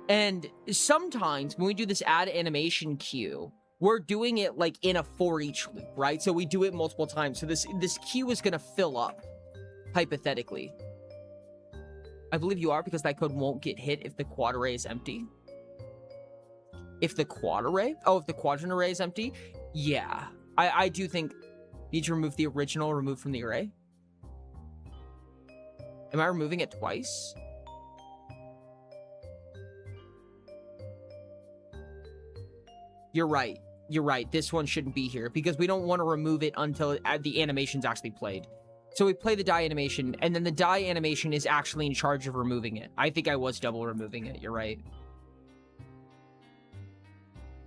And sometimes when we do this add animation queue, we're doing it like in a for each loop, right? So we do it multiple times. So this queue is going to fill up, hypothetically. I believe you are, because that code won't get hit if the quad array is empty. If the quadrant array is empty, yeah. I do think need to remove the original removed from the array. Am I removing it twice? You're right. You're right. This one shouldn't be here because we don't want to remove it until the animation's actually played. So we play the die animation, and then the die animation is actually in charge of removing it. I think I was double removing it. You're right.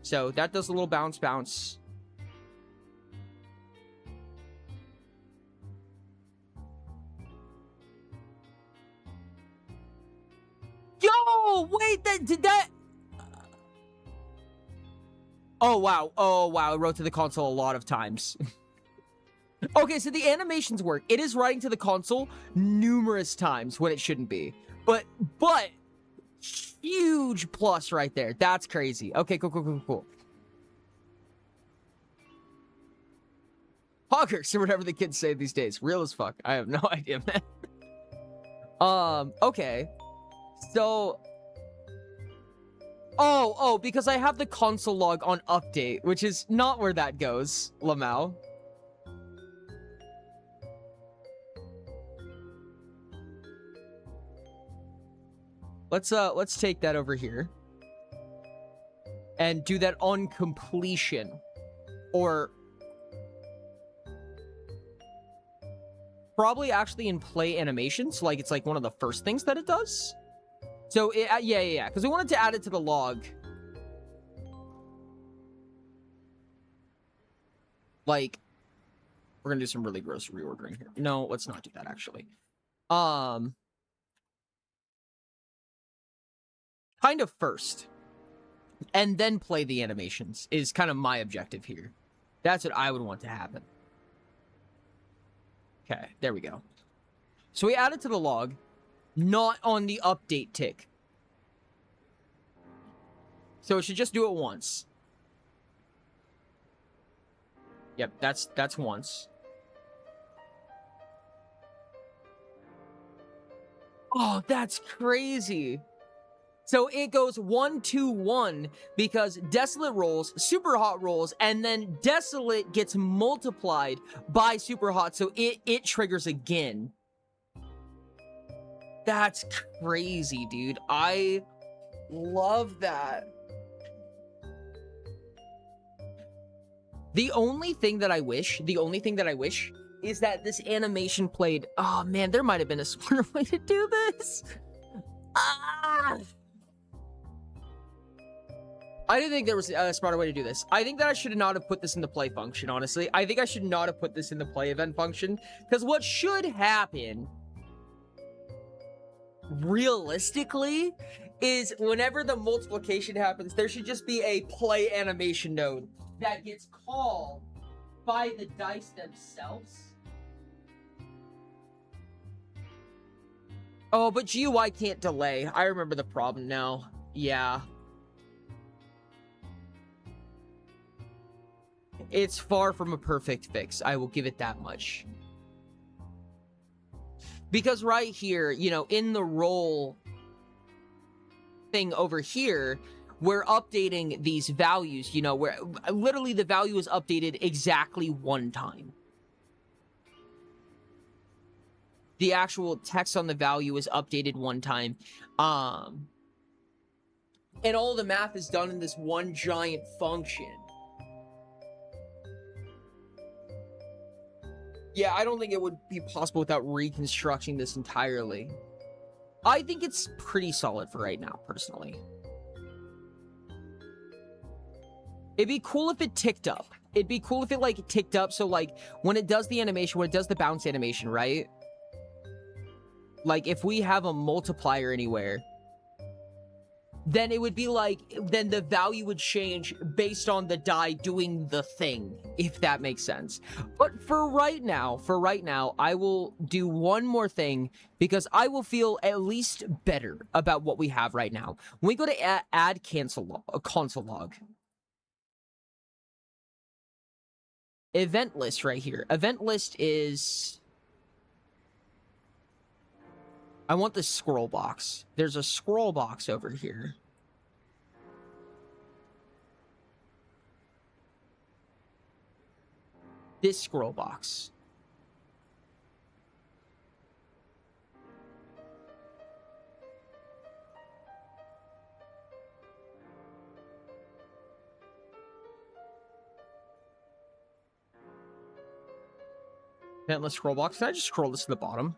So that does a little bounce. Yo, wait, did that? Oh, wow. I wrote to the console a lot of times. Okay, so the animations work. It is writing to the console numerous times when it shouldn't be. But, huge plus right there. That's crazy. Okay, cool. Hoggers, or whatever the kids say these days. Real as fuck. I have no idea, man. Okay. So... Oh, because I have the console log on update, which is not where that goes, Lamau. let's take that over here and do that on completion, or probably actually in play animations. Like it's like one of the first things that it does. So yeah, because we wanted to add it to the log. Like, we're gonna do some really gross reordering here. No, let's not do that actually. Kind of first, and then play the animations is kind of my objective here. That's what I would want to happen. Okay, there we go. So we add it to the log, not on the update tick. So it should just do it once. Yep, that's once. Oh, that's crazy. So it goes 1, 2, 1 because Desolate rolls, Super Hot rolls, and then Desolate gets multiplied by Super Hot, so it triggers again. That's crazy, dude. I love that. The only thing that I wish is that this animation played... Oh, man, there might have been a smarter way to do this. Ah! I didn't think there was a smarter way to do this. I think that I should not have put this in the play function, honestly. I think I should not have put this in the play event function. Because what should happen, realistically, is whenever the multiplication happens, there should just be a play animation node that gets called by the dice themselves. Oh, but GUI can't delay. I remember the problem now. Yeah. It's far from a perfect fix. I will give it that much. Because right here, you know, in the roll thing over here, we're updating these values, you know, where literally the value is updated exactly one time. The actual text on the value is updated one time. And all the math is done in this one giant function. Yeah, I don't think it would be possible without reconstructing this entirely. I think it's pretty solid for right now, personally. It'd be cool if it ticked up. It'd be cool if it, like, ticked up, so, like, when it does the animation, when it does the bounce animation, right? Like, if we have a multiplier anywhere, then it would be like, then the value would change based on the die doing the thing, if that makes sense. But for right now, I will do one more thing because I will feel at least better about what we have right now. When we go to add console log, event list right here. Event list is... I want the scroll box. There's a scroll box over here. This scroll box. Eventless scroll box. Can I just scroll this to the bottom?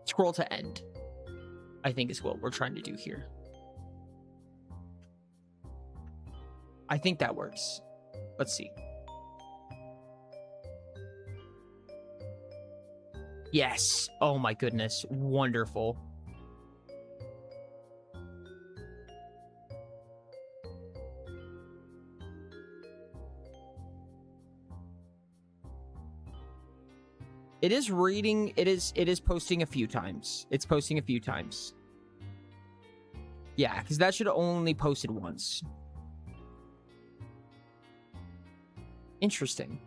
Scroll to end, I think is what we're trying to do here. I think that works. Let's see. Yes. Oh my goodness. Wonderful. It is reading, it is posting a few times. It's posting a few times. Yeah, because that should have only posted once. Interesting.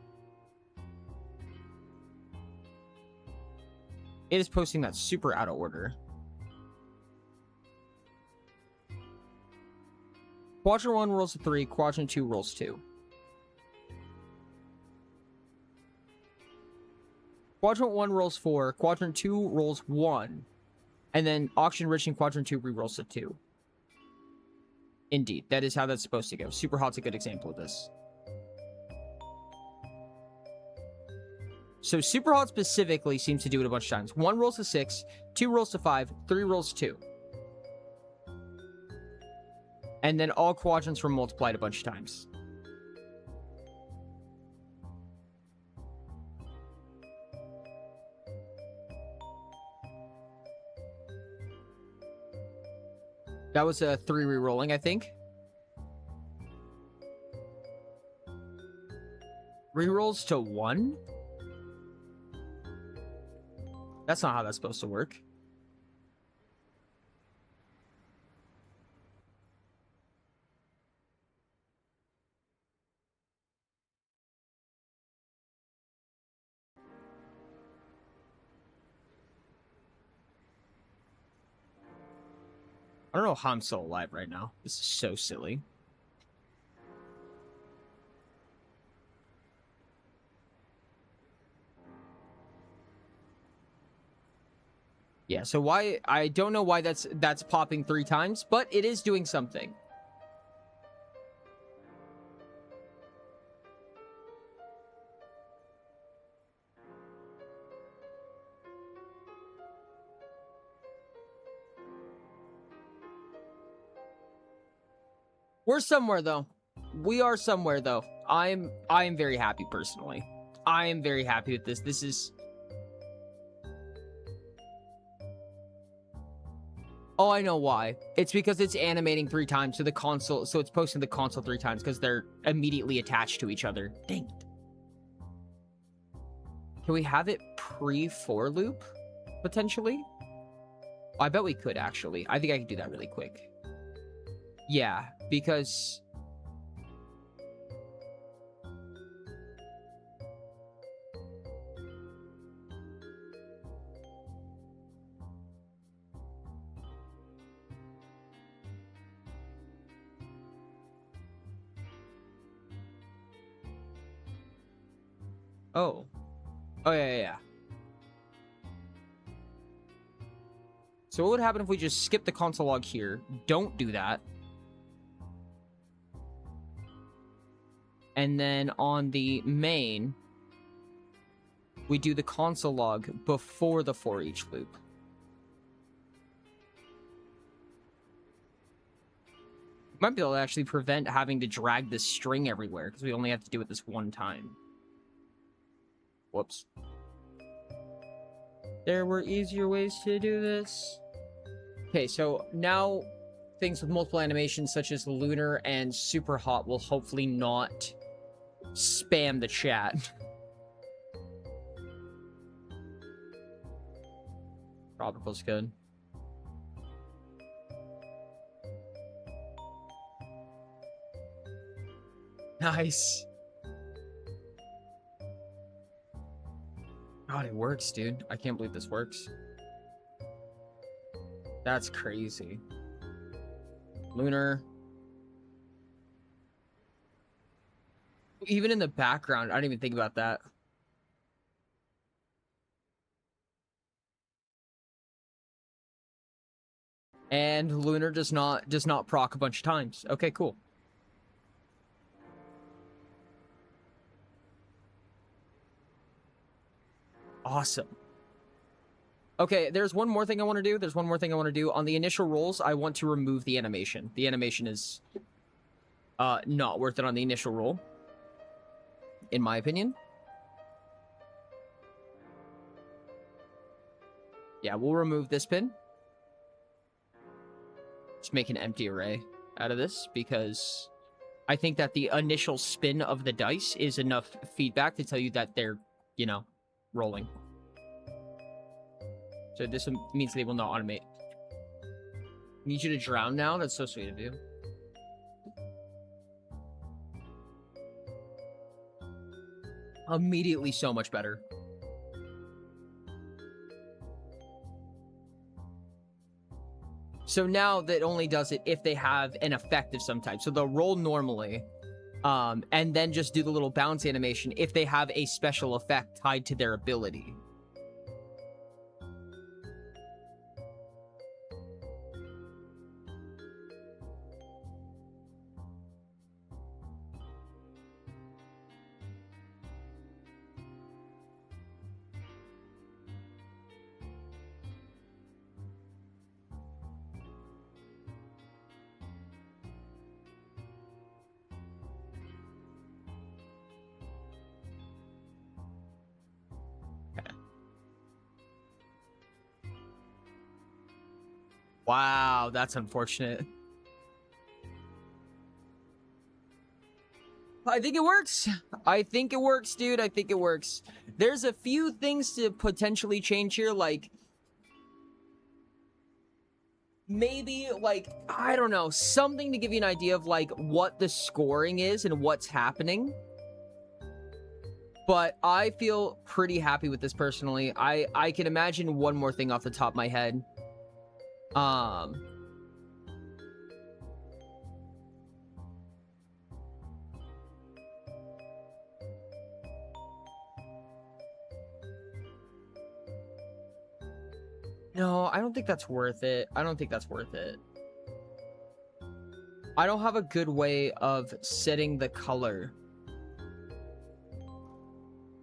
It is posting that super out of order. Quadrant 1 rolls a 3, quadrant 2 rolls 2. Quadrant 1 rolls 4, quadrant 2 rolls 1, and then auction rich in quadrant 2 rerolls a 2. Indeed, that is how that's supposed to go. Super Hot's a good example of this. So Super Hot specifically seems to do it a bunch of times. 1 rolls to 6, 2 rolls to 5, 3 rolls to 2. And then all quadrants were multiplied a bunch of times. That was a 3 re-rolling, I think. Rerolls to 1? That's not how that's supposed to work. I don't know how I'm still alive right now. This is so silly. Yeah, so why... I don't know why that's popping 3 times, but it is doing something. We're somewhere, though. We are somewhere, though. I am very happy, personally. I am very happy with this. This is... Oh, I know why. It's because it's animating 3 times to the console, so it's posting the console 3 times because they're immediately attached to each other. Dang it. Can we have it pre-for loop, potentially? I bet we could, actually. I think I could do that really quick. Yeah, because... Oh. Oh, yeah. So what would happen if we just skip the console log here? Don't do that. And then on the main, we do the console log before the for each loop. Might be able to actually prevent having to drag this string everywhere, because we only have to do it this one time. Whoops. There were easier ways to do this. Okay, so now things with multiple animations such as Lunar and Super Hot will hopefully not spam the chat. Tropical's good. Nice. God, it works, dude. I can't believe this works. That's crazy. Lunar. Even in the background, I didn't even think about that. And Lunar does not proc a bunch of times. Okay, cool. Awesome. Okay, there's one more thing I want to do. There's one more thing I want to do. On the initial rolls, I want to remove the animation. The animation is not worth it on the initial roll, in my opinion. Yeah, we'll remove this pin. Just make an empty array out of this, because I think that the initial spin of the dice is enough feedback to tell you that they're, you know, rolling. So this means they will not automate. Need you to drown now? That's so sweet of you. Immediately so much better. So now that only does it if they have an effect of some type. So they'll roll normally, and then just do the little bounce animation if they have a special effect tied to their ability. Wow, that's unfortunate. I think it works. I think it works, dude. I think it works. There's a few things to potentially change here, like maybe, like, I don't know, something to give you an idea of, like, what the scoring is and what's happening. But I feel pretty happy with this personally. I can imagine one more thing off the top of my head. No, I don't think that's worth it. I don't think that's worth it. I don't have a good way of setting the color.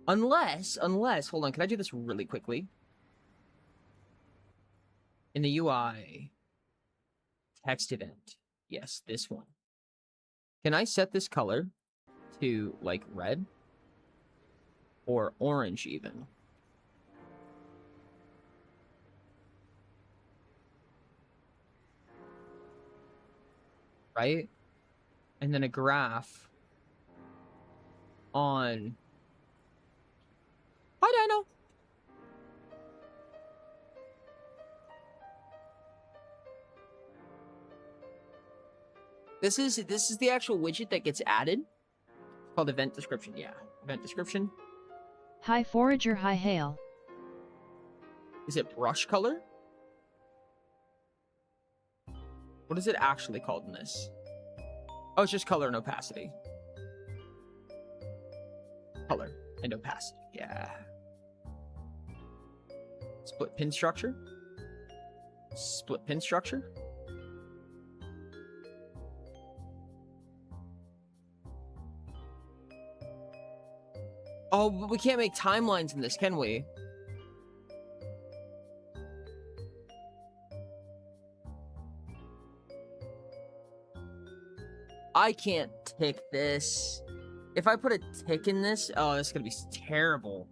Unless, hold on, can I do this really quickly? In the UI, text event. Yes, this one. Can I set this color to, like, red? Or orange, even? Right? And then a graph on... Hi, Dino! This is the actual widget that gets added. It's called event description. Yeah, event description. Hi Forager, hi Hail. Is it brush color? What is it actually called in this? Oh, it's just color and opacity. Color and opacity, yeah. Split pin structure. Split pin structure. Oh, but we can't make timelines in this, can we? I can't tick this. If I put a tick in this, oh, this is gonna be terrible.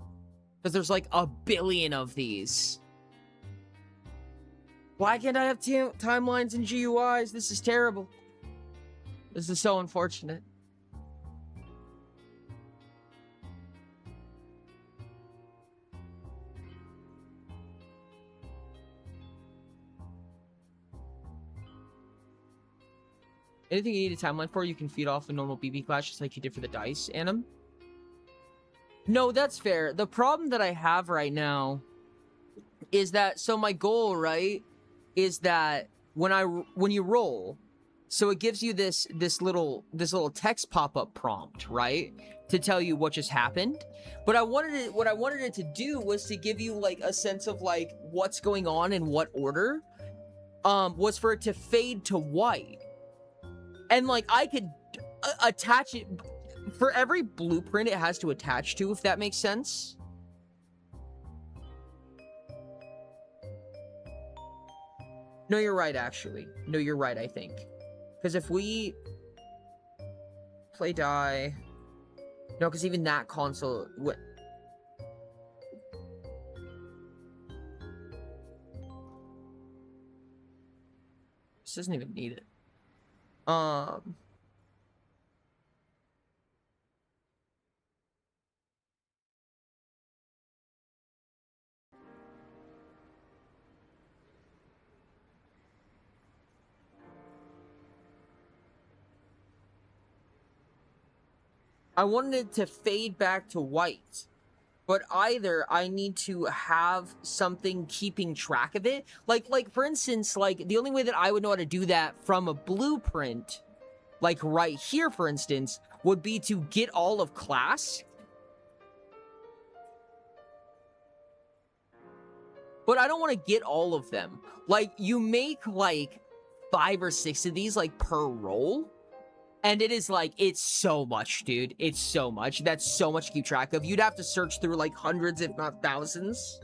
Because there's like a billion of these. Why can't I have timelines and GUIs? This is terrible. This is so unfortunate. Anything you need a timeline for, you can feed off a normal BB clash just like you did for the dice, Anim. No, that's fair. The problem that I have right now is that, so my goal, right, is that when you roll, so it gives you this little text pop-up prompt, right, to tell you what just happened. But what I wanted it to do was to give you like a sense of like what's going on in what order. Was for it to fade to white. And, like, I could attach it... For every blueprint it has to attach to, if that makes sense. No, you're right, actually. No, you're right, I think. Because if we... Play die... No, because even that console... What? This doesn't even need it. I wanted it to fade back to white but either I need to have something keeping track of it. Like for instance, like the only way that I would know how to do that from a blueprint, like right here, for instance, would be to get all of class. But I don't want to get all of them. Like, you make like 5 or 6 of these like per roll. And it is like, it's so much, dude. It's so much. That's so much to keep track of. You'd have to search through like hundreds, if not thousands,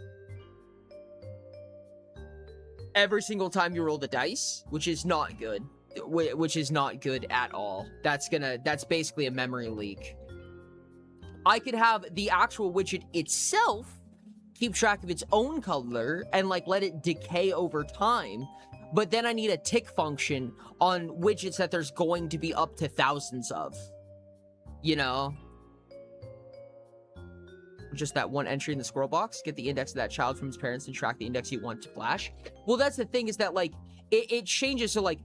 every single time you roll the dice, which is not good. Which is not good at all. That's basically a memory leak. I could have the actual widget itself keep track of its own color and like let it decay over time. But then I need a tick function on widgets that there's going to be up to thousands of, you know? Just that one entry in the scroll box, get the index of that child from his parents and track the index you want to flash. Well, that's the thing, is that like, it changes. So like,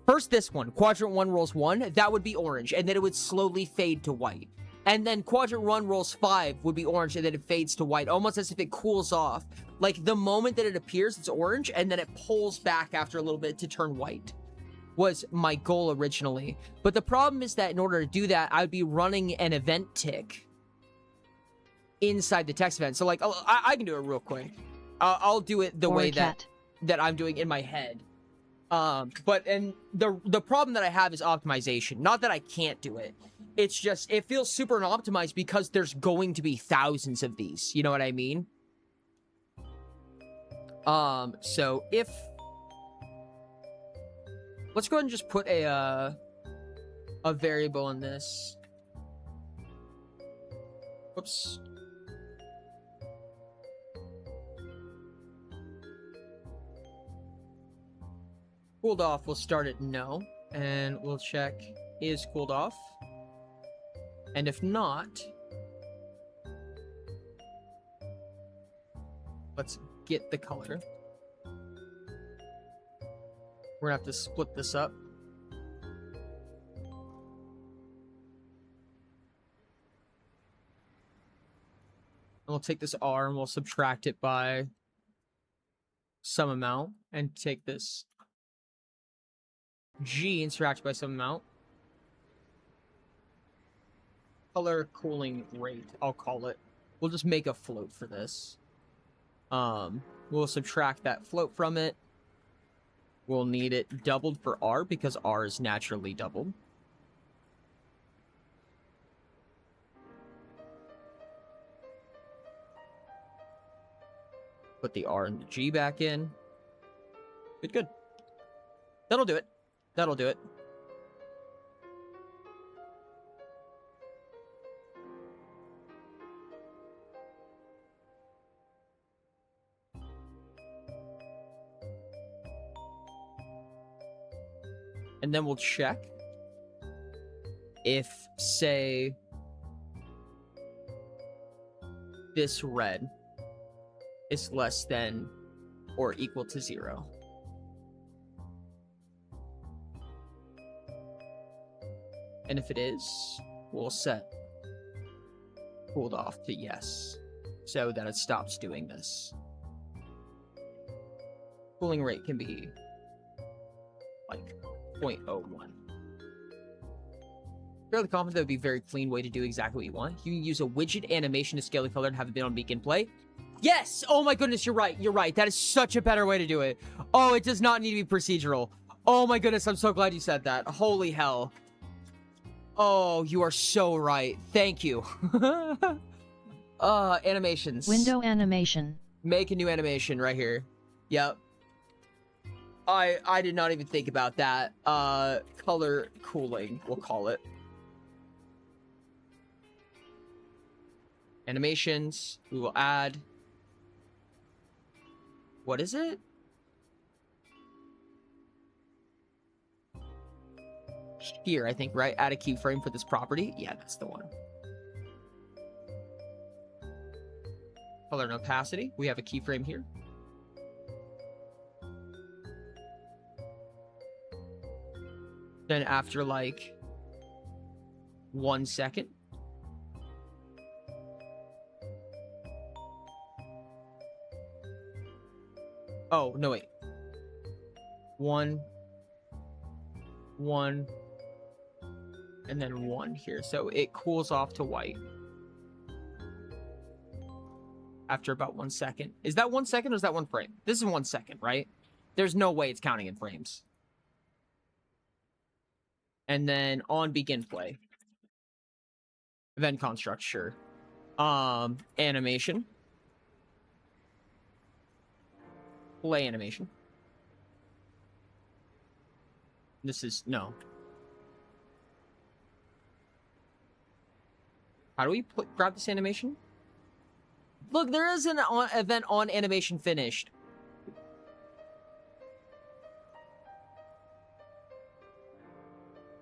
first this one, quadrant 1 rolls 1, that would be orange, and then it would slowly fade to white. And then quadrant 1 rolls 5 would be orange, and then it fades to white, almost as if it cools off. Like, the moment that it appears, it's orange, and then it pulls back after a little bit to turn white, was my goal originally. But the problem is that in order to do that, I'd be running an event tick inside the text event. So, like, I can do it real quick. I'll do it the way that I'm doing in my head. But the problem that I have is optimization. Not that I can't do it. It's just, it feels super unoptimized because there's going to be thousands of these. You know what I mean? So if... Let's go ahead and just put a variable in this. Whoops. Cooled off, we'll start at no. And we'll check, is cooled off? And if not, let's get the color. We're gonna have to split this up. And we'll take this R and we'll subtract it by some amount, and take this G and subtract it by some amount. Color cooling rate, I'll call it. We'll just make a float for this. We'll subtract that float from it. We'll need it doubled for R because R is naturally doubled. Put the R and the G back in. Good. That'll do it. That'll do it. And then we'll check if, say, this red is less than or equal to 0. And if it is, we'll set cooled off to yes, so that it stops doing this. Cooling rate can be like 0.01. Fairly confident that would be a very clean way to do exactly what you want. You can use a widget animation to scale the color and have it been on beacon play. Yes! Oh my goodness, you're right. You're right. That is such a better way to do it. Oh, it does not need to be procedural. Oh my goodness, I'm so glad you said that. Holy hell. Oh, you are so right. Thank you. Animations. Window animation. Make a new animation right here. Yep. I did not even think about that. Color cooling, we'll call it. Animations, we will add... What is it? Here, I think, right? Add a keyframe for this property. Yeah, that's the one. Color and opacity. We have a keyframe here. Then after like 1 second, Oh, no, wait. 1, 1, and then 1 here. So it cools off to white after about 1 second. Is that 1 second or is that 1 frame? This is 1 second, right? There's no way it's counting in frames. And then on begin play. Event construct, sure. Animation. Play animation. This is, no. How do we grab this animation? Look, there is an event on animation finished.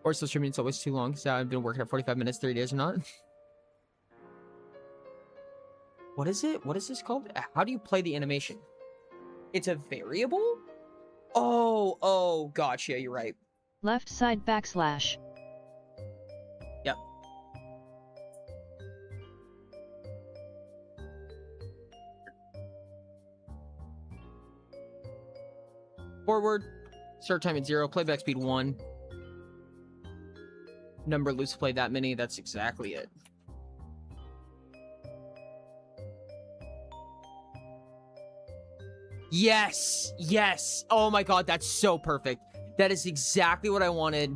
Or still streaming, it's always too long, so I've been working at 45 minutes, 3 days or not. What is it? What is this called? How do you play the animation? It's a variable? Oh, gotcha, you're right. Left side backslash. Yep. Forward. Start time at 0. Playback speed 1. Number loose play that many. That's exactly it. Yes. Yes. Oh my god, that's so perfect. That is exactly what I wanted.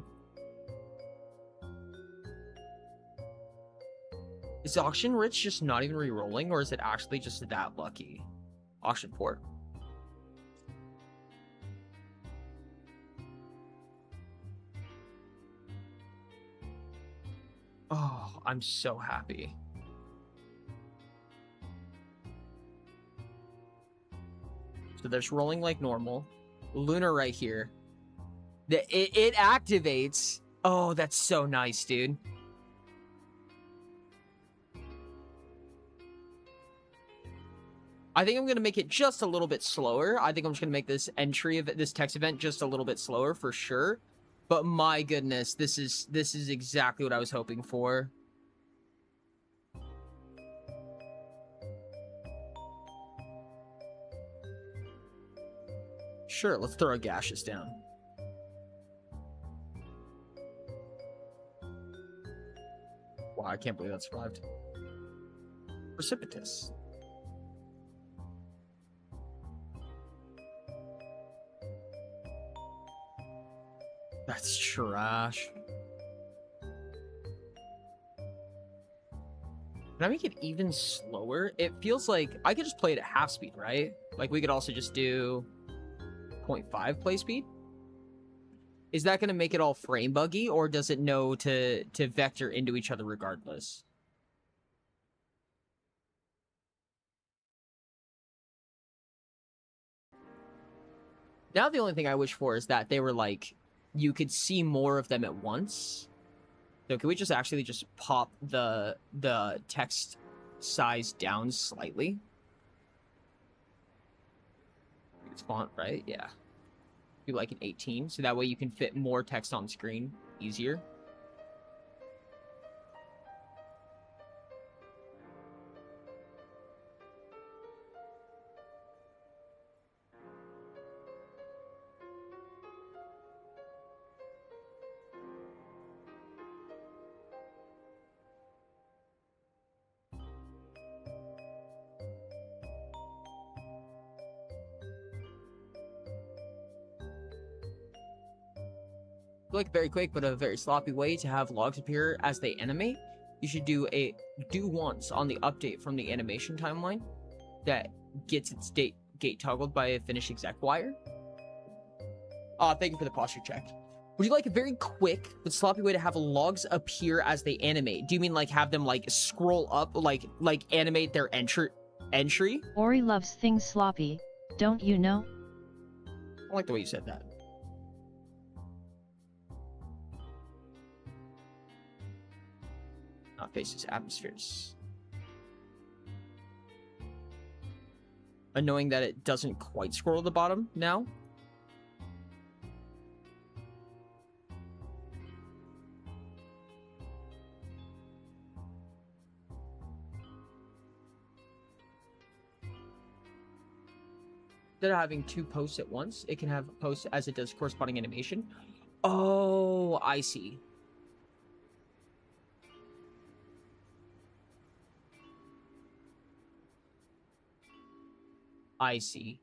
Is Auction Rich just not even re-rolling, or is it actually just that lucky? Auction Port. Oh, I'm so happy. So there's rolling like normal. Lunar right here. It activates. Oh, that's so nice, dude. I think I'm going to make it just a little bit slower. I think I'm just going to make this entry of this text event just a little bit slower for sure. But my goodness, this is exactly what I was hoping for. Sure, let's throw a gaseous down. Wow, I can't believe that survived. Precipitous. That's trash. Can I make it even slower? It feels like I could just play it at half speed, right? Like we could also just do 0.5 play speed. Is that going to make it all frame buggy, or does it know to vector into each other regardless? Now the only thing I wish for is that they were like, you could see more of them at once. So can we just actually just pop the text size down slightly? It's font, right? Yeah. Do like an 18, so that way you can fit more text on screen easier. Like very quick but a very sloppy way to have logs appear as they animate. You should do once on the update from the animation timeline that gets its gate toggled by a finish exec wire. Thank you for the posture check. Would you like a very quick but sloppy way to have logs appear as they animate? Do you mean like have them like scroll up, like animate their entry? Ori loves things sloppy, don't you know? I like the way you said that. Not faces, atmospheres. Annoying that it doesn't quite scroll to the bottom now. Instead of having 2 posts at once, it can have posts as it does corresponding animation. Oh, I see. I see.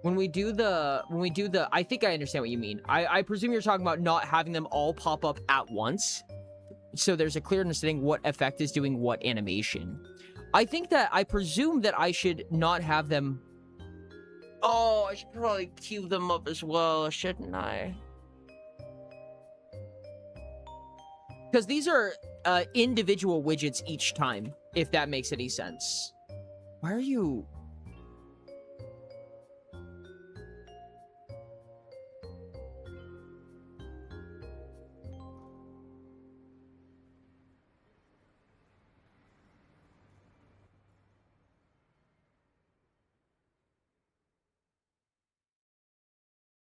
When we do the, I think I understand what you mean. I presume you're talking about not having them all pop up at once. So there's a clear understanding what effect is doing what animation. I presume that I should not have them. Oh, I should probably queue them up as well, shouldn't I? Because these are individual widgets each time, if that makes any sense. Why are you...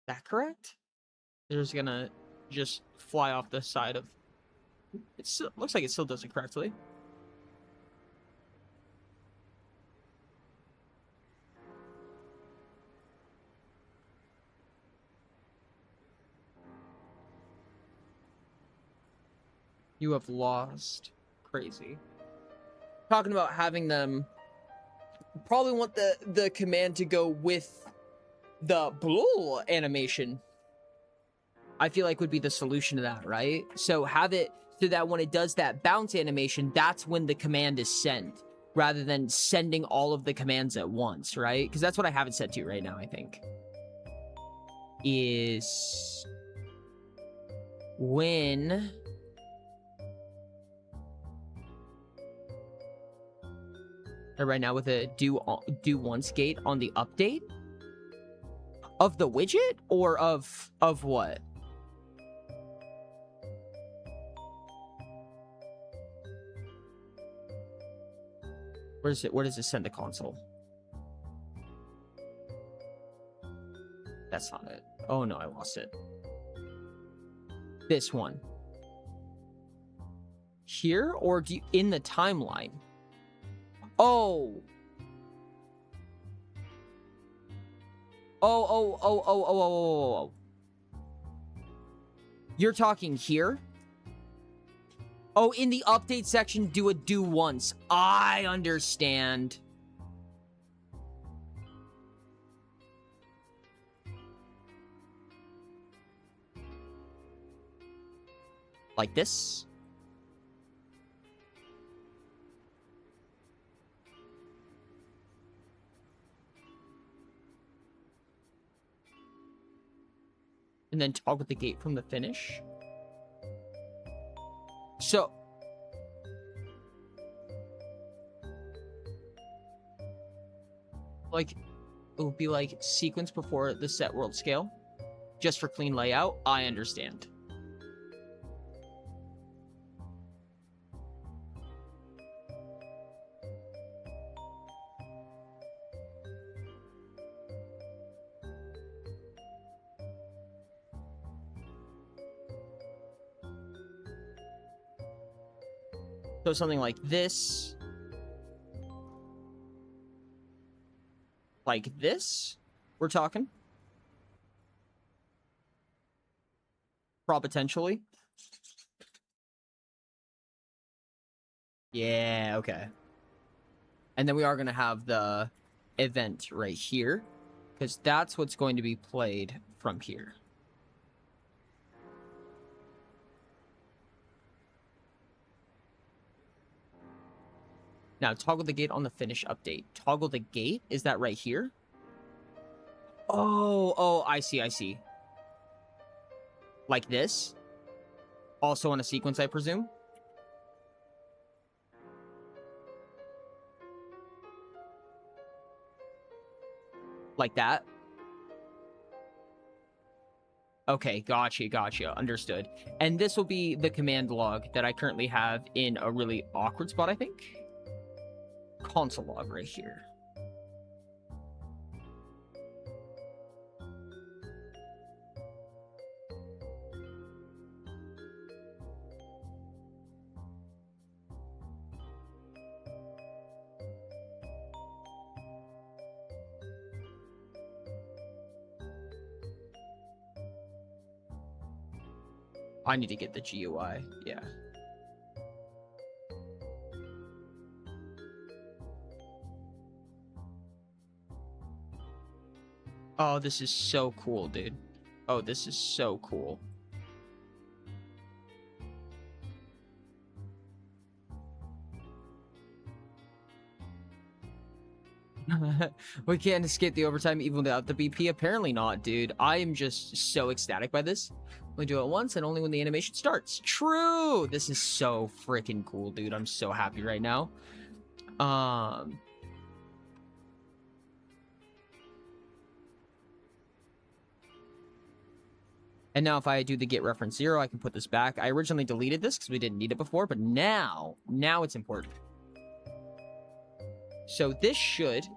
that correct? They're just gonna just fly off the side of... It still, looks like it still does it correctly. You have lost. Crazy. Talking about having them... Probably want the command to go with the blue animation. I feel like would be the solution to that, right? So have it so that when it does that bounce animation, that's when the command is sent, rather than sending all of the commands at once, right? Because that's what I have it set to right now, I think. Is when... right now with a do once gate on the update of the widget, or of what? Where does it send the console? That's not it. Oh no, I lost it. This one. Here, or do you, in the timeline? Oh. Oh. You're talking here? Oh, in the update section, do a do once. I understand. Like this? And then toggle the gate from the finish. So... like, it would be like sequence before the set world scale. Just for clean layout. I understand. So something like this. Like this? We're talking? Potentially. Yeah, okay. And then we are going to have the event right here, because that's what's going to be played from here. Now, toggle the gate on the finish update. Toggle the gate? Is that right here? Oh, I see. Like this? Also on a sequence, I presume? Like that? Okay, gotcha. Understood. And this will be the command log that I currently have in a really awkward spot, I think. Console log right here. I need to get the GUI. Yeah. Oh, this is so cool, dude. Oh, this is so cool. We can't escape the overtime even without the BP. Apparently not, dude. I am just so ecstatic by this. We do it once and only when the animation starts. True. This is so freaking cool, dude. I'm so happy right now. And now if I do the get reference 0, I can put this back. I originally deleted this because we didn't need it before, but now it's important. So this should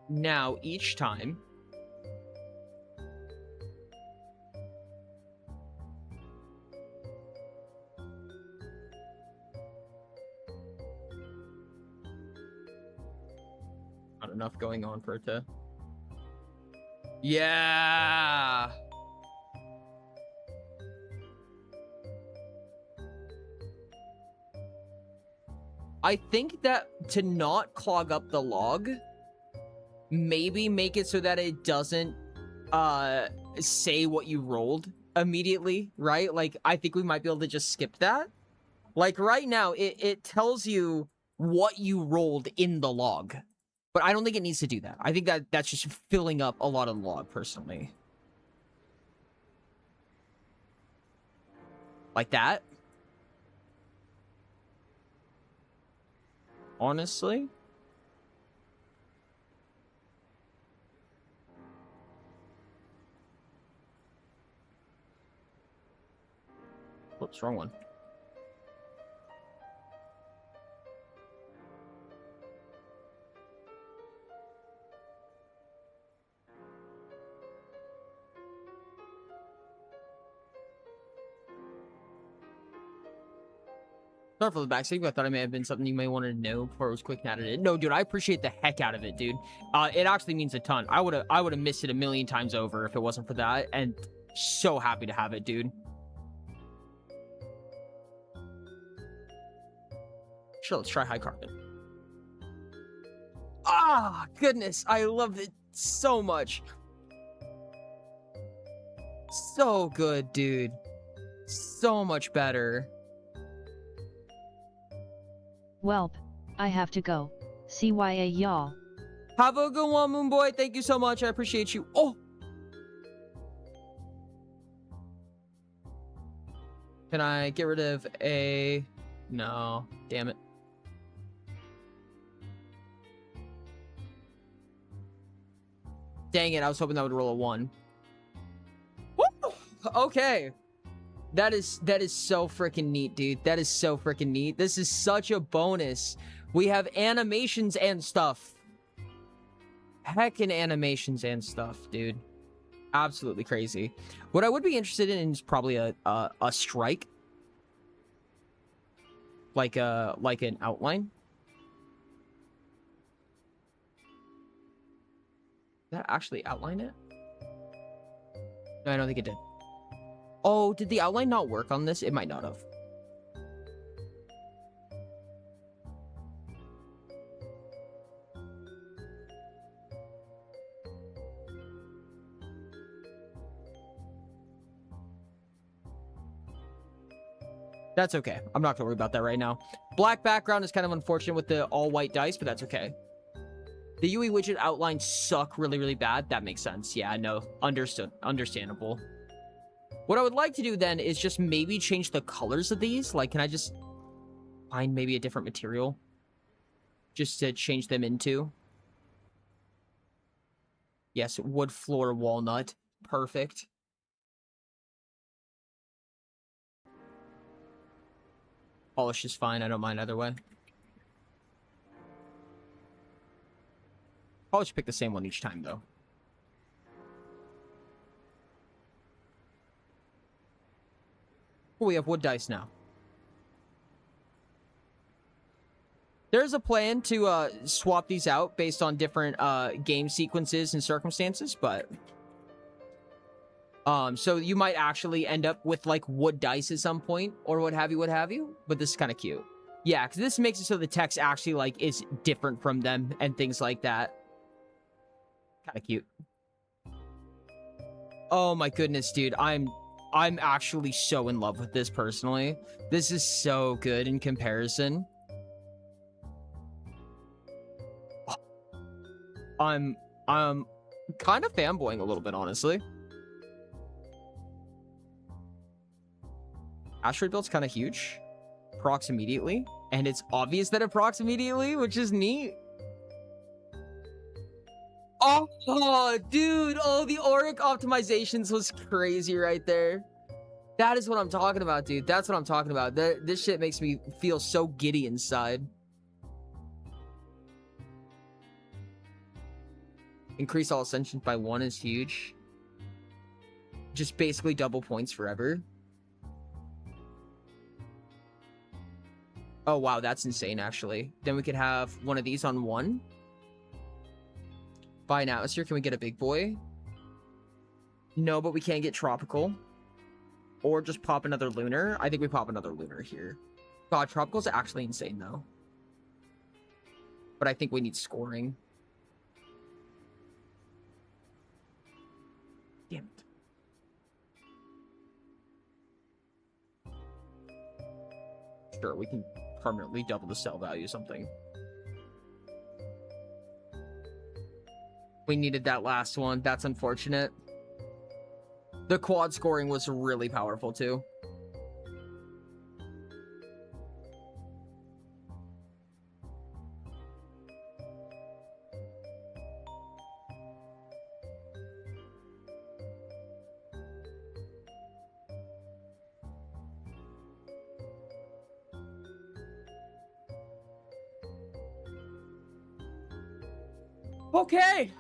now each time not enough going on for it to... Yeah. I think that to not clog up the log, maybe make it so that it doesn't say what you rolled immediately, right? Like, I think we might be able to just skip that. Like, right now, it tells you what you rolled in the log. But I don't think it needs to do that. I think that's just filling up a lot of the log, personally. Like that. Honestly. Whoops, wrong one. Sorry for the backseat, but I thought it may have been something you may want to know before it was quick and added it. No, dude, I appreciate the heck out of it, dude. It actually means a ton. I would have missed it a million times over if it wasn't for that, and so happy to have it, dude. Sure, let's try high carbon. Ah, goodness, I loved it so much. So good, dude. So much better. Welp, I have to go. CYA y'all. Have a good one, Moon Boy. Thank you so much. I appreciate you. Oh! Can I get rid of a... No. Damn it. Dang it, I was hoping that would roll a 1. Woo! Okay. That is so freaking neat, dude. That is so freaking neat. This is such a bonus. We have animations and stuff. Heckin' animations and stuff, dude. Absolutely crazy. What I would be interested in is probably a strike. Like an outline. Did that actually outline it? No, I don't think it did. Oh, did the outline not work on this? It might not have. That's okay. I'm not gonna worry about that right now. Black background is kind of unfortunate with the all-white dice, but that's okay. The UE widget outlines suck really, really bad. That makes sense. Yeah, no, understandable. What I would like to do then is just maybe change the colors of these. Like, can I just find maybe a different material just to change them into? Yes, wood floor walnut. Perfect. Polish is fine. I don't mind either way. Probably should pick the same one each time, though. Oh, we have wood dice now. There's a plan to swap these out based on different game sequences and circumstances, but So you might actually end up with like wood dice at some point or what have you, but this is kind of cute. Yeah, because this makes it so the text actually like is different from them and things like that. Kind of cute. Oh my goodness, dude. I'm actually so in love with this personally. This is so good in comparison. I'm kind of fanboying a little bit, honestly. Asteroid build's kind of huge. Procs immediately. And it's obvious that it procs immediately, which is neat. Oh, dude. Oh, the auric optimizations was crazy right there. That is what I'm talking about, dude. That's what I'm talking about. This shit makes me feel so giddy inside. Increase all ascensions by 1 is huge. Just basically double points forever. Oh, wow, that's insane, actually. Then we could have one of these on 1. Buy an atmosphere. Can we get a big boy? No, but we can't get tropical. Or just pop another lunar. I think we pop another lunar here. God, tropical's actually insane, though. But I think we need scoring. Damn it. Sure, we can permanently double the cell value or something. We needed that last one. That's unfortunate. The quad scoring was really powerful too. Okay.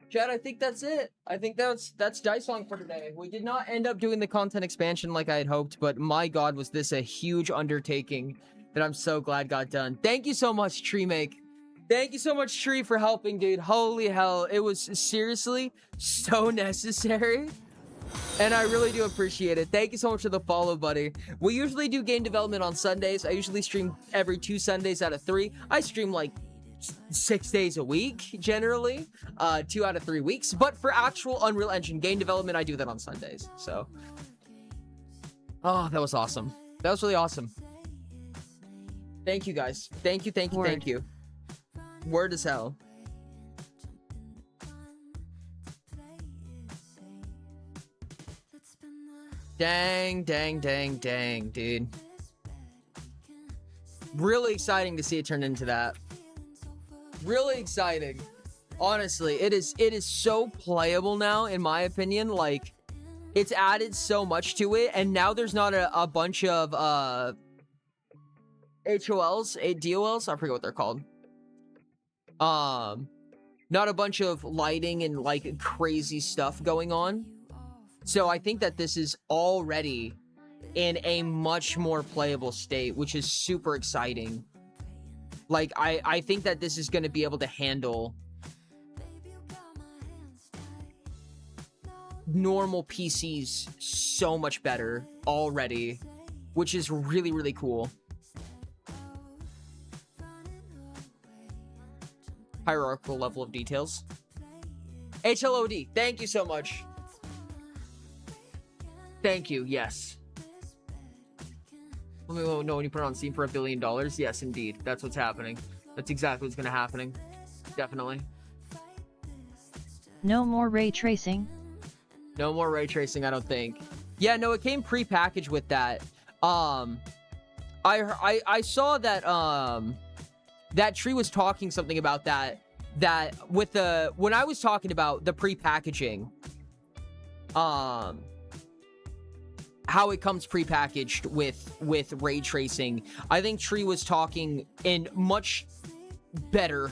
Chad, I think that's it. I think that's Dice Song for today. We did not end up doing the content expansion like I had hoped, but my God, was this a huge undertaking that I'm so glad got done. Thank you so much, Tree Make. Thank you so much, Tree, for helping, dude. Holy hell. It was seriously so necessary. And I really do appreciate it. Thank you so much for the follow, buddy. We usually do game development on Sundays. I usually stream every 2 Sundays out of 3. I stream like 6 days a week, generally. 2 out of 3 weeks. But for actual Unreal Engine game development, I do that on Sundays. So, oh, that was awesome. That was really awesome. Thank you, guys. Thank you, thank you, thank you. Word as hell. Dang, dang, dang, dang, dude. Really exciting to see it turn into that. Really exciting. Honestly, it is so playable now, in my opinion. Like, it's added so much to it, and now there's not a bunch of HOLs, DOLs, I forget what they're called. Not a bunch of lighting and like crazy stuff going on. So I think that this is already in a much more playable state, which is super exciting. Like, I think that this is going to be able to handle normal PCs so much better already, which is really, really cool. Hierarchical level of details. HLOD, thank you so much. Thank you, yes. Let me know when you put it on Steam for $1 billion. Yes, indeed. That's what's happening. That's exactly what's going to happen. Definitely. No more ray tracing. No more ray tracing, I don't think. Yeah, no, it came pre-packaged with that. I saw that that Tree was talking something about that with the when I was talking about the pre-packaging, how it comes pre-packaged with ray tracing. I think Tree was talking in much better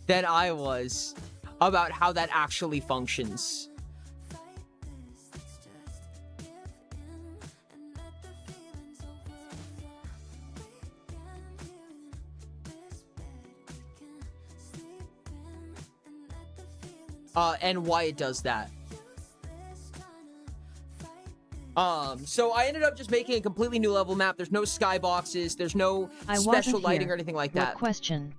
than I was about how that actually functions. and why it does that. So I ended up just making a completely new level map. There's no skyboxes. There's no special lighting or anything like that. What question?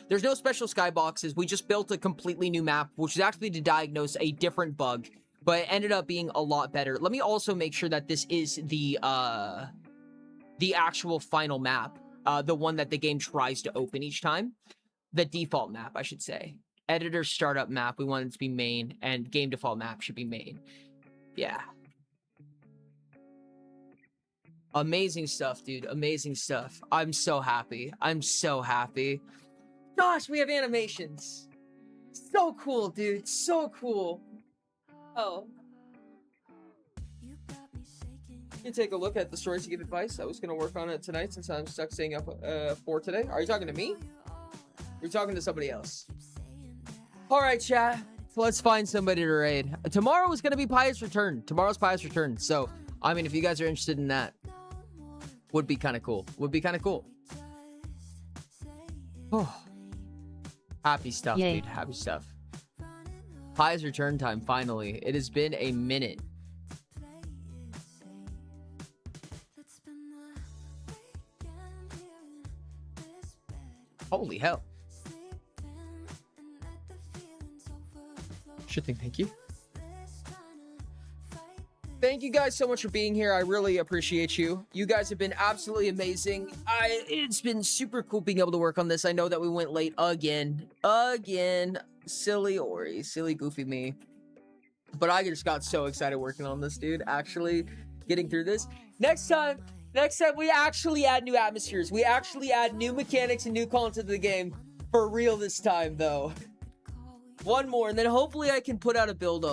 There's no special skyboxes. We just built a completely new map, which is actually to diagnose a different bug, but it ended up being a lot better. Let me also make sure that this is the actual final map, the one that the game tries to open each time. The default map, I should say. Editor startup map, we want it to be main, and game default map should be main. Yeah. Amazing stuff, dude. Amazing stuff. I'm so happy. I'm so happy. Gosh, we have animations. So cool, dude. So cool. Oh. You take a look at the stories to give advice. I was going to work on it tonight since I'm stuck staying up for today. Are you talking to me? You're talking to somebody else. All right, chat. Let's find somebody to raid. Tomorrow is going to be Pious Return. Tomorrow's Pious Return. So, I mean, if you guys are interested in that, would be kind of cool. Would be kind of cool. Oh. Happy stuff, Yay. dude. Happy stuff. Pious Return time, finally. It has been a minute. Holy hell. Sure thing, thank you. Thank you guys so much for being here. I really appreciate you. You guys have been absolutely amazing. It's been super cool being able to work on this. I know that we went late again. Silly Ori. Silly goofy me. But I just got so excited working on this, dude. Actually getting through this. Next time we actually add new atmospheres. We actually add new mechanics and new content to the game. For real this time, though. One more, and then hopefully I can put out a build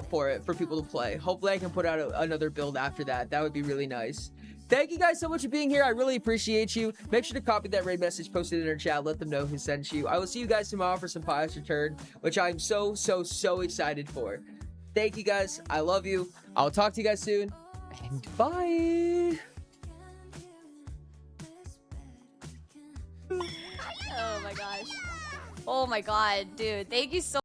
for people to play. Hopefully I can put out another build after that. That would be really nice. Thank you guys so much for being here. I really appreciate you. Make sure to copy that raid message posted in our chat. Let them know who sent you. I will see you guys tomorrow for some Pious Return, which I'm so excited for. Thank you guys. I love you. I'll talk to you guys soon. And bye. Oh my gosh. Oh my god, dude. Thank you so